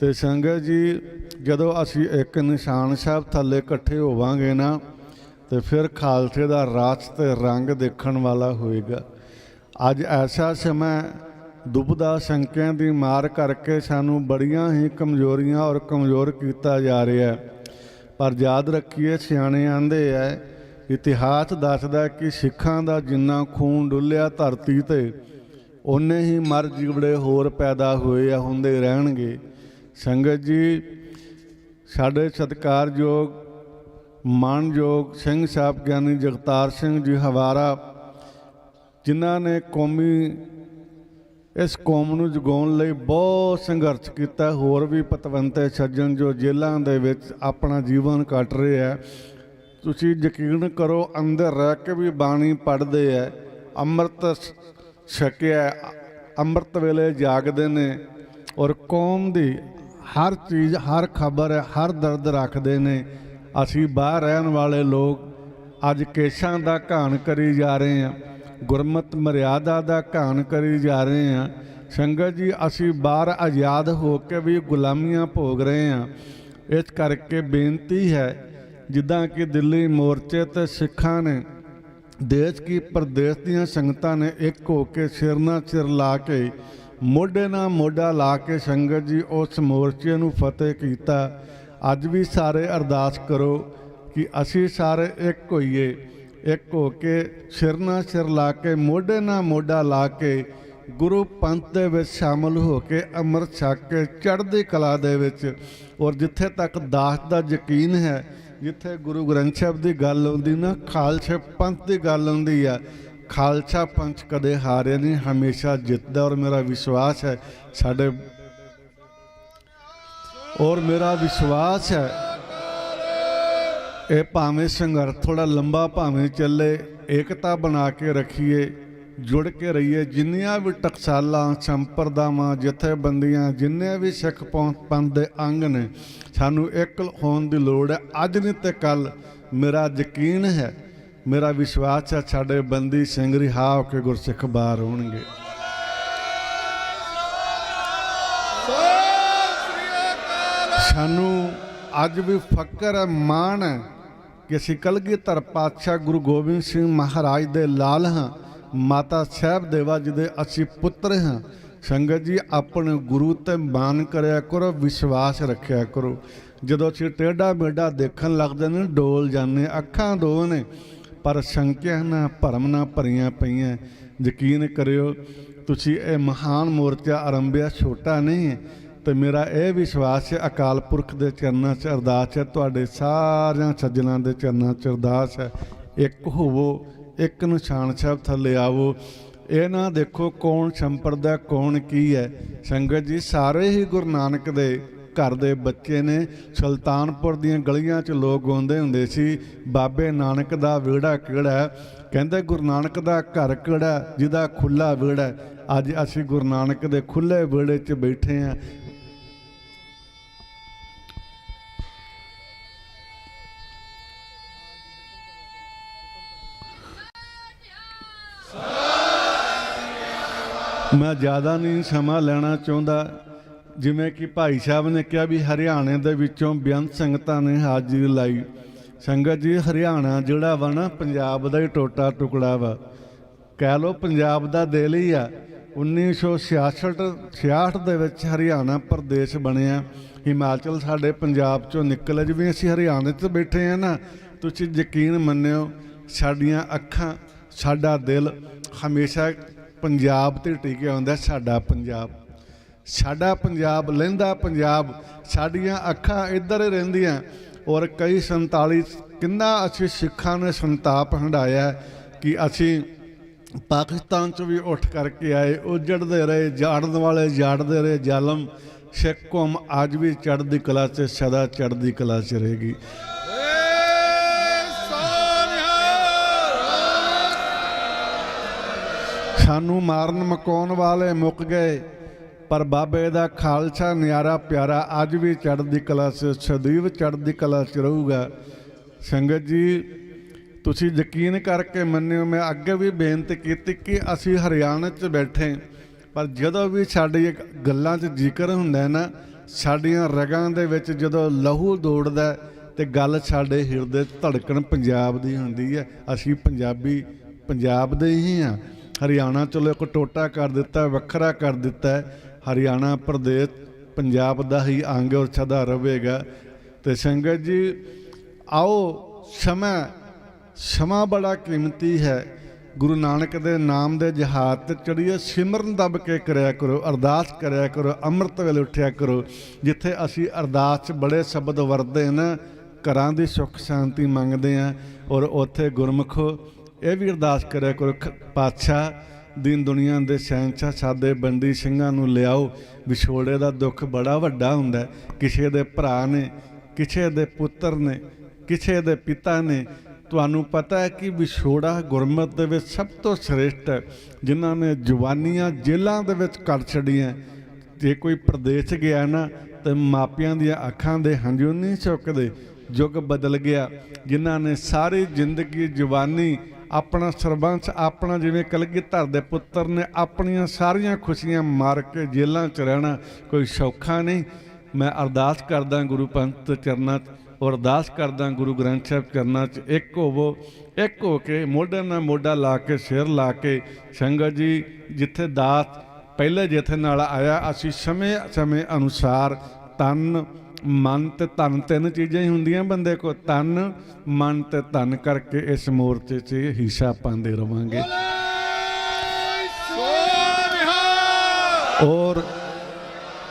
[SPEAKER 13] ਤੇ ਸੰਗਤ ਜੀ, ਜਦੋਂ ਅਸੀਂ ਇੱਕ ਨਿਸ਼ਾਨ ਸਾਹਿਬ ਥੱਲੇ ਇਕੱਠੇ ਹੋਵਾਂਗੇ ਨਾ, ਤੇ ਫਿਰ ਖਾਲਸੇ ਦਾ ਰਾਜ ਤੇ ਰੰਗ ਦੇਖਣ ਵਾਲਾ ਹੋਏਗਾ। ਅੱਜ ਐਸਾ ਸਮਾਂ ਦੁਬਦਾ ਸੰਕਿਆਂ ਦੀ ਮਾਰ ਕਰਕੇ ਸਾਨੂੰ ਬੜੀਆਂ ਹੀ ਕਮਜ਼ੋਰੀਆਂ ਔਰ ਕਮਜ਼ੋਰ ਕੀਤਾ ਜਾ ਰਿਹਾ। ਪਰ ਯਾਦ ਰੱਖੀਏ, ਸਿਆਣੇ ਆਂਦੇ ਹੈ, ਇਤਿਹਾਸ ਦੱਸਦਾ ਕਿ ਸਿੱਖਾਂ ਦਾ ਜਿੰਨਾ ਖੂਨ ਡੁੱਲਿਆ ਧਰਤੀ 'ਤੇ, ਓਨੇ ਹੀ ਮਰ ਜਿਗੜੇ ਹੋਰ ਪੈਦਾ ਹੋਏ ਆ, ਹੁੰਦੇ ਰਹਿਣਗੇ। ਸੰਗਤ ਜੀ, ਸਾਡੇ ਸਤਿਕਾਰਯੋਗ ਮਾਣਯੋਗ ਸਿੰਘ ਸਾਹਿਬ ਗਿਆਨੀ ਜਗਤਾਰ ਸਿੰਘ ਜੀ ਹਵਾਰਾ, ਜਿਨ੍ਹਾਂ ਨੇ ਇਸ ਕੌਮ ਨੂੰ ਜਗਾਉਣ ਲਈ ਬਹੁਤ ਸੰਘਰਸ਼ ਕੀਤਾ। ਹੋਰ ਵੀ ਪਤਵੰਤੇ ਸੱਜਣ ਜੋ ਜੇਲ੍ਹਾਂ ਦੇ ਵਿੱਚ ਆਪਣਾ ਜੀਵਨ ਕੱਟ ਰਹੇ ਹੈ, ਤੁਸੀਂ ਯਕੀਨ ਕਰੋ ਅੰਦਰ ਰਹਿ ਕੇ ਵੀ ਬਾਣੀ ਪੜ੍ਹਦੇ ਹੈ, ਅੰਮ੍ਰਿਤ ਛਕਿਆ, ਅੰਮ੍ਰਿਤ ਵੇਲੇ ਜਾਗਦੇ ਨੇ ਔਰ ਕੌਮ ਦੀ ਹਰ ਚੀਜ਼, ਹਰ ਖਬਰ, ਹਰ ਦਰਦ ਰੱਖਦੇ ਨੇ। ਅਸੀਂ ਬਾਹਰ ਰਹਿਣ ਵਾਲੇ ਲੋਕ ਅੱਜ ਕੇਸਾਂ ਦਾ ਘਾਣ ਕਰੀ ਜਾ ਰਹੇ ਹਾਂ, ਗੁਰਮਤਿ ਮਰਿਆਦਾ ਦਾ ਘਾਣ ਕਰੀ ਜਾ ਰਹੇ ਹਾਂ। ਸੰਗਤ ਜੀ, ਅਸੀਂ ਬਾਹਰ ਆਜ਼ਾਦ ਹੋ ਕੇ ਵੀ ਗੁਲਾਮੀਆਂ ਭੋਗ ਰਹੇ ਹਾਂ। ਇਸ ਕਰਕੇ ਬੇਨਤੀ ਹੈ, ਜਿੱਦਾਂ ਕਿ ਦਿੱਲੀ ਮੋਰਚੇ 'ਤੇ ਸਿੱਖਾਂ ਨੇ, ਦੇਸ਼ ਕੀ ਪ੍ਰਦੇਸ਼ ਦੀਆਂ ਸੰਗਤਾਂ ਨੇ ਇੱਕ ਹੋ ਕੇ ਸਿਰ ਨਾਲ ਸਿਰ ਲਾ ਕੇ, ਮੋਢੇ ਨਾਲ ਮੋਢਾ ਲਾ ਕੇ ਸੰਗਤ ਜੀ ਉਸ ਮੋਰਚੇ ਨੂੰ ਫਤਿਹ ਕੀਤਾ। ਅੱਜ ਵੀ ਸਾਰੇ ਅਰਦਾਸ ਕਰੋ ਕਿ ਅਸੀਂ ਸਾਰੇ ਇੱਕ ਹੋਈਏ, ਇੱਕ ਹੋ ਕੇ ਸਿਰ ਨਾਲ ਸਿਰ ਲਾ ਕੇ, ਮੋਢੇ ਨਾਲ ਮੋਢਾ ਲਾ ਕੇ ਗੁਰੂ ਪੰਥ ਦੇ ਵਿੱਚ ਸ਼ਾਮਲ ਹੋ ਕੇ ਅੰਮ੍ਰਿਤ ਛਕ ਕੇ ਚੜ੍ਹਦੀ ਕਲਾ ਦੇ ਵਿੱਚ। ਔਰ ਜਿੱਥੇ ਤੱਕ ਦਾਸ ਦਾ ਯਕੀਨ ਹੈ, ਜਿੱਥੇ ਗੁਰੂ ਗ੍ਰੰਥ ਸਾਹਿਬ ਦੀ ਗੱਲ ਆਉਂਦੀ ਨਾ, ਖਾਲਸੇ ਪੰਥ ਦੀ ਗੱਲ ਆਉਂਦੀ ਆ, ਖਾਲਸਾ ਪੰਥ ਕਦੇ ਹਾਰਿਆ ਨਹੀਂ, ਹਮੇਸ਼ਾ ਜਿੱਤਦਾ। ਔਰ ਮੇਰਾ ਵਿਸ਼ਵਾਸ ਹੈ ਮੇਰਾ ਵਿਸ਼ਵਾਸ ਹੈ ਇਹ ਭਾਵੇਂ ਸੰਘਰਸ਼ ਥੋੜਾ ਲੰਬਾ ਭਾਵੇਂ ਚੱਲੇ, ਏਕਤਾ ਬਣਾ ਕੇ ਰੱਖੀਏ, ਜੁੜ ਕੇ ਰਹੀਏ। ਜਿੰਨੀਆਂ ਵੀ ਟਕਸਾਲਾਂ, ਸੰਪਰਦਾਵਾਂ, ਜਥੇਬੰਦੀਆਂ, ਜਿੰਨੇ ਵੀ ਸਿੱਖ ਪੰਥ ਦੇ ਅੰਗ ਨੇ, ਸਾਨੂੰ ਇੱਕ ਹੋਣ ਦੀ ਲੋੜ ਹੈ। ਅੱਜ ਨਹੀਂ ਤੇ ਕੱਲ ਮੇਰਾ ਯਕੀਨ ਹੈ, ਮੇਰਾ ਵਿਸ਼ਵਾਸ ਹੈ, ਸਾਡੇ ਬੰਦੀ ਸਿੰਘ ਰਿਹਾ ਹੋ ਕੇ ਗੁਰਸਿੱਖ ਬਾਹਰ ਹੋਣਗੇ। ਸਾਨੂੰ ਅੱਜ ਵੀ ਫਕਰ ਹੈ, ਮਾਣ ਹੈ ਕਿ ਅਸੀਂ ਕਲਗੀਧਰ ਪਾਤਸ਼ਾਹ ਗੁਰੂ ਗੋਬਿੰਦ ਸਿੰਘ ਮਹਾਰਾਜ ਦੇ ਲਾਲ ਹਾਂ, ਮਾਤਾ ਸਾਹਿਬ ਦੇਵਾ ਜੀ ਦੇ ਅਸੀਂ ਪੁੱਤਰ ਹਾਂ। ਸੰਗਤ ਜੀ ਆਪਣੇ ਗੁਰੂ ਤੇ ਮਾਨ ਕਰਿਆ ਕਰੋ, ਵਿਸ਼ਵਾਸ ਰੱਖਿਆ ਕਰੋ। ਜਦੋਂ ਅਸੀਂ ਟੇਢਾ ਮੇਢਾ ਦੇਖਣ ਲੱਗਦੇ ਨੇ ਡੋਲ ਜਾਂਦੇ, ਅੱਖਾਂ ਦੋ ਨੇ ਪਰ ਸ਼ੰਕਿਆ ਨਾ ਭਰਮ ਨਾ ਭਰੀਆਂ ਪਈਆਂ। ਯਕੀਨ ਕਰਿਓ ਤੁਸੀਂ ਇਹ ਮਹਾਨ ਮੋਰਚਾ ਆਰੰਭਿਆ ਛੋਟਾ ਨਹੀਂ ਹੈ, ਤੇ ਮੇਰਾ ਇਹ ਵਿਸ਼ਵਾਸ ਹੈ ਅਕਾਲ ਪੁਰਖ ਦੇ ਚਰਨਾਂ 'ਚ ਅਰਦਾਸ ਹੈ, ਤੁਹਾਡੇ ਸਾਰਿਆਂ ਸੱਜਣਾਂ ਦੇ ਚਰਨਾਂ 'ਚ ਅਰਦਾਸ ਹੈ, ਇੱਕ ਹੋਵੋ, ਇੱਕ ਨਿਸ਼ਾਨ ਸਾਹਿਬ ਥੱਲੇ ਆਵੋ। ਇਹ ਨਾ ਦੇਖੋ ਕੌਣ ਸੰਪਰਦਾ ਕੌਣ ਕੀ ਹੈ। ਸੰਗਤ ਜੀ ਸਾਰੇ ਹੀ ਗੁਰੂ ਨਾਨਕ ਦੇ ਘਰ ਦੇ ਬੱਚੇ ਨੇ। ਸੁਲਤਾਨਪੁਰ ਦੀਆਂ ਗਲੀਆਂ 'ਚ ਲੋਕ ਗਾਉਂਦੇ ਹੁੰਦੇ ਸੀ, ਬਾਬੇ ਨਾਨਕ ਦਾ ਵਿਹੜਾ ਕਿਹੜਾ, ਕਹਿੰਦੇ ਗੁਰੂ ਨਾਨਕ ਦਾ ਘਰ ਕਿਹੜਾ ਜਿਹਦਾ ਖੁੱਲ੍ਹਾ ਵਿਹੜਾ। ਅੱਜ ਅਸੀਂ ਗੁਰੂ ਨਾਨਕ ਦੇ ਖੁੱਲ੍ਹੇ ਵਿਹੜੇ 'ਚ ਬੈਠੇ ਹਾਂ। ਮੈਂ ਜ਼ਿਆਦਾ ਨਹੀਂ ਸਮਾਂ ਲੈਣਾ ਚਾਹੁੰਦਾ। ਜਿਵੇਂ ਕਿ ਭਾਈ ਸਾਹਿਬ ਨੇ ਕਿਹਾ ਵੀ ਹਰਿਆਣੇ ਦੇ ਵਿੱਚੋਂ ਬੇਅੰਤ ਸੰਗਤਾਂ ਨੇ ਹਾਜ਼ਰੀ ਲਾਈ। ਸੰਗਤ ਜੀ ਹਰਿਆਣਾ ਜਿਹੜਾ ਵਾ ਨਾ ਪੰਜਾਬ ਦਾ ਹੀ ਟੋਟਾ ਟੁਕੜਾ ਵਾ, ਕਹਿ ਲਓ ਪੰਜਾਬ ਦਾ ਦਿਲ ਹੀ ਆ। 1966 ਦੇ ਵਿੱਚ ਹਰਿਆਣਾ ਪ੍ਰਦੇਸ਼ ਬਣਿਆ। ਹਿਮਾਚਲ ਸਾਡੇ ਪੰਜਾਬ 'ਚੋਂ ਨਿਕਲੇ। ਜਿਵੇਂ ਅਸੀਂ ਹਰਿਆਣੇ 'ਚ ਬੈਠੇ ਹਾਂ ਨਾ, ਤੁਸੀਂ ਯਕੀਨ ਮੰਨਿਓ ਸਾਡੀਆਂ ਅੱਖਾਂ ਸਾਡਾ ਦਿਲ ਹਮੇਸ਼ਾ ਪੰਜਾਬ 'ਤੇ ਟਿਕਿਆ ਹੁੰਦਾ। ਸਾਡਾ ਪੰਜਾਬ ਲਹਿੰਦਾ ਪੰਜਾਬ, ਸਾਡੀਆਂ ਅੱਖਾਂ ਇੱਧਰ ਹੀ ਰਹਿੰਦੀਆਂ। ਔਰ ਕਈ 47 ਕਿੰਨਾ ਅਸੀਂ ਸਿੱਖਾਂ ਨੇ ਸੰਤਾਪ ਹੰਢਾਇਆ ਕਿ ਅਸੀਂ ਪਾਕਿਸਤਾਨ 'ਚ ਵੀ ਉੱਠ ਕਰਕੇ ਆਏ, ਉਜੜਦੇ ਰਹੇ, ਜਾੜਨ ਵਾਲੇ ਜਾੜਦੇ ਰਹੇ, ਜ਼ਾਲਮ ਸਿੱਖ ਕੌਮ ਅੱਜ ਵੀ ਚੜ੍ਹਦੀ ਕਲਾ 'ਚ ਸਦਾ ਚੜ੍ਹਦੀ ਕਲਾ 'ਚ ਰਹੇਗੀ। ਸਾਨੂੰ ਮਾਰਨ ਮਕਾਉਣ ਵਾਲੇ ਮੁੱਕ ਗਏ, ਪਰ ਬਾਬੇ ਦਾ ਖਾਲਸਾ ਨਿਆਰਾ ਪਿਆਰਾ ਅੱਜ ਵੀ ਚੜ੍ਹਦੀ ਕਲਾ 'ਚ ਸਦੀਵ ਚੜ੍ਹਦੀ ਕਲਾ 'ਚ ਰਹੂਗਾ। ਸੰਗਤ ਜੀ ਤੁਸੀਂ ਯਕੀਨ ਕਰਕੇ ਮੰਨਿਓ, ਮੈਂ ਅੱਗੇ ਵੀ ਬੇਨਤੀ ਕੀਤੀ ਕਿ ਅਸੀਂ ਹਰਿਆਣੇ 'ਚ ਬੈਠੇ, ਪਰ ਜਦੋਂ ਵੀ ਸਾਡੀ ਗੱਲਾਂ 'ਚ ਜ਼ਿਕਰ ਹੁੰਦਾ ਨਾ, ਸਾਡੀਆਂ ਰਗਾਂ ਦੇ ਵਿੱਚ ਜਦੋਂ ਲਹੂ ਦੌੜਦਾ ਤੇ ਗੱਲ ਸਾਡੇ ਹਿਰਦੇ 'ਚ ਧੜਕਣ ਪੰਜਾਬ ਦੀ ਹੁੰਦੀ ਹੈ। ਅਸੀਂ ਪੰਜਾਬੀ ਪੰਜਾਬ ਦੇ ਹੀ ਹਾਂ। ਹਰਿਆਣਾ ਚਲੋ ਇੱਕ ਟੋਟਾ ਕਰ ਦਿੱਤਾ, ਵੱਖਰਾ ਕਰ ਦਿੱਤਾ। ਹਰਿਆਣਾ ਪ੍ਰਦੇਸ਼ ਪੰਜਾਬ ਦਾ ਹੀ ਅੰਗ ਔਰ ਸਦਾ ਰਹੇਗਾ। ਤੇ ਸੰਗਤ ਜੀ ਆਓ, ਸਮਾਂ ਬੜਾ ਕੀਮਤੀ ਹੈ। ਗੁਰੂ ਨਾਨਕ ਦੇ ਨਾਮ ਦੇ ਜਹਾਜ਼ 'ਤੇ ਚੜ੍ਹੀਏ, ਸਿਮਰਨ ਦੱਬ ਕੇ ਕਰਿਆ ਕਰੋ, ਅਰਦਾਸ ਕਰਿਆ ਕਰੋ, ਅੰਮ੍ਰਿਤ ਵੇਲੇ ਉੱਠਿਆ ਕਰੋ। ਜਿੱਥੇ ਅਸੀਂ ਅਰਦਾਸ 'ਚ ਬੜੇ ਸ਼ਬਦ ਵਰਤਦੇ ਨਾ, ਘਰਾਂ ਦੀ ਸੁੱਖ ਸ਼ਾਂਤੀ ਮੰਗਦੇ ਹਾਂ, ਔਰ ਉੱਥੇ ਗੁਰਮੁਖੋ ਇਹ ਵੀ ਅਰਦਾਸ ਕਰਿਆ ਕਰੋ, ਪਾਤਸ਼ਾਹ ਦੀਨ ਦੁਨੀਆ ਦੇ ਸ਼ਹਿਨਸ਼ਾਹ ਸਾਡੇ ਬੰਦੀ ਸਿੰਘਾਂ ਨੂੰ ਲਿਆਓ। ਵਿਛੋੜੇ ਦਾ ਦੁੱਖ ਬੜਾ ਵੱਡਾ ਹੁੰਦਾ। ਕਿਸੇ ਦੇ ਭਰਾ ਨੇ, ਕਿਸੇ ਦੇ ਪੁੱਤਰ ਨੇ, ਕਿਸੇ ਦੇ ਪਿਤਾ ਨੇ। ਤੁਹਾਨੂੰ ਪਤਾ ਹੈ ਕਿ ਵਿਛੋੜਾ ਗੁਰਮਤਿ ਦੇ ਵਿੱਚ ਸਭ ਤੋਂ ਸ੍ਰੇਸ਼ਟ ਹੈ। ਜਿਨ੍ਹਾਂ ਨੇ ਜਵਾਨੀਆਂ ਜੇਲ੍ਹਾਂ ਦੇ ਵਿੱਚ ਕੱਢ ਛੱਡੀਆਂ, ਜੇ ਕੋਈ ਪ੍ਰਦੇਸ਼ ਗਿਆ ਨਾ ਤਾਂ ਮਾਪਿਆਂ ਦੀਆਂ ਅੱਖਾਂ ਦੇ ਹੰਝੂ ਨਹੀਂ ਸੁੱਕਦੇ। ਯੁੱਗ ਬਦਲ ਗਿਆ। ਜਿਨ੍ਹਾਂ ਨੇ ਸਾਰੀ ਜ਼ਿੰਦਗੀ ਜਵਾਨੀ ਆਪਣਾ ਸਰਬੰਸ, ਆਪਣਾ ਜਿਵੇਂ ਕਲਗੀਧਰ ਦੇ ਪੁੱਤਰ ਨੇ ਆਪਣੀਆਂ ਸਾਰੀਆਂ ਖੁਸ਼ੀਆਂ ਮਾਰ ਕੇ ਜੇਲ੍ਹਾਂ 'ਚ ਰਹਿਣਾ ਕੋਈ ਸੌਖਾ ਨਹੀਂ। ਮੈਂ ਅਰਦਾਸ ਕਰਦਾ ਗੁਰੂ ਪੰਥ ਚਰਨਾਂ 'ਚ, ਔਰ ਅਰਦਾਸ ਕਰਦਾ ਗੁਰੂ ਗ੍ਰੰਥ ਸਾਹਿਬ ਚਰਨਾਂ 'ਚ, ਇੱਕ ਹੋਵੋ, ਇੱਕ ਹੋ ਕੇ ਮੋਢੇ ਨਾਲ ਮੋਢਾ ਲਾ ਕੇ ਸਿਰ ਲਾ ਕੇ। ਸੰਗਤ ਜੀ ਜਿੱਥੇ ਦਾਸ ਪਹਿਲੇ ਜਿੱਥੇ ਨਾਲ ਆਇਆ, ਅਸੀਂ ਸਮੇਂ ਅਨੁਸਾਰ ਤਨ ਮਨ ਤੇ ਧਨ, ਤਿੰਨ ਚੀਜ਼ਾਂ ਹੀ ਹੁੰਦੀਆਂ ਬੰਦੇ ਕੋਲ, ਤਨ ਮਨ ਤੇ ਧਨ ਕਰਕੇ ਇਸ ਮੋਰਚੇ 'ਚ ਹਿੱਸਾ ਪਾਉਂਦੇ ਰਵਾਂਗੇ। ਔਰ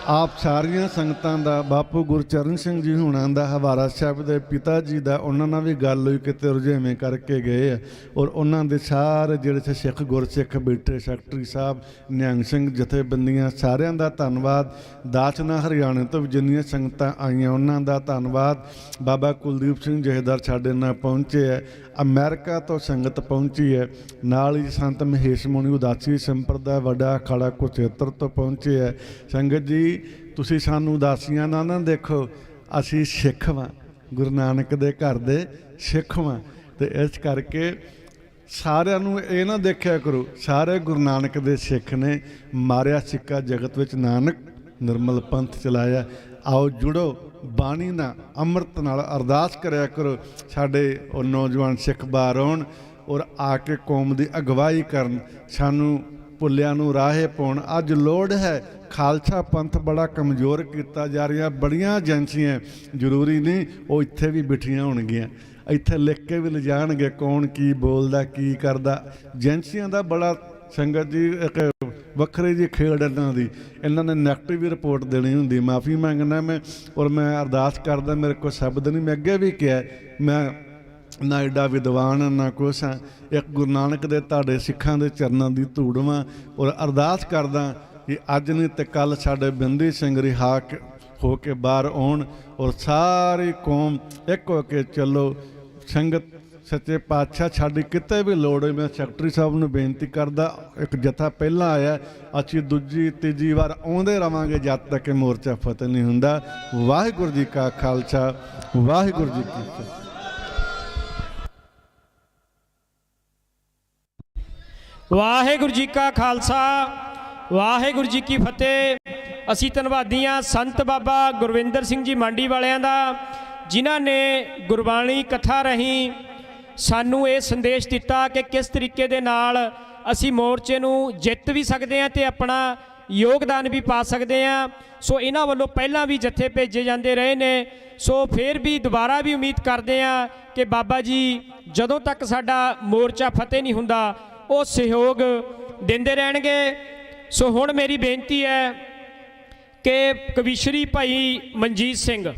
[SPEAKER 13] ਆਪ ਸਾਰੀਆਂ ਸੰਗਤਾਂ ਦਾ, ਬਾਪੂ ਗੁਰਚਰਨ ਸਿੰਘ ਜੀ ਹੁਣਾਂ ਦਾ, ਹਵਾਰਾ ਸਾਹਿਬ ਦੇ ਪਿਤਾ ਜੀ ਦਾ, ਉਹਨਾਂ ਨਾਲ ਵੀ ਗੱਲ ਹੋਈ, ਕਿਤੇ ਰੁਝੇਵੇਂ ਕਰਕੇ ਗਏ ਆ। ਔਰ ਉਹਨਾਂ ਦੇ ਸਾਰੇ ਜਿਹੜੇ ਸਿੱਖ ਗੁਰਸਿੱਖ ਬੈਠੇ, ਸੈਕਟਰੀ ਸਾਹਿਬ, ਨਿਹੰਗ ਸਿੰਘ ਜਥੇਬੰਦੀਆਂ, ਸਾਰਿਆਂ ਦਾ ਧੰਨਵਾਦ। ਦਾਸਨਾ ਹਰਿਆਣੇ ਤੋਂ ਜਿੰਨੀਆਂ ਸੰਗਤਾਂ ਆਈਆਂ ਉਹਨਾਂ ਦਾ ਧੰਨਵਾਦ। ਬਾਬਾ ਕੁਲਦੀਪ ਸਿੰਘ ਜਹੇਦਾਰ ਸਾਡੇ ਨਾਲ ਪਹੁੰਚੇ ਹੈ। ਅਮਰੀਕਾ ਤੋਂ ਸੰਗਤ ਪਹੁੰਚੀ ਹੈ। ਨਾਲ ਹੀ ਸੰਤ ਮਹੇਸ਼ ਮੁਨੀ ਉਦਾਸੀ ਸੰਪਰਦਾ ਵੱਡਾ ਅਖਾੜਾ ਕੁਰੂਕਸ਼ੇਤਰ ਤੋਂ ਪਹੁੰਚੇ ਹੈ। ਸੰਗਤ ਜੀ ਤੁਸੀਂ ਸਾਨੂੰ ਉਦਾਸੀਆਂ ਨਾ ਦੇਖੋ, ਅਸੀਂ ਸਿੱਖ ਵਾਂ, ਗੁਰੂ ਨਾਨਕ ਦੇ ਘਰ ਦੇ ਸਿੱਖ ਵਾਂ। ਤੇ ਇਸ ਕਰਕੇ ਸਾਰਿਆਂ ਨੂੰ ਇਹ ਨਾ ਦੇਖਿਆ ਕਰੋ ਸਾਰੇ ਗੁਰੂ ਨਾਨਕ ਦੇ ਸਿੱਖ ਨੇ, ਮਾਰਿਆ ਸਿੱਕਾ ਜਗਤ ਵਿੱਚ ਨਾਨਕ, ਨਿਰਮਲ ਪੰਥ ਚਲਾਇਆ। ਆਓ ਜੁੜੋ ਬਾਣੀ ਨਾਲ, ਅੰਮ੍ਰਿਤ ਨਾਲ, ਅਰਦਾਸ ਕਰਿਆ ਕਰੋ ਸਾਡੇ ਉਹ ਨੌਜਵਾਨ ਸਿੱਖ ਬਾਹਰ ਆਉਣ ਔਰ ਆ ਕੇ ਕੌਮ ਦੀ ਅਗਵਾਈ ਕਰਨ। ਸਾਨੂੰ ਭੁੱਲਿਆਂ ਨੂੰ ਰਾਹੇ ਪਾਉਣ। ਅੱਜ ਲੋੜ ਹੈ, ਖਾਲਸਾ ਪੰਥ ਬੜਾ ਕਮਜ਼ੋਰ ਕੀਤਾ ਜਾ ਰਿਹਾ। ਬੜੀਆਂ ਏਜੰਸੀਆਂ, ਜ਼ਰੂਰੀ ਨਹੀਂ ਉਹ ਇੱਥੇ ਵੀ ਬਿਠੀਆਂ ਹੋਣਗੀਆਂ, ਇੱਥੇ ਲਿਖ ਕੇ ਵੀ ਲਿਜਾਣਗੇ ਕੌਣ ਕੀ ਬੋਲਦਾ ਕੀ ਕਰਦਾ। ਏਜੰਸੀਆਂ ਦਾ ਬੜਾ ਸੰਗਤ ਜੀ ਇੱਕ ਵੱਖਰੀ ਜੀ ਖੇਡ ਇਹਨਾਂ ਦੀ। ਇਹਨਾਂ ਨੇ ਨੈਗੇਟਿਵ ਰਿਪੋਰਟ ਦੇਣੀ ਹੁੰਦੀ। ਮਾफ़ी ਮੰਗਦਾ ਮੈਂ, ਔਰ ਮੈਂ ਅਰਦਾਸ ਕਰਦਾ, ਮੇਰੇ ਕੋਲ ਸ਼ਬਦ ਨਹੀਂ। ਮੈਂ ਅੱਗੇ ਵੀ ਕਿਹਾ, ਮੈਂ ਨਾ ਐਡਾ ਵਿਦਵਾਨ ਨਾ ਕੁਛ ਹਾਂ। ਇੱਕ ਗੁਰੂ ਨਾਨਕ ਦੇ ਤੁਹਾਡੇ ਸਿੱਖਾਂ ਦੇ ਚਰਨਾਂ ਦੀ ਧੂੜ ਵਾਂ, ਔਰ ਅਰਦਾਸ ਕਰਦਾ ਕਿ ਅੱਜ ਨਹੀਂ ਤੇ ਕੱਲ੍ਹ ਸਾਡੇ ਬਿੰਦੀ ਸਿੰਘ ਰਿਹਾ ਹੋ ਕੇ ਬਾਹਰ ਆਉਣ, ਔਰ ਸਾਰੀ ਕੌਮ ਇੱਕ ਹੋ ਕੇ ਚੱਲੋ। ਸੰਗਤ ਸੱਚੇ ਪਾਤਸ਼ਾਹ ਸਾਡੀ ਕਿਤੇ ਵੀ ਲੋੜ ਹੋਈ, ਮੈਂ ਸੈਕਟਰੀ ਸਾਹਿਬ ਨੂੰ ਬੇਨਤੀ ਕਰਦਾ, ਇੱਕ ਜਥਾ ਪਹਿਲਾਂ ਆਇਆ, ਅਸੀਂ ਦੂਜੀ ਤੀਜੀ ਵਾਰ ਆਉਂਦੇ ਰਵਾਂਗੇ ਜਦ ਤੱਕ ਕਿ ਮੋਰਚਾ ਫਤਿਹ ਨਹੀਂ ਹੁੰਦਾ। ਵਾਹਿਗੁਰੂ ਜੀ ਕਾ ਖਾਲਸਾ, ਵਾਹਿਗੁਰੂ ਜੀ ਕੀ ਫਤਿਹ।
[SPEAKER 4] ਵਾਹਿਗੁਰੂ ਜੀ ਕਾ ਖਾਲਸਾ, ਵਾਹਿਗੁਰੂ ਜੀ ਕੀ ਫਤਿਹ। ਅਸੀਂ ਧੰਨਵਾਦੀ ਹਾਂ ਸੰਤ ਬਾਬਾ ਗੁਰਵਿੰਦਰ ਸਿੰਘ ਜੀ ਮੰਡੀ ਵਾਲਿਆਂ ਦਾ, ਜਿਨ੍ਹਾਂ ਨੇ ਗੁਰਬਾਣੀ ਕਥਾ ਰਾਹੀਂ ਸਾਨੂੰ ਇਹ ਸੰਦੇਸ਼ ਦਿੱਤਾ ਕਿ ਕਿਸ ਤਰੀਕੇ ਦੇ ਨਾਲ ਅਸੀਂ ਮੋਰਚੇ ਨੂੰ ਜਿੱਤ ਵੀ ਸਕਦੇ ਹਾਂ ਤੇ ਆਪਣਾ ਯੋਗਦਾਨ ਵੀ ਪਾ ਸਕਦੇ ਹਾਂ। ਸੋ ਇਹਨਾਂ ਵੱਲੋਂ ਪਹਿਲਾਂ ਵੀ ਜੱਥੇ ਭੇਜੇ ਜਾਂਦੇ ਰਹੇ ਨੇ। ਸੋ ਫਿਰ ਵੀ ਦੁਬਾਰਾ ਵੀ ਉਮੀਦ ਕਰਦੇ ਹਾਂ ਕਿ ਬਾਬਾ ਜੀ ਜਦੋਂ ਤੱਕ ਸਾਡਾ ਮੋਰਚਾ ਫਤਿਹ ਨਹੀਂ ਹੁੰਦਾ ਉਹ ਸਹਿਯੋਗ ਦਿੰਦੇ ਰਹਿਣਗੇ। ਸੋ ਹੁਣ ਮੇਰੀ ਬੇਨਤੀ ਹੈ ਕਿ ਕਵੀਸ਼ਰੀ ਭਾਈ ਮਨਜੀਤ ਸਿੰਘ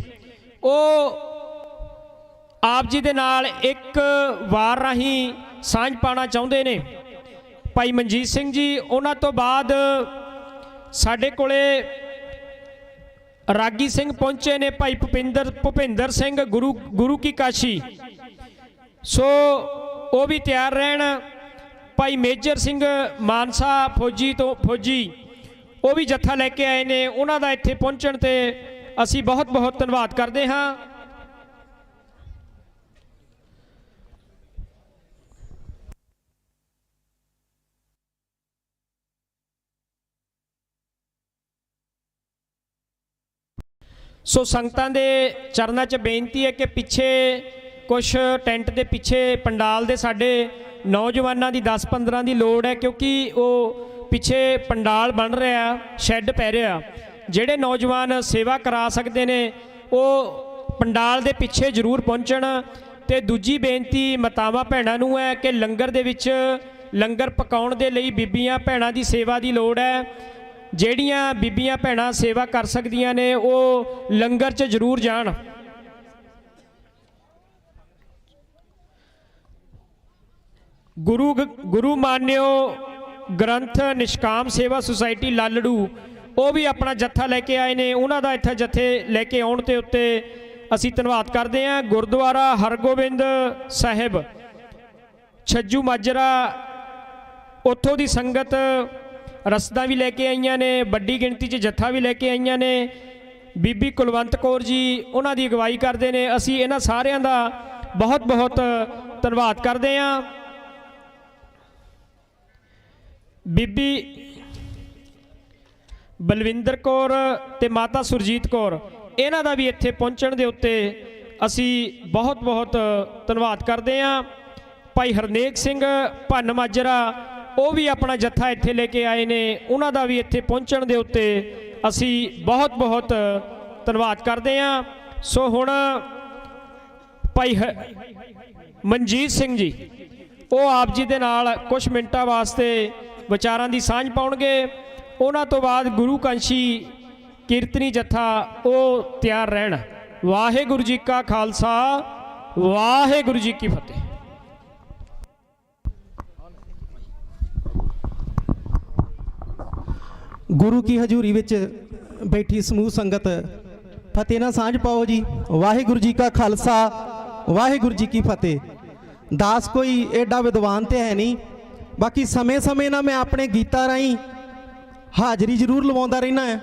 [SPEAKER 4] ਉਹ ਆਪ ਜੀ ਦੇ ਨਾਲ ਇੱਕ ਵਾਰ ਰਾਹੀਂ ਸਾਂਝ ਪਾਉਣਾ ਚਾਹੁੰਦੇ ਨੇ। ਭਾਈ ਮਨਜੀਤ ਸਿੰਘ ਜੀ, ਉਹਨਾਂ ਤੋਂ ਬਾਅਦ ਸਾਡੇ ਕੋਲੇ ਰਾਗੀ ਸਿੰਘ ਪਹੁੰਚੇ ਨੇ, ਭਾਈ ਭੁਪਿੰਦਰ ਸਿੰਘ ਗੁਰੂ ਕੀ ਕਾਸ਼ੀ, ਸੋ ਉਹ ਵੀ ਤਿਆਰ ਰਹਿਣ। ਭਾਈ ਮੇਜਰ ਸਿੰਘ ਮਾਨਸਾ ਫੌਜੀ ਉਹ ਵੀ ਜੱਥਾ ਲੈ ਕੇ ਆਏ ਨੇ, ਉਹਨਾਂ ਦਾ ਇੱਥੇ ਪਹੁੰਚਣ ਤੇ ਅਸੀਂ ਬਹੁਤ ਬਹੁਤ ਧੰਨਵਾਦ ਕਰਦੇ ਹਾਂ। ਸੋ ਸੰਗਤਾਂ ਦੇ ਚਰਨਾਂ 'ਚ ਬੇਨਤੀ ਹੈ ਕਿ ਪਿੱਛੇ ਕੁਛ ਟੈਂਟ ਦੇ ਪਿੱਛੇ ਪੰਡਾਲ ਦੇ ਸਾਡੇ ਨੌਜਵਾਨਾਂ ਦੀ 10-15 ਦੀ ਲੋੜ ਹੈ, ਕਿਉਂਕਿ ਉਹ ਪਿੱਛੇ ਪੰਡਾਲ ਬਣ ਰਿਹਾ, ਸ਼ੈੱਡ ਪੈ ਰਿਹਾ। ਜਿਹੜੇ ਨੌਜਵਾਨ ਸੇਵਾ ਕਰਾ ਸਕਦੇ ਨੇ ਉਹ ਪੰਡਾਲ ਦੇ ਪਿੱਛੇ ਜ਼ਰੂਰ ਪਹੁੰਚਣ। ਤੇ ਦੂਜੀ ਬੇਨਤੀ ਮਾਤਾਵਾਂ ਭੈਣਾਂ ਨੂੰ ਹੈ ਕਿ ਲੰਗਰ ਦੇ ਵਿੱਚ ਲੰਗਰ ਪਕਾਉਣ ਦੇ ਲਈ ਬੀਬੀਆਂ ਭੈਣਾਂ ਦੀ ਸੇਵਾ ਦੀ ਲੋੜ ਹੈ। ਜਿਹੜੀਆਂ ਬੀਬੀਆਂ ਭੈਣਾਂ ਸੇਵਾ ਕਰ ਸਕਦੀਆਂ ਨੇ ਉਹ ਲੰਗਰ 'ਚ ਜ਼ਰੂਰ ਜਾਣ। ਗੁਰੂ ਮਾਨਿਓ ਗ੍ਰੰਥ ਨਿਸ਼ਕਾਮ ਸੇਵਾ ਸੁਸਾਇਟੀ ਲਾਲੜੂ ਉਹ ਵੀ ਆਪਣਾ ਜੱਥਾ ਲੈ ਕੇ ਆਏ ਨੇ, ਉਹਨਾਂ ਦਾ ਇੱਥੇ ਜੱਥੇ ਲੈ ਕੇ ਆਉਣ ਤੇ ਉੱਤੇ ਅਸੀਂ ਧੰਨਵਾਦ ਕਰਦੇ ਹਾਂ। ਗੁਰਦੁਆਰਾ ਹਰਗੋਬਿੰਦ ਸਾਹਿਬ ਛੱਜੂ ਮਾਜਰਾ, ਉੱਥੋਂ ਦੀ ਸੰਗਤ ਰਸਦਾਂ ਵੀ ਲੈ ਕੇ ਆਈਆਂ ਨੇ, ਵੱਡੀ ਗਿਣਤੀ 'ਚ ਜੱਥਾ ਵੀ ਲੈ ਕੇ ਆਈਆਂ ਨੇ। ਬੀਬੀ ਕੁਲਵੰਤ ਕੌਰ ਜੀ ਉਹਨਾਂ ਦੀ ਅਗਵਾਈ ਕਰਦੇ ਨੇ। ਅਸੀਂ ਇਹਨਾਂ ਸਾਰਿਆਂ ਦਾ ਬਹੁਤ ਬਹੁਤ ਧੰਨਵਾਦ ਕਰਦੇ ਹਾਂ। ਬੀਬੀ ਬਲਵਿੰਦਰ ਕੌਰ ਤੇ ਮਾਤਾ ਸੁਰਜੀਤ ਕੌਰ, ਇਹਨਾਂ ਦਾ ਵੀ ਇੱਥੇ ਪਹੁੰਚਣ ਦੇ ਉੱਤੇ ਅਸੀਂ ਬਹੁਤ ਬਹੁਤ ਧੰਨਵਾਦ ਕਰਦੇ ਹਾਂ। ਭਾਈ ਹਰਨੇਕ ਸਿੰਘ ਭੰਨ ਮਾਜਰਾ ਉਹ ਵੀ ਆਪਣਾ ਜੱਥਾ ਇੱਥੇ ਲੈ ਕੇ ਆਏ ਨੇ, ਉਹਨਾਂ ਦਾ ਵੀ ਇੱਥੇ ਪਹੁੰਚਣ ਦੇ ਉੱਤੇ ਅਸੀਂ ਬਹੁਤ ਬਹੁਤ ਧੰਨਵਾਦ ਕਰਦੇ ਹਾਂ। ਸੋ ਹੁਣ ਭਾਈ ਮਨਜੀਤ ਸਿੰਘ ਜੀ ਉਹ ਆਪ ਜੀ ਦੇ ਨਾਲ ਕੁਝ ਮਿੰਟਾਂ ਵਾਸਤੇ ਵਿਚਾਰਾਂ ਦੀ ਸਾਂਝ ਪਾਉਣਗੇ। ਉਹਨਾਂ ਤੋਂ ਬਾਅਦ ਗੁਰੂ ਕਾਂਸ਼ੀ ਕੀਰਤਨੀ ਜੱਥਾ ਉਹ ਤਿਆਰ ਰਹਿਣ। ਵਾਹਿਗੁਰੂ ਜੀ ਕਾ ਖਾਲਸਾ, ਵਾਹਿਗੁਰੂ ਜੀ ਕੀ ਫਤਿਹ।
[SPEAKER 9] ਗੁਰੂ ਕੀ ਹਜ਼ੂਰੀ ਵਿੱਚ ਬੈਠੀ ਸਮੂਹ ਸੰਗਤ ਫਤਿਹ ਨਾਲ ਸਾਂਝ ਪਾਓ ਜੀ। ਵਾਹਿਗੁਰੂ ਜੀ ਕਾ ਖਾਲਸਾ, ਵਾਹਿਗੁਰੂ ਜੀ ਕੀ ਫਤਿਹ। ਦਾਸ ਕੋਈ ਐਡਾ ਵਿਦਵਾਨ ਤੇ ਹੈ ਨਹੀਂ, ਬਾਕੀ ਸਮੇਂ-ਸਮੇਂ ਨਾਲ ਮੈਂ ਆਪਣੇ ਗੀਤਾਂ ਰਾਹੀਂ ਹਾਜ਼ਰੀ ਜ਼ਰੂਰ ਲਵਾਉਂਦਾ ਰਹਿਣਾ ਹੈ।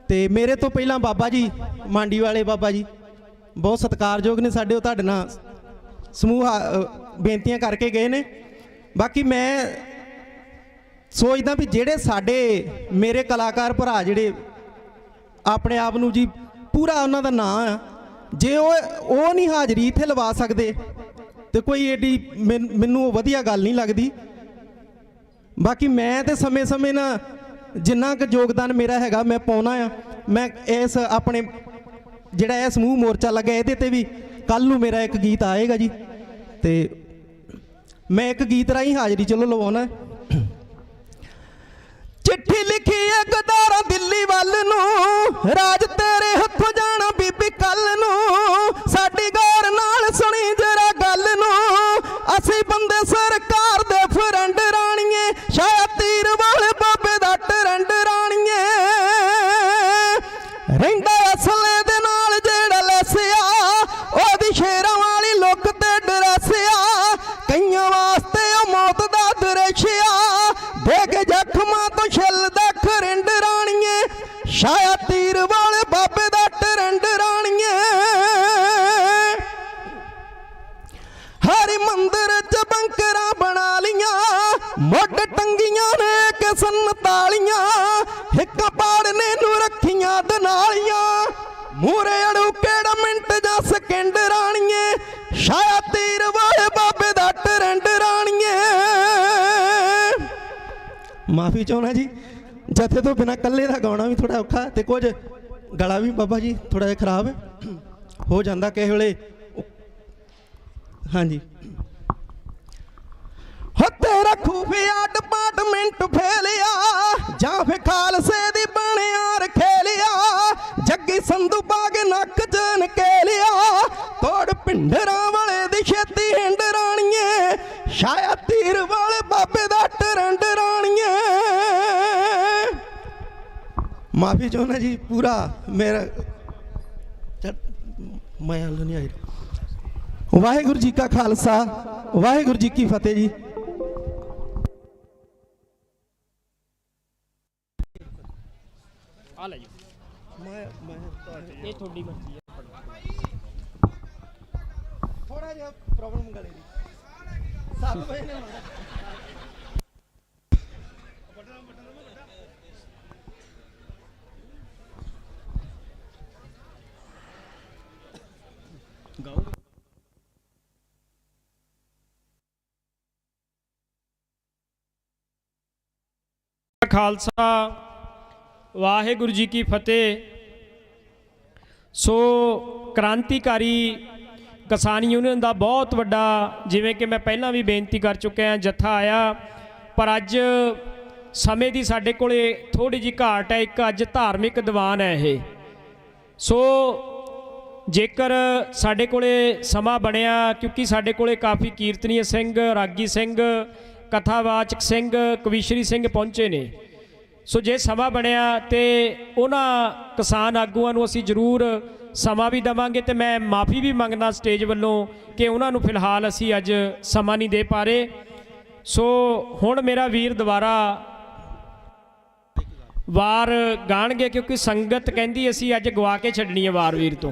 [SPEAKER 9] ਤੇ ਮੇਰੇ ਤੋਂ ਪਹਿਲਾਂ ਬਾਬਾ ਜੀ ਮੰਡੀ ਵਾਲੇ ਬਾਬਾ ਜੀ ਬਹੁਤ ਸਤਿਕਾਰਯੋਗ ਨੇ ਸਾਡੇ, ਉਹ ਤੁਹਾਡੇ ਨਾਲ ਸਮੂਹ ਬੇਨਤੀਆਂ ਕਰਕੇ ਗਏ ਨੇ। ਬਾਕੀ ਮੈਂ ਸੋਚਦਾ ਵੀ ਜਿਹੜੇ ਸਾਡੇ ਮੇਰੇ ਕਲਾਕਾਰ ਭਰਾ ਜਿਹੜੇ ਆਪਣੇ ਆਪ ਨੂੰ ਜੀ ਪੂਰਾ ਉਹਨਾਂ ਦਾ ਨਾਂ ਆ, ਜੇ ਉਹ ਨਹੀਂ ਹਾਜ਼ਰੀ ਇੱਥੇ ਲਵਾ ਸਕਦੇ ਤੇ ਕੋਈ ਏਡੀ ਮੈਨੂੰ ਵਧੀਆ ਗੱਲ ਨਹੀਂ ਲੱਗਦੀ।
[SPEAKER 14] ਬਾਕੀ ਮੈਂ ਤੇ ਸਮੇਂ-ਸਮੇਂ ਨਾ ਜਿੰਨਾ ਕੁ ਯੋਗਦਾਨ ਮੇਰਾ ਹੈਗਾ ਮੈਂ ਪਾਉਣਾ ਆ। ਮੈਂ ਇਸ ਆਪਣੇ ਜਿਹੜਾ ਇਹ ਸਮੂਹ ਮੋਰਚਾ ਲੱਗਾ ਇਹਦੇ ਤੇ ਵੀ ਕੱਲ ਨੂੰ ਮੇਰਾ ਇੱਕ ਗੀਤ ਆਏਗਾ ਜੀ, ਤੇ ਮੈਂ ਇੱਕ ਗੀਤ ਰਾਹੀਂ ਹਾਜ਼ਰੀ ਚਲੋ ਲਵਾਉਣਾ। ਚਿੱਠੀ ਲਿਖੀ ਏ ਗਦਾਰਾ ਦਿੱਲੀ ਵੱਲ ਨੂੰ, ਰਾਜ ਤੇਰੇ ਹੱਥੋਂ ਜਾਣਾ ਬੀਬੀ ਕੱਲ ਨੂੰ, ਸਾਡੀ ਗੌਰ ਨਾਲ ਸੁਣੀ ਜਰਾ ਗੱਲ ਨੂੰ, ਅਸੀਂ ਬੰਦੇ ਸਰਕਾਰ ਦੇ ਫਰੰਡ ਰਾਣੀਏ, ਸ਼ਾਇਦ ਤੀਰ ਵਾਲੇ ਬਾਬੇ ਦਾ ਟਰੰਡ ਰਾਣੀਏ, ਰਹਿੰਦਾ ਅਸਲੇ ਦੇ ਨਾਲ ਜਿਹੜਾ ਲੈਸਿਆ, ਉਹਦੀ ਸ਼ੇਰਾਂ ਵਾਲੀ ਲੁੱਕ ਤੇ ਡਰਸਿਆ, ਕਈਆਂ ਵਾਸਤੇ ਉਹ ਮੌਤ ਦਾ ਦ੍ਰਿਸ਼ਿਆ, ਦੇਖ ਜ਼ਖਮਾਂ ਤੋਂ ਛਿੱਲਦਾ ਖਰਿੰਡ ਰਾਣੀਏ, ਸ਼ਾਇਦ ਤੀਰ ਵਾਲੇ ਬਾਬੇ ਦਾ ਟਰੰਡ ਰਾਣੀਏ, ਹਰ ਮੰਦਰ 'ਚ ਬੰਕਰਾਂ ਬਣਾ ਲੀਆਂ, ਮੁੱਢ ਟੰਗੀਆਂ ਨੇ ਕਿ ਸੰਤਾਲੀਆਂ, ਹਿੱਕਾਂ ਪਾੜਨੇ ਨੂੰ ਰੱਖੀਆਂ ਦਨਾਲੀਆਂ, ਮੂਰੇ ਅੜੂ ਕਿਹੜਾ ਮਿੰਟ ਜਾਂ ਸਕਿੰਡ ਰਾਣੀਏ, ਸ਼ਾਇਦ ਤੀਰ ਵਾਲੇ ਬਾਬੇ ਦਾ ਟਰੰਡ ਰਾਣੀਏ। ਮਾਫੀ ਚਾਹੁੰਦਾ ਜੀ, ਜਥੇ ਤੋਂ ਬਿਨਾਂ ਇਕੱਲੇ ਦਾ ਗਾਉਣਾ ਵੀ ਥੋੜਾ ਔਖਾ, ਤੇ ਕੁਝ ਗਲਾ ਵੀ ਬਾਬਾ ਜੀ ਥੋੜਾ ਜਿਹਾ ਖਰਾਬ ਹੈ, ਹੋ ਜਾਂਦਾ ਕਿਸੇ ਵੇਲੇ। ਹਾਂਜੀ ਹੋ ਤੇਰਾ ਖੂਫੀਆ ਡਿਪਾਰਟਮੈਂਟ ਫੇਲਿਆ, ਜਾਂ ਫੇ ਖਾਲਸੇ ਦੀ ਬਣਿਆ ਰਖੇਲਿਆ, ਜੱਗੀ ਸੰਧੂ ਬਾਗ ਨੱਕ ਚ ਨਕੇਲਿਆ, ਤੋੜ ਪਿੰਡਰਾਂ ਵਾਲੇ ਦੀ ਛੇਤੀ ਹਿੰਡ ਰਾਣੀਏ, ਸ਼ਾਇਦ ਤੀਰ ਵਾਲੇ ਬਾਬੇ ਦਾ ਟਰੰਡ ਰਾਣੀਏ। ਮਾਫੀ ਚਾਹੁੰਦਾ ਜੀ, ਪੂਰਾ ਮੇਰਾ ਮੈਂ ਹਲ ਨਹੀਂ ਆਈ। ਵਾਹਿਗੁਰੂ ਜੀ ਕਾ ਖਾਲਸਾ, ਵਾਹਿਗੁਰੂ ਜੀ ਕੀ ਫਤਿਹ ਜੀ।
[SPEAKER 4] ਆ ਲੈ ਜੀ, ਇਹ ਤੁਹਾਡੀ ਮਰਜ਼ੀ ਹੈ।
[SPEAKER 14] ਥੋੜਾ ਜਿਹਾ ਪ੍ਰੋਬਲਮ ਗਲੇ ਦੀ 7 ਵਜੇ ਨੇ ਹੁੰਦਾ।
[SPEAKER 4] ਗਾਓ ਖਾਲਸਾ, ਵਾਹਿਗੁਰੂ ਜੀ ਕੀ ਫਤਿਹ। ਸੋ ਕ੍ਰਾਂਤੀਕਾਰੀ ਕਿਸਾਨ ਯੂਨੀਅਨ ਦਾ ਬਹੁਤ ਵੱਡਾ, ਜਿਵੇਂ ਕਿ ਮੈਂ ਪਹਿਲਾਂ ਵੀ ਬੇਨਤੀ ਕਰ ਚੁੱਕਿਆ, ਜਥਾ ਆਇਆ, ਪਰ ਅੱਜ ਸਮੇਂ ਦੀ ਸਾਡੇ ਕੋਲੇ ਥੋੜੀ ਜਿਹੀ ਘਾਟ ਹੈ। ਇੱਕ ਅੱਜ ਧਾਰਮਿਕ ਦੀਵਾਨ ਹੈ ਇਹ, ਸੋ ਜੇਕਰ ਸਾਡੇ ਕੋਲੇ ਸਮਾਂ ਬਣਿਆ, ਕਿਉਂਕਿ ਸਾਡੇ ਕੋਲੇ ਕਾਫੀ ਕੀਰਤਨੀय ਸਿੰਘ, ਰਾਗੀ ਸਿੰਘ, ਕਥਾਵਾਚਕ ਸਿੰਘ, ਕਵੀਸ਼ਰੀ ਸਿੰਘ ਪਹੁੰਚੇ ਨੇ, ਸੋ ਜੇ ਸਮਾਂ ਬਣਿਆ ਤੇ ਉਹਨਾਂ ਕਿਸਾਨ ਆਗੂਆਂ ਨੂੰ ਅਸੀਂ ਜ਼ਰੂਰ ਸਮਾਂ ਵੀ ਦੇਵਾਂਗੇ, ਤੇ ਮੈਂ ਮਾਫੀ ਵੀ ਮੰਗਦਾ ਸਟੇਜ ਵੱਲੋਂ ਕਿ ਉਹਨਾਂ ਨੂੰ ਫਿਲਹਾਲ ਅਸੀਂ ਅੱਜ ਸਮਾਂ ਨਹੀਂ ਦੇ ਪਾ ਰਹੇ। ਸੋ ਹੁਣ ਮੇਰਾ ਵੀਰ ਦੁਬਾਰਾ ਵਾਰ ਗਾਣਗੇ, ਕਿਉਂਕਿ ਸੰਗਤ ਕਹਿੰਦੀ ਅਸੀਂ ਅੱਜ ਗਵਾ ਕੇ ਛੱਡਣੀ ਹੈ ਵਾਰ ਵੀਰ ਤੋਂ।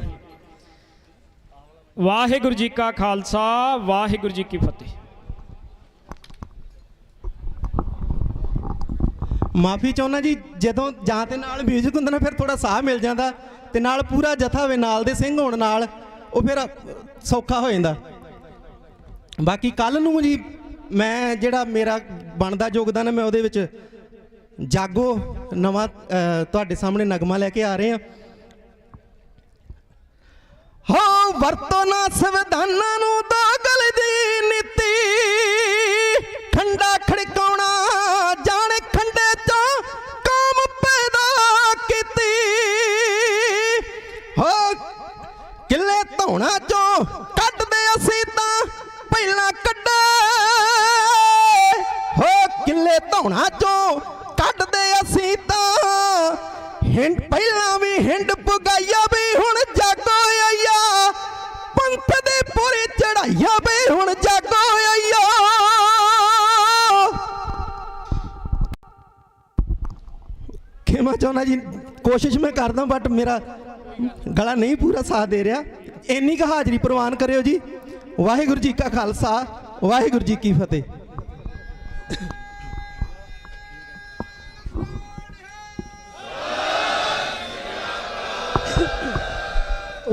[SPEAKER 4] ਵਾਹਿਗੁਰੂ ਜੀ ਕਾ ਖਾਲਸਾ, ਵਾਹਿਗੁਰੂ ਜੀ ਕੀ ਫਤਿਹ।
[SPEAKER 14] ਮਾਫੀ ਚਾਹੁੰਦਾ ਜੀ, ਜਦੋਂ ਜਾਂ ਤੇ ਨਾਲ ਮਿਊਜ਼ਿਕ ਹੁੰਦਾ ਨਾ ਫਿਰ ਥੋੜਾ ਸਾਹ ਮਿਲ ਜਾਂਦਾ, ਤੇ ਨਾਲ ਪੂਰਾ ਜਥਾ ਹੋਵੇ ਨਾਲ ਦੇ ਸਿੰਘ ਹੋਣ ਨਾਲ, ਉਹ ਫਿਰ ਸੌਖਾ ਹੋ ਜਾਂਦਾ। ਬਾਕੀ ਕੱਲ ਨੂੰ ਜੀ ਮੈਂ ਜਿਹੜਾ ਮੇਰਾ ਬਣਦਾ ਯੋਗਦਾਨ ਹੈ, ਮੈਂ ਉਹਦੇ ਵਿੱਚ ਜਾਗੋ ਨਵਾਂ ਤੁਹਾਡੇ ਸਾਹਮਣੇ ਨਗਮਾ ਲੈ ਕੇ ਆ ਰਹੇ ਹਾਂ। ਹੋ ਵਰਤੋ ਨਾ ਸੰਵਿਧਾਨਾਂ ਨੂੰ ਦੋਗਲ ਦੀ ਨੀਤੀ, ਖੰਡਾ ਖੜਕਾਉਣਾ ਜਾਣੇ ਖੰਡੇ ਚੋਂ ਕੌਮ ਪੈਦਾ ਕੀਤੀ, ਹੋ ਕਿੱਲੇ ਧੌਣਾ ਚੋਂ ਕੱਢਦੇ ਅਸੀਂ ਤਾਂ ਪਹਿਲਾਂ ਕੱਢੇ, ਹੋ ਕਿੱਲੇ ਧੌਣਾ ਚੋਂ ਕੱਢਦੇ ਅਸੀਂ ਤਾਂ ਹਿੰਡ, ਪਹਿਲਾਂ ਵੀ ਹਿੰਡ ਪੁਗਾਈਆ ਵੀ ਹੁਣ ਜਾਗੋ ਆਈਆ, ਪੰਥ ਦੇ ਪੂਰੀ ਚੜਾਈਆ ਵੀ ਹੁਣ ਜਾਗੋ ਆਈਆ। ਖਿਮਾ ਚਾਹੁੰਦਾ ਜੀ, ਕੋਸ਼ਿਸ਼ ਮੈਂ ਕਰਦਾ ਬਟ ਮੇਰਾ ਗਲਾ ਨਹੀਂ ਪੂਰਾ ਸਾਥ ਦੇ ਰਿਹਾ, ਇੰਨੀ ਕੁ ਹਾਜ਼ਰੀ ਪ੍ਰਵਾਨ ਕਰਿਓ ਜੀ। ਵਾਹਿਗੁਰੂ ਜੀ ਕਾ ਖਾਲਸਾ, ਵਾਹਿਗੁਰੂ ਜੀ ਕੀ ਫਤਿਹ।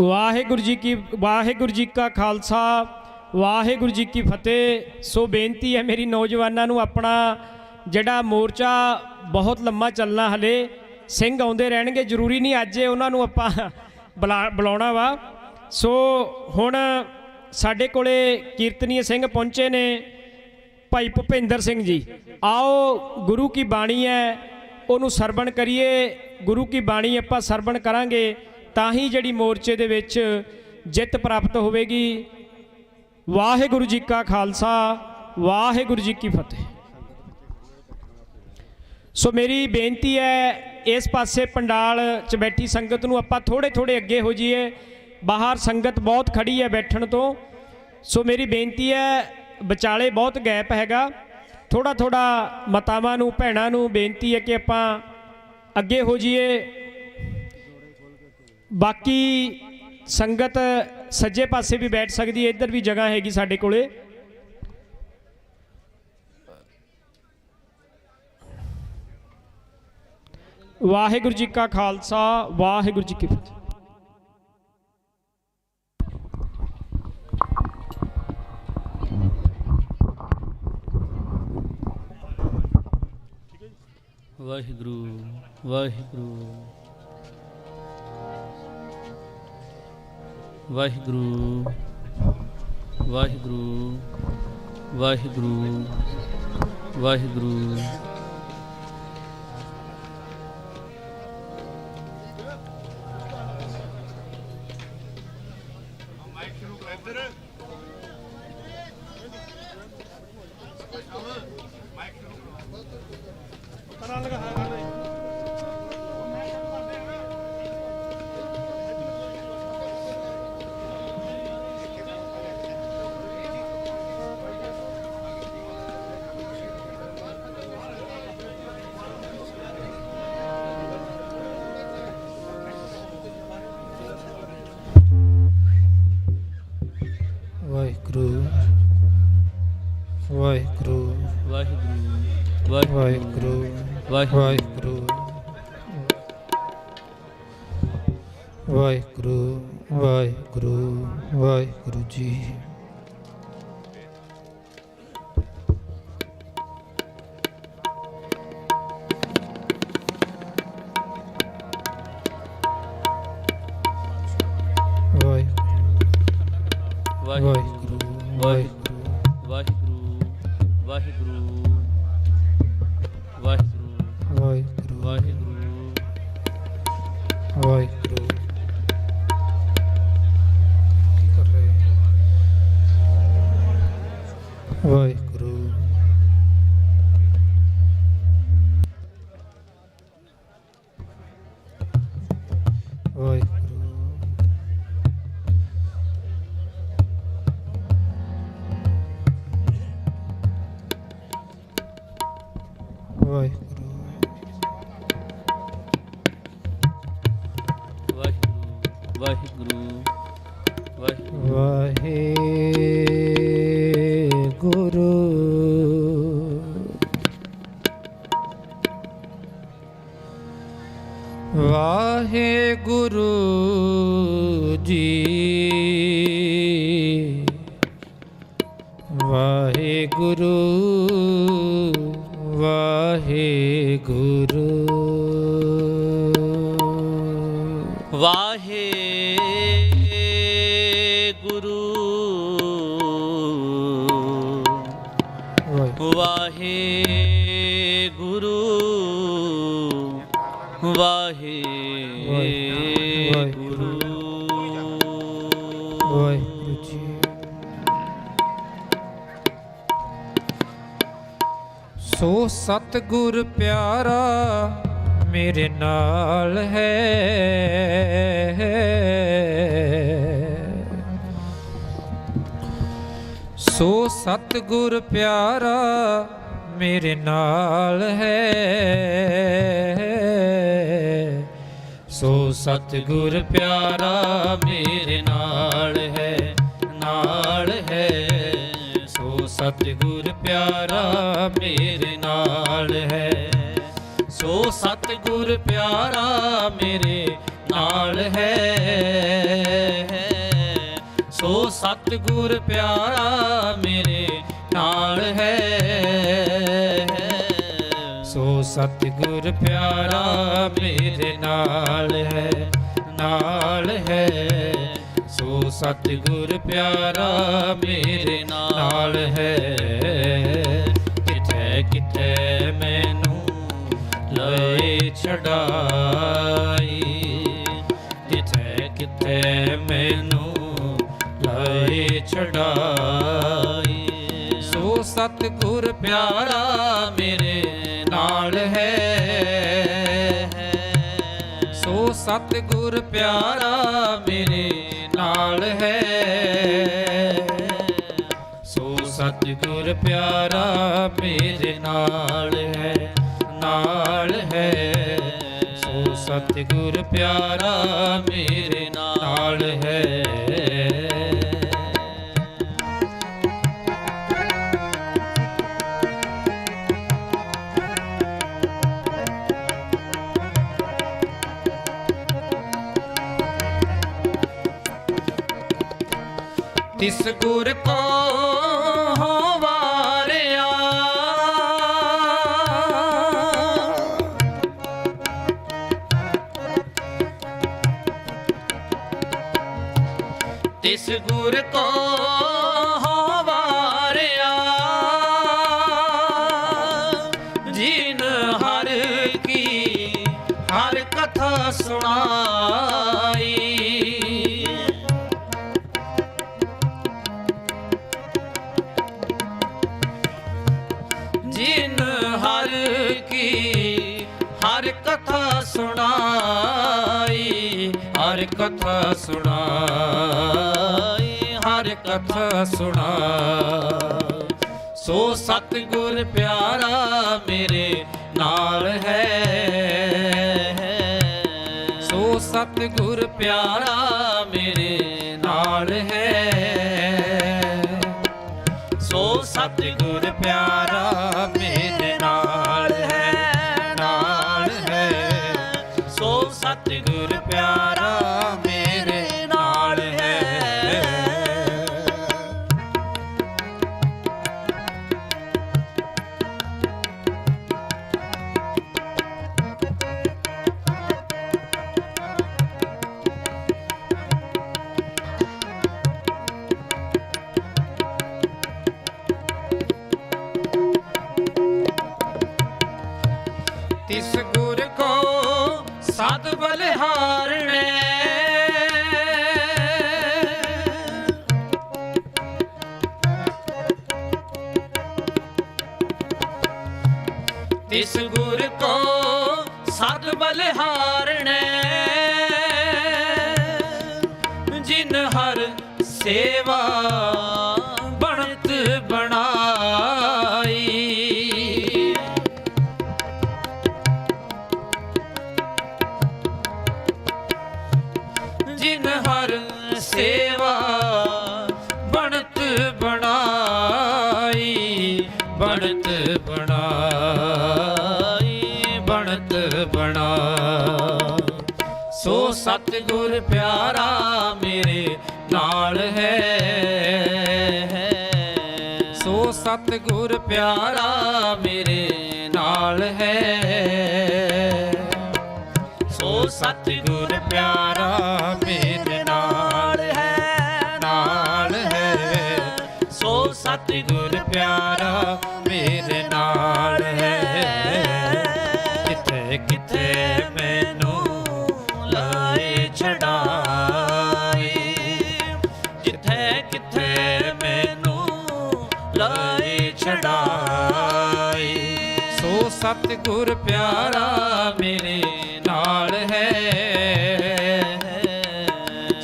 [SPEAKER 4] ਵਾਹਿਗੁਰੂ ਜੀ ਕਾ ਖਾਲਸਾ, ਵਾਹਿਗੁਰੂ ਜੀ ਕੀ ਫਤਿਹ। ਸੋ ਬੇਨਤੀ ਹੈ ਮੇਰੀ ਨੌਜਵਾਨਾਂ ਨੂੰ, ਆਪਣਾ ਜਿਹੜਾ ਮੋਰਚਾ ਬਹੁਤ ਲੰਮਾ ਚੱਲਣਾ, ਹਲੇ ਸਿੰਘ ਆਉਂਦੇ ਰਹਿਣਗੇ, ਜ਼ਰੂਰੀ ਨਹੀਂ ਅੱਜ ਉਹਨਾਂ ਨੂੰ ਆਪਾਂ ਬੁਲਾਉਣਾ ਵਾ। ਸੋ ਹੁਣ ਸਾਡੇ ਕੋਲੇ ਕੀਰਤਨੀय ਸਿੰਘ ਪਹੁੰਚੇ ਨੇ, ਭਾਈ ਭੁਪਿੰਦਰ ਸਿੰਘ ਜੀ। ਆਓ ਗੁਰੂ ਕੀ ਬਾਣੀ ਹੈ ਉਹਨੂੰ ਸਰਵਣ ਕਰੀਏ। ਗੁਰੂ ਕੀ ਬਾਣੀ ਆਪਾਂ ਸਰਵਣ ਕਰਾਂਗੇ ਤਾਂ ਹੀ ਜਿਹੜੀ ਮੋਰਚੇ ਦੇ ਵਿੱਚ ਜਿੱਤ ਪ੍ਰਾਪਤ ਹੋਵੇਗੀ। ਵਾਹਿਗੁਰੂ ਜੀ ਕਾ ਖਾਲਸਾ, ਵਾਹਿਗੁਰੂ ਜੀ ਕੀ ਫਤਿਹ। ਸੋ ਮੇਰੀ ਬੇਨਤੀ ਹੈ ਇਸ ਪਾਸੇ ਪੰਡਾਲ 'ਚ ਬੈਠੀ ਸੰਗਤ ਨੂੰ ਆਪਾਂ ਥੋੜ੍ਹੇ ਅੱਗੇ ਹੋ ਜਾਈਏ, ਬਾਹਰ ਸੰਗਤ ਬਹੁਤ ਖੜੀ ਹੈ ਬੈਠਣ ਤੋਂ। ਸੋ ਮੇਰੀ ਬੇਨਤੀ ਹੈ, ਵਿਚਾਲੇ ਬਹੁਤ ਗੈਪ ਹੈਗਾ, ਥੋੜ੍ਹਾ ਮਾਤਾਵਾਂ ਨੂੰ ਭੈਣਾਂ ਨੂੰ ਬੇਨਤੀ ਹੈ ਕਿ ਆਪਾਂ ਅੱਗੇ ਹੋ ਜਾਈਏ। ਬਾਕੀ ਸੰਗਤ ਸੱਜੇ ਪਾਸੇ ਵੀ ਬੈਠ ਸਕਦੀ ਹੈ, ਇੱਧਰ ਵੀ ਜਗ੍ਹਾ ਹੈਗੀ ਸਾਡੇ ਕੋਲੇ। ਵਾਹਿਗੁਰੂ ਜੀ ਕਾ ਖਾਲਸਾ, ਵਾਹਿਗੁਰੂ ਜੀ ਕੀ ਫਤਿਹ।
[SPEAKER 15] ਵਾਹਿਗੁਰੂ ਵਾਹਿਗੁਰੂ ਵਾਹਿਗੁਰੂ ਵਾਹਿਗੁਰੂ ਵਾਹਿਗੁਰੂ ਵਾਹਿਗੁਰੂ।
[SPEAKER 10] ਵਾਹਿਗੁਰੂ ਵਾਹਿਗੁਰੂ
[SPEAKER 15] ਵਾਹਿਗੁਰੂ
[SPEAKER 10] ਵਾਹਿਗੁਰੂ ਵਾਹਿਗੁਰੂ ਵਾਹਿਗੁਰੂ ਵਾਹਿਗੁਰੂ ਵਾਹਿਗੁਰੂ ਜੀ।
[SPEAKER 15] ਵਾਹਿਗੁਰੂ ਵਾਹਿਗੁਰੂ ਵਾਹਿਗੁਰੂ ਵਾਹਿਗੁਰੂ ਵਾਹਿਗੁਰੂ
[SPEAKER 10] ਵਾਹਿਗੁਰੂ
[SPEAKER 15] ਵਾਹਿਗੁਰੂ
[SPEAKER 10] ਵਾਹਿਗੁਰੂ। ਕੀ ਕਰ ਰਹੇ? ਵਾਹਿਗੁਰੂ ਵਾਹਿਗੁਰੂ ਵਾਹਿਗੁਰੂ
[SPEAKER 15] ਵਾਹਿਗੁਰੂ ਵਾਹਿਗੁਰੂ
[SPEAKER 10] ਵਾਹਿਗੁਰੂ ਵਾਹਿਗੁਰੂ ਜੀ ਵਾਹਿਗੁਰੂ ਵਾਹਿਗੁਰੂ
[SPEAKER 15] ਵਾਹਿਗੁਰੂ ਵਾਹਿਗੁਰੂ ਵਾਹਿਗੁਰੂ
[SPEAKER 10] ਵਾਹਿਗੁਰੂ ਜੀ। ਸੋ ਸਤਿਗੁਰ ਪਿਆਰਾ ਮੇਰੇ ਨਾਲ ਹੈ, ਸੋ ਸਤਿਗੁਰ ਪਿਆਰਾ ਮੇਰੇ ਨਾਲ ਹੈ, ਸੋ ਸਤਿਗੁਰ ਪਿਆਰਾ ਮੇਰੇ ਨਾਲ ਹੈ, ਨਾਲ ਹੈ। ਸੋ ਸਤਿਗੁਰ ਪਿਆਰਾ ਮੇਰੇ ਨਾਲ ਹੈ, ਸੋ ਸਤਿਗੁਰ ਪਿਆਰਾ ਮੇਰੇ ਨਾਲ ਹੈ, ਸੋ ਸਤਿਗੁਰ ਪਿਆਰਾ ਮੇਰੇ ਨਾਲ ਹੈ।
[SPEAKER 16] ਸਤਿਗੁਰ ਪਿਆਰਾ ਮੇਰੇ ਨਾਲ ਹੈ, ਨਾਲ ਹੈ। ਸੋ ਸਤਿਗੁਰ ਪਿਆਰਾ ਮੇਰੇ ਨਾਲ ਹੈ। ਕਿਥੇ ਕਿਥੇ ਮੈਨੂੰ ਲਏ ਛਡਾਈ, ਕਿਥੇ ਕਿਥੇ ਮੈਨੂੰ ਲਏ ਛਡਾਈ। ਸੋ ਸਤਿਗੁਰ ਪਿਆਰਾ ਮੇਰੇ ਨਾਲ ਹੈ। ਸੋ ਸਤਿਗੁਰ ਪਿਆਰਾ ਮੇਰੇ ਨਾਲ ਹੈ। ਸੋ ਸਤਿਗੁਰ ਪਿਆਰਾ ਮੇਰੇ ਨਾਲ ਹੈ, ਨਾਲ ਹੈ। ਸੋ ਸਤਿਗੁਰ ਪਿਆਰਾ ਮੇਰੇ ਨਾਲ ਹੈ। ਤਿਸ ਗੁਰ ਕੋ ਵਾਰਿਆ, ਤਿਸ ਗੁਰ ਕੋ ਵਾਰਿਆ। ਜਿਨ ਹਰ ਕੀ ਹਰ ਕਥਾ ਸੁਣਾਈ, ਜਿਨ ਹਰ ਕੀ ਹਰ ਕਥਾ ਸੁਣਾਈ, ਹਰ ਕਥਾ ਸੁਣਾਈ, ਹਰ ਕਥਾ ਸੁਣਾਈ। ਸੋ ਸਤਿਗੁਰ ਪਿਆਰਾ ਮੇਰੇ ਨਾਲ ਹੈ। ਸੋ ਸਤਿਗੁਰ ਪਿਆਰਾ ਮੇਰੇ ਨਾਲ ਹੈ। ਸੋ ਸਤਿਗੁਰ ਪਿਆਰਾ ਮੇਰੇ ਨਾਲ ਹੈ, ਨਾਲ ਹੈ। ਸੋ ਸਤਿਗੁਰ ਪਿਆਰਾ ਮੇਰੇ ਨਾਲ ਹੈ। ਤਿਸ ਗੁਰ ਕੋ ਸਦ ਬਲਿਹਾਰਣੇ, ਤਿਸ ਗੁਰ ਕੋ ਸਦ ਬਲਿਹਾਰਣੇ। ਜਿਨ ਹਰ ਸੇਵਾ ਬਣਤ ਬਣਾਈ, ਜਿਨ ਹਰ ਸੇਵਾ ਬਣਤ ਬਣਾਈ, ਬਣਤ ਬਣਾਈ, ਬਣਤ ਬਣਾ। ਸੋ ਸਤਿਗੁਰ ਪਿਆਰਾ ਮੇਰੇ ਨਾਲ ਹੈ। ਸੋ ਸਤਿਗੁਰ ਪਿਆਰਾ ਮੇਰੇ ਨਾਲ ਹੈ। ਸੋ ਸਤਿਗੁਰ ਪਿਆਰਾ ਮੇਰੇ ਨਾਲ ਹੈ, ਨਾਲ ਹੈ। ਸੋ ਸਤਿਗੁਰ ਪਿਆਰਾ ਮੇਰੇ ਨਾਲ ਹੈ। ਕਿਥੇ ਕਿਥੇ ਮੈਨੂੰ ਲਾਏ ਛਡਾਈ, ਜਿੱਥੇ ਕਿਥੇ ਮੈਨੂੰ ਲਾਏ ਛਡਾਈ। ਸੋ ਸਤਿਗੁਰ ਪਿਆਰਾ ਮੇਰੇ ਨਾਲ ਹੈ।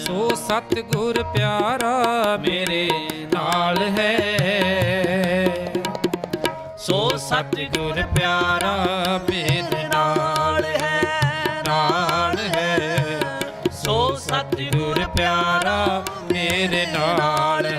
[SPEAKER 16] ਸੋ ਸਤਿਗੁਰ ਪਿਆਰਾ ਮੇਰੇ ਨਾਲ ਹੈ। ਸੋ ਸਤਿਗੁਰ ਪਿਆਰਾ ਮੇਰੇ ਨਾਲ ਹੈ, ਨਾਲ ਹੈ। ਸੋ ਸਤਿਗੁਰ ਪਿਆਰਾ ਮੇਰੇ ਨਾਲ ਹੈ।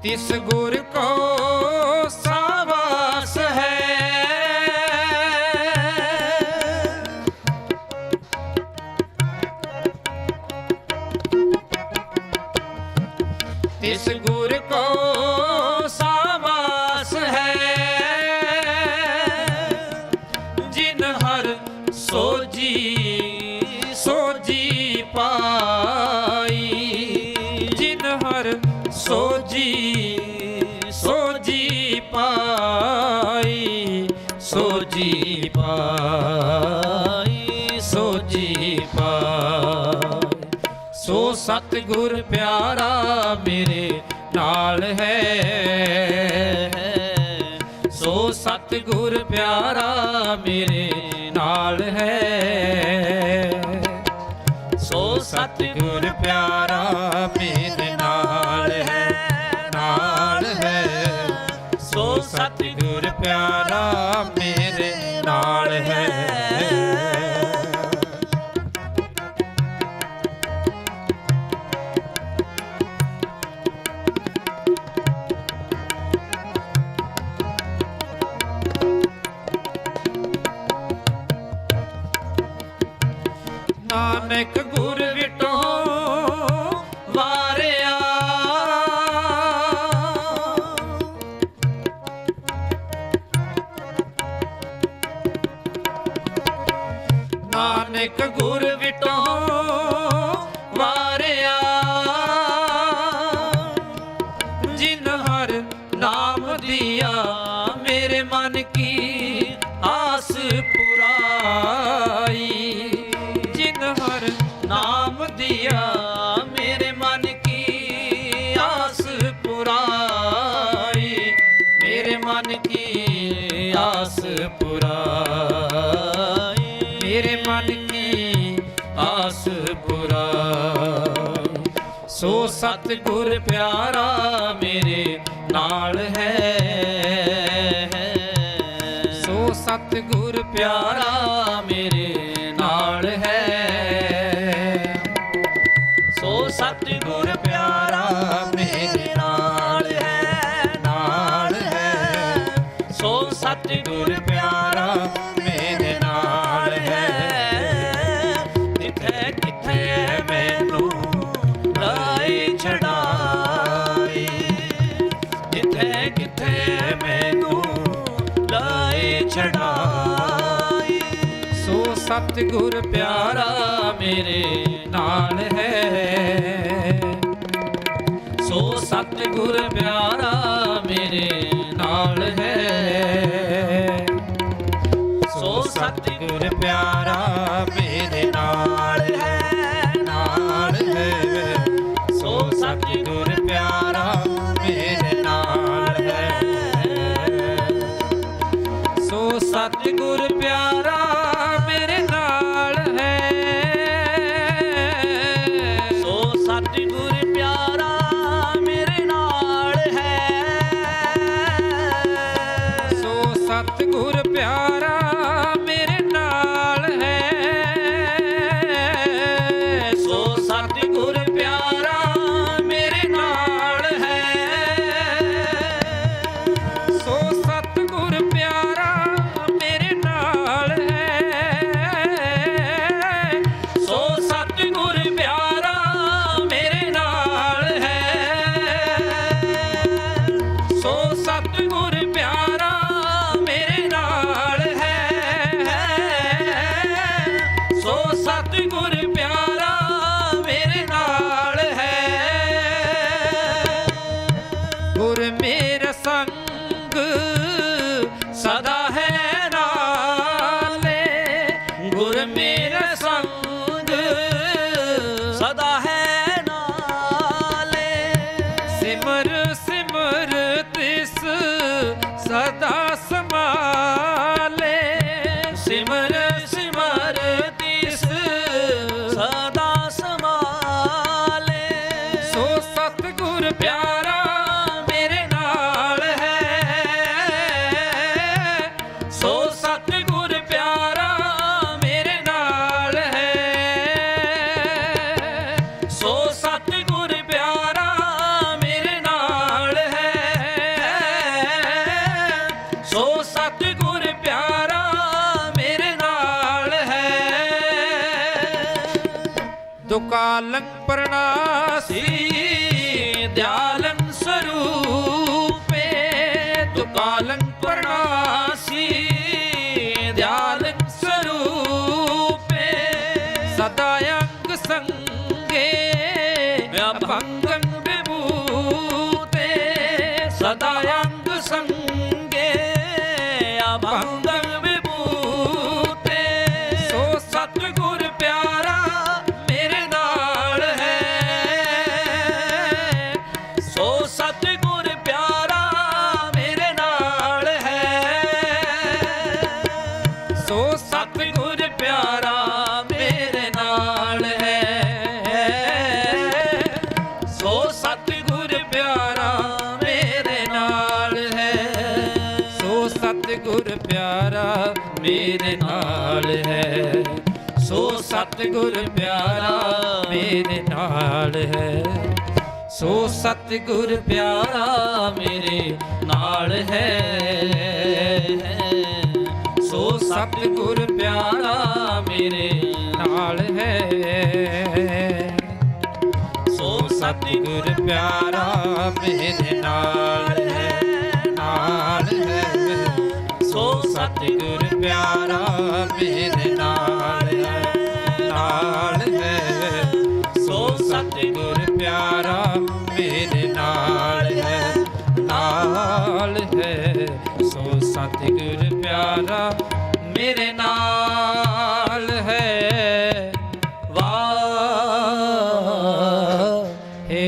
[SPEAKER 16] तिस गुर को सावास है। तिस गुर को सावास है। जिन हर सोजी सोजी पाई। जिन हर सोजी सोजी पाई। सोजी पाई सोजी पाई। सो सतगुर प्यारा मेरे नाल है। सो सतगुर प्यारा मेरे नाल है। सो सतगुर प्यारा मेरे नाल है, नाल है। सो सतगुर प्यारा मेरे नाल है। नानक गुर विटो वारिया। नानक गुर विटो वारिया। जिन हर नाम दिया मेरे मन की आस पुराई। हर नाम दिया मेरे मन की आस पुराई। मेरे मन की आस पुराई। मेरे मन की आस पुराई। सो सतगुर प्यारा मेरे नाल है। सो सतगुर प्यारा मेरे नाल है। सतगुर प्यारा मेरे नाल है, नाल है। सो सतगुर प्यारा मेरे नाल है। जिथे किथे मैनू लाई छड़ाई। जिथे किथे मैनू लाई छड़ाई। सो सतगुर प्यारा मेरे नाल है। सो सतगुर प्यारा मेरे नाल है। सो सतगुर प्यारा मेरे नाल है, नाल है। सो सतगुर प्यारा मेरे नाल है। सो सतगुर प्यारा मेरे नाल है। सो सतगुर प्यारा मेरे नाल है। सो सतगुर प्यारा मेरे नाल है। सो सतगुर प्यारा मेरे नाल है। सो सतगुर प्यारा मेरे नाल है। सो सतगुर प्यारा मेरे नाल है। सो सतगुर प्यारा मेरे नाल है। सो सतगुर प्यारा मेरे नाल है। गुर मेरा संग सदा है नाले। गुर मेरा संग सदा है नाले। सिमर सिमर तिस सदा समाले। सिमर सिमर तिस सदा समाले। सो सतगुर प्यारा मेरे नाल है। सो सतगुर प्यारा मेरे नाल है। सो सतगुर प्यारा मेरे नाल है। दुकालं प्रणासी दयालं स्वरूपे दुकालं प्रणासी दयालं स्वरूपे सदा अंग संगे अभंगं विभूते सदा अंग संगे अभंगं विभूते सो सतगुर प्यारा मेरे नाल है सो सतगुर प्यारा मेरे नाल है सो सतगुर प्यारा मेरे नाल है सो सतगुर प्यारा मेरे नाल है सो सतगुर प्यारा मेरे नाल है सो सतगुर प्यारा मेरे नाल है सो सतगुर प्यारा मेरे नाल है सो सतगुर प्यारा मेरे नाल है सो सतगुर प्यारा मेरे नाल है सो सतगुर प्यारा मेरे नाल है सो सतगुर प्यारा मेरे नाल है सो सतगुर प्यारा मेरे नाल है वाहे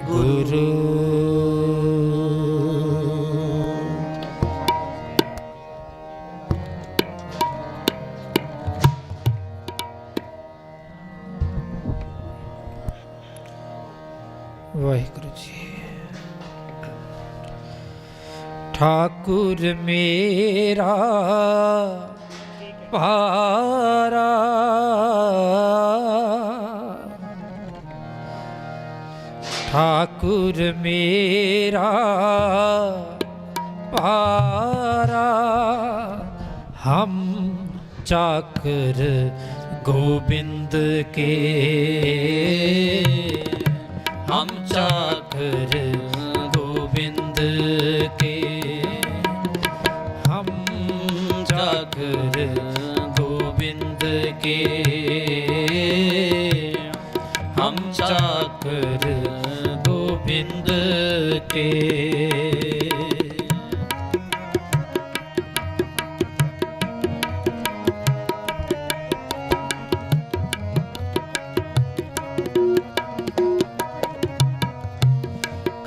[SPEAKER 16] गुरु
[SPEAKER 10] ਵਾਹਿਗੁਰੂ ਜੀ। ठाकुर मेरा पारा ठाकुर मेरा पारा हम चाकर गोविंद के हम चाकर गोविंद के हम चाकर गोविंद के हम चाकर गोविंद के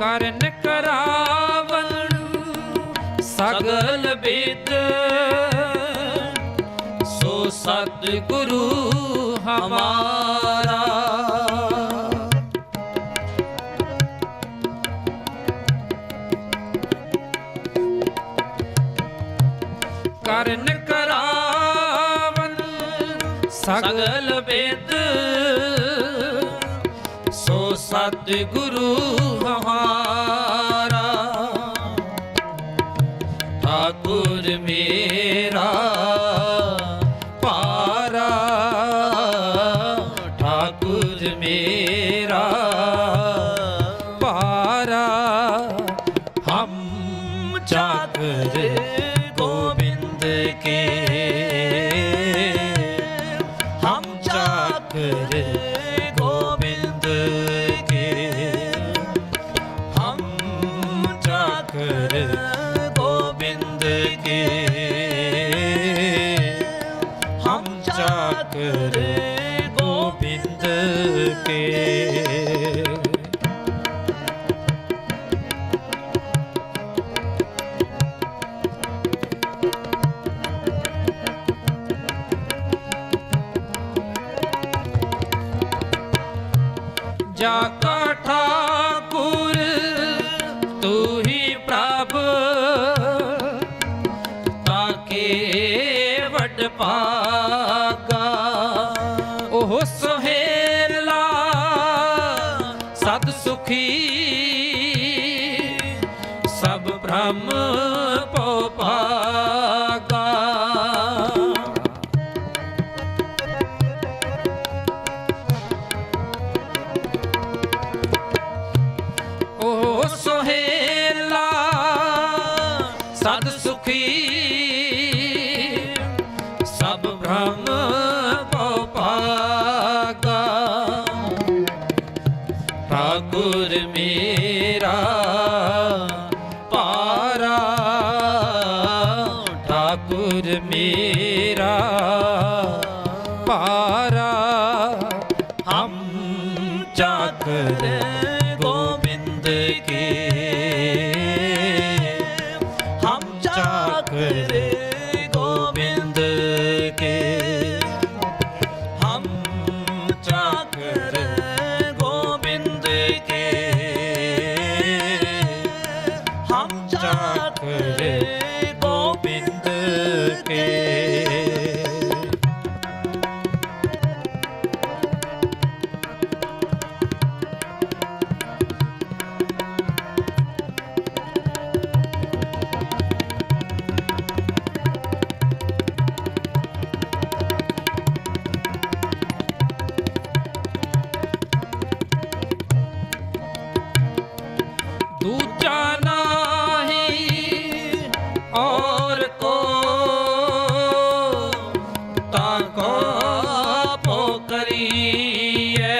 [SPEAKER 10] ਕਰਨ ਕਰਾਵਣ ਸਗਲ ਵੇਦ ਸੋ ਸਤਿਗੁਰੂ ਹਮਾਰਾ ਕਰਨ ਕਰਾਵਣ ਸਗਲ ਵੇਦ ਸੋ ਸਤਿਗੁਰੂ हमारा ठाकुर मेरा पारा ठाकुर मेरा पारा हम चाकर गोविंद के हम चाकर गोविंद के हम चाकर गोविंद के हम चाकर गोविंद के जाका ठाकुर तू ही प्रभ ताके वड पागा ओह सुहेला सद सुखी सब ब्रह्म पो पागा
[SPEAKER 16] सद सुखी सब ब्रह्म भागा। ठाकुर मेरा पारा, ठाकुर मेरा पारा। हम चाकर गोविंद के, हम चाकर गोविंद के, हम चाकर गोविंद के, हम चाकर गोविंद के। दूजा नाही और को ताको पोकरिए।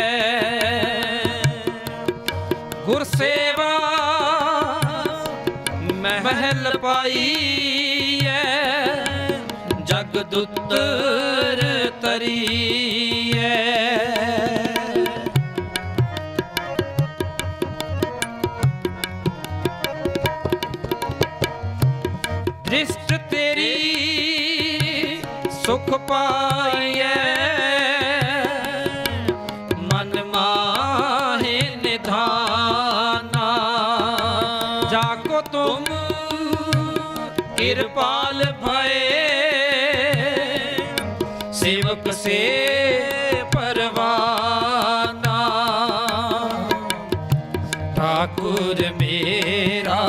[SPEAKER 16] गुरसेवा महल पाइए, जगदुत्तर तरिए। दृष्ट तेरी सुख पाए, मन माहे निधाना। जाको तुम कृपाल भये, सेवक से परवाना। ठाकुर मेरा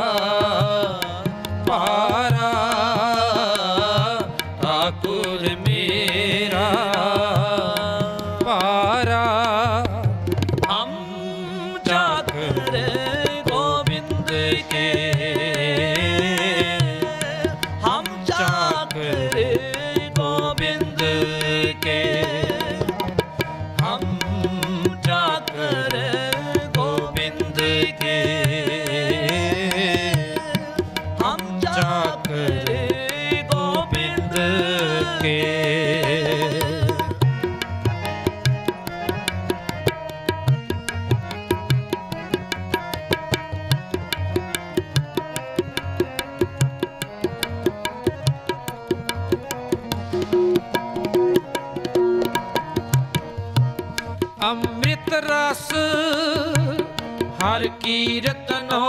[SPEAKER 16] पारा, ठाकुर मेरा पारा। हम चाकर गोविंद के, हम चाकर गोविंद के, हम चाकर गोविंद के, हम चाकर गोविंद के। अमृत रस हर कीर्तनो,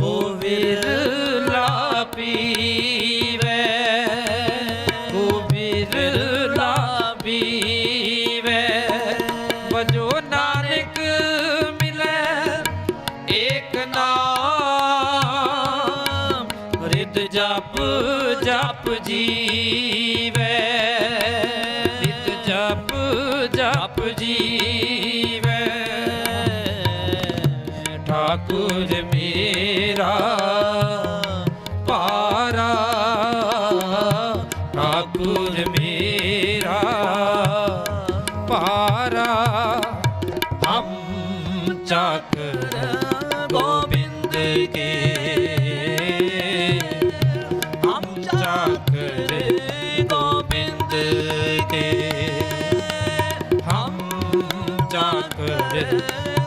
[SPEAKER 16] ओ विरला पीवे, ओ विरला पीवे। बजो नानक मिले एक नाम, हृद जप जप जीवे, हृद जप जप जीवे। ठाकुर मेरा पारा, ठाकुर मेरा पारा। हम चाकर गोविंद के, हम चाकर गोविंद के, हम चाकर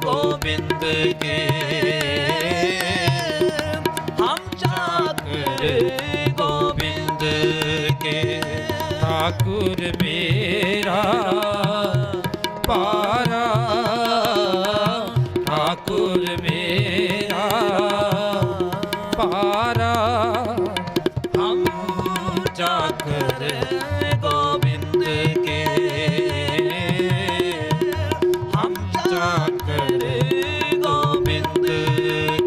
[SPEAKER 16] गोविंद के, हम चाकर गोविंद के। ठाकुर मेरा पारा, ठाकुर मेरा पारा। हम चाकर गोविंद के, हम चाकर गोविंद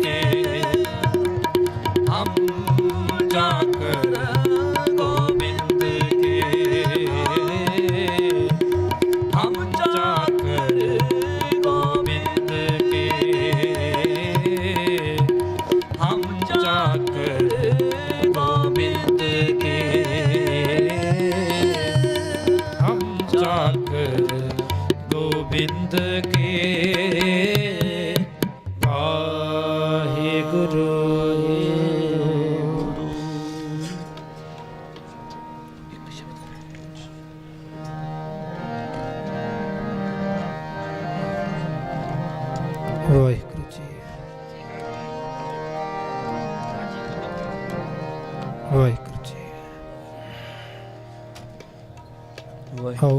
[SPEAKER 16] के, हम चाकर गोविंद के, हम चाकर
[SPEAKER 10] ਵਾਹਿਗੁਰੂ ਜੀ ਵਾਹਿਗੁਰੂ ਜੀ। ਆਓ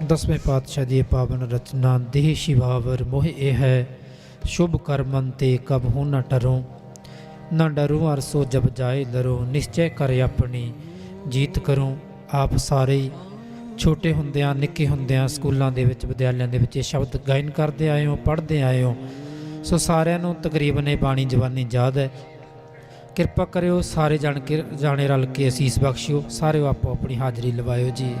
[SPEAKER 10] ਦਸਵੇਂ ਪਾਤਸ਼ਾਹ ਦੀ ਪਾਵਨ ਰਚਨਾ ਦੇਹ ਸ਼ਿਵਾਵਰ ਮੋਹ ਇਹ ਹੈ शुभ कर्मन ते कब हूँ न टरूं न डरूं अर सो जब जाए डरो निश्चय कर अपनी जीत करूं। आप ਸਾਰੇ ਛੋਟੇ ਹੁੰਦਿਆਂ ਨਿੱਕੇ ਹੁੰਦਿਆਂ ਸਕੂਲਾਂ ਦੇ ਵਿੱਚ ਵਿਦਿਆਲਿਆਂ ਦੇ ਵਿੱਚ ਇਹ ਸ਼ਬਦ ਗਾਇਨ ਕਰਦੇ ਆਏ ਹੋ ਪੜ੍ਹਦੇ ਆਏ ਹੋ। ਸੋ ਸਾਰਿਆਂ ਨੂੰ ਤਕਰੀਬਨ ਇਹ ਬਾਣੀ ਜਵਾਨੀ ਯਾਦ ਹੈ। ਕਿਰਪਾ ਕਰਿਓ ਸਾਰੇ ਜਾਣੇ ਰਲ ਕੇ ਅਸੀਸ ਬਖਸ਼ਿਓ। ਸਾਰਿਓ ਆਪੋ ਆਪਣੀ ਹਾਜ਼ਰੀ ਲਵਾਇਓ ਜੀ।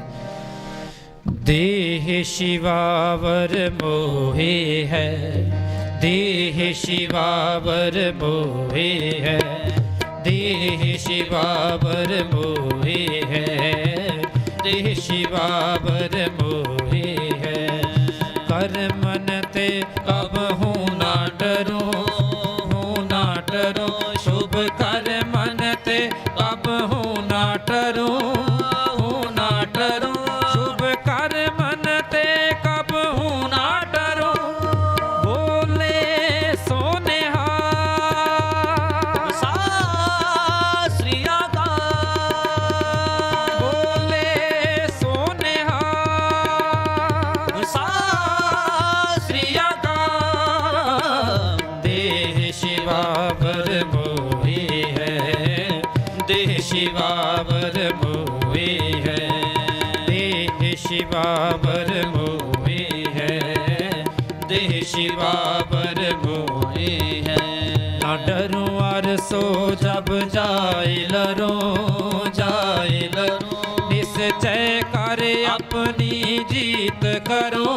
[SPEAKER 10] देह शिवावर मोहे है देह शिवावर मोहे है देह शिवावर मोहे है देह शिवावर मोहे है। कर मन ते कब हूँ ना डरो शुभ कर मन ते कब हूँ ना डरो शिवावर मोहे है देह शिवावर मोहे है देह शिवावर मोहे है। ना डरूं अर सो जब जाए लरो निश्चय कर अपनी जीत करो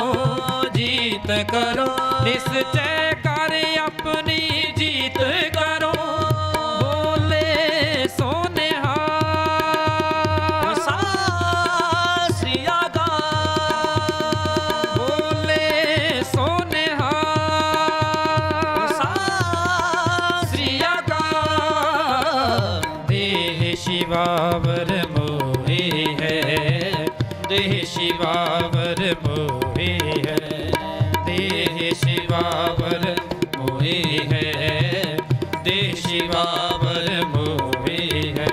[SPEAKER 10] निश्चय कर अपनी जीत करो। शिवावर मोहे है देह शिवावर मोहे है देह शिवावर मोहे है देह शिवावर मोहे है।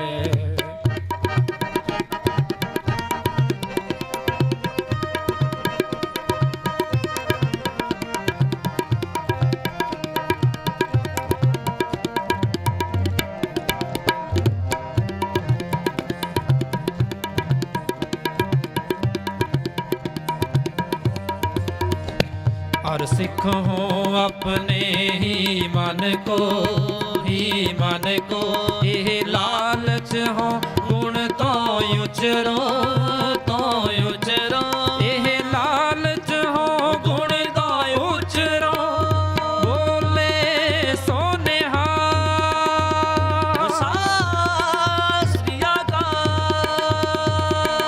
[SPEAKER 10] और सिख हो अपने ही मन को ये लालच हो गुण तो उचरो ये लालच हो गुण तो उचरो। बोले सोनेहा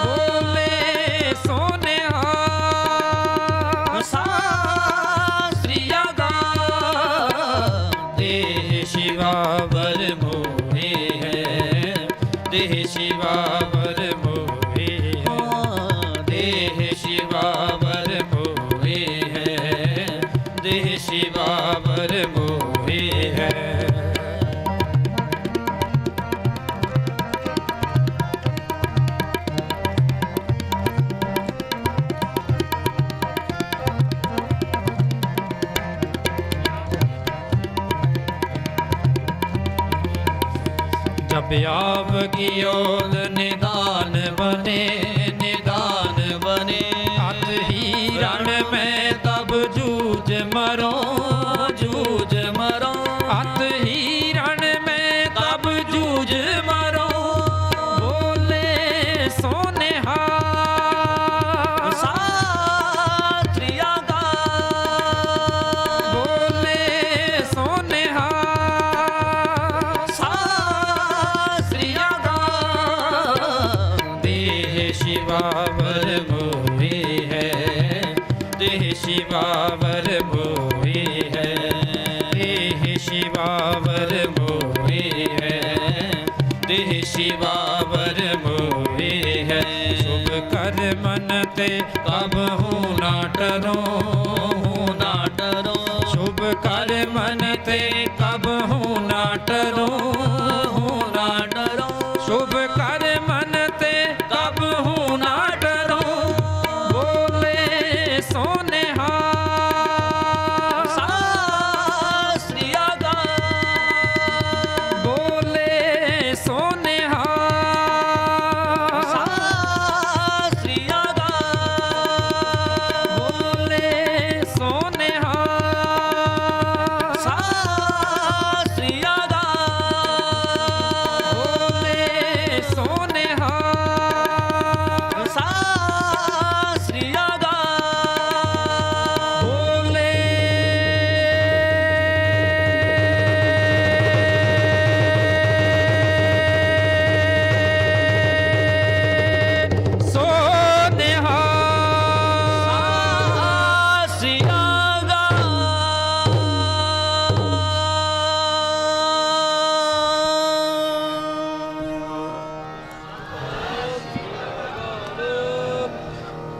[SPEAKER 10] बोले सोनेहा शिवावर मोहे है देह शिवावर मोहे है देह शिवावर मोहे है देह शिवावर मोहे है। जब आप की ओर निदान बने हाथ ही रण में तब जूझ मरो हाथ ही रण में तब जूझ मरो। बोले सोनेहा बोले सोनेहा शिवावर मोहे है देह शिवावर मोहे
[SPEAKER 16] ते कबहू ना डरो ना डरो शुभ कर मन ते कबहू ना डरो ना डरो शुभ कर मन ते कबहू ना डरो बोले सोनेहा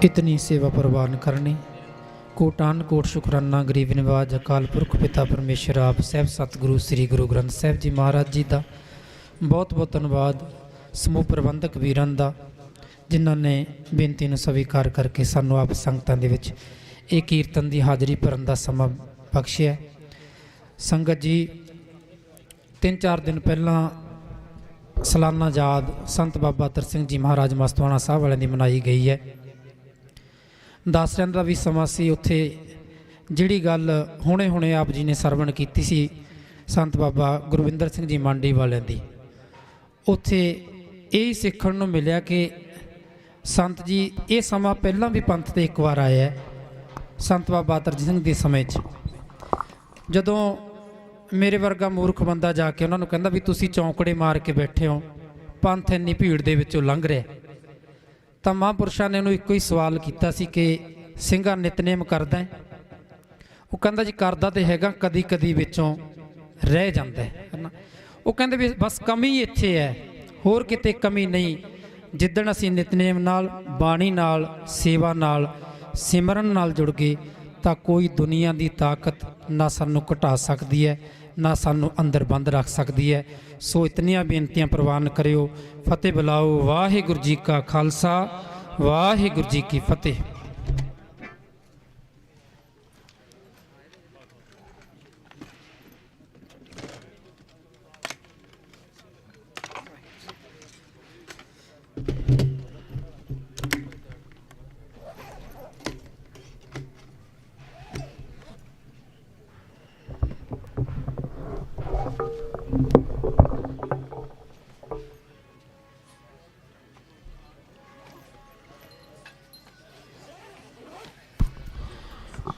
[SPEAKER 17] इतनी सेवा प्रवान करनी कोटान कोट शुकराना गरीब निवाज अकाल पुरख पिता परमेश्वर आप ਸਾਹਿਬ सतगुरु श्री गुरु ग्रंथ ਸਾਹਿਬ जी महाराज जी ਦਾ बहुत बहुत धन्यवाद समूह प्रबंधक ਵੀਰਾਂ ਦਾ ਜਿਨ੍ਹਾਂ ਨੇ ਬੇਨਤੀ ਨੂੰ ਸਵੀਕਾਰ ਕਰਕੇ ਸਾਨੂੰ ਆਪ ਸੰਗਤਾਂ ਦੇ ਵਿੱਚ ਇਹ ਕੀਰਤਨ ਦੀ ਹਾਜ਼ਰੀ ਭਰਨ ਦਾ ਸਮਾਂ ਬਖਸ਼ਿਆ। ਸੰਗਤ ਜੀ 3-4 ਦਿਨ ਪਹਿਲਾਂ ਸਾਲਾਨਾ ਯਾਦ ਸੰਤ ਬਾਬਾ ਅਤਰ ਸਿੰਘ ਜੀ ਮਹਾਰਾਜ ਮਸਤਵਾਣਾ ਸਾਹਿਬ ਵਾਲਿਆਂ ਦੀ ਮਨਾਈ ਗਈ ਹੈ। ਦਾਸਰਿਆਂ ਦਾ ਵੀ ਸਮਾਂ ਸੀ। ਉੱਥੇ ਜਿਹੜੀ ਗੱਲ ਹੁਣੇ ਆਪ ਜੀ ਨੇ ਸਰਵਣ ਕੀਤੀ ਸੀ ਸੰਤ ਬਾਬਾ ਗੁਰਵਿੰਦਰ ਸਿੰਘ ਜੀ ਮੰਡੀ ਵਾਲਿਆਂ ਦੀ, ਉੱਥੇ ਇਹ ਸਿੱਖਣ ਨੂੰ ਮਿਲਿਆ ਕਿ ਸੰਤ ਜੀ ਇਹ ਸਮਾਂ ਪਹਿਲਾਂ ਵੀ ਪੰਥ 'ਤੇ ਇੱਕ ਵਾਰ ਆਇਆ ਹੈ। ਸੰਤ ਬਾਬਾ ਅਤਰ ਸਿੰਘ ਦੇ ਸਮੇਂ 'ਚ ਜਦੋਂ ਮੇਰੇ ਵਰਗਾ ਮੂਰਖ ਬੰਦਾ ਜਾ ਕੇ ਉਹਨਾਂ ਨੂੰ ਕਹਿੰਦਾ ਵੀ ਤੁਸੀਂ ਚੌਂਕੜੇ ਮਾਰ ਕੇ ਬੈਠੇ ਹੋ, ਪੰਥ ਇੰਨੀ ਭੀੜ ਦੇ ਵਿੱਚੋਂ ਲੰਘ ਰਿਹਾ, ਤਾਂ ਮਹਾਂਪੁਰਸ਼ਾਂ ਨੇ ਉਹਨੂੰ ਇੱਕੋ ਹੀ ਸਵਾਲ ਕੀਤਾ ਸੀ ਕਿ ਸਿੰਘਾ ਨਿਤਨੇਮ ਕਰਦਾ ਹੈ? ਉਹ ਕਹਿੰਦਾ ਜੀ ਕਰਦਾ ਤੇ ਹੈਗਾ, ਕਦੀ ਕਦੀ ਵਿੱਚੋਂ ਰਹਿ ਜਾਂਦਾ ਹੈ ਨਾ। ਉਹ ਕਹਿੰਦੇ ਵੀ ਬਸ ਕਮੀ ਇੱਥੇ ਹੈ, ਹੋਰ ਕਿਤੇ ਕਮੀ ਨਹੀਂ। ਜਿੱਦਣ ਅਸੀਂ ਨਿਤਨੇਮ ਨਾਲ, ਬਾਣੀ ਨਾਲ, ਸੇਵਾ ਨਾਲ, ਸਿਮਰਨ ਨਾਲ ਜੁੜ ਗਏ ਤਾਂ ਕੋਈ ਦੁਨੀਆ ਦੀ ਤਾਕਤ ਨਾ ਸਾਨੂੰ ਘਟਾ ਸਕਦੀ ਹੈ, ਨਾ ਸਾਨੂੰ ਅੰਦਰ ਬੰਦ ਰੱਖ ਸਕਦੀ ਹੈ। ਸੋ ਇਤਨੀਆਂ ਬੇਨਤੀਆਂ ਪ੍ਰਵਾਨ ਕਰਿਓ। ਫਤਿਹ ਬੁਲਾਓ। ਵਾਹਿਗੁਰੂ ਜੀ ਕਾ ਖਾਲਸਾ, ਵਾਹਿਗੁਰੂ ਜੀ ਕੀ ਫਤਿਹ।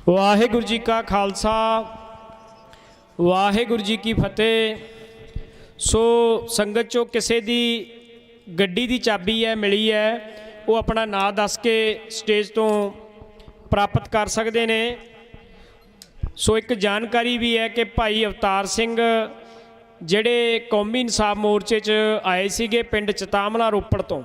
[SPEAKER 4] ਵਾਹਿਗੁਰੂ ਜੀ ਕਾ ਖਾਲਸਾ, ਵਾਹਿਗੁਰੂ ਜੀ ਕੀ ਫਤਿਹ। ਸੋ ਸੰਗਤ ਚੋਂ ਕਿਸੇ ਦੀ ਗੱਡੀ ਦੀ ਚਾਬੀ ਹੈ ਮਿਲੀ ਹੈ, ਉਹ ਆਪਣਾ ਨਾਂ ਦੱਸ ਕੇ ਸਟੇਜ ਤੋਂ ਪ੍ਰਾਪਤ ਕਰ ਸਕਦੇ ਨੇ। ਸੋ ਇੱਕ ਜਾਣਕਾਰੀ ਵੀ ਹੈ ਕਿ ਭਾਈ ਅਵਤਾਰ ਸਿੰਘ ਜਿਹੜੇ ਕੌਮੀ ਇਨਸਾਫ ਮੋਰਚੇ 'ਚ ਆਏ ਸੀਗੇ ਪਿੰਡ ਚਤਾਮਲਾ ਰੋਪੜ ਤੋਂ,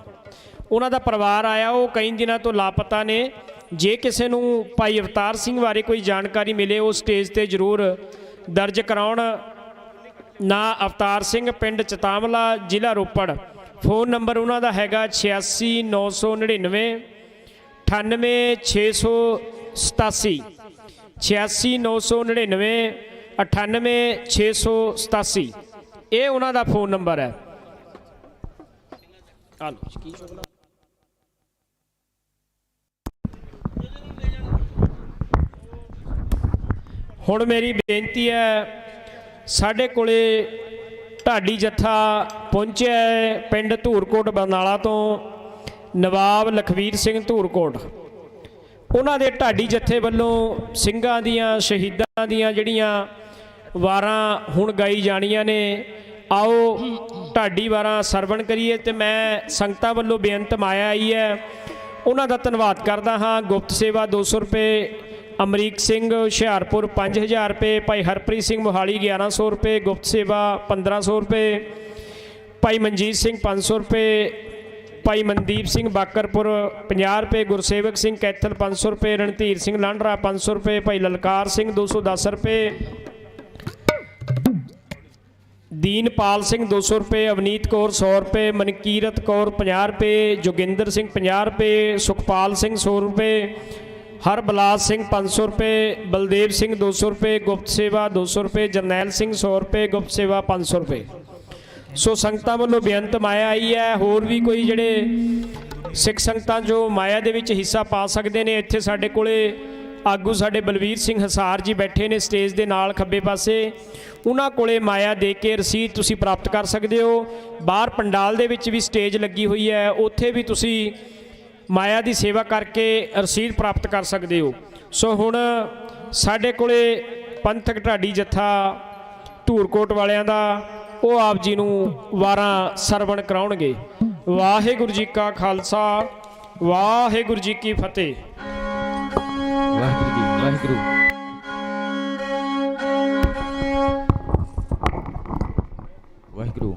[SPEAKER 4] ਉਹਨਾਂ ਦਾ ਪਰਿਵਾਰ ਆਇਆ, ਉਹ ਕਈ ਦਿਨਾਂ ਤੋਂ ਲਾਪਤਾ ਨੇ। ਜੇ ਕਿਸੇ ਨੂੰ ਭਾਈ ਅਵਤਾਰ ਸਿੰਘ ਬਾਰੇ ਕੋਈ ਜਾਣਕਾਰੀ ਮਿਲੇ ਉਹ ਸਟੇਜ ਤੇ ਜ਼ਰੂਰ ਦਰਜ ਕਰਾਉਣ। ਨਾਂ ਅਵਤਾਰ ਸਿੰਘ, ਪਿੰਡ ਚਤਾਮਲਾ, ਜ਼ਿਲ੍ਹਾ ਰੋਪੜ। ਫੋਨ ਨੰਬਰ ਉਹਨਾਂ ਦਾ ਹੈਗਾ 86 999 98 687 86 999 98 687। ਇਹ ਉਹਨਾਂ ਦਾ ਫੋਨ ਨੰਬਰ ਹੈ। ਹੁਣ ਮੇਰੀ ਬੇਨਤੀ ਹੈ, ਸਾਡੇ ਕੋਲੇ ਢਾਡੀ ਜੱਥਾ ਪਹੁੰਚਿਆ ਹੈ ਪਿੰਡ ਧੂਰਕੋਟ ਬਰਨਾਲਾ ਤੋਂ, ਨਵਾਬ ਲਖਵੀਰ ਸਿੰਘ ਧੂਰਕੋਟ। ਉਹਨਾਂ ਦੇ ਢਾਡੀ ਜੱਥੇ ਵੱਲੋਂ ਸਿੰਘਾਂ ਦੀਆਂ, ਸ਼ਹੀਦਾਂ ਦੀਆਂ ਜਿਹੜੀਆਂ ਵਾਰਾਂ ਹੁਣ ਗਾਈ ਜਾਣੀਆਂ ਨੇ, ਆਓ ਢਾਡੀ ਵਾਰਾਂ ਸਰਵਣ ਕਰੀਏ। ਤੇ ਮੈਂ ਸੰਗਤਾਂ ਵੱਲੋਂ ਬੇਨਤ ਮਾਇਆ ਆਈ ਹੈ, ਉਹਨਾਂ ਦਾ ਧੰਨਵਾਦ ਕਰਦਾ ਹਾਂ। ਗੁਪਤ ਸੇਵਾ 200 ਰੁਪਏ, ਅਮਰੀਕ ਸਿੰਘ ਹੁਸ਼ਿਆਰਪੁਰ 5000 ਰੁਪਏ, ਭਾਈ ਹਰਪ੍ਰੀਤ ਸਿੰਘ ਮੋਹਾਲੀ 1100 ਰੁਪਏ, ਗੁਪਤ ਸੇਵਾ 1500 ਰੁਪਏ, ਭਾਈ ਮਨਜੀਤ ਸਿੰਘ 500 ਰੁਪਏ, ਭਾਈ ਮਨਦੀਪ ਸਿੰਘ ਬਾਕਰਪੁਰ 50 ਰੁਪਏ, ਗੁਰਸੇਵਕ ਸਿੰਘ ਕੈਥਲ 500 ਰੁਪਏ, ਰਣਧੀਰ ਸਿੰਘ ਲਾਂਡਰਾ 500 ਰੁਪਏ, ਭਾਈ ਲਲਕਾਰ ਸਿੰਘ 210 ਰੁਪਏ, ਦੀਨਪਾਲ ਸਿੰਘ 200 ਰੁਪਏ, ਅਵਨੀਤ ਕੌਰ 100 ਰੁਪਏ, ਮਨਕੀਰਤ ਕੌਰ 50 ਰੁਪਏ, ਜੋਗਿੰਦਰ ਸਿੰਘ 50 ਰੁਪਏ, ਸੁਖਪਾਲ ਸਿੰਘ 100 ਰੁਪਏ, ਹਰਬਲਾਸ ਸਿੰਘ 500 ਰੁਪਏ, ਬਲਦੇਵ ਸਿੰਘ 200 ਰੁਪਏ, ਗੁਪਤ ਸੇਵਾ 200 ਰੁਪਏ, ਜਰਨੈਲ ਸਿੰਘ 100 ਰੁਪਏ, ਗੁਪਤ ਸੇਵਾ 500 ਰੁਪਏ। ਸੋ ਸੰਗਤਾਂ ਵੱਲੋਂ ਬੇਅੰਤ ਮਾਇਆ ਆਈ ਹੈ। ਹੋਰ ਵੀ ਕੋਈ ਜਿਹੜੇ ਸਿੱਖ ਸੰਗਤਾਂ ਜੋ ਮਾਇਆ ਦੇ ਵਿੱਚ ਹਿੱਸਾ ਪਾ ਸਕਦੇ ਨੇ, ਇੱਥੇ ਸਾਡੇ ਕੋਲੇ ਆਗੂ ਸਾਡੇ ਬਲਵੀਰ ਸਿੰਘ ਹਸਾਰ ਜੀ ਬੈਠੇ ਨੇ ਸਟੇਜ ਦੇ ਨਾਲ ਖੱਬੇ ਪਾਸੇ, ਉਹਨਾਂ ਕੋਲੇ ਮਾਇਆ ਦੇ ਕੇ ਰਸੀਦ ਤੁਸੀਂ ਪ੍ਰਾਪਤ ਕਰ ਸਕਦੇ ਹੋ। ਬਾਹਰ ਪੰਡਾਲ ਦੇ ਵਿੱਚ ਵੀ ਸਟੇਜ ਲੱਗੀ ਹੋਈ ਹੈ, ਉੱਥੇ ਵੀ ਤੁਸੀਂ ਮਾਇਆ ਦੀ ਸੇਵਾ ਕਰਕੇ ਰਸੀਦ ਪ੍ਰਾਪਤ ਕਰ ਸਕਦੇ ਹੋ। ਸੋ ਹੁਣ ਸਾਡੇ ਕੋਲੇ ਪੰਥਕ ਢਾਡੀ ਜੱਥਾ ਧੂਰਕੋਟ ਵਾਲਿਆਂ ਦਾ, ਉਹ ਆਪ ਜੀ ਨੂੰ ਵਾਰਾਂ ਸਰਵਣ ਕਰਾਉਣਗੇ। ਵਾਹਿਗੁਰੂ ਜੀ ਕਾ ਖਾਲਸਾ, ਵਾਹਿਗੁਰੂ ਜੀ ਕੀ ਫਤਿਹ।
[SPEAKER 15] ਵਾਹਿਗੁਰੂ ਜੀ ਵਾਹਿਗੁਰੂ। ਵਾਹਿਗੁਰੂ।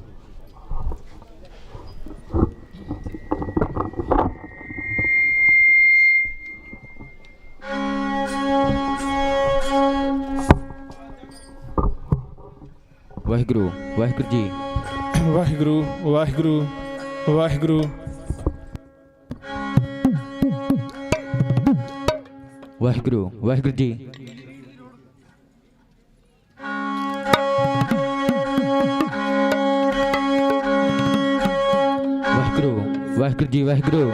[SPEAKER 15] ਵਾਹਿਗੁਰੂ ਵਾਹਿਗੁਰੂ ਜੀ।
[SPEAKER 4] ਵਾਹਿਗੁਰੂ ਵਾਹਿਗੁਰੂ ਵਾਹਿਗੁਰੂ।
[SPEAKER 15] ਵਾਹਿਗੁਰੂ ਵਾਹਿਗੁਰੂ ਜੀ। ਵਾਹਿਗੁਰੂ ਵਾਹਿਗੁਰੂ ਜੀ ਵਾਹਿਗੁਰੂ।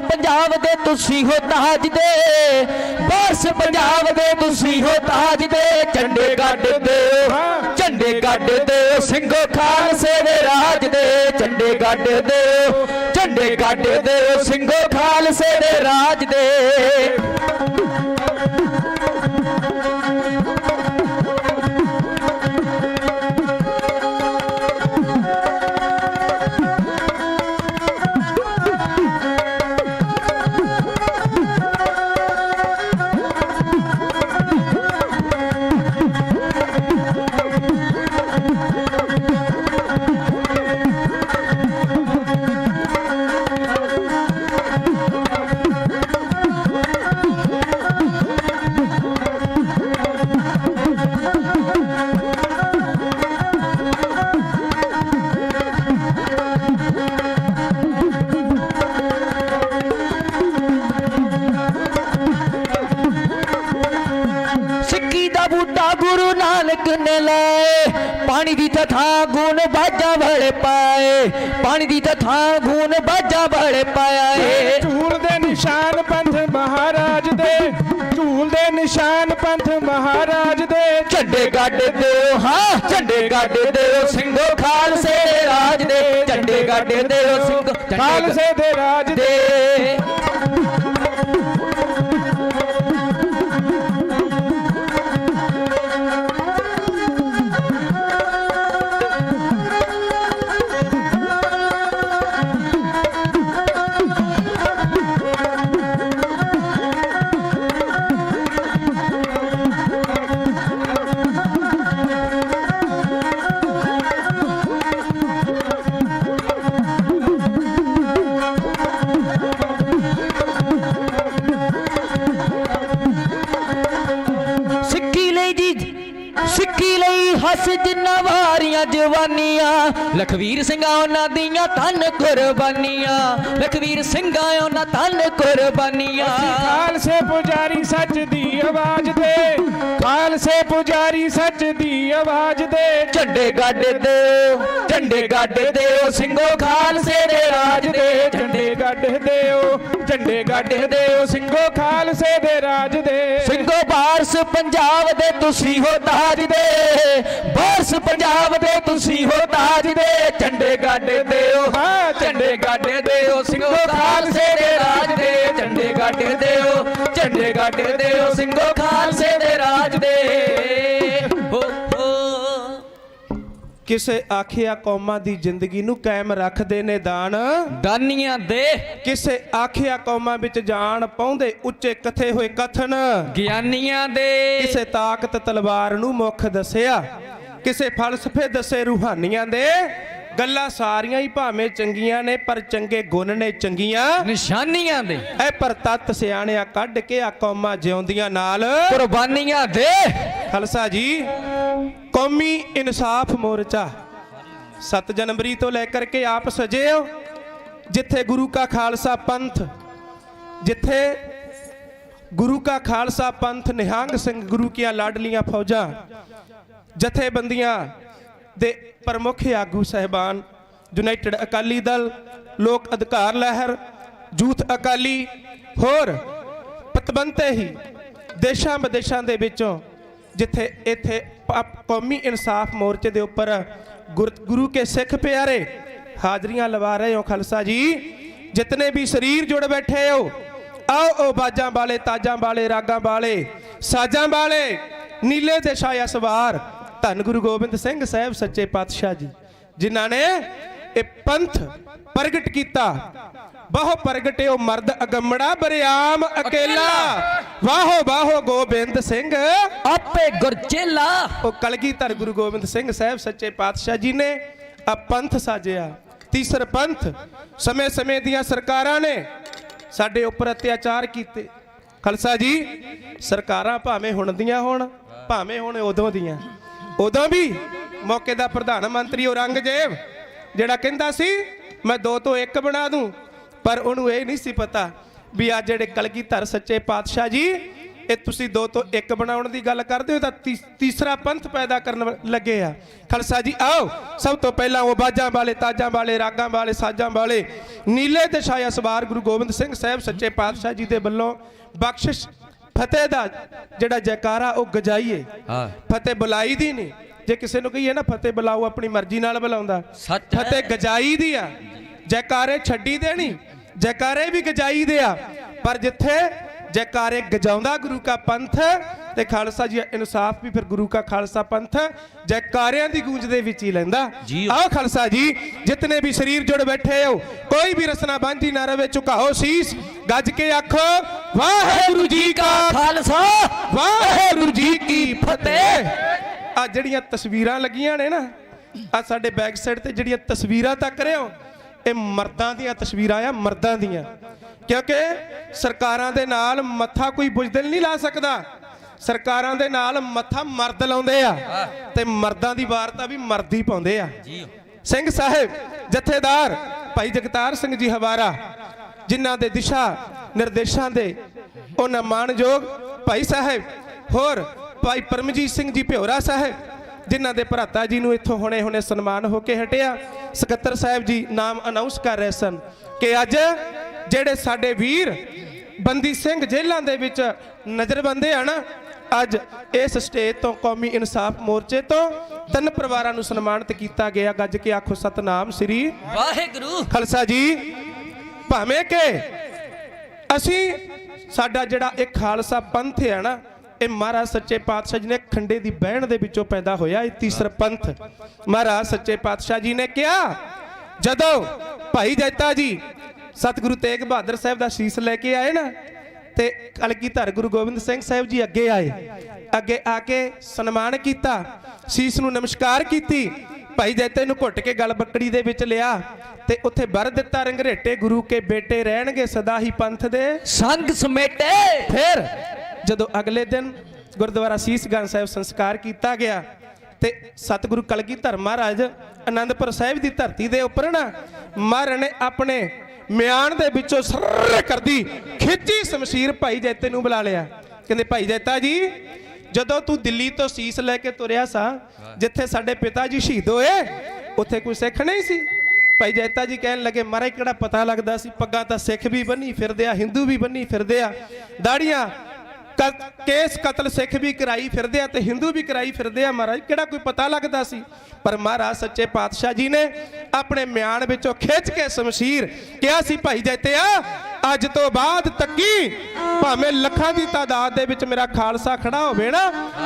[SPEAKER 10] ਪੰਜਾਬ ਦੇ ਤੁਸੀਂ ਹੋ ਤਾਜ ਦੇ, ਬਾਰਸ ਪੰਜਾਬ ਦੇ ਤੁਸੀਂ ਹੋ ਤਾਜ ਦੇ, ਝੰਡੇ ਗੱਡਦੇ ਹੋ, ਝੰਡੇ ਗੱਡਦੇ ਹੋ ਸਿੰਘੋ ਖਾਲਸੇ ਦੇ ਰਾਜ ਦੇ, ਝੰਡੇ ਗੱਡਦੇ ਹੋ, ਝੰਡੇ ਗੱਡਦੇ ਹੋ ਸਿੰਘੋ ਖਾਲਸੇ ਦੇ ਰਾਜ ਦੇ। ਗੁਰੂ ਨਾਨਕ ਨੇ ਲਾਏ, ਪਾਣੀ ਦੀ ਥਾਂ ਗੁਣ ਬਾਜਾਂ ਵਾਲੇ ਪਾਏ, ਪਾਣੀ ਦੀ ਥਾਂ ਗੁਣ ਬਾਜਾਂ ਵਾਲੇ ਪਾਇਆ ਏ।
[SPEAKER 4] ਝੂਲ ਦੇ ਨਿਸ਼ਾਨ ਪੰਥ ਮਹਾਰਾਜ ਦੇ, ਝੂਲ ਦੇ ਨਿਸ਼ਾਨ ਪੰਥ ਮਹਾਰਾਜ ਦੇ,
[SPEAKER 10] ਝੰਡੇ ਗੱਡਦੇ ਹੋ, ਹਾਂ ਝੰਡੇ ਗੱਡਦੇ ਹੋ ਸਿੰਘੋ ਖਾਲਸੇ ਦੇ ਰਾਜ ਦੇ, ਝੰਡੇ ਗੱਡਦੇ ਹੋ ਸਿੰਘੋ
[SPEAKER 4] ਖਾਲਸੇ ਦੇ ਰਾਜ ਦੇ।
[SPEAKER 10] ਸਿੱਖੀ ਲਈ ਹੱਸ ਜਿੰਨਾ ਵਾਰੀਆਂ ਜਵਾਨੀਆਂ, ਲਖਵੀਰ ਸਿੰਘਾਂ ਉਹਨਾਂ ਦੀਆਂ ਧੰਨ ਕੁਰਬਾਨੀਆਂ, ਲਖਵੀਰ ਸਿੰਘਾਂ ਉਹਨਾਂ ਧੰਨ ਕੁਰਬਾਨੀਆਂ।
[SPEAKER 4] ਖਾਲਸੇ ਪੁਜਾਰੀ ਸੱਚ ਦੀ ਆਵਾਜ਼ ਦੇ, ਖਾਲਸੇ
[SPEAKER 10] ਖਾਲਸੇ ਪੁਜਾਰੀ ਸੱਚ ਦੀ ਆਵਾਜ਼ ਦੇ ਝੰਡੇ ਗੱਡ ਦਿਓ ਝੰਡੇ ਗੱਡ ਦਿਓ ਸਿੰਘੋ ਖਾਲਸੇ ਦੇ ਰਾਜ ਦੇ ਝੰਡੇ ਗੱਡ ਦਿਓ ਝੰਡੇ ਗੱਡ ਦਿਓ ਸਿੰਘੋ ਖਾਲਸੇ ਦੇ ਰਾਜ ਦੇ ਸਿੰਘੋ ਵਾਰਸ ਪੰਜਾਬ ਦੇ ਤੁਸੀਂ ਹੋ ਤਾਜ ਦੇ ਵਾਰਸ ਪੰਜਾਬ ਦੇ ਤੁਸੀਂ ਹੋ ਤਾਜ ਦੇ ਝੰਡੇ ਗੱਡ ਦਿਓ ਹਾਂ ਝੰਡੇ ਗੱਡ ਦਿਓ ਸਿੰਘੋ ਖਾਲਸੇ ਦੇ ਰਾਜ ਦੇ ਝੰਡੇ ਗੱਡ ਦਿਓ ਝੰਡੇ ਗੱਡ ਦਿਓ ਸਿੰਘੋ ਖਾਲਸੇ ਦੇ ਰਾਜ ਦੇ ਹੋ
[SPEAKER 14] ਕਿਸੇ ਆਖਿਆ ਕੌਮਾਂ ਦੀ ਜ਼ਿੰਦਗੀ ਨੂੰ ਕਾਇਮ ਰੱਖਦੇ ਨੇ ਦਾਨੀਆਂ ਦੇ ਕਿਸੇ ਆਖਿਆ ਕੌਮਾਂ ਵਿੱਚ ਜਾਣ ਪਾਉਂਦੇ ਉੱਚੇ ਕਥੇ ਹੋਏ ਕਥਨ
[SPEAKER 10] ਗਿਆਨੀਆਂ ਦੇ
[SPEAKER 14] ਕਿਸੇ ਤਾਕਤ ਤਲਵਾਰ ਨੂੰ ਮੁੱਖ ਦੱਸਿਆ ਕਿਸੇ ਫਲਸਫੇ ਦੱਸੇ ਰੂਹਾਨੀਆਂ ਦੇ ਗੱਲਾਂ ਸਾਰੀਆਂ ਹੀ ਭਾਵੇਂ ਚੰਗੀਆਂ ਨੇ ਪਰ ਚੰਗੇ ਗੁਣ ਨੇ ਚੰਗੀਆਂ
[SPEAKER 10] ਨਿਸ਼ਾਨੀਆਂ ਦੇ
[SPEAKER 14] ਐ ਪਰ ਤੱਤ ਸਿਆਣਿਆ ਕੱਢ ਕੇ ਆ ਕੌਮਾਂ ਜਿਉਂਦੀਆਂ ਨਾਲ
[SPEAKER 10] ਕੁਰਬਾਨੀਆਂ ਦੇ
[SPEAKER 14] ਖਾਲਸਾ ਜੀ ਕੌਮੀ ਇਨਸਾਫ ਮੋਰਚਾ 7 ਜਨਵਰੀ ਤੋਂ ਲੈ ਕਰਕੇ ਆਪ ਸਜੇ ਹੋ ਜਿੱਥੇ ਗੁਰੂ ਕਾ ਖਾਲਸਾ ਪੰਥ ਜਿੱਥੇ ਗੁਰੂ ਕਾ ਖਾਲਸਾ ਪੰਥ ਨਿਹੰਗ ਸਿੰਘ ਗੁਰੂ ਕੀਆਂ ਲਾਡਲੀਆਂ ਫੌਜਾਂ ਜਥੇਬੰਦੀਆਂ ਦੇ ਪ੍ਰਮੁੱਖ ਆਗੂ ਸਹਿਬਾਨ ਯੂਨਾਈਟਿਡ ਅਕਾਲੀ ਦਲ ਲੋਕ ਅਧਿਕਾਰ ਲਹਿਰ ਯੂਥ ਅਕਾਲੀ ਹੋਰ ਪਤਵੰਤੇ ਹੀ ਦੇਸ਼ਾਂ ਵਿਦੇਸ਼ਾਂ ਦੇ ਵਿੱਚੋਂ ਜਿੱਥੇ ਇੱਥੇ ਕੌਮੀ ਇਨਸਾਫ ਮੋਰਚੇ ਦੇ ਉੱਪਰ ਗੁਰੂ ਕੇ ਸਿੱਖ ਪਿਆਰੇ ਹਾਜ਼ਰੀਆਂ ਲਵਾ ਰਹੇ ਹੋ ਖਾਲਸਾ ਜੀ ਜਿਤਨੇ ਵੀ ਸਰੀਰ ਜੁੜ ਬੈਠੇ ਹੋ ਆਓ ਬਾਜਾਂ ਵਾਲੇ ਤਾਜਾਂ ਵਾਲੇ ਰਾਗਾਂ ਵਾਲੇ ਸਾਜਾਂ ਵਾਲੇ ਨੀਲੇ ਦੇ ਛਾਇਆ ਸਵਾਰ ਧੰਨ ਗੁਰੂ ਗੋਬਿੰਦ ਸਿੰਘ ਸਾਹਿਬ ਸੱਚੇ ਪਾਤਸ਼ਾਹ ਜੀ ਜਿਨ੍ਹਾਂ ਨੇ ਇਹ ਪੰਥ ਪ੍ਰਗਟ ਕੀਤਾ ਬਾਹੋ ਪ੍ਰਗਟਿਓ ਮਰਦ ਅਗੰਮੜਾ ਬਰਿਆਮ ਅਕੇਲਾ ਵਾਹੋ ਬਾਹੋ ਗੋਬਿੰਦ ਸਿੰਘ
[SPEAKER 10] ਆਪੇ ਗੁਰਚੇਲਾ
[SPEAKER 14] ਉਹ ਕਲਗੀਧਰ ਗੁਰੂ ਗੋਬਿੰਦ ਸਿੰਘ ਸਾਹਿਬ ਸੱਚੇ ਪਾਤਸ਼ਾਹ ਜੀ ਨੇ ਆ ਪੰਥ ਸਾਜਿਆ ਤੀਸਰ ਪੰਥ ਸਮੇਂ ਸਮੇਂ ਦੀਆਂ ਸਰਕਾਰਾਂ ਨੇ ਸਾਡੇ ਉੱਪਰ ਅਤਿਆਚਾਰ ਕੀਤੇ ਖਾਲਸਾ ਜੀ ਸਰਕਾਰਾਂ ਭਾਵੇਂ ਹੁਣ ਦੀਆਂ ਹੋਣ ਭਾਵੇਂ ਹੁਣ ਉਦੋਂ ਵੀ ਮੌਕੇ ਦਾ ਪ੍ਰਧਾਨ ਮੰਤਰੀ ਔਰੰਗਜ਼ੇਬ ਜਿਹੜਾ ਕਹਿੰਦਾ ਸੀ ਮੈਂ 2 ਤੋਂ 1 ਬਣਾ ਦੂੰ ਪਰ ਉਹਨੂੰ ਇਹ ਨਹੀਂ ਸੀ ਪਤਾ ਵੀ ਅੱਜ ਜਿਹੜੇ ਕਲਗੀਧਰ ਸੱਚੇ ਪਾਤਸ਼ਾਹ ਜੀ ਇਹ ਤੁਸੀਂ 2 ਤੋਂ 1 ਬਣਾਉਣ ਦੀ ਗੱਲ ਕਰਦੇ ਹੋ ਤਾਂ ਤੀਸਰਾ ਪੰਥ ਪੈਦਾ ਕਰਨ ਲੱਗੇ ਆ ਖਾਲਸਾ ਜੀ ਆਓ ਸਭ ਤੋਂ ਪਹਿਲਾਂ ਉਹ ਬਾਜਾਂ ਵਾਲੇ ਤਾਜਾਂ ਵਾਲੇ ਰਾਗਾਂ ਵਾਲੇ ਸਾਜਾਂ ਵਾਲੇ ਨੀਲੇ ਤੇ ਛਾਇਆ ਸਵਾਰ ਗੁਰੂ ਗੋਬਿੰਦ ਸਿੰਘ ਸਾਹਿਬ ਸੱਚੇ ਪਾਤਸ਼ਾਹ ਜੀ ਦੇ ਵੱਲੋਂ ਬਖਸ਼ਿਸ਼ ਫਤਿਹ ਦਾ ਜਿਹੜਾ ਜੈਕਾਰਾ ਉਹ ਗਜਾਈਏ ਫਤਿਹ ਬੁਲਾਈ ਦੀ ਨਹੀਂ ਜੇ ਕਿਸੇ ਨੂੰ ਕਹੀਏ ਨਾ ਫਤਿਹ ਬੁਲਾਓ ਆਪਣੀ ਮਰਜ਼ੀ ਨਾਲ ਬੁਲਾਉਂਦਾ ਫਤਿਹ ਗਜਾਈ ਦੀ ਆ ਜੈਕਾਰੇ ਛੱਡੀ ਦੇ ਨਹੀਂ ਜੈਕਾਰੇ ਵੀ ਗਜਾਈ ਦੇ ਆ ਪਰ ਜਿੱਥੇ ਜੈਕਾਰੇ ਗਜਾਉਂਦਾ ਗੁਰੂ ਕਾ ਪੰਥ ਤੇ ਖਾਲਸਾ ਜੀ ਇਨਸਾਫ ਵੀ ਫਿਰ ਗੁਰੂ ਕਾ ਖਾਲਸਾ ਪੰਥ ਜੈਕਾਰਿਆਂ ਦੀ ਗੂੰਜ ਦੇ ਵਿੱਚ ਹੀ ਲੈਂਦਾ ਆਓ ਖਾਲਸਾ ਜੀ ਜਿਤਨੇ ਵੀ ਸਰੀਰ ਜੁੜ ਬੈਠੇ ਹੋ ਕੋਈ ਵੀ ਰਸਨਾ ਬਾਂਝੀ ਨਾ ਰਵੇ ਝੁਕਾਓ ਸੀਸ ਗੱਜ ਕੇ ਆਖੋ ਵਾਹਿਗੁਰੂ ਜੀ ਕਾ
[SPEAKER 10] ਖਾਲਸਾ
[SPEAKER 14] ਵਾਹਿਗੁਰੂ ਜੀ ਕੀ ਫਤਿਹ ਆ ਜਿਹੜੀਆਂ ਤਸਵੀਰਾਂ ਲੱਗੀਆਂ ਨੇ ਨਾ ਆ ਸਾਡੇ ਬੈਕ ਸਾਈਡ ਤੇ ਜਿਹੜੀਆਂ ਤਸਵੀਰਾਂ ਤੱਕ ਰਹੇ ਹੋ ਇਹ ਮਰਦਾਂ ਦੀਆਂ ਤਸਵੀਰਾਂ ਆ ਮਰਦਾਂ ਦੀਆਂ ਕਿਉਂਕਿ ਸਰਕਾਰਾਂ ਦੇ ਨਾਲ ਮੱਥਾ ਕੋਈ ਬੁਜ਼ਦਿਲ ਨਹੀਂ ਲਾ ਸਕਦਾ ਸਰਕਾਰਾਂ ਦੇ ਨਾਲ ਮੱਥਾ ਮਰਦ ਲਾਉਂਦੇ ਆ ਤੇ ਮਰਦਾਂ ਦੀ ਵਾਰਤਾ ਵੀ ਮਰਦ ਹੀ ਪਾਉਂਦੇ ਆ ਸਿੰਘ ਸਾਹਿਬ ਜਥੇਦਾਰ ਭਾਈ ਜਗਤਾਰ ਸਿੰਘ ਜੀ ਹਵਾਰਾ ਜਿਨ੍ਹਾਂ ਦੇ ਦਿਸ਼ਾ ਨਿਰਦੇਸ਼ਾਂ ਦੇ ਉਹਨਾਂ ਮਾਣਯੋਗ ਭਾਈ ਸਾਹਿਬ ਹੋਰ ਭਾਈ ਪਰਮਜੀਤ ਸਿੰਘ ਜੀ ਭਿਓਰਾ ਸਾਹਿਬ ਜਿਨ੍ਹਾਂ ਦੇ ਭਰਾਤਾ ਜੀ ਨੂੰ ਇੱਥੋਂ ਹੁਣੇ ਸਨਮਾਨ ਹੋ ਕੇ ਹਟਿਆ ਸਕੱਤਰ ਸਾਹਿਬ ਜੀ ਨਾਮ ਅਨਾਉਂਸ ਕਰ ਰਹੇ ਸਨ ਕਿ ਅੱਜ ਜਿਹੜੇ ਸਾਡੇ ਵੀਰ ਬੰਦੀ ਸਿੰਘ ਜੇਲ੍ਹਾਂ ਦੇ ਵਿੱਚ ਨਜ਼ਰਬੰਦੇ ਆ ਨਾ ਅੱਜ ਇਸ ਸਟੇਜ ਤੋਂ ਕੌਮੀ ਇਨਸਾਫ ਮੋਰਚੇ ਤੋਂ 3 ਪਰਿਵਾਰਾਂ ਨੂੰ ਸਨਮਾਨਿਤ ਕੀਤਾ ਗਿਆ ਗੱਜ ਕੇ ਆਖੋ ਸਤਨਾਮ ਸ੍ਰੀ
[SPEAKER 10] ਵਾਹਿਗੁਰੂ
[SPEAKER 14] ਖਾਲਸਾ ਜੀ ਭਾਵੇਂ ਕਿ ਅਸੀਂ ਸਾਡਾ ਜਿਹੜਾ ਇਹ ਖਾਲਸਾ ਪੰਥ ਹੈ ਨਾ ਇਹ ਮਹਾਰਾਜ ਸੱਚੇ ਪਾਤਸ਼ਾਹ ਜੀ ਨੇ ਖੰਡੇ ਦੀ ਬਹਿਣ ਦੇ ਵਿੱਚੋਂ ਪੈਦਾ ਹੋਇਆ ਇਹ ਤੀਸਰਾ ਪੰਥ ਮਹਾਰਾਜ ਸੱਚੇ ਪਾਤਸ਼ਾਹ ਜੀ ਨੇ ਕਿਹਾ ਜਦੋਂ ਭਾਈ ਜੈਤਾ ਜੀ ਸਤਿਗੁਰੂ ਤੇਗ ਬਹਾਦਰ ਸਾਹਿਬ ਦਾ ਸੀਸ ਲੈ ਕੇ ਆਏ ਨਾ ਤੇ ਕਲਗੀਧਰ ਗੁਰੂ ਗੋਬਿੰਦ ਸਿੰਘ ਸਾਹਿਬ ਜੀ ਅੱਗੇ ਆਏ ਅੱਗੇ ਆ ਕੇ ਸਨਮਾਨ ਕੀਤਾ ਸੀਸ ਨੂੰ ਨਮਸਕਾਰ ਕੀਤੀ ਭਾਈ ਜੈਤੇ ਨੂੰ ਘੁੱਟ ਕੇ ਗਲ ਬੱਕੜੀ ਦੇ ਵਿੱਚ ਲਿਆ ਤੇ ਉੱਥੇ ਬਰ ਦਿੱਤਾ ਰੰਗਰੇਟੇ ਗੁਰੂ ਕੇ ਬੇਟੇ ਰਹਿਣਗੇ ਸਦਾ ਹੀ ਪੰਥ ਦੇ
[SPEAKER 10] ਸੰਗ ਸਮੇਟੇ
[SPEAKER 14] ਫਿਰ ਜਦੋਂ ਅਗਲੇ ਦਿਨ ਗੁਰਦੁਆਰਾ ਸੀਸਗੰਜ ਸਾਹਿਬ ਸੰਸਕਾਰ ਕੀਤਾ ਗਿਆ ਤੇ ਸਤਿਗੁਰੂ ਕਲਗੀਧਰ ਮਹਾਰਾਜ ਆਨੰਦਪੁਰ ਸਾਹਿਬ ਦੀ ਧਰਤੀ ਦੇ ਉੱਪਰ ਨਾ ਮਹਾਰਾਜ ਨੇ ਆਪਣੇ ਮਿਆਨ ਦੇ ਵਿੱਚੋਂ ਸਰਰ ਕਰਦੀ ਖਿੱਚੀ ਸ਼ਮਸ਼ੀਰ ਭਾਈ ਜੈਤੇ ਨੂੰ ਬੁਲਾ ਲਿਆ ਕਹਿੰਦੇ ਭਾਈ ਜੈਤਾ ਜੀ
[SPEAKER 18] ਜਦੋਂ ਤੂੰ ਦਿੱਲੀ ਤੋਂ ਸੀਸ ਲੈ ਕੇ ਤੁਰਿਆ ਸਾਂ, ਜਿੱਥੇ ਸਾਡੇ ਪਿਤਾ ਜੀ ਸ਼ਹੀਦ ਹੋਏ, ਉੱਥੇ ਕੋਈ ਸਿੱਖ ਨਹੀਂ ਸੀ। ਭਾਈ ਜੈਤਾ ਜੀ ਕਹਿਣ ਲੱਗੇ, ਮਹਾਰਾਜ ਕਿਹੜਾ ਪਤਾ ਲੱਗਦਾ ਸੀ, ਪੱਗਾਂ ਤਾਂ ਸਿੱਖ ਵੀ ਬੰਨੀ ਫਿਰਦੇ ਆ, ਹਿੰਦੂ ਵੀ ਬੰਨੀ ਫਿਰਦੇ ਆ, ਦਾੜੀਆਂ ਕੇਸ ਕਤਲ ਸਿੱਖ ਵੀ ਕਰਾਈ ਫਿਰਦੇ ਆ ਤੇ ਹਿੰਦੂ ਵੀ ਕਰਾਈ ਫਿਰਦੇ ਆ, ਮਹਾਰਾਜ ਕਿਹੜਾ ਕੋਈ ਪਤਾ ਲੱਗਦਾ ਸੀ। ਪਰ ਮਹਾਰਾਜ ਸੱਚੇ ਪਾਤਸ਼ਾਹ ਜੀ ਨੇ ਆਪਣੇ ਮਿਆਨ ਵਿੱਚੋਂ ਖਿੱਚ ਕੇ ਸ਼ਮਸ਼ੀਰ ਕਿਹਾ ਸੀ, ਭਾਈ ਜੈਤਿਆ ਅੱਜ ਤੋਂ ਬਾਅਦ ਤੱਕੀ ਭਾਵੇਂ ਲੱਖਾਂ ਦੀ ਤਾਦਾਦ ਦੇ ਵਿੱਚ ਮੇਰਾ ਖਾਲਸਾ ਖੜਾ ਹੋਵੇ ਨਾ,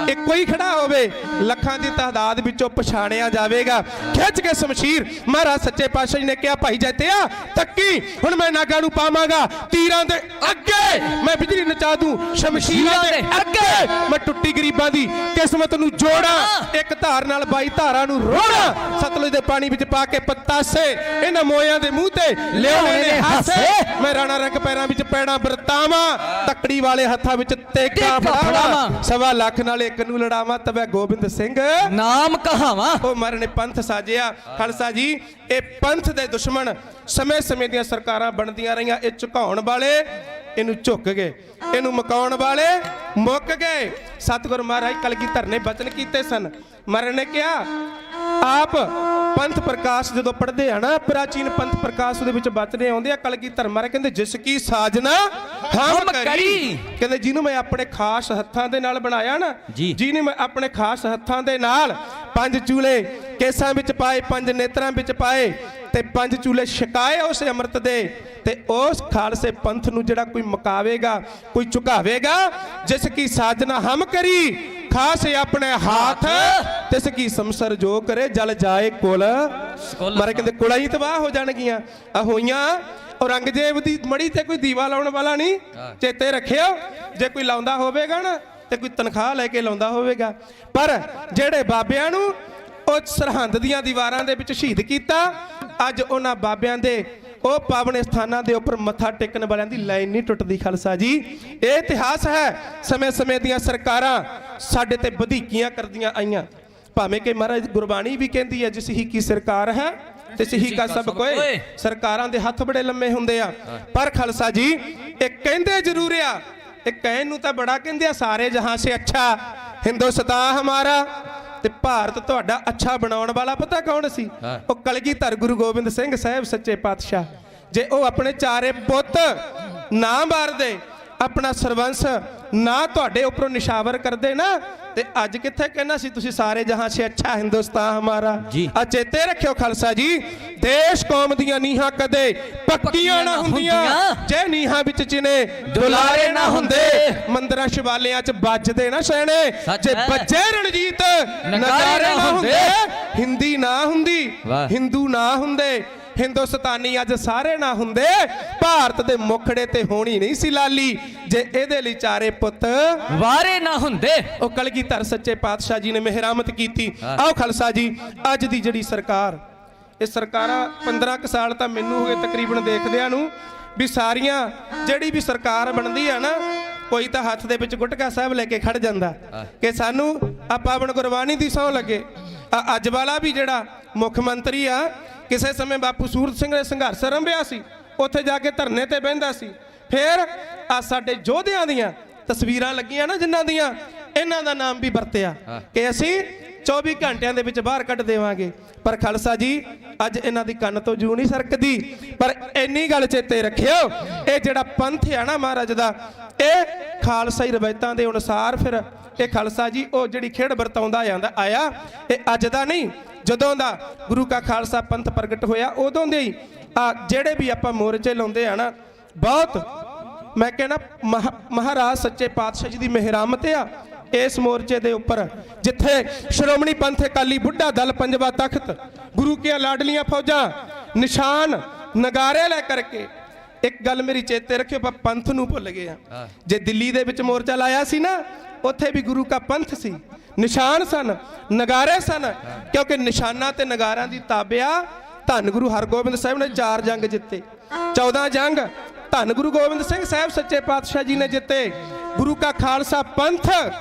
[SPEAKER 18] ਇੱਕੋ ਹੀ ਖੜਾ ਹੋਵੇ, ਲੱਖਾਂ ਦੀ ਤਾਦਾਦ ਵਿੱਚੋਂ ਪਛਾਣਿਆ ਜਾਵੇਗਾ। ਖਿੱਚ ਕੇ ਸ਼ਮਸ਼ੀਰ ਮਹਾਰਾਜ ਸੱਚੇ ਪਾਤਸ਼ਾਹ ਜੀ ਨੇ ਕਿਹਾ, ਭਾਈ ਜੈਤਿਆ ਤੱਕੀ ਹੁਣ ਮੈਂ ਨਾਗਾਂ ਨੂੰ ਪਾਵਾਂਗਾ ਤੀਰਾਂ ਦੇ ਅੱਗੇ, ਮੈਂ ਬਿਜਲੀ ਨਚਾ ਦੂੰ ਸ਼ਮਸ਼ੀਰਾਂ ਦੇ ਅੱਗੇ, ਮੈਂ ਟੁੱਟੀ ਗਰੀਬਾਂ ਦੀ ਕਿਸਮਤ ਨੂੰ ਜੋੜਾਂ, ਇੱਕ ਧਾਰ ਨਾਲ 22 ਧਾਰਾਂ ਨੂੰ ਰੋੜਾਂ, ਸਤਲੁਜ ਦੇ ਪਾਣੀ ਵਿੱਚ ਪਾ ਕੇ ਪਤਾਸੇ ਇਹਨਾਂ ਮੋਇਆਂ ਦੇ ਮੂੰਹ ਤੇ ਲਿਆਉਣੇ ਨੇ ਹਾਸੇ, ਮੈਂ ਰਾਣਾ ਰੰਗ ਪੈਰਾਂ ਵਿੱਚ ਪੈਣਾ ਵਰਤਾਵਾਂ, ਤੱਕੜੀ ਵਾਲੇ ਹੱਥਾਂ ਵਿੱਚ ਤੇਗਾ ਫੜਾਵਾਂ, 1.25 ਲੱਖ ਨਾਲ ਇੱਕ ਨੂੰ ਲੜਾਵਾਂ, ਤਵੇ ਗੋਬਿੰਦ ਸਿੰਘ
[SPEAKER 10] ਨਾਮ ਕਹਾਵਾਂ।
[SPEAKER 18] ਉਹ ਮਰਨ ਨੇ ਪੰਥ ਸਾਜਿਆ। ਖਾਲਸਾ ਜੀ ਇਹ ਪੰਥ ਦੇ ਦੁਸ਼ਮਣ ਸਮੇਂ-ਸਮੇਂ ਦੀਆਂ ਸਰਕਾਰਾਂ ਬਣਦੀਆਂ ਰਹੀਆਂ, ਇਹ ਝੁਕਾਉਣ ਵਾਲੇ ਇਹਨੂੰ ਝੁੱਕ ਗਏ, ਇਹਨੂੰ ਮਕਾਉਣ ਵਾਲੇ ਮੁੱਕ ਗਏ। ਸਤਿਗੁਰ ਮਹਾਰਾਜ ਕਲਗੀਧਰ ਨੇ ਬਚਨ ਕੀਤੇ ਸਨ। ਮਰਨ ਨੇ ਕਿਹਾ, ਆਪ ਪੰਥ ਪ੍ਰਕਾਸ਼ ਜਦੋਂ ਪੜ੍ਹਦੇ ਆ ਨਾ, ਪ੍ਰਾਚੀਨ ਪੰਥ ਪ੍ਰਕਾਸ਼ ਉਹਦੇ ਵਿੱਚ ਬਚਨੇ ਆਉਂਦੇ ਆ, ਕਲਗੀਧਰ ਮਹਾਰਾਜ ਕਹਿੰਦੇ ਜਿਸ ਕੀ ਸਾਜਨਾ ਹਮ ਕਰੀ, ਕਹਿੰਦੇ ਜਿਹਨੂੰ ਮੈਂ ਆਪਣੇ ਖਾਸ ਹੱਥਾਂ ਦੇ ਨਾਲ ਬਣਾਇਆ ਨਾ, ਜਿਹਨੇ ਮੈਂ ਆਪਣੇ ਖਾਸ ਹੱਥਾਂ ਦੇ ਨਾਲ 5 ਚੂਲੇ ਕੇਸਾਂ ਵਿੱਚ ਪਾਏ, 5 ਨੇਤਰਾਂ ਵਿੱਚ ਪਾਏ ਤੇ 5 ਚੂਲੇ ਛਕਾਏ ਉਸ ਅੰਮ੍ਰਿਤ ਦੇ, ਤੇ ਉਸ ਖਾਲਸੇ ਪੰਥ ਨੂੰ ਜਿਹੜਾ ਕੋਈ ਮਕਾਵੇਗਾ, ਕੋਈ ਝੁਕਾਵੇਗਾ, ਜਿਸ ਕੀ ਸਾਜਨਾ ਹਮ ਕਰੀ ਖਾਸ ਆਪਣੇ ਹੱਥ, ਤਿਸ ਕੀ ਸੰਸਰ ਜੋ ਕਰੇ ਜਲ ਜਾਏ ਕੁਲ। ਮਾਰੇ ਕਹਿੰਦੇ ਕੁਲਾਂ ਹੀ ਤਬਾਹ ਹੋ ਜਾਣਗੀਆਂ ਆ ਹੋਈਆਂ। ਔਰੰਗਜ਼ੇਬ ਦੀ ਮੜੀ ਤੇ ਕੋਈ ਦੀਵਾ ਲਾਉਣ ਵਾਲਾ ਨਹੀਂ, ਚੇਤੇ ਰੱਖਿਓ, ਜੇ ਕੋਈ ਲਾਉਂਦਾ ਹੋਵੇਗਾ ਨਾ ਤੇ ਕੋਈ ਤਨਖਾਹ ਲੈ ਕੇ ਲਾਉਂਦਾ ਹੋਵੇਗਾ, ਪਰ ਜਿਹੜੇ ਬਾਬਿਆਂ ਨੂੰ ਉਹ ਸਰਹੰਦ ਦੀਆਂ ਦੀਵਾਰਾਂ ਦੇ ਵਿੱਚ ਸ਼ਹੀਦ ਕੀਤਾ, ਅੱਜ ਉਹਨਾਂ ਬਾਬਿਆਂ ਦੇ ਉਹ ਪਾਵਨੇ ਸਥਾਨਾਂ ਦੇ ਉੱਪਰ ਮੱਥਾ ਟੇਕਣ ਵਾਲਿਆਂ ਦੀ ਲਾਈਨ ਨਹੀਂ ਟੁੱਟਦੀ। ਖਾਲਸਾ ਜੀ ਇਹ ਇਤਿਹਾਸ ਹੈ, ਸਮੇਂ-ਸਮੇਂ ਦੀਆਂ ਸਰਕਾਰਾਂ ਸਾਡੇ ਤੇ ਵਧੀਕੀਆਂ ਕਰਦੀਆਂ ਆਈਆਂ, ਭਾਵੇਂ ਕਿ ਮਹਾਰਾਜ ਗੁਰਬਾਣੀ ਵੀ ਕਹਿੰਦੀ ਹੈ, ਜਿਸ ਹੀ ਕੀ ਸਰਕਾਰ ਹੈ ਤਿਸ ਹੀ ਕਾ ਸਭ ਕੋਏ। ਸਰਕਾਰਾਂ ਦੇ ਹੱਥ ਬੜੇ ਲੰਮੇ ਹੁੰਦੇ ਆ, ਪਰ ਖਾਲਸਾ ਜੀ ਇਹ ਕਹਿੰਦੇ ਜ਼ਰੂਰ ਆ, ਇਹ ਕਹਿਣ ਨੂੰ ਤਾਂ ਬੜਾ ਕਹਿੰਦੇ ਆ, ਸਾਰੇ ਜਹਾਂ ਸੇ ਅੱਛਾ ਹਿੰਦੁਸਤਾਨ ਹਮਾਰਾ, ਤੇ ਭਾਰਤ ਤੁਹਾਡਾ ਅੱਛਾ ਬਣਾਉਣ ਵਾਲਾ ਪਤਾ ਕੌਣ ਸੀ? ਉਹ ਕਲਗੀਧਰ ਗੁਰੂ ਗੋਬਿੰਦ ਸਿੰਘ ਸਾਹਿਬ ਸੱਚੇ ਪਾਤਸ਼ਾਹ। ਜੇ ਉਹ ਆਪਣੇ ਚਾਰੇ ਪੁੱਤ ਨਾ ਮਾਰਦੇ, ਆਪਣਾ ਸਰਵੰਸ ਨਾ ਤੁਹਾਡੇ ਉੱਪਰੋਂ ਨਿਸ਼ਾਵਰ ਕਰਦੇ ਨਾ, ਤੇ ਅੱਜ ਕਿੱਥੇ ਕਹਿਣਾ ਸੀ ਤੁਸੀਂ ਸਾਰੇ ਜਹਾਂ ਸੇ ਅੱਛਾ ਹਿੰਦੁਸਤਾਨ ਹਮਾਰਾ। ਆ ਚੇਤੇ ਰੱਖਿਓ ਖਾਲਸਾ ਜੀ, ਦੇਸ਼ ਕੌਮ ਦੀਆਂ ਨੀਹਾਂ ਕਦੇ ਪੱਕੀਆਂ ਨਾ ਹੁੰਦੀਆਂ, ਜੇ ਨੀਹਾਂ ਵਿੱਚ ਚਿਨੇ ਦੁਲਾਰੇ ਨਾ ਹੁੰਦੇ, ਮੰਦਰਾਂ ਸ਼ਿਵਾਲਿਆਂ 'ਚ ਵੱਜਦੇ ਨਾ ਸੈਣੇ, ਜੇ ਬੱਜੇ ਰਣਜੀਤ ਨਗਾਰੇ ਨਾ ਹੁੰਦੇ, ਹਿੰਦੀ ਨਾ ਹੁੰਦੀ, ਹਿੰਦੂ ਨਾ ਹੁੰਦੇ, ਹਿੰਦੁਸਤਾਨੀ ਅੱਜ ਸਾਰੇ ਨਾ ਹੁੰਦੇ, ਭਾਰਤ ਦੇ ਮੁਖੜੇ ਤੇ ਹੋਣੀ ਨਹੀਂ ਸੀ ਲਾਲੀ, ਜੇ ਇਹਦੇ ਲਈ ਚਾਰੇ ਪੁੱਤ
[SPEAKER 10] ਵਾਰੇ ਨਾ ਹੁੰਦੇ।
[SPEAKER 18] ਉਹ ਕਲਗੀਧਰ ਸੱਚੇ ਪਾਤਸ਼ਾਹ ਜੀ ਨੇ ਮਿਹਰਾਮਤ ਕੀਤੀ। ਆਓ ਖਾਲਸਾ ਜੀ ਅੱਜ ਦੀ ਜਿਹੜੀ ਸਰਕਾਰ, ਇਹ ਸਰਕਾਰਾਂ 15 ਕੁ ਸਾਲ ਤਾਂ ਮੈਨੂੰ ਹੋ ਗਏ ਤਕਰੀਬਨ ਦੇਖਦਿਆਂ ਨੂੰ, ਵੀ ਸਾਰੀਆਂ ਜਿਹੜੀ ਵੀ ਸਰਕਾਰ ਬਣਦੀ ਆ ਨਾ, ਕੋਈ ਤਾਂ ਹੱਥ ਦੇ ਵਿੱਚ ਗੁਟਕਾ ਸਾਹਿਬ ਲੈ ਕੇ ਖੜ ਜਾਂਦਾ ਕਿ ਸਾਨੂੰ ਆ ਪਾਵਨ ਗੁਰਬਾਣੀ ਦੀ ਸਹੁੰ ਲੱਗੇ। ਅੱਜ ਵਾਲਾ ਵੀ ਜਿਹੜਾ ਮੁੱਖ ਮੰਤਰੀ ਆ, ਕਿਸੇ ਸਮੇਂ ਬਾਪੂ ਸੂਰਤ ਸਿੰਘ ਨੇ ਸੰਘਰਸ਼ ਆਰੰਭਿਆ ਸੀ, ਉੱਥੇ ਜਾ ਕੇ ਧਰਨੇ ਤੇ ਬਹਿੰਦਾ ਸੀ। ਫਿਰ ਆ ਸਾਡੇ ਯੋਧਿਆਂ ਦੀਆਂ ਤਸਵੀਰਾਂ ਲੱਗੀਆਂ ਨਾ, ਜਿਨ੍ਹਾਂ ਦੀਆਂ ਇਹਨਾਂ ਦਾ ਨਾਮ ਵੀ ਵਰਤਿਆ ਕਿ ਅਸੀਂ 24 ਘੰਟਿਆਂ ਦੇ ਵਿੱਚ ਬਾਹਰ ਕੱਢ ਦੇਵਾਂਗੇ। ਪਰ ਖਾਲਸਾ ਜੀ ਅੱਜ ਇਹਨਾਂ ਦੀ ਕੰਨ ਤੋਂ ਜੂ ਨਹੀਂ ਸਰਕਦੀ। ਪਰ ਇੰਨੀ ਗੱਲ ਚੇਤੇ ਰੱਖਿਓ, ਇਹ ਜਿਹੜਾ ਪੰਥ ਆ ਨਾ ਮਹਾਰਾਜ ਦਾ, ਇਹ ਖਾਲਸਾਈ ਰਵਾਇਤਾਂ ਦੇ ਅਨੁਸਾਰ ਫਿਰ ਇਹ ਖਾਲਸਾ ਜੀ ਉਹ ਜਿਹੜੀ ਖੇਡ ਵਰਤਾਉਂਦਾ ਆਇਆ, ਇਹ ਅੱਜ ਦਾ ਨਹੀਂ, ਜਦੋਂ ਦਾ ਗੁਰੂ ਕਾ ਖਾਲਸਾ ਪੰਥ ਪ੍ਰਗਟ ਹੋਇਆ ਉਦੋਂ ਦੇ ਹੀ ਜਿਹੜੇ ਵੀ ਆਪਾਂ ਮੋਰਚੇ ਲਾਉਂਦੇ ਆ ਨਾ, ਬਹੁਤ ਮੈਂ ਕਹਿੰਦਾ ਮਹਾਰਾਜ ਸੱਚੇ ਪਾਤਸ਼ਾਹ ਜੀ ਦੀ ਮਿਹਰਾਮਤ ਆ ਇਸ ਮੋਰਚੇ ਦੇ ਉੱਪਰ, ਜਿੱਥੇ ਸ਼੍ਰੋਮਣੀ ਪੰਥ ਅਕਾਲੀ ਬੁੱਢਾ ਦਲ ਪੰਜਵਾ ਤਖਤ ਗੁਰੂ ਕੀਆਂ ਲਾਡਲੀਆਂ ਫੌਜਾਂ ਨਿਸ਼ਾਨ ਨਗਾਰੇ ਲੈ ਕਰਕੇ। ਇੱਕ ਗੱਲ ਮੇਰੀ ਚੇਤੇ ਰੱਖਿਓ, ਆਪਾਂ ਪੰਥ ਨੂੰ ਭੁੱਲ ਗਏ ਆ। ਜੇ ਦਿੱਲੀ ਦੇ ਵਿੱਚ ਮੋਰਚਾ ਲਾਇਆ ਸੀ ਨਾ, ਉੱਥੇ ਵੀ ਗੁਰੂ ਕਾ ਪੰਥ ਸੀ, ਨਿਸ਼ਾਨ ਸਨ, ਨਗਾਰੇ ਸਨ, ਕਿਉਂਕਿ ਨਿਸ਼ਾਨਾਂ ਤੇ ਨਗਾਰਿਆਂ ਦੀ ਤਾਬਿਆ ਧੰਨ ਗੁਰੂ ਹਰਗੋਬਿੰਦ ਸਾਹਿਬ ਨੇ 4 ਜੰਗ ਜਿੱਤੇ, 14 ਜੰਗ ਧੰਨ ਗੁਰੂ ਗੋਬਿੰਦ ਸਿੰਘ ਸਾਹਿਬ ਸੱਚੇ ਪਾਤਸ਼ਾਹ ਜੀ ਨੇ ਜਿੱਤੇ। ਗੁਰੂ ਕਾ ਖਾਲਸਾ ਪੰਥ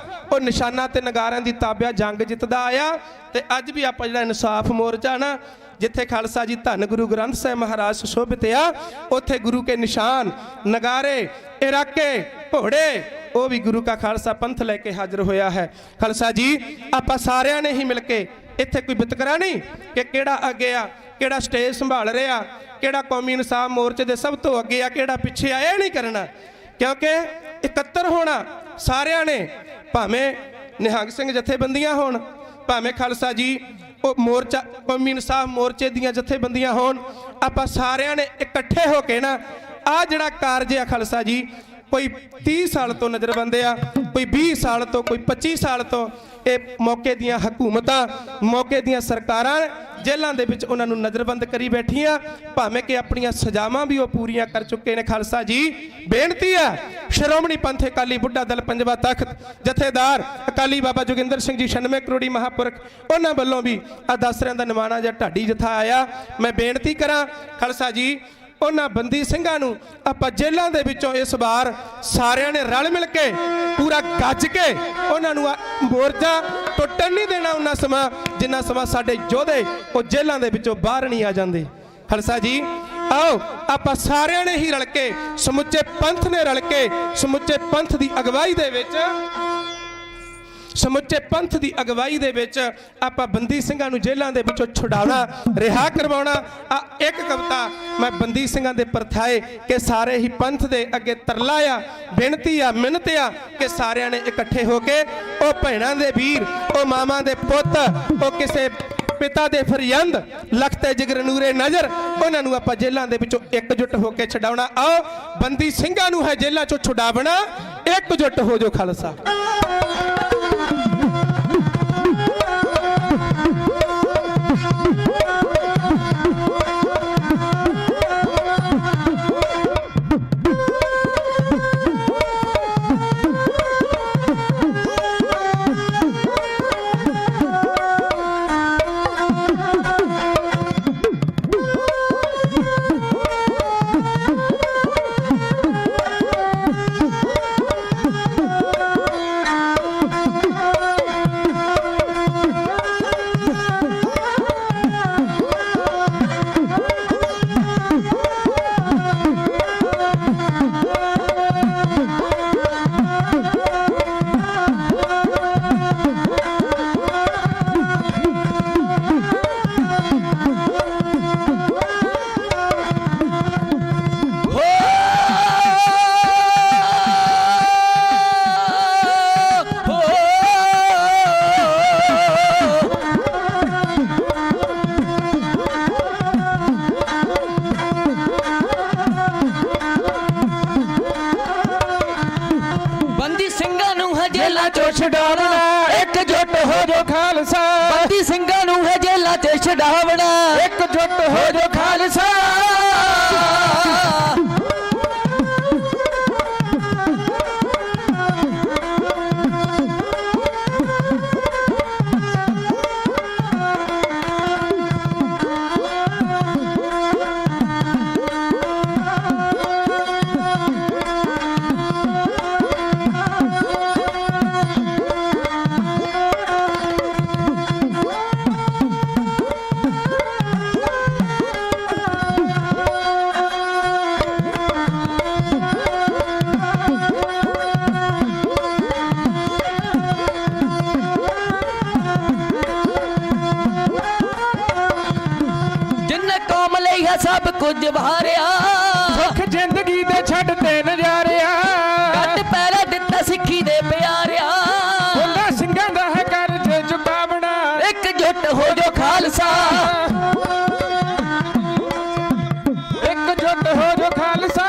[SPEAKER 18] ਉਹ ਨਿਸ਼ਾਨਾਂ ਤੇ ਨਗਾਰਿਆਂ ਦੀ ਤਾਬਿਆ ਜੰਗ ਜਿੱਤਦਾ ਆਇਆ। ਤੇ ਅੱਜ ਵੀ ਆਪਾਂ ਜਿਹੜਾ ਇਨਸਾਫ ਮੋਰਚਾ ਨਾ, ਜਿੱਥੇ ਖਾਲਸਾ ਜੀ ਧੰਨ ਗੁਰੂ ਗ੍ਰੰਥ ਸਾਹਿਬ ਮਹਾਰਾਜ ਸੁਸ਼ੋਭਿਤ ਆ, ਉੱਥੇ ਗੁਰੂ ਕੇ ਨਿਸ਼ਾਨ ਨਗਾਰੇ ਇਰਾਕੇ ਘੋੜੇ ਉਹ ਵੀ ਗੁਰੂ ਕਾ ਖਾਲਸਾ ਪੰਥ ਲੈ ਕੇ ਹਾਜ਼ਰ ਹੋਇਆ ਹੈ। ਖਾਲਸਾ ਜੀ ਆਪਾਂ ਸਾਰਿਆਂ ਨੇ ਹੀ ਮਿਲ ਕੇ, ਇੱਥੇ ਕੋਈ ਵਿਤਕਰਾ ਨਹੀਂ ਕਿ ਕਿਹੜਾ ਅੱਗੇ ਆ, ਕਿਹੜਾ ਸਟੇਜ ਸੰਭਾਲ ਰਿਹਾ, ਕਿਹੜਾ ਕੌਮੀ ਇਨਸਾਫ ਮੋਰਚੇ ਦੇ ਸਭ ਤੋਂ ਅੱਗੇ ਆ, ਕਿਹੜਾ ਪਿੱਛੇ ਆ, ਇਹ ਨਹੀਂ ਕਰਨਾ। ਕਿਉਂਕਿ ਇਕੱਤਰ ਹੋਣਾ ਸਾਰਿਆਂ ਨੇ, ਭਾਵੇਂ ਨਿਹੰਗ ਸਿੰਘ ਜਥੇਬੰਦੀਆਂ ਹੋਣ, ਭਾਵੇਂ ਖਾਲਸਾ ਜੀ ਉਹ ਮੋਰਚਾ ਕੌਮੀ ਇਨਸਾਫ ਮੋਰਚੇ ਦੀਆਂ ਜਥੇਬੰਦੀਆਂ ਹੋਣ, ਆਪਾਂ ਸਾਰਿਆਂ ਨੇ ਇਕੱਠੇ ਹੋ ਕੇ ਨਾ ਆਹ ਜਿਹੜਾ ਕਾਰਜ ਆ ਖਾਲਸਾ ਜੀ, ਕੋਈ 30 ਸਾਲ ਤੋਂ ਨਜ਼ਰਬੰਦ ਆ, ਕੋਈ 20 ਸਾਲ ਤੋਂ, ਕੋਈ 25 ਸਾਲ ਤੋਂ, ਇਹ ਮੌਕੇ ਦੀਆਂ ਹਕੂਮਤਾਂ, ਮੌਕੇ ਦੀਆਂ ਸਰਕਾਰਾਂ ਜੇਲ੍ਹਾਂ ਦੇ ਵਿੱਚ ਉਹਨਾਂ ਨੂੰ ਨਜ਼ਰਬੰਦ ਕਰੀ ਬੈਠੀਆਂ, ਭਾਵੇਂ ਕਿ ਆਪਣੀਆਂ ਸਜ਼ਾਵਾਂ ਵੀ ਉਹ ਪੂਰੀਆਂ ਕਰ ਚੁੱਕੇ ਨੇ। ਖਾਲਸਾ ਜੀ ਬੇਨਤੀ ਹੈ, ਸ਼੍ਰੋਮਣੀ ਪੰਥ ਅਕਾਲੀ ਬੁੱਢਾ ਦਲ ਪੰਜਵਾਂ ਤਖਤ ਜਥੇਦਾਰ ਅਕਾਲੀ ਬਾਬਾ ਜੋਗਿੰਦਰ ਸਿੰਘ ਜੀ 96 ਕਰੋੜੀ ਮਹਾਂਪੁਰਖ, ਉਹਨਾਂ ਵੱਲੋਂ ਵੀ ਆ ਦਸਰਿਆਂ ਦਾ ਨਿਮਾਣਾ ਜਾਂ ਢਾਡੀ ਜਥਾ ਆਇਆ। ਮੈਂ ਬੇਨਤੀ ਕਰਾਂ ਖਾਲਸਾ ਜੀ, ਉਹਨਾਂ ਬੰਦੀ ਸਿੰਘਾਂ ਨੂੰ ਆਪਾਂ ਜੇਲ੍ਹਾਂ ਦੇ ਵਿੱਚੋਂ ਇਸ ਵਾਰ ਸਾਰਿਆਂ ਨੇ ਰਲ ਮਿਲ ਕੇ ਪੂਰਾ ਗੱਜ ਕੇ ਉਹਨਾਂ ਨੂੰ ਮੋਰਚਾ ਟੁੱਟਣ ਨਹੀਂ ਦੇਣਾ ਉਹਨਾਂ ਸਮਾਂ, ਜਿੰਨਾ ਸਮਾਂ ਸਾਡੇ ਯੋਧੇ ਉਹ ਜੇਲ੍ਹਾਂ ਦੇ ਵਿੱਚੋਂ ਬਾਹਰ ਨਹੀਂ ਆ ਜਾਂਦੇ। ਖਾਲਸਾ ਜੀ ਆਓ ਆਪਾਂ ਸਾਰਿਆਂ ਨੇ ਹੀ ਰਲ ਕੇ, ਸਮੁੱਚੇ ਪੰਥ ਨੇ ਰਲ ਕੇ, ਸਮੁੱਚੇ ਪੰਥ ਦੀ ਅਗਵਾਈ ਦੇ ਵਿੱਚ, ਸਮੁੱਚੇ ਪੰਥ ਦੀ ਅਗਵਾਈ ਦੇ ਵਿੱਚ ਆਪਾਂ ਬੰਦੀ ਸਿੰਘਾਂ ਨੂੰ ਜੇਲ੍ਹਾਂ ਦੇ ਵਿੱਚੋਂ ਛੁਡਾਉਣਾ, ਰਿਹਾ ਕਰਵਾਉਣਾ। ਆ ਇੱਕ ਕਵਿਤਾ ਮੈਂ ਬੰਦੀ ਸਿੰਘਾਂ ਦੇ ਪਰਥਾਏ ਕਿ ਸਾਰੇ ਹੀ ਪੰਥ ਦੇ ਅੱਗੇ ਤਰਲਾ ਆ, ਬੇਨਤੀ ਆ, ਮਿੰਨਤ ਆ ਕਿ ਸਾਰਿਆਂ ਨੇ ਇਕੱਠੇ ਹੋ ਕੇ ਉਹ ਭੈਣਾਂ ਦੇ ਵੀਰ, ਉਹ ਮਾਵਾਂ ਦੇ ਪੁੱਤ, ਉਹ ਕਿਸੇ ਪਿਤਾ ਦੇ ਫਰਿਆਦ, ਲਖਤੇ ਜਿਗਰ ਨੂਰੇ ਨਜ਼ਰ, ਉਹਨਾਂ ਨੂੰ ਆਪਾਂ ਜੇਲ੍ਹਾਂ ਦੇ ਵਿੱਚੋਂ ਇਕਜੁੱਟ ਹੋ ਕੇ ਛਡਾਉਣਾ। ਆਓ ਬੰਦੀ ਸਿੰਘਾਂ ਨੂੰ ਹੈ ਜੇਲ੍ਹਾਂ ਚੋਂ ਛੁਡਾਵਣਾ, ਇਕਜੁੱਟ ਹੋ ਜੋ ਖਾਲਸਾ।
[SPEAKER 10] एकजुट हो जो खालसा, बंदी ਸਿੰਘਾਂ ਨੂੰ ਹੈ ਜੇਲਾਂ 'ਚ ਛਡਾਵਣਾ, एकजुट हो जो खालसा। सब कुछ वारिया, सुख जिंदगी दे छड्डते नजारिया, कट पैरा दिता सिक्खी दे प्यारिया, उन्हां ਸਿੰਘਾਂ दा है कर्ज चुकावना, एकजुट हो जो खालसा, एकजुट हो जो खालसा।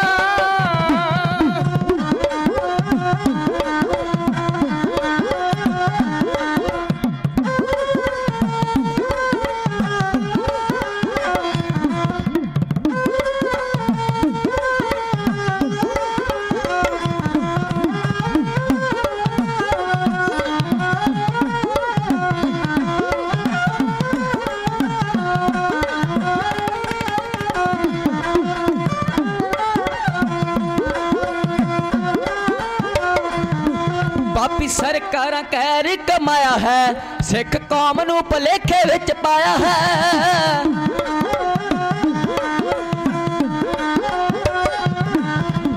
[SPEAKER 10] पापी सरकारां कहर कमाया है, सिख कौम नूं भुलेखे विच पाया है,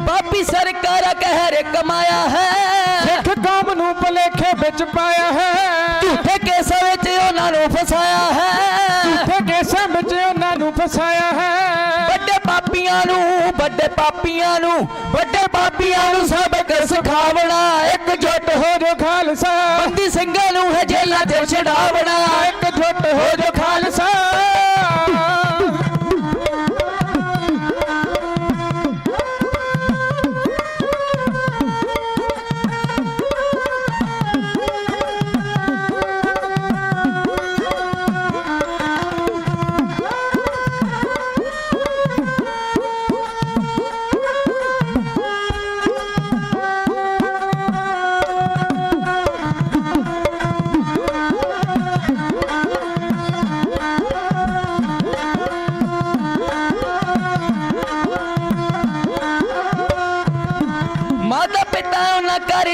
[SPEAKER 10] पापी सरकारां कहर कमाया है, ਵਿੱਚ ਪਾਇਆ ਹੈ ਝੂਠੇ ਕੇਸਾਂ ਵਿੱਚ ਉਹਨਾਂ ਨੂੰ ਫਸਾਇਆ ਹੈ ਝੂਠੇ ਕੇਸਾਂ ਵਿੱਚ ਉਹਨਾਂ ਨੂੰ ਫਸਾਇਆ ਹੈ ਵੱਡੇ ਪਾਪੀਆਂ ਨੂੰ ਸਬਕ ਸਿਖਾਵਣਾ ਇਕਜੁੱਟ ਹੋ ਜੋ ਖਾਲਸਾ ਬੰਦੀ ਸਿੰਘਾਂ ਨੂੰ ਹੈ ਜੇਲ੍ਹਾਂ ਤੇ ਛਡਾਵਣਾ ਇਕਜੁੱਟ ਹੋ ਜੋ ਖਾਲਸਾ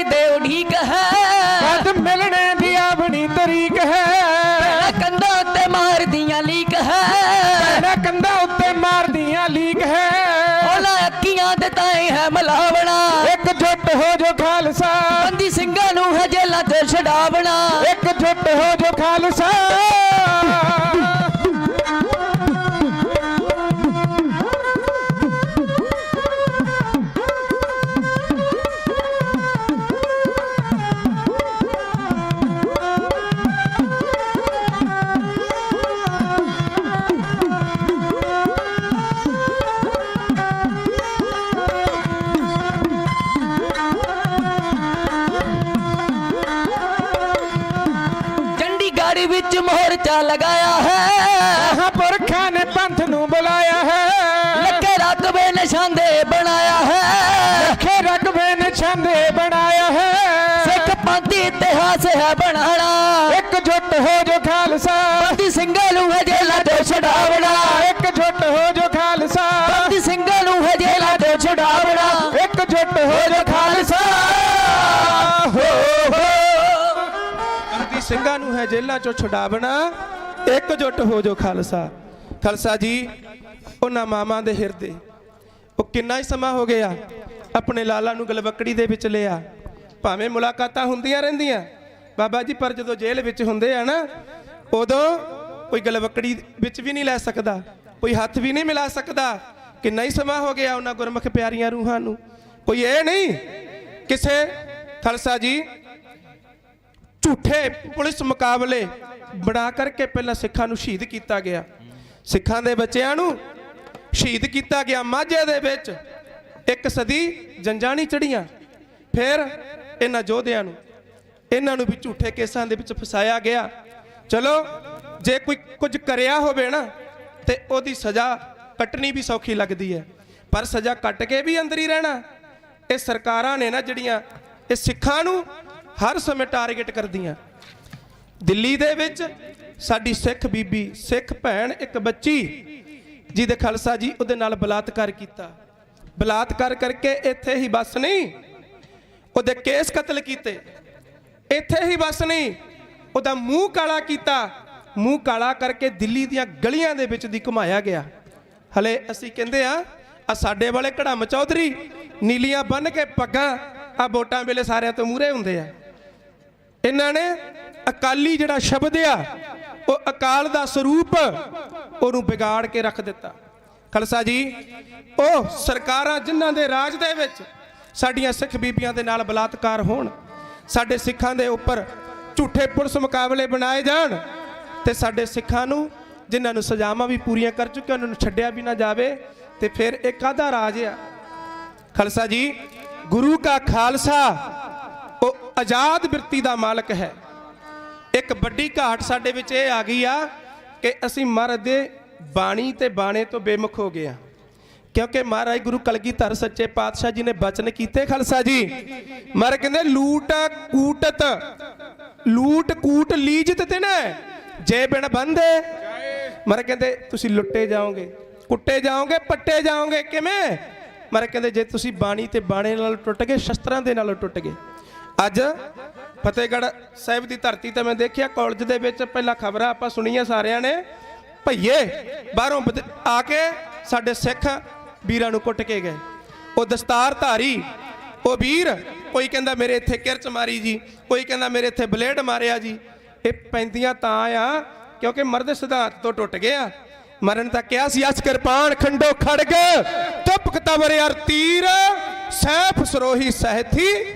[SPEAKER 10] ਕਰਦੇ ਉਡੀਕ ਹੈ ਕਦ ਮਿਲਣੇ ਦੀ ਆਪਣੀ ਤਰੀਕ ਹੈ ਪਹਿਲਾਂ ਕੰਧਾਂ ਉੱਤੇ ਮਾਰਦੀਆਂ ਲੀਕ ਹੈ ਪਹਿਲਾਂ ਕੰਧਾਂ ਉੱਤੇ ਮਾਰਦੀਆਂ ਲੀਕ ਹੈ ਉਹਨਾਂ ਅੱਖੀਆਂ ਦੇ ਤਾਏ ਹੈ ਮਲਾਵਣਾ ਇਕਜੁੱਟ ਹੋ ਜੋ ਖਾਲਸਾ ਬੰਦੀ ਸਿੰਘਾਂ ਨੂੰ ਹੈ ਜੇਲ੍ਹਾਂ ਤੋਂ ਛਡਾਵਣਾ ਇਕਜੁੱਟ ਹੋ ਜੋ ਖਾਲਸਾ ਵਿੱਚ ਮੋਰਚਾ ਲਗਾਇਆ ਹੈ ਮਹਾਂਪੁਰਖਾਂ ਨੇ ਪੰਥ ਨੂੰ ਬੁਲਾਇਆ ਹੈ ਲੱਖੇ ਰਕਬੇ ਨਿਸ਼ਾਨੇ ਬਣਾਇਆ ਹੈ ਲੱਖੇ ਰਕਬੇ ਨਿਸ਼ਾਨੇ ਬਣਾਇਆ ਹੈ ਸਿੱਖ ਪੰਥ ਇਤਿਹਾਸ ਹੈ ਬਣਾਣਾ ਇਕਜੁੱਟ ਹੋ ਜੋ ਖਾਲਸਾ ਬੰਦੀ ਸਿੰਘਾਂ ਨੂੰ ਹੈ ਜੇਲ੍ਹਾਂ ਤੋਂ ਛਡਾਵਣਾ ਇਕਜੁੱਟ ਹੋ ਜੋ ਖਾਲਸਾ ਬੰਦੀ ਸਿੰਘਾਂ ਨੂੰ ਹੈ ਜੇਲ੍ਹਾਂ ਤੋਂ ਛਡਾਵਣਾ ਇਕਜੁੱਟ ਹੋ ਜੋ ਖਾਲਸਾ ਸਿੰਘਾਂ ਨੂੰ ਹੈ ਜੇਲ੍ਹਾਂ ਚੋਂ ਛੁਡਾਵਣਾ ਇਕਜੁੱਟ ਹੋ ਜੋ ਖਾਲਸਾ ਖਾਲਸਾ ਜੀ ਉਹਨਾਂ ਮਾਵਾਂ ਦੇ ਹਿਰਦੇ ਉਹ ਕਿੰਨਾ ਹੀ ਸਮਾਂ ਹੋ ਗਿਆ ਆਪਣੇ ਲਾਲਾ ਨੂੰ ਗਲਵੱਕੜੀ ਦੇ ਵਿੱਚ ਲਿਆ ਭਾਵੇਂ ਮੁਲਾਕਾਤਾਂ ਹੁੰਦੀਆਂ ਰਹਿੰਦੀਆਂ ਬਾਬਾ ਜੀ ਪਰ ਜਦੋਂ ਜੇਲ੍ਹ ਵਿੱਚ ਹੁੰਦੇ ਆ ਨਾ ਉਦੋਂ ਕੋਈ ਗਲਵੱਕੜੀ ਵਿੱਚ ਵੀ ਨਹੀਂ ਲੈ ਸਕਦਾ ਕੋਈ ਹੱਥ ਵੀ ਨਹੀਂ ਮਿਲਾ ਸਕਦਾ ਕਿੰਨਾ ਹੀ ਸਮਾਂ ਹੋ ਗਿਆ ਉਹਨਾਂ ਗੁਰਮੁਖ ਪਿਆਰੀਆਂ ਰੂਹਾਂ ਨੂੰ ਕੋਈ ਇਹ ਨਹੀਂ ਕਿਸੇ ਖਾਲਸਾ ਜੀ ਝੂਠੇ ਪੁਲਿਸ ਮੁਕਾਬਲੇ ਬਣਾ ਕਰਕੇ ਪਹਿਲਾਂ ਸਿੱਖਾਂ ਨੂੰ ਸ਼ਹੀਦ ਕੀਤਾ ਗਿਆ ਸਿੱਖਾਂ ਦੇ ਬੱਚਿਆਂ ਨੂੰ ਸ਼ਹੀਦ ਕੀਤਾ ਗਿਆ ਮਾਝੇ ਦੇ ਵਿੱਚ ਇੱਕ ਸਦੀ ਜੰਜਾਂ ਨਹੀਂ ਚੜੀਆਂ ਫਿਰ ਇਹਨਾਂ ਯੋਧਿਆਂ ਨੂੰ ਇਹਨਾਂ ਨੂੰ ਵੀ ਝੂਠੇ ਕੇਸਾਂ ਦੇ ਵਿੱਚ ਫਸਾਇਆ ਗਿਆ ਚਲੋ ਜੇ ਕੋਈ ਕੁਝ ਕਰਿਆ ਹੋਵੇ ਨਾ ਤੇ ਉਹਦੀ ਸਜ਼ਾ ਕੱਟਣੀ ਵੀ ਸੌਖੀ ਲੱਗਦੀ ਹੈ ਪਰ ਸਜ਼ਾ ਕੱਟ ਕੇ ਵੀ ਅੰਦਰ ਹੀ ਰਹਿਣਾ ਇਹ ਸਰਕਾਰਾਂ ਨੇ ਨਾ ਜਿਹੜੀਆਂ ਇਹ ਸਿੱਖਾਂ ਨੂੰ ਹਰ ਸਮੇਂ ਟਾਰਗੇਟ ਕਰਦੀਆਂ ਦਿੱਲੀ ਦੇ ਵਿੱਚ ਸਾਡੀ ਸਿੱਖ ਬੀਬੀ ਸਿੱਖ ਭੈਣ ਇੱਕ ਬੱਚੀ ਜਿਹਦੇ ਖਾਲਸਾ ਜੀ ਉਹਦੇ ਨਾਲ ਬਲਾਤਕਾਰ ਕੀਤਾ ਬਲਾਤਕਾਰ ਕਰਕੇ ਇੱਥੇ ਹੀ ਬਸ ਨਹੀਂ ਉਹਦੇ ਕੇਸ ਕਤਲ ਕੀਤੇ ਇੱਥੇ ਹੀ ਬਸ ਨਹੀਂ ਉਹਦਾ ਮੂੰਹ ਕਾਲਾ ਕੀਤਾ ਮੂੰਹ ਕਾਲਾ ਕਰਕੇ ਦਿੱਲੀ ਦੀਆਂ ਗਲੀਆਂ ਦੇ ਵਿੱਚ ਦੀ ਘੁਮਾਇਆ ਗਿਆ ਹਲੇ ਅਸੀਂ ਕਹਿੰਦੇ ਆ ਸਾਡੇ ਵਾਲੇ ਕੜਮ ਚੌਧਰੀ ਨੀਲੀਆਂ ਬੰਨ ਕੇ ਪੱਗਾਂ ਆ ਵੋਟਾਂ ਵੇਲੇ ਸਾਰਿਆਂ ਤੋਂ ਮੂਹਰੇ ਹੁੰਦੇ ਆ ਇਹਨਾਂ ਨੇ ਅਕਾਲੀ ਜਿਹੜਾ ਸ਼ਬਦ ਆ ਉਹ ਅਕਾਲ ਦਾ ਸਰੂਪ ਉਹਨੂੰ ਵਿਗਾੜ ਕੇ ਰੱਖ ਦਿੱਤਾ ਖਾਲਸਾ ਜੀ ਉਹ ਸਰਕਾਰਾਂ ਜਿਨ੍ਹਾਂ ਦੇ ਰਾਜ ਦੇ ਵਿੱਚ ਸਾਡੀਆਂ ਸਿੱਖ ਬੀਬੀਆਂ ਦੇ ਨਾਲ ਬਲਾਤਕਾਰ ਹੋਣ ਸਾਡੇ ਸਿੱਖਾਂ ਦੇ ਉੱਪਰ ਝੂਠੇ ਪੁਲਿਸ ਮੁਕਾਬਲੇ ਬਣਾਏ ਜਾਣ ਤੇ ਸਾਡੇ ਸਿੱਖਾਂ ਨੂੰ ਜਿਨ੍ਹਾਂ ਨੂੰ ਸਜ਼ਾਵਾਂ ਵੀ ਪੂਰੀਆਂ ਕਰ ਚੁੱਕੇ ਉਹਨਾਂ ਨੂੰ ਛੱਡਿਆ ਵੀ ਨਾ ਜਾਵੇ ਤੇ ਫਿਰ ਇਹ ਕਾਹਦਾ ਰਾਜ ਆ ਖਾਲਸਾ ਜੀ ਗੁਰੂ ਕਾ ਖਾਲਸਾ ਉਹ ਆਜ਼ਾਦ ਬਿਰਤੀ ਦਾ ਮਾਲਕ ਹੈ ਇੱਕ ਵੱਡੀ ਘਾਟ ਸਾਡੇ ਵਿੱਚ ਇਹ ਆ ਗਈ ਆ ਕਿ ਅਸੀਂ ਮਹਾਰਾਜ ਦੇ ਬਾਣੀ ਤੇ ਬਾਣੇ ਤੋਂ ਬੇਮੁਖ ਹੋ ਗਏ ਆ ਕਿਉਂਕਿ ਮਹਾਰਾਜ ਗੁਰੂ ਕਲਗੀਧਰ ਸੱਚੇ ਪਾਤਸ਼ਾਹ ਜੀ ਨੇ ਬਚਨ ਕੀਤੇ ਖਾਲਸਾ ਜੀ ਮਹਾਰਾਜ ਕਹਿੰਦੇ ਲੂਟ ਕੂਟ ਲੀਜਤ ਤੇ ਨਾ ਜੇ ਬਿਨ ਬੰਦੇ ਮਹਾਰਾਜ ਕਹਿੰਦੇ ਤੁਸੀਂ ਲੁੱਟੇ ਜਾਓਗੇ ਕੁੱਟੇ ਜਾਓਗੇ ਪੱਟੇ ਜਾਓਗੇ ਕਿਵੇਂ ਮਹਾਰਾਜ ਕਹਿੰਦੇ ਜੇ ਤੁਸੀਂ ਬਾਣੀ ਤੇ ਬਾਣੇ ਨਾਲ ਟੁੱਟ ਗਏ ਸ਼ਸਤਰਾਂ ਦੇ ਨਾਲ ਟੁੱਟ ਗਏ ਅੱਜ ਫਤਿਹਗੜ੍ਹ ਸਾਹਿਬ ਦੀ ਧਰਤੀ ਤੇ ਮੈਂ ਦੇਖਿਆ ਕਾਲਜ ਦੇ ਵਿੱਚ ਪਹਿਲਾਂ ਖਬਰਾਂ ਆਪਾਂ ਸੁਣੀਆਂ ਸਾਰਿਆਂ ਨੇ ਭਈਏ ਬਾਹਰੋਂ ਆ ਕੇ ਸਾਡੇ ਸਿੱਖ ਵੀਰਾਂ ਨੂੰ ਕੁੱਟ ਕੇ ਗਏ ਉਹ ਦਸਤਾਰ ਧਾਰੀ ਉਹ ਵੀਰ
[SPEAKER 18] ਕੋਈ ਕਹਿੰਦਾ ਮੇਰੇ ਇੱਥੇ ਕਿਰਚ ਮਾਰੀ ਜੀ, ਕੋਈ ਕਹਿੰਦਾ ਮੇਰੇ ਇੱਥੇ ਬਲੇਡ ਮਾਰਿਆ ਜੀ। ਇਹ ਪੈਂਦੀਆਂ ਤਾਂ ਆ ਕਿਉਂਕਿ ਮਰਦ ਸਿਧਾਂਤ ਤੋਂ ਟੁੱਟ ਗਿਆ। ਮਰਨ ਤਾਂ ਕਿਹਾ ਸੀ ਅਸ ਕਿਰਪਾਨ ਖੰਡੋ ਖੜਗ ਤੁਪ ਕਤਵਰ ਅਰ ਤੀਰ ਸੈਫ ਸਰੋਹੀ ਸਹਿਥੀ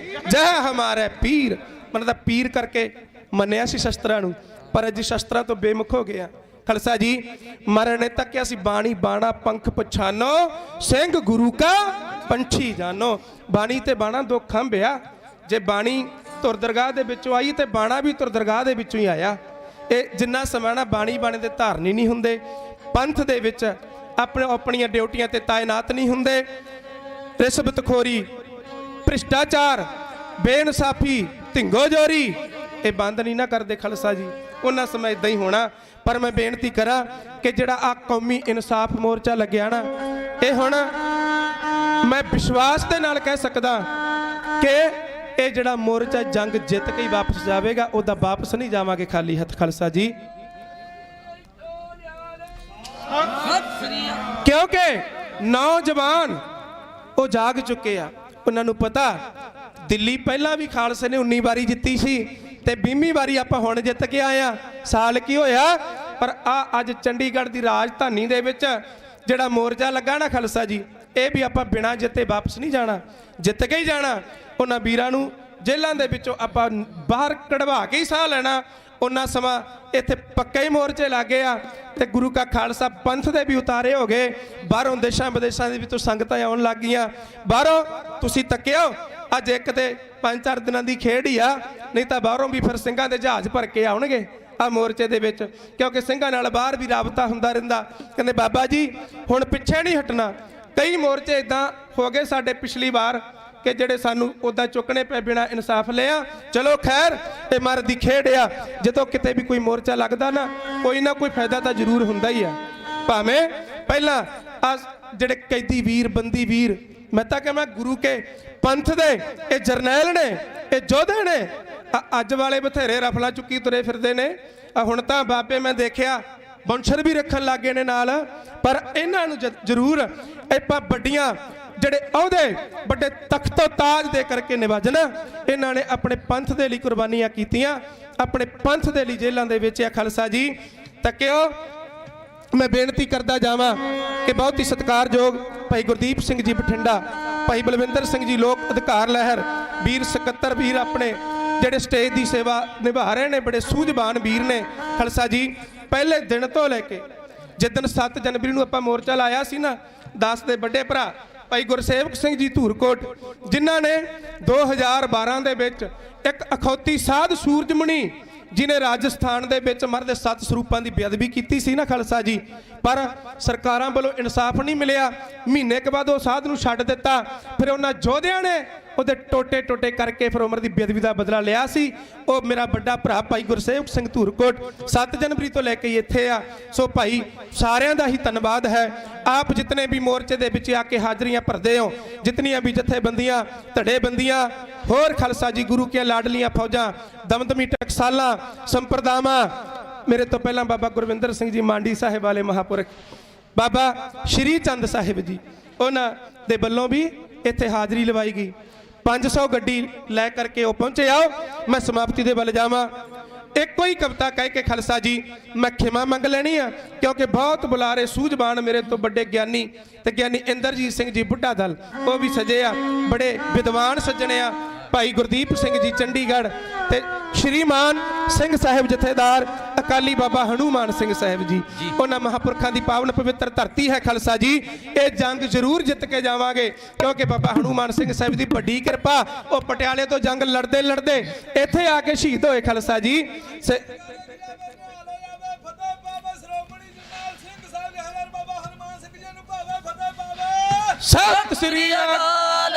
[SPEAKER 18] ਜਹ ਹਮਾਰੇ ਪੀਰ। ਮਨ ਦਾ ਪੀਰ ਕਰਕੇ ਮੰਨਿਆ ਸੀ ਸ਼ਸਤਰਾਂ ਨੂੰ, ਪਰ ਅੱਜ ਸ਼ਸਤਰਾਂ ਤੋਂ ਬੇਮੁਖ ਹੋ ਗਿਆ। ਖਾਲਸਾ ਜੀ ਮਰਨ ਨੇ ਤੱਕਿਆ ਸੀ ਬਾਣੀ ਬਾਣਾ ਪੰਖ ਪਛਾਨੋ ਸਿੰਘ ਗੁਰੂ ਕਾ ਪੰਛੀ ਜਾਨੋ। ਬਾਣੀ ਤੇ ਬਾਣਾ ਦੋ ਖੰਭ ਆ। ਜੇ ਬਾਣੀ ਧੁਰ ਦਰਗਾਹ ਦੇ ਵਿੱਚੋਂ ਆਈ ਤੇ ਬਾਣਾ ਵੀ ਧੁਰ ਦਰਗਾਹ ਦੇ ਵਿੱਚੋਂ ਹੀ ਆਇਆ। ਇਹ ਜਿੰਨਾ ਸਮਾਂ ਨਾ ਬਾਣੀ ਬਾਣੇ ਦੇ ਧਾਰਨੀ ਨਹੀਂ ਹੁੰਦੇ, ਪੰਥ ਦੇ ਵਿੱਚ ਆਪਣੀਆਂ ਡਿਊਟੀਆਂ ਤੇ ਤਾਇਨਾਤ ਨਹੀਂ ਹੁੰਦੇ, ਰਿਸ਼ਵਤਖੋਰੀ, ਭ੍ਰਿਸ਼ਟਾਚਾਰ, ਬੇਇਨਸਾਫੀ, ਢਿੰਗੋ ਜੋਰੀ ਇਹ ਬੰਦ ਨਹੀਂ ਨਾ ਕਰਦੇ ਖਾਲਸਾ ਜੀ, ਉਹਨਾਂ ਸਮੇਂ ਇਦਾਂ ਹੀ ਹੋਣਾ। ਪਰ ਮੈਂ ਬੇਨਤੀ ਕਰਾਂ ਕਿ ਜਿਹੜਾ ਆ ਕੌਮੀ ਇਨਸਾਫ ਮੋਰਚਾ ਲੱਗਿਆ ਨਾ, ਇਹ ਹੁਣ ਮੈਂ ਵਿਸ਼ਵਾਸ ਦੇ ਨਾਲ ਕਹਿ ਸਕਦਾ ਕਿ ਇਹ ਜਿਹੜਾ ਮੋਰਚਾ ਜੰਗ ਜਿੱਤ ਕੇ ਹੀ ਵਾਪਸ ਜਾਵੇਗਾ, ਉਹਦਾ ਵਾਪਸ ਨਹੀਂ ਜਾਵਾਂਗੇ ਖਾਲੀ ਹੱਥ ਖਾਲਸਾ ਜੀ। ਕਿਉਂਕਿ ਨੌਜਵਾਨ ਉਹ ਜਾਗ ਚੁੱਕੇ ਆ, ਉਹਨਾਂ ਨੂੰ ਪਤਾ ਦਿੱਲੀ ਪਹਿਲਾਂ ਵੀ ਖਾਲਸੇ ਨੇ 19 ਵਾਰੀ ਜਿੱਤੀ ਸੀ ਤੇ 20ਵੀਂ ਵਾਰੀ ਆਪਾਂ ਹੁਣ ਜਿੱਤ ਕੇ ਆਏ ਆ। ਸਾਲ ਕੀ ਹੋਇਆ, ਪਰ ਆ ਅੱਜ ਚੰਡੀਗੜ੍ਹ ਦੀ ਰਾਜਧਾਨੀ ਦੇ ਵਿੱਚ ਜਿਹੜਾ ਮੋਰਚਾ ਲੱਗਾ ਨਾ ਖਾਲਸਾ ਜੀ, ਇਹ ਵੀ ਆਪਾਂ ਬਿਨਾਂ ਜਿੱਤੇ ਵਾਪਸ ਨਹੀਂ ਜਾਣਾ, ਜਿੱਤ ਕੇ ਹੀ ਜਾਣਾ। ਉਹਨਾਂ ਵੀਰਾਂ ਨੂੰ ਜੇਲ੍ਹਾਂ ਦੇ ਵਿੱਚੋਂ ਆਪਾਂ ਬਾਹਰ ਕਢਵਾ ਕੇ ਹੀ ਸਾਹ ਲੈਣਾ। ਉਹਨਾਂ ਸਮਾਂ ਇੱਥੇ ਪੱਕੇ ਹੀ ਮੋਰਚੇ ਲੱਗੇ ਆ ਤੇ ਗੁਰੂ ਕਾ ਖਾਲਸਾ ਪੰਥ ਦੇ ਵੀ ਉਤਾਰੇ ਹੋ ਗਏ। ਬਾਹਰੋਂ ਦੇਸ਼ਾਂ ਵਿਦੇਸ਼ਾਂ ਦੇ ਵਿੱਚੋਂ ਸੰਗਤਾਂ ਆਉਣ ਲੱਗ ਗਈਆਂ। ਬਾਹਰੋਂ ਤੁਸੀਂ ਤੱਕਿਓ ਅੱਜ ਇੱਕ ਤੇ 5-4 ਦਿਨਾਂ ਦੀ ਖੇਡ ਹੀ ਆ, ਨਹੀਂ ਤਾਂ ਬਾਹਰੋਂ ਵੀ ਫਿਰ ਸਿੰਘਾਂ ਦੇ ਜਹਾਜ਼ ਭਰ ਕੇ ਆਉਣਗੇ ਆ ਮੋਰਚੇ ਦੇ ਵਿੱਚ, ਕਿਉਂਕਿ ਸਿੰਘਾਂ ਨਾਲ ਬਾਹਰ ਵੀ ਰਾਬਤਾ ਹੁੰਦਾ ਰਹਿੰਦਾ। ਕਹਿੰਦੇ ਬਾਬਾ ਜੀ ਹੁਣ ਪਿੱਛੇ ਨਹੀਂ ਹਟਣਾ। ਕਈ ਮੋਰਚੇ ਇਦਾਂ ਹੋ ਗਏ ਸਾਡੇ ਪਿਛਲੀ ਵਾਰ ਕਿ ਜਿਹੜੇ ਸਾਨੂੰ ਉੱਦਾਂ ਚੁੱਕਣੇ ਪਏ ਬਿਨਾਂ ਇਨਸਾਫ ਲਿਆ। ਚਲੋ ਖੈਰ ਇਹ ਮਰਦ ਦੀ ਖੇਡ ਆ, ਜਦੋਂ ਕਿਤੇ ਵੀ ਕੋਈ ਮੋਰਚਾ ਲੱਗਦਾ ਨਾ ਕੋਈ ਫਾਇਦਾ ਤਾਂ ਜ਼ਰੂਰ ਹੁੰਦਾ ਹੀ ਆ। ਭਾਵੇਂ ਪਹਿਲਾਂ ਆ ਜਿਹੜੇ ਕੈਦੀ ਵੀਰ, ਬੰਦੀ ਵੀਰ, ਮੈਂ ਤਾਂ ਕਹਿੰਦਾ ਗੁਰੂ ਕੇ ਪੰਥ ਦੇ ਇਹ ਜਰਨੈਲ ਨੇ, ਇਹ ਯੋਧੇ ਨੇ। ਅੱਜ ਵਾਲੇ ਬਥੇਰੇ ਰਫਲਾ ਚੁੱਕੀ ਤੁਰੇ ਫਿਰਦੇ ਨੇ। ਹੁਣ ਤਾਂ ਬਾਬੇ ਮੈਂ ਦੇਖਿਆ ਬੰਸ਼ਰ ਵੀ ਰੱਖਣ ਲੱਗੇ ਨੇ ਨਾਲ, ਪਰ ਇਹਨਾਂ ਨੂੰ ਜ਼ਰੂਰ ਆਪਾਂ ਵੱਡੀਆਂ ਜਿਹੜੇ ਅਹੁਦੇ ਵੱਡੇ ਤਖਤੋ ਤਾਜ ਦੇ ਕਰਕੇ ਨਿਵਾਜਣਾ। ਇਹਨਾਂ ਨੇ ਆਪਣੇ ਪੰਥ ਦੇ ਲਈ ਕੁਰਬਾਨੀਆਂ ਕੀਤੀਆਂ, ਆਪਣੇ ਪੰਥ ਦੇ ਲਈ ਜੇਲ੍ਹਾਂ ਦੇ ਵਿੱਚ ਆ ਖਾਲਸਾ ਜੀ। ਤੱਕਿਓ ਮੈਂ ਬੇਨਤੀ ਕਰਦਾ ਜਾਵਾਂ ਕਿ ਬਹੁਤ ਹੀ ਸਤਿਕਾਰਯੋਗ ਭਾਈ ਗੁਰਦੀਪ ਸਿੰਘ ਜੀ ਬਠਿੰਡਾ, ਭਾਈ ਬਲਵਿੰਦਰ ਸਿੰਘ ਜੀ ਲੋਕ ਅਧਿਕਾਰ ਲਹਿਰ, ਵੀਰ ਸਕੱਤਰ ਵੀਰ ਆਪਣੇ ਜਿਹੜੇ ਸਟੇਜ ਦੀ ਸੇਵਾ ਨਿਭਾ ਰਹੇ ਨੇ, ਬੜੇ ਸੂਝਵਾਨ ਵੀਰ ਨੇ ਖਾਲਸਾ ਜੀ। ਪਹਿਲੇ ਦਿਨ ਤੋਂ ਲੈ ਕੇ ਜਿੱਦਣ 7 ਜਨਵਰੀ ਨੂੰ ਆਪਾਂ ਮੋਰਚਾ ਲਾਇਆ ਸੀ ਨਾ, 10 ਦੇ ਵੱਡੇ ਭਰਾ ਭਾਈ ਗੁਰਸੇਵਕ ਸਿੰਘ ਜੀ ਧੂਰਕੋਟ, ਜਿਨ੍ਹਾਂ ਨੇ 2012 ਦੇ ਵਿੱਚ ਇੱਕ ਅਖੌਤੀ ਸਾਧ ਸੂਰਜਮਣੀ ਜਿਹਨੇ ਰਾਜਸਥਾਨ ਦੇ ਵਿੱਚ ਮਰਦ 7 ਸਰੂਪਾਂ ਦੀ ਬੇਅਦਬੀ ਕੀਤੀ ਸੀ ਨਾ ਖਾਲਸਾ ਜੀ, ਪਰ ਸਰਕਾਰਾਂ ਵੱਲੋਂ ਇਨਸਾਫ ਨਹੀਂ ਮਿਲਿਆ। ਮਹੀਨੇ ਕੁ ਬਾਅਦ ਉਹ ਸਾਧ ਨੂੰ ਛੱਡ ਦਿੱਤਾ। ਫਿਰ ਉਹਨਾਂ ਯੋਧਿਆਂ ਨੇ ਉਹਦੇ ਟੋਟੇ ਕਰਕੇ ਫਿਰ ਉਮਰ ਦੀ ਬੇਅਦਬੀ ਦਾ ਬਦਲਾ ਲਿਆ ਸੀ। ਉਹ ਮੇਰਾ ਵੱਡਾ ਭਰਾ ਭਾਈ ਗੁਰਸੇਵਕ ਸਿੰਘ ਧੂਰਕੋਟ 7 ਜਨਵਰੀ ਤੋਂ ਲੈ ਕੇ ਇੱਥੇ ਆ। ਸੋ ਭਾਈ ਸਾਰਿਆਂ ਦਾ ਹੀ ਧੰਨਵਾਦ ਹੈ। ਆਪ ਜਿਤਨੇ ਵੀ ਮੋਰਚੇ ਦੇ ਵਿੱਚ ਆ ਕੇ ਹਾਜ਼ਰੀਆਂ ਭਰਦੇ ਹੋ, ਜਿਤਨੀਆਂ ਵੀ ਜਥੇਬੰਦੀਆਂ, ਧੜੇਬੰਦੀਆਂ, ਹੋਰ ਖਾਲਸਾ ਜੀ ਗੁਰੂ ਕੀਆਂ ਲਾਡਲੀਆਂ ਫੌਜਾਂ, ਦਮਦਮੀ ਟਕਸਾਲਾਂ, ਸੰਪਰਦਾਵਾਂ, ਮੇਰੇ ਤੋਂ ਪਹਿਲਾਂ ਬਾਬਾ ਗੁਰਵਿੰਦਰ ਸਿੰਘ ਜੀ ਮਾਂਡੀ ਸਾਹਿਬ ਵਾਲੇ ਮਹਾਪੁਰਖ, ਬਾਬਾ ਸ਼੍ਰੀ ਚੰਦ ਸਾਹਿਬ ਜੀ, ਉਹਨਾਂ ਦੇ ਵੱਲੋਂ ਵੀ ਇੱਥੇ ਹਾਜ਼ਰੀ ਲਵਾਈ ਗਈ। 500 ਗੱਡੀ ਲੈ ਕਰਕੇ ਉਹ ਪਹੁੰਚੇ। ਆਓ ਮੈਂ ਸਮਾਪਤੀ ਦੇ ਵੱਲ ਜਾਵਾਂ। ਇੱਕੋ ਹੀ ਕਵਿਤਾ ਕਹਿ ਕੇ ਖਾਲਸਾ ਜੀ ਮੈਂ ਖਿਮਾ ਮੰਗ ਲੈਣੀ ਆ, ਕਿਉਂਕਿ ਬਹੁਤ ਬੁਲਾਰੇ ਸੂਝਵਾਨ ਮੇਰੇ ਤੋਂ ਵੱਡੇ ਗਿਆਨੀ ਤੇ ਗਿਆਨੀ ਇੰਦਰਜੀਤ ਸਿੰਘ ਜੀ ਬੁੱਢਾ ਦਲ ਉਹ ਵੀ ਸਜੇ ਆ, ਬੜੇ ਵਿਦਵਾਨ ਸੱਜਣੇ ਆ। ਭਾਈ ਗੁਰਦੀਪ ਸਿੰਘ ਜੀ ਚੰਡੀਗੜ੍ਹ ਤੇ ਸ਼੍ਰੀਮਾਨ ਸਿੰਘ ਸਾਹਿਬ ਜਥੇਦਾਰ ਅਕਾਲੀ ਬਾਬਾ ਹਨੂਮਾਨ ਸਿੰਘ ਸਾਹਿਬ ਜੀ, ਉਹਨਾਂ ਮਹਾਪੁਰਖਾਂ ਦੀ ਪਾਵਨ ਪਵਿੱਤਰ ਧਰਤੀ ਹੈ ਖਾਲਸਾ ਜੀ। ਇਹ ਜੰਗ ਜ਼ਰੂਰ ਜਿੱਤ ਕੇ ਜਾਵਾਂਗੇ, ਕਿਉਂਕਿ ਬਾਬਾ ਹਨੂਮਾਨ ਸਿੰਘ ਸਾਹਿਬ ਦੀ ਵੱਡੀ ਕਿਰਪਾ। ਉਹ ਪਟਿਆਲੇ ਤੋਂ ਜੰਗ ਲੜਦੇ ਇੱਥੇ ਆ ਕੇ ਸ਼ਹੀਦ ਹੋਏ ਖਾਲਸਾ ਜੀ। ਸਤਿ ਸ੍ਰੀ ਅਕਾਲ।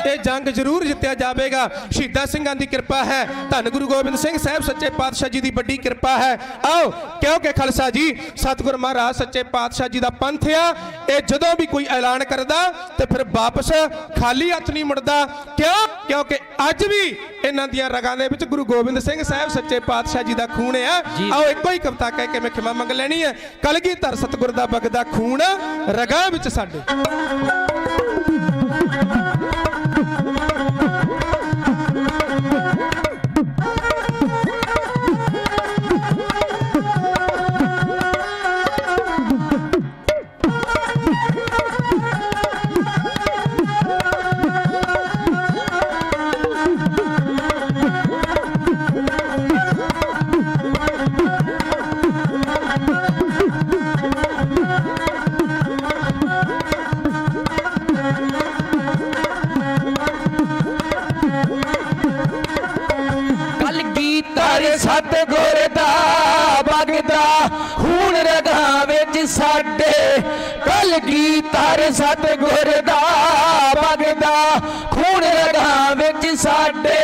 [SPEAKER 18] ਇਹ ਜੰਗ ਜ਼ਰੂਰ ਜਿੱਤਿਆ ਜਾਵੇਗਾ। ਸ਼ਹੀਦਾਂ ਸਿੰਘਾਂ ਦੀ ਕਿਰਪਾ ਹੈ, ਧੰਨ ਗੁਰੂ ਗੋਬਿੰਦ ਸਿੰਘ ਸਾਹਿਬ ਸੱਚੇ ਪਾਤਸ਼ਾਹ ਜੀ ਦੀ ਵੱਡੀ ਕਿਰਪਾ ਹੈ। ਆਓ, ਕਿਉਂਕਿ ਖਾਲਸਾ ਜੀ ਸਤਿਗੁਰ ਮਹਾਰਾਜ ਸੱਚੇ ਪਾਤਸ਼ਾਹ ਜੀ ਦਾ ਪੰਥ ਆ। ਇਹ ਜਦੋਂ ਵੀ ਕੋਈ ਐਲਾਨ ਕਰਦਾ ਤੇ ਫਿਰ ਵਾਪਸ ਖਾਲੀ ਹੱਥ ਨਹੀਂ ਮੁੜਦਾ। ਕਿਉਂਕਿ ਅੱਜ ਵੀ ਇਹਨਾਂ ਦੀਆਂ ਰਗਾਂ ਦੇ ਵਿੱਚ ਗੁਰੂ ਗੋਬਿੰਦ ਸਿੰਘ ਸਾਹਿਬ ਸੱਚੇ ਪਾਤਸ਼ਾਹ ਜੀ ਦਾ ਖੂਨ ਆ। ਆਓ ਇੱਕੋ ਹੀ ਕਵਿਤਾ ਕਹਿ ਕੇ ਮੈਂ ਖਿਮਾ ਮੰਗ ਲੈਣੀ ਹੈ। ਕਲਗੀਧਰ ਸਤਿਗੁਰ ਦਾ ਵਗਦਾ ਖੂਨ ਰਗਾਂ ਵਿੱਚ ਸਾਡੇ।
[SPEAKER 10] ਕਲਗੀਧਰ ਸਤਿਗੁਰ ਦਾ ਵਗਦਾ ਖੂਨ ਰਗਾਂ ਵਿੱਚ ਸਾਡੇ ਕਲਗੀਧਰ ਸਤਿਗੁਰ ਦਾ ਵਗਦਾ ਖੂਨ ਰਗਾਂ ਵਿੱਚ ਸਾਡੇ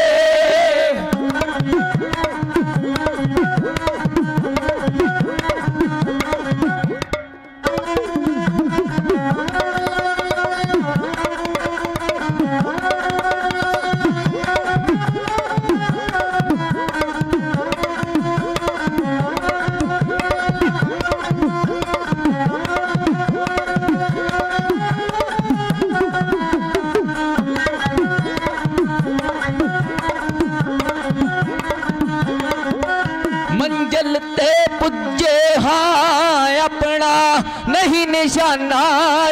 [SPEAKER 10] ਮੰਜ਼ਿਲ ਤੇ ਪੁੱਜੇ ਹਾਂ ਆਪਣਾ ਨਹੀਂ ਨਿਸ਼ਾਨਾ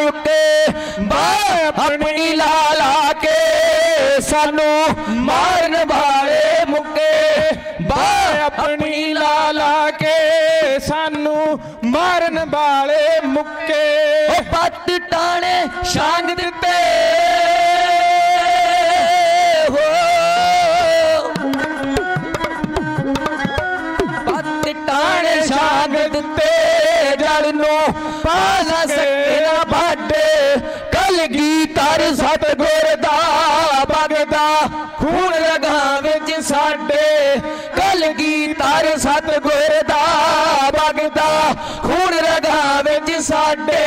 [SPEAKER 10] ਉੱਤੇ ਬਾਹ ਆਪਣੀ ਲਾ ਲਾ ਕੇ ਸਾਨੂੰ ਮਾਰਨ ਵਾਲੇ ਮੁੱਕੇ ਬਾਹ ਆਪਣੀ ਲਾ ਲਾ ਕੇ ਸਾਨੂੰ ਮਾਰਨ ਵਾਲੇ ਮੁੱਕੇ ਉਹ ਪੱਟ ਟਾਣੇ ਛਾਂਗ ਦਿੱਤੇ ਟਾਣੇ ਛਾਂਗ ਦਿੱਤੇ ਜੜ ਨੂੰ ਪਾ ਨਾ ਸਕੇ ਨਾ ਬਾਡੇ ਕਲਗੀਧਰ ਸਤਿਗੁਰ ਦਾ ਵਗਦਾ ਖੂਨ ਰਗਾਂ ਵਿੱਚ ਸਾਡੇ ਕਲਗੀਧਰ ਸਤਿਗੁਰ ਦਾ ਵਗਦਾ ਖੂਨ ਰਗਾਂ ਵਿੱਚ ਸਾਡੇ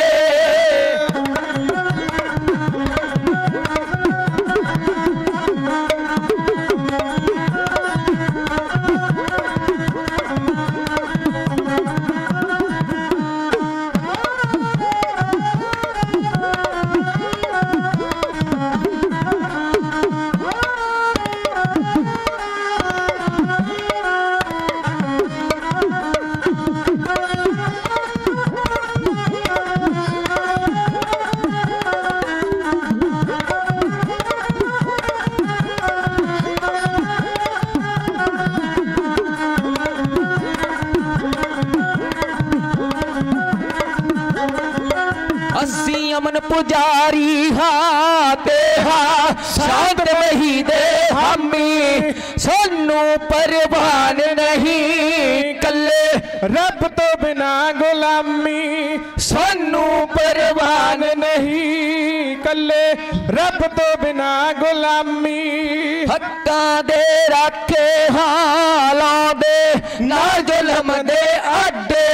[SPEAKER 10] ਅਸੀਂ ਅਮਨ ਪੁਜਾਰੀ ਹਾਂ ਤੇ ਹਾਂ ਸ਼ਾਂਤ ਮਹੀ ਦੇ ਹਾਮੀ ਸਾਨੂੰ ਪਰਵਾਨ ਨਹੀਂ ਕੱਲੇ ਰੱਬ ਤੋਂ ਬਿਨਾ ਗੁਲਾਮੀ ਸਾਨੂੰ ਪਰਵਾਨ ਨਹੀਂ ਕੱਲੇ ਰੱਬ ਤੋਂ ਬਿਨਾ ਗੁਲਾਮੀ ਹੱਕਾਂ ਦੇ ਰਾਖੇ ਹਾਂ ਲਾਉਂਦੇ ਨਾ ਜ਼ੁਲਮ ਦੇ ਆਡੇ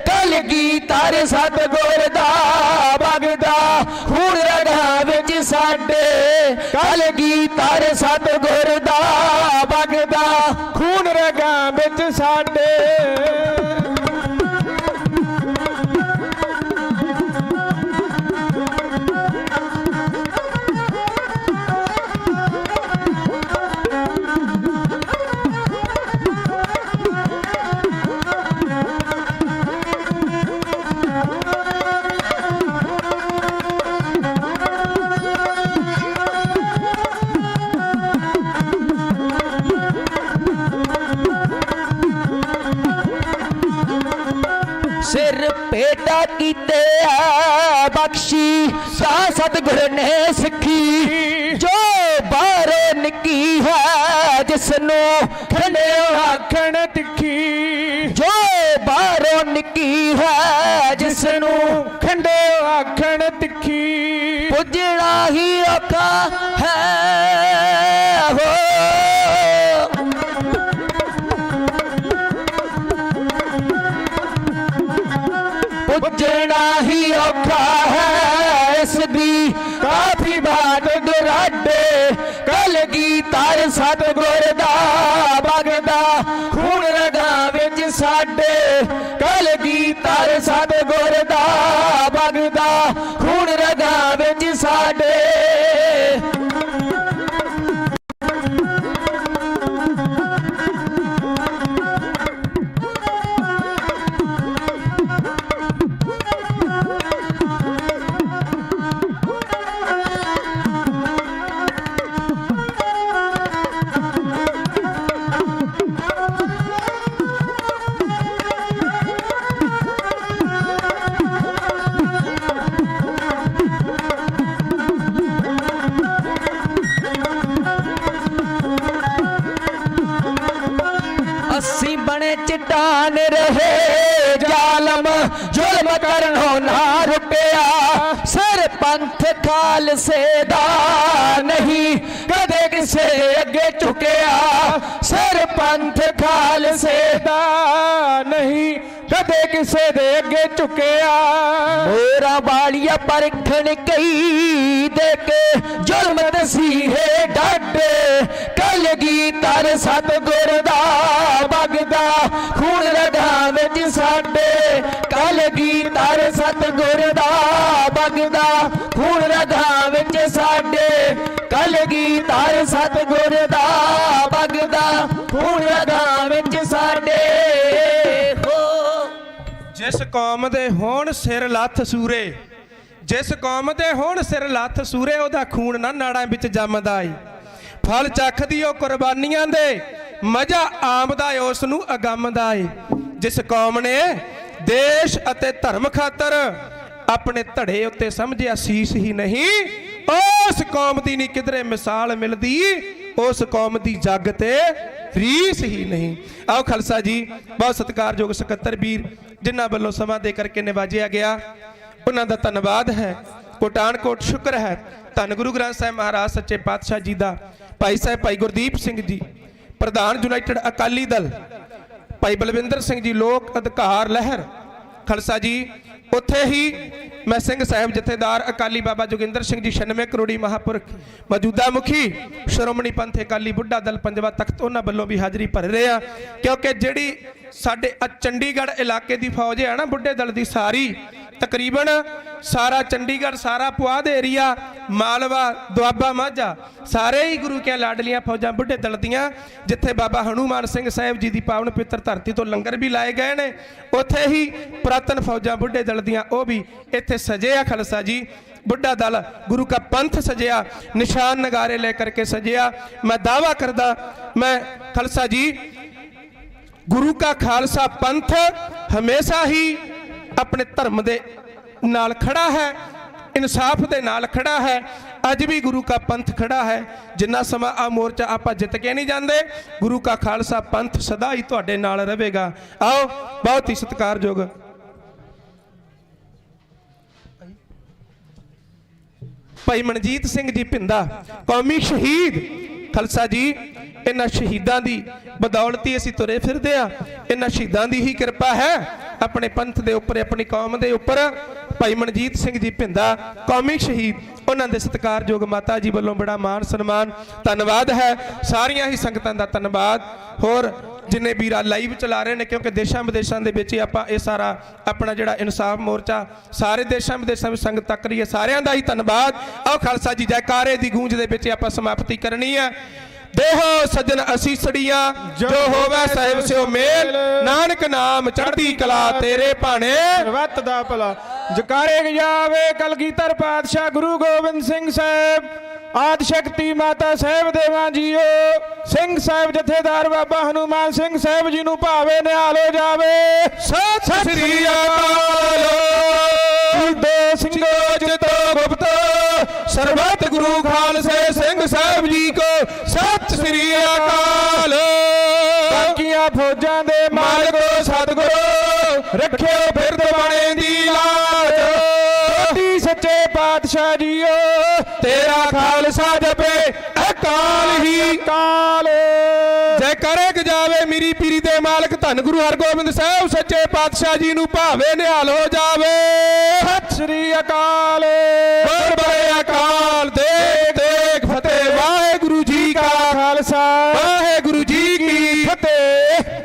[SPEAKER 10] ਕਲਗੀਧਰ ਸਤਿਗੁਰ ਦਾ ਵਗਦਾ ਖੂਨ ਰਗਾਂ ਵਿੱਚ ਸਾਡੇ ਕਲਗੀਧਰ ਸਤਿਗੁਰ ਦਾ ਵਗਦਾ ਖੂਨ ਰਗਾਂ ਵਿੱਚ ਸਾਡੇ ਸਿਰ ਭੇਟਾ ਕੀਤੇ ਆ ਬਖਸ਼ੀ ਸਾ ਸਤਿਗੁਰ ਨੇ ਸਿੱਖੀ ਜੋ ਬਾਹਰੋਂ ਨਿੱਕੀ ਹੈ ਜਿਸ ਨੂੰ ਖੰਡਿਓ ਆਖਣ ਤਿੱਖੀ ਜੋ ਬਾਹਰੋਂ ਨਿੱਕੀ ਹੈ ਜਿਸ ਨੂੰ ਖੰਡਿਓ ਆਖਣ ਤਿੱਖੀ ਪੁੱਜਣਾ ਹੀ ਔਖਾ ਹੈ ਹੋ ਪੁੱਜਣਾ ਹੀ ਔਖਾ ਹੈ ਇਸ ਦੀ ਕਾਫੀ ਬਾਤ ਦੁਰਾਡੇ ਕਲਗੀਧਰ ਸਤਿਗੁਰ ਦਾ ਵਗਦਾ ਖੂਨ ਰਗਾਂ ਵਿੱਚ ਸਾਡੇ ਕਲਗੀਧਰ ਸਤਿਗੁਰ ਦਾ ਵਗਦਾ ਖੂਨ ਰਗਾਂ ਵਿੱਚ ਸਾਡੇ निशान रहे जालम जुल्म करनो ना रुपया सिर पंथ खालसे दा नहीं कदे किसे अगे झुकिया सिर पंथ खालसे दा नहीं कदे किसे दे अगे झुकिया मोरा बालिया परखण कई दे के जुल्म दसी है डट कलगी तर सतगुर दा बगदा खून रगा विच साडे कलगी तर सतगुर दा बगदा खून रगा विच साडे कलगी तर सतगुर दा बगदा खून रगा विच साडे
[SPEAKER 18] जिस कौम दे होण सिर लथ सूरे जिस कौम दे होण सिर लथ सूरे ओदा खून ना नाड़ां विच जमदा ਏ फल चखदी ओ कुर्बानियां दे मजा आमदा ਏ उस नूं अगमदा ਏ जिस कौम ने देश अते धर्म खातर अपने धड़े उत्ते समझिया सीस ही नहीं उस कौम दी नहीं किधरे मिसाल मिलदी उस कौम दी जग ते रीस ही नहीं। आओ खालसा जी बहुत सत्कारयोग सकत्तर वीर जिन्हां वल्लों समां दे करके निवाजिया गया उन्हां दा धन्नवाद है कोटानकोट शुक्र है धन गुरु ग्रंथ साहिब महाराज सच्चे पातशाह जी दा भाई साहब भाई गुरदीप सिंह जी प्रधान यूनाइटेड अकाली दल भाई बलविंदर सिंह जी लोक अधिकार लहर खालसा जी उत्थे ही मैं सिंह साहब जथेदार अकाली बाबा जोगिंदर सिंह जी 96 करोड़ी महापुरख मौजूदा मुखी श्रोमणी पंथ अकाली बुढ़ा दल पंजवा तख्त उन्हां वल्लों भी हाज़री भर रहे हैं क्योंकि जिहड़ी साडे चंडीगढ़ इलाके की फौज है ना बुढ़े दल की सारी तकरीबन सारा चंडीगढ़ सारा पुआध एरिया मालवा दुआबा माझा सारे ही गुरु के लाडलियां फौजां बुढ़े दल दियां जिथे बाबा हनुमान सिंह साहब जी की पावन पवित्र धरती तो लंगर भी लाए गए ने उत्थे ही पुरातन फौजां बुढ़े दल दियां वो भी इत्थे सजे आ खालसा जी बुढ़ा दल गुरु का पंथ सजिया निशान नगारे लेकर के सजिया मैं दावा करदा मैं खालसा जी गुरु का खालसा पंथ हमेशा ही अपने धर्म दे नाल खड़ा है इंसाफ दे नाल खड़ा है अज भी गुरु का पंथ खड़ा है जिन्ना समा आ मोर्चा आप जित के नहीं जाते गुरु का खालसा पंथ सदा ही तुहाडे नाल रहेगा। आओ बहुत ही सत्कारयोग भाई मनजीत सिंह जी भिंदा कौमी शहीद खालसा जी इन्हां शहीदां दी बदौलत ही असीं तुरे फिरदे आ इन्हां शहीदां दी ही कृपा है अपने पंथ दे उपर अपनी कौम दे उपर भाई मनजीत सिंह जी भिंदा कौमी शहीद उन्हां दे सत्कारयोग माता जी वल्लों बड़ा मान सन्मान धन्नवाद है सारियां ही संगतां दा धन्नवाद होर जिन्हें वीरा लाइव चला रहे हैं क्योंकि देशों विदेशों के विच आपां ये सारा अपना जिहड़ा इंसाफ मोर्चा सारे देशों विदेशों में संगत तक रही है सारियां दा ही धन्नवाद। आओ खालसा जी जयकारे दी गूंज दे विच आपां समाप्ति करनी है। देहो सजन असीसड़ियां जो होवे साहिब स्यो मेल नानक नाम चढ़दी कला तेरे भाणे
[SPEAKER 4] वत दा भला जकारे गजावे कलगीधर पातशाह गुरु गोबिंद सिंह साहब आदि शक्ति माता साहब देवा जीओ सिंह साहब जथेदार बाबा हनुमान सिंह साहब जी नूं भावे निहाल हो जावे सत श्री अकाल दे सिंगो जितो गुप्त सर्वत गुरु खालसे सिंह साहब जी को सत श्री अकाल बाकियां फौजां दे मालिको सतगुरु रखियो फिर दवाणे दी लाज सच्चे पातशाह जीओ तेरा खालसा जपे अकाल ही काल जय करे जावे मेरी पीरी दे मालक धन गुरु हरगोबिंद साहब सच्चे पातशाह जी नूं भावे निहाल हो जावे सत श्री अकाल बड़े अकाल देख देख फतेह वाहेगुरु जी का खालसा वाहेगुरु जी की फतेह।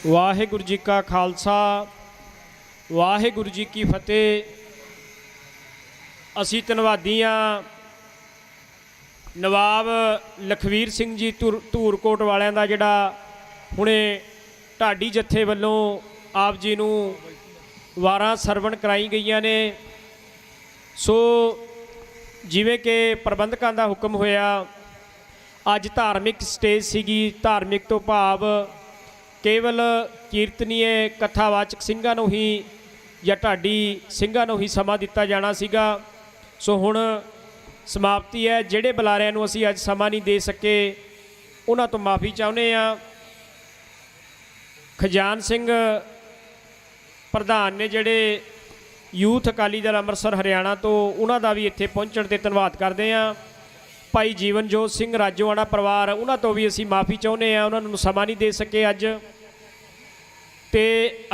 [SPEAKER 4] वाहेगुरु जी का खालसा वाहेगुरु जी की फतेह। असी धन्नवादी हाँ नवाब लखवीर सिंह जी धूरकोट वालियां दा जिहड़ा हुणे ढाडी जत्थे वल्लों आप जी नूं ਵਾਰਾਂ ਸਰਵਣ ਕਰਾਈ ਗਈਆਂ ਨੇ। ਸੋ ਜਿਵੇਂ ਕਿ ਪ੍ਰਬੰਧਕਾਂ ਦਾ ਹੁਕਮ ਹੋਇਆ, ਅੱਜ ਧਾਰਮਿਕ ਸਟੇਜ ਸੀਗੀ। ਧਾਰਮਿਕ ਤੋਂ ਭਾਵ ਕੇਵਲ ਕੀਰਤਨੀਏ ਕਥਾਵਾਚਕ ਸਿੰਘਾਂ ਨੂੰ ਹੀ ਜਾਂ ਢਾਡੀ ਸਿੰਘਾਂ ਨੂੰ ਹੀ ਸਮਾਂ ਦਿੱਤਾ ਜਾਣਾ ਸੀਗਾ। ਸੋ ਹੁਣ ਸਮਾਪਤੀ ਹੈ। ਜਿਹੜੇ ਬੁਲਾਰਿਆਂ ਨੂੰ ਅਸੀਂ ਅੱਜ ਸਮਾਂ ਨਹੀਂ ਦੇ ਸਕੇ ਉਹਨਾਂ ਤੋਂ ਮਾਫੀ ਚਾਹੁੰਦੇ ਹਾਂ। ਖਜਾਨ ਸਿੰਘ ਪ੍ਰਧਾਨ ਨੇ ਜਿਹੜੇ ਯੂਥ ਅਕਾਲੀ ਦਲ ਅੰਮ੍ਰਿਤਸਰ ਹਰਿਆਣਾ ਤੋਂ, ਉਹਨਾਂ ਦਾ ਵੀ ਇੱਥੇ ਪਹੁੰਚਣ 'ਤੇ ਧੰਨਵਾਦ ਕਰਦੇ ਹਾਂ। ਭਾਈ ਜੀਵਨਜੋਤ ਸਿੰਘ ਰਾਜੋਆਣਾ ਪਰਿਵਾਰ, ਉਹਨਾਂ ਤੋਂ ਵੀ ਅਸੀਂ ਮਾਫੀ ਚਾਹੁੰਦੇ ਹਾਂ, ਉਹਨਾਂ ਨੂੰ ਸਮਾਂ ਨਹੀਂ ਦੇ ਸਕੇ ਅੱਜ। ਤੇ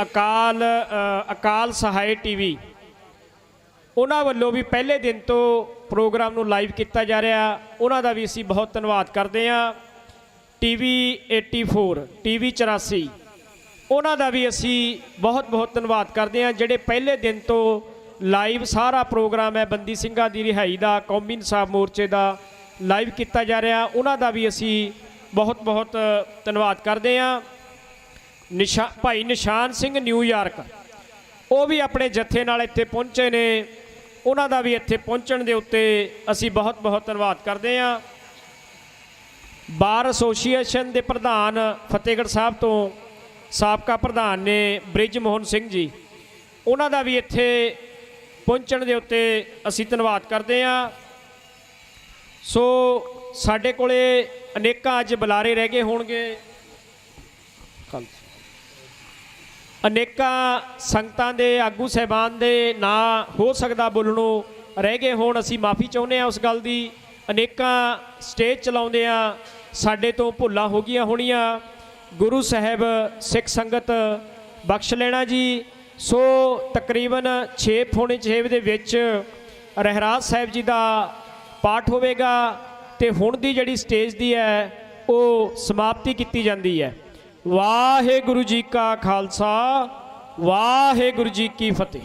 [SPEAKER 4] ਅਕਾਲ ਸਹਾਇ ਟੀਵੀ, ਉਹਨਾਂ ਵੱਲੋਂ ਵੀ ਪਹਿਲੇ ਦਿਨ ਤੋਂ ਪ੍ਰੋਗਰਾਮ ਨੂੰ ਲਾਈਵ ਕੀਤਾ ਜਾ ਰਿਹਾ, ਉਹਨਾਂ ਦਾ ਵੀ ਅਸੀਂ ਬਹੁਤ ਧੰਨਵਾਦ ਕਰਦੇ ਹਾਂ। TV 84, TV 84, ਉਹਨਾਂ ਦਾ ਵੀ ਅਸੀਂ ਬਹੁਤ ਬਹੁਤ ਧੰਨਵਾਦ ਕਰਦੇ ਹਾਂ, ਜਿਹੜੇ ਪਹਿਲੇ ਦਿਨ ਤੋਂ ਲਾਈਵ ਸਾਰਾ ਪ੍ਰੋਗਰਾਮ ਹੈ ਬੰਦੀ ਸਿੰਘਾਂ ਦੀ ਰਿਹਾਈ ਦਾ, ਕੌਮੀ ਇਨਸਾਫ ਮੋਰਚੇ ਦਾ ਲਾਈਵ ਕੀਤਾ ਜਾ ਰਿਹਾ, ਉਹਨਾਂ ਦਾ ਵੀ ਅਸੀਂ ਬਹੁਤ ਬਹੁਤ ਧੰਨਵਾਦ ਕਰਦੇ ਹਾਂ। ਭਾਈ ਨਿਸ਼ਾਨ ਸਿੰਘ ਨਿਊਯਾਰਕ, ਉਹ ਵੀ ਆਪਣੇ ਜੱਥੇ ਨਾਲ ਇੱਥੇ ਪਹੁੰਚੇ ਨੇ, ਉਹਨਾਂ ਦਾ ਵੀ ਇੱਥੇ ਪਹੁੰਚਣ ਦੇ ਉੱਤੇ ਅਸੀਂ ਬਹੁਤ ਬਹੁਤ ਧੰਨਵਾਦ ਕਰਦੇ ਹਾਂ। ਬਾਰ ਐਸੋਸੀਏਸ਼ਨ ਦੇ ਪ੍ਰਧਾਨ ਫਤਿਹਗੜ੍ਹ ਸਾਹਿਬ ਤੋਂ ਸਾਬਕਾ ਪ੍ਰਧਾਨ ਨੇ ਬ੍ਰਿਜ ਮੋਹਨ ਸਿੰਘ ਜੀ, ਉਹਨਾਂ ਦਾ ਵੀ ਇੱਥੇ ਪਹੁੰਚਣ ਦੇ ਉੱਤੇ ਅਸੀਂ ਧੰਨਵਾਦ ਕਰਦੇ ਹਾਂ। ਸੋ ਸਾਡੇ ਕੋਲੇ ਅਨੇਕਾਂ ਅੱਜ ਬੁਲਾਰੇ ਰਹਿ ਗਏ ਹੋਣਗੇ, ਅਨੇਕਾਂ ਸੰਗਤਾਂ ਦੇ ਆਗੂ ਸਾਹਿਬਾਨ ਦੇ ਨਾਂ ਹੋ ਸਕਦਾ ਬੋਲਣੋਂ ਰਹਿ ਗਏ ਹੋਣ, ਅਸੀਂ ਮਾਫੀ ਚਾਹੁੰਦੇ ਹਾਂ ਉਸ ਗੱਲ ਦੀ। ਅਨੇਕਾਂ ਸਟੇਜ ਚਲਾਉਂਦਿਆਂ ਸਾਡੇ ਤੋਂ ਭੁੱਲਾਂ ਹੋ ਗਈਆਂ ਹੋਣੀਆਂ। ਗੁਰੂ ਸਾਹਿਬ ਸਿੱਖ ਸੰਗਤ ਬਖਸ਼ ਲੈਣਾ ਜੀ। ਸੋ ਤਕਰੀਬਨ 6:45 ਦੇ ਵਿੱਚ ਰਹਿਰਾਜ ਸਾਹਿਬ ਜੀ ਦਾ ਪਾਠ ਹੋਵੇਗਾ ਤੇ ਹੁਣ ਦੀ ਜਿਹੜੀ ਸਟੇਜ ਦੀ ਹੈ ਉਹ ਸਮਾਪਤੀ ਕੀਤੀ ਜਾਂਦੀ ਹੈ। ਵਾਹਿਗੁਰੂ ਜੀ ਕਾ ਖਾਲਸਾ, ਵਾਹਿਗੁਰੂ ਜੀ ਕੀ ਫਤਿਹ।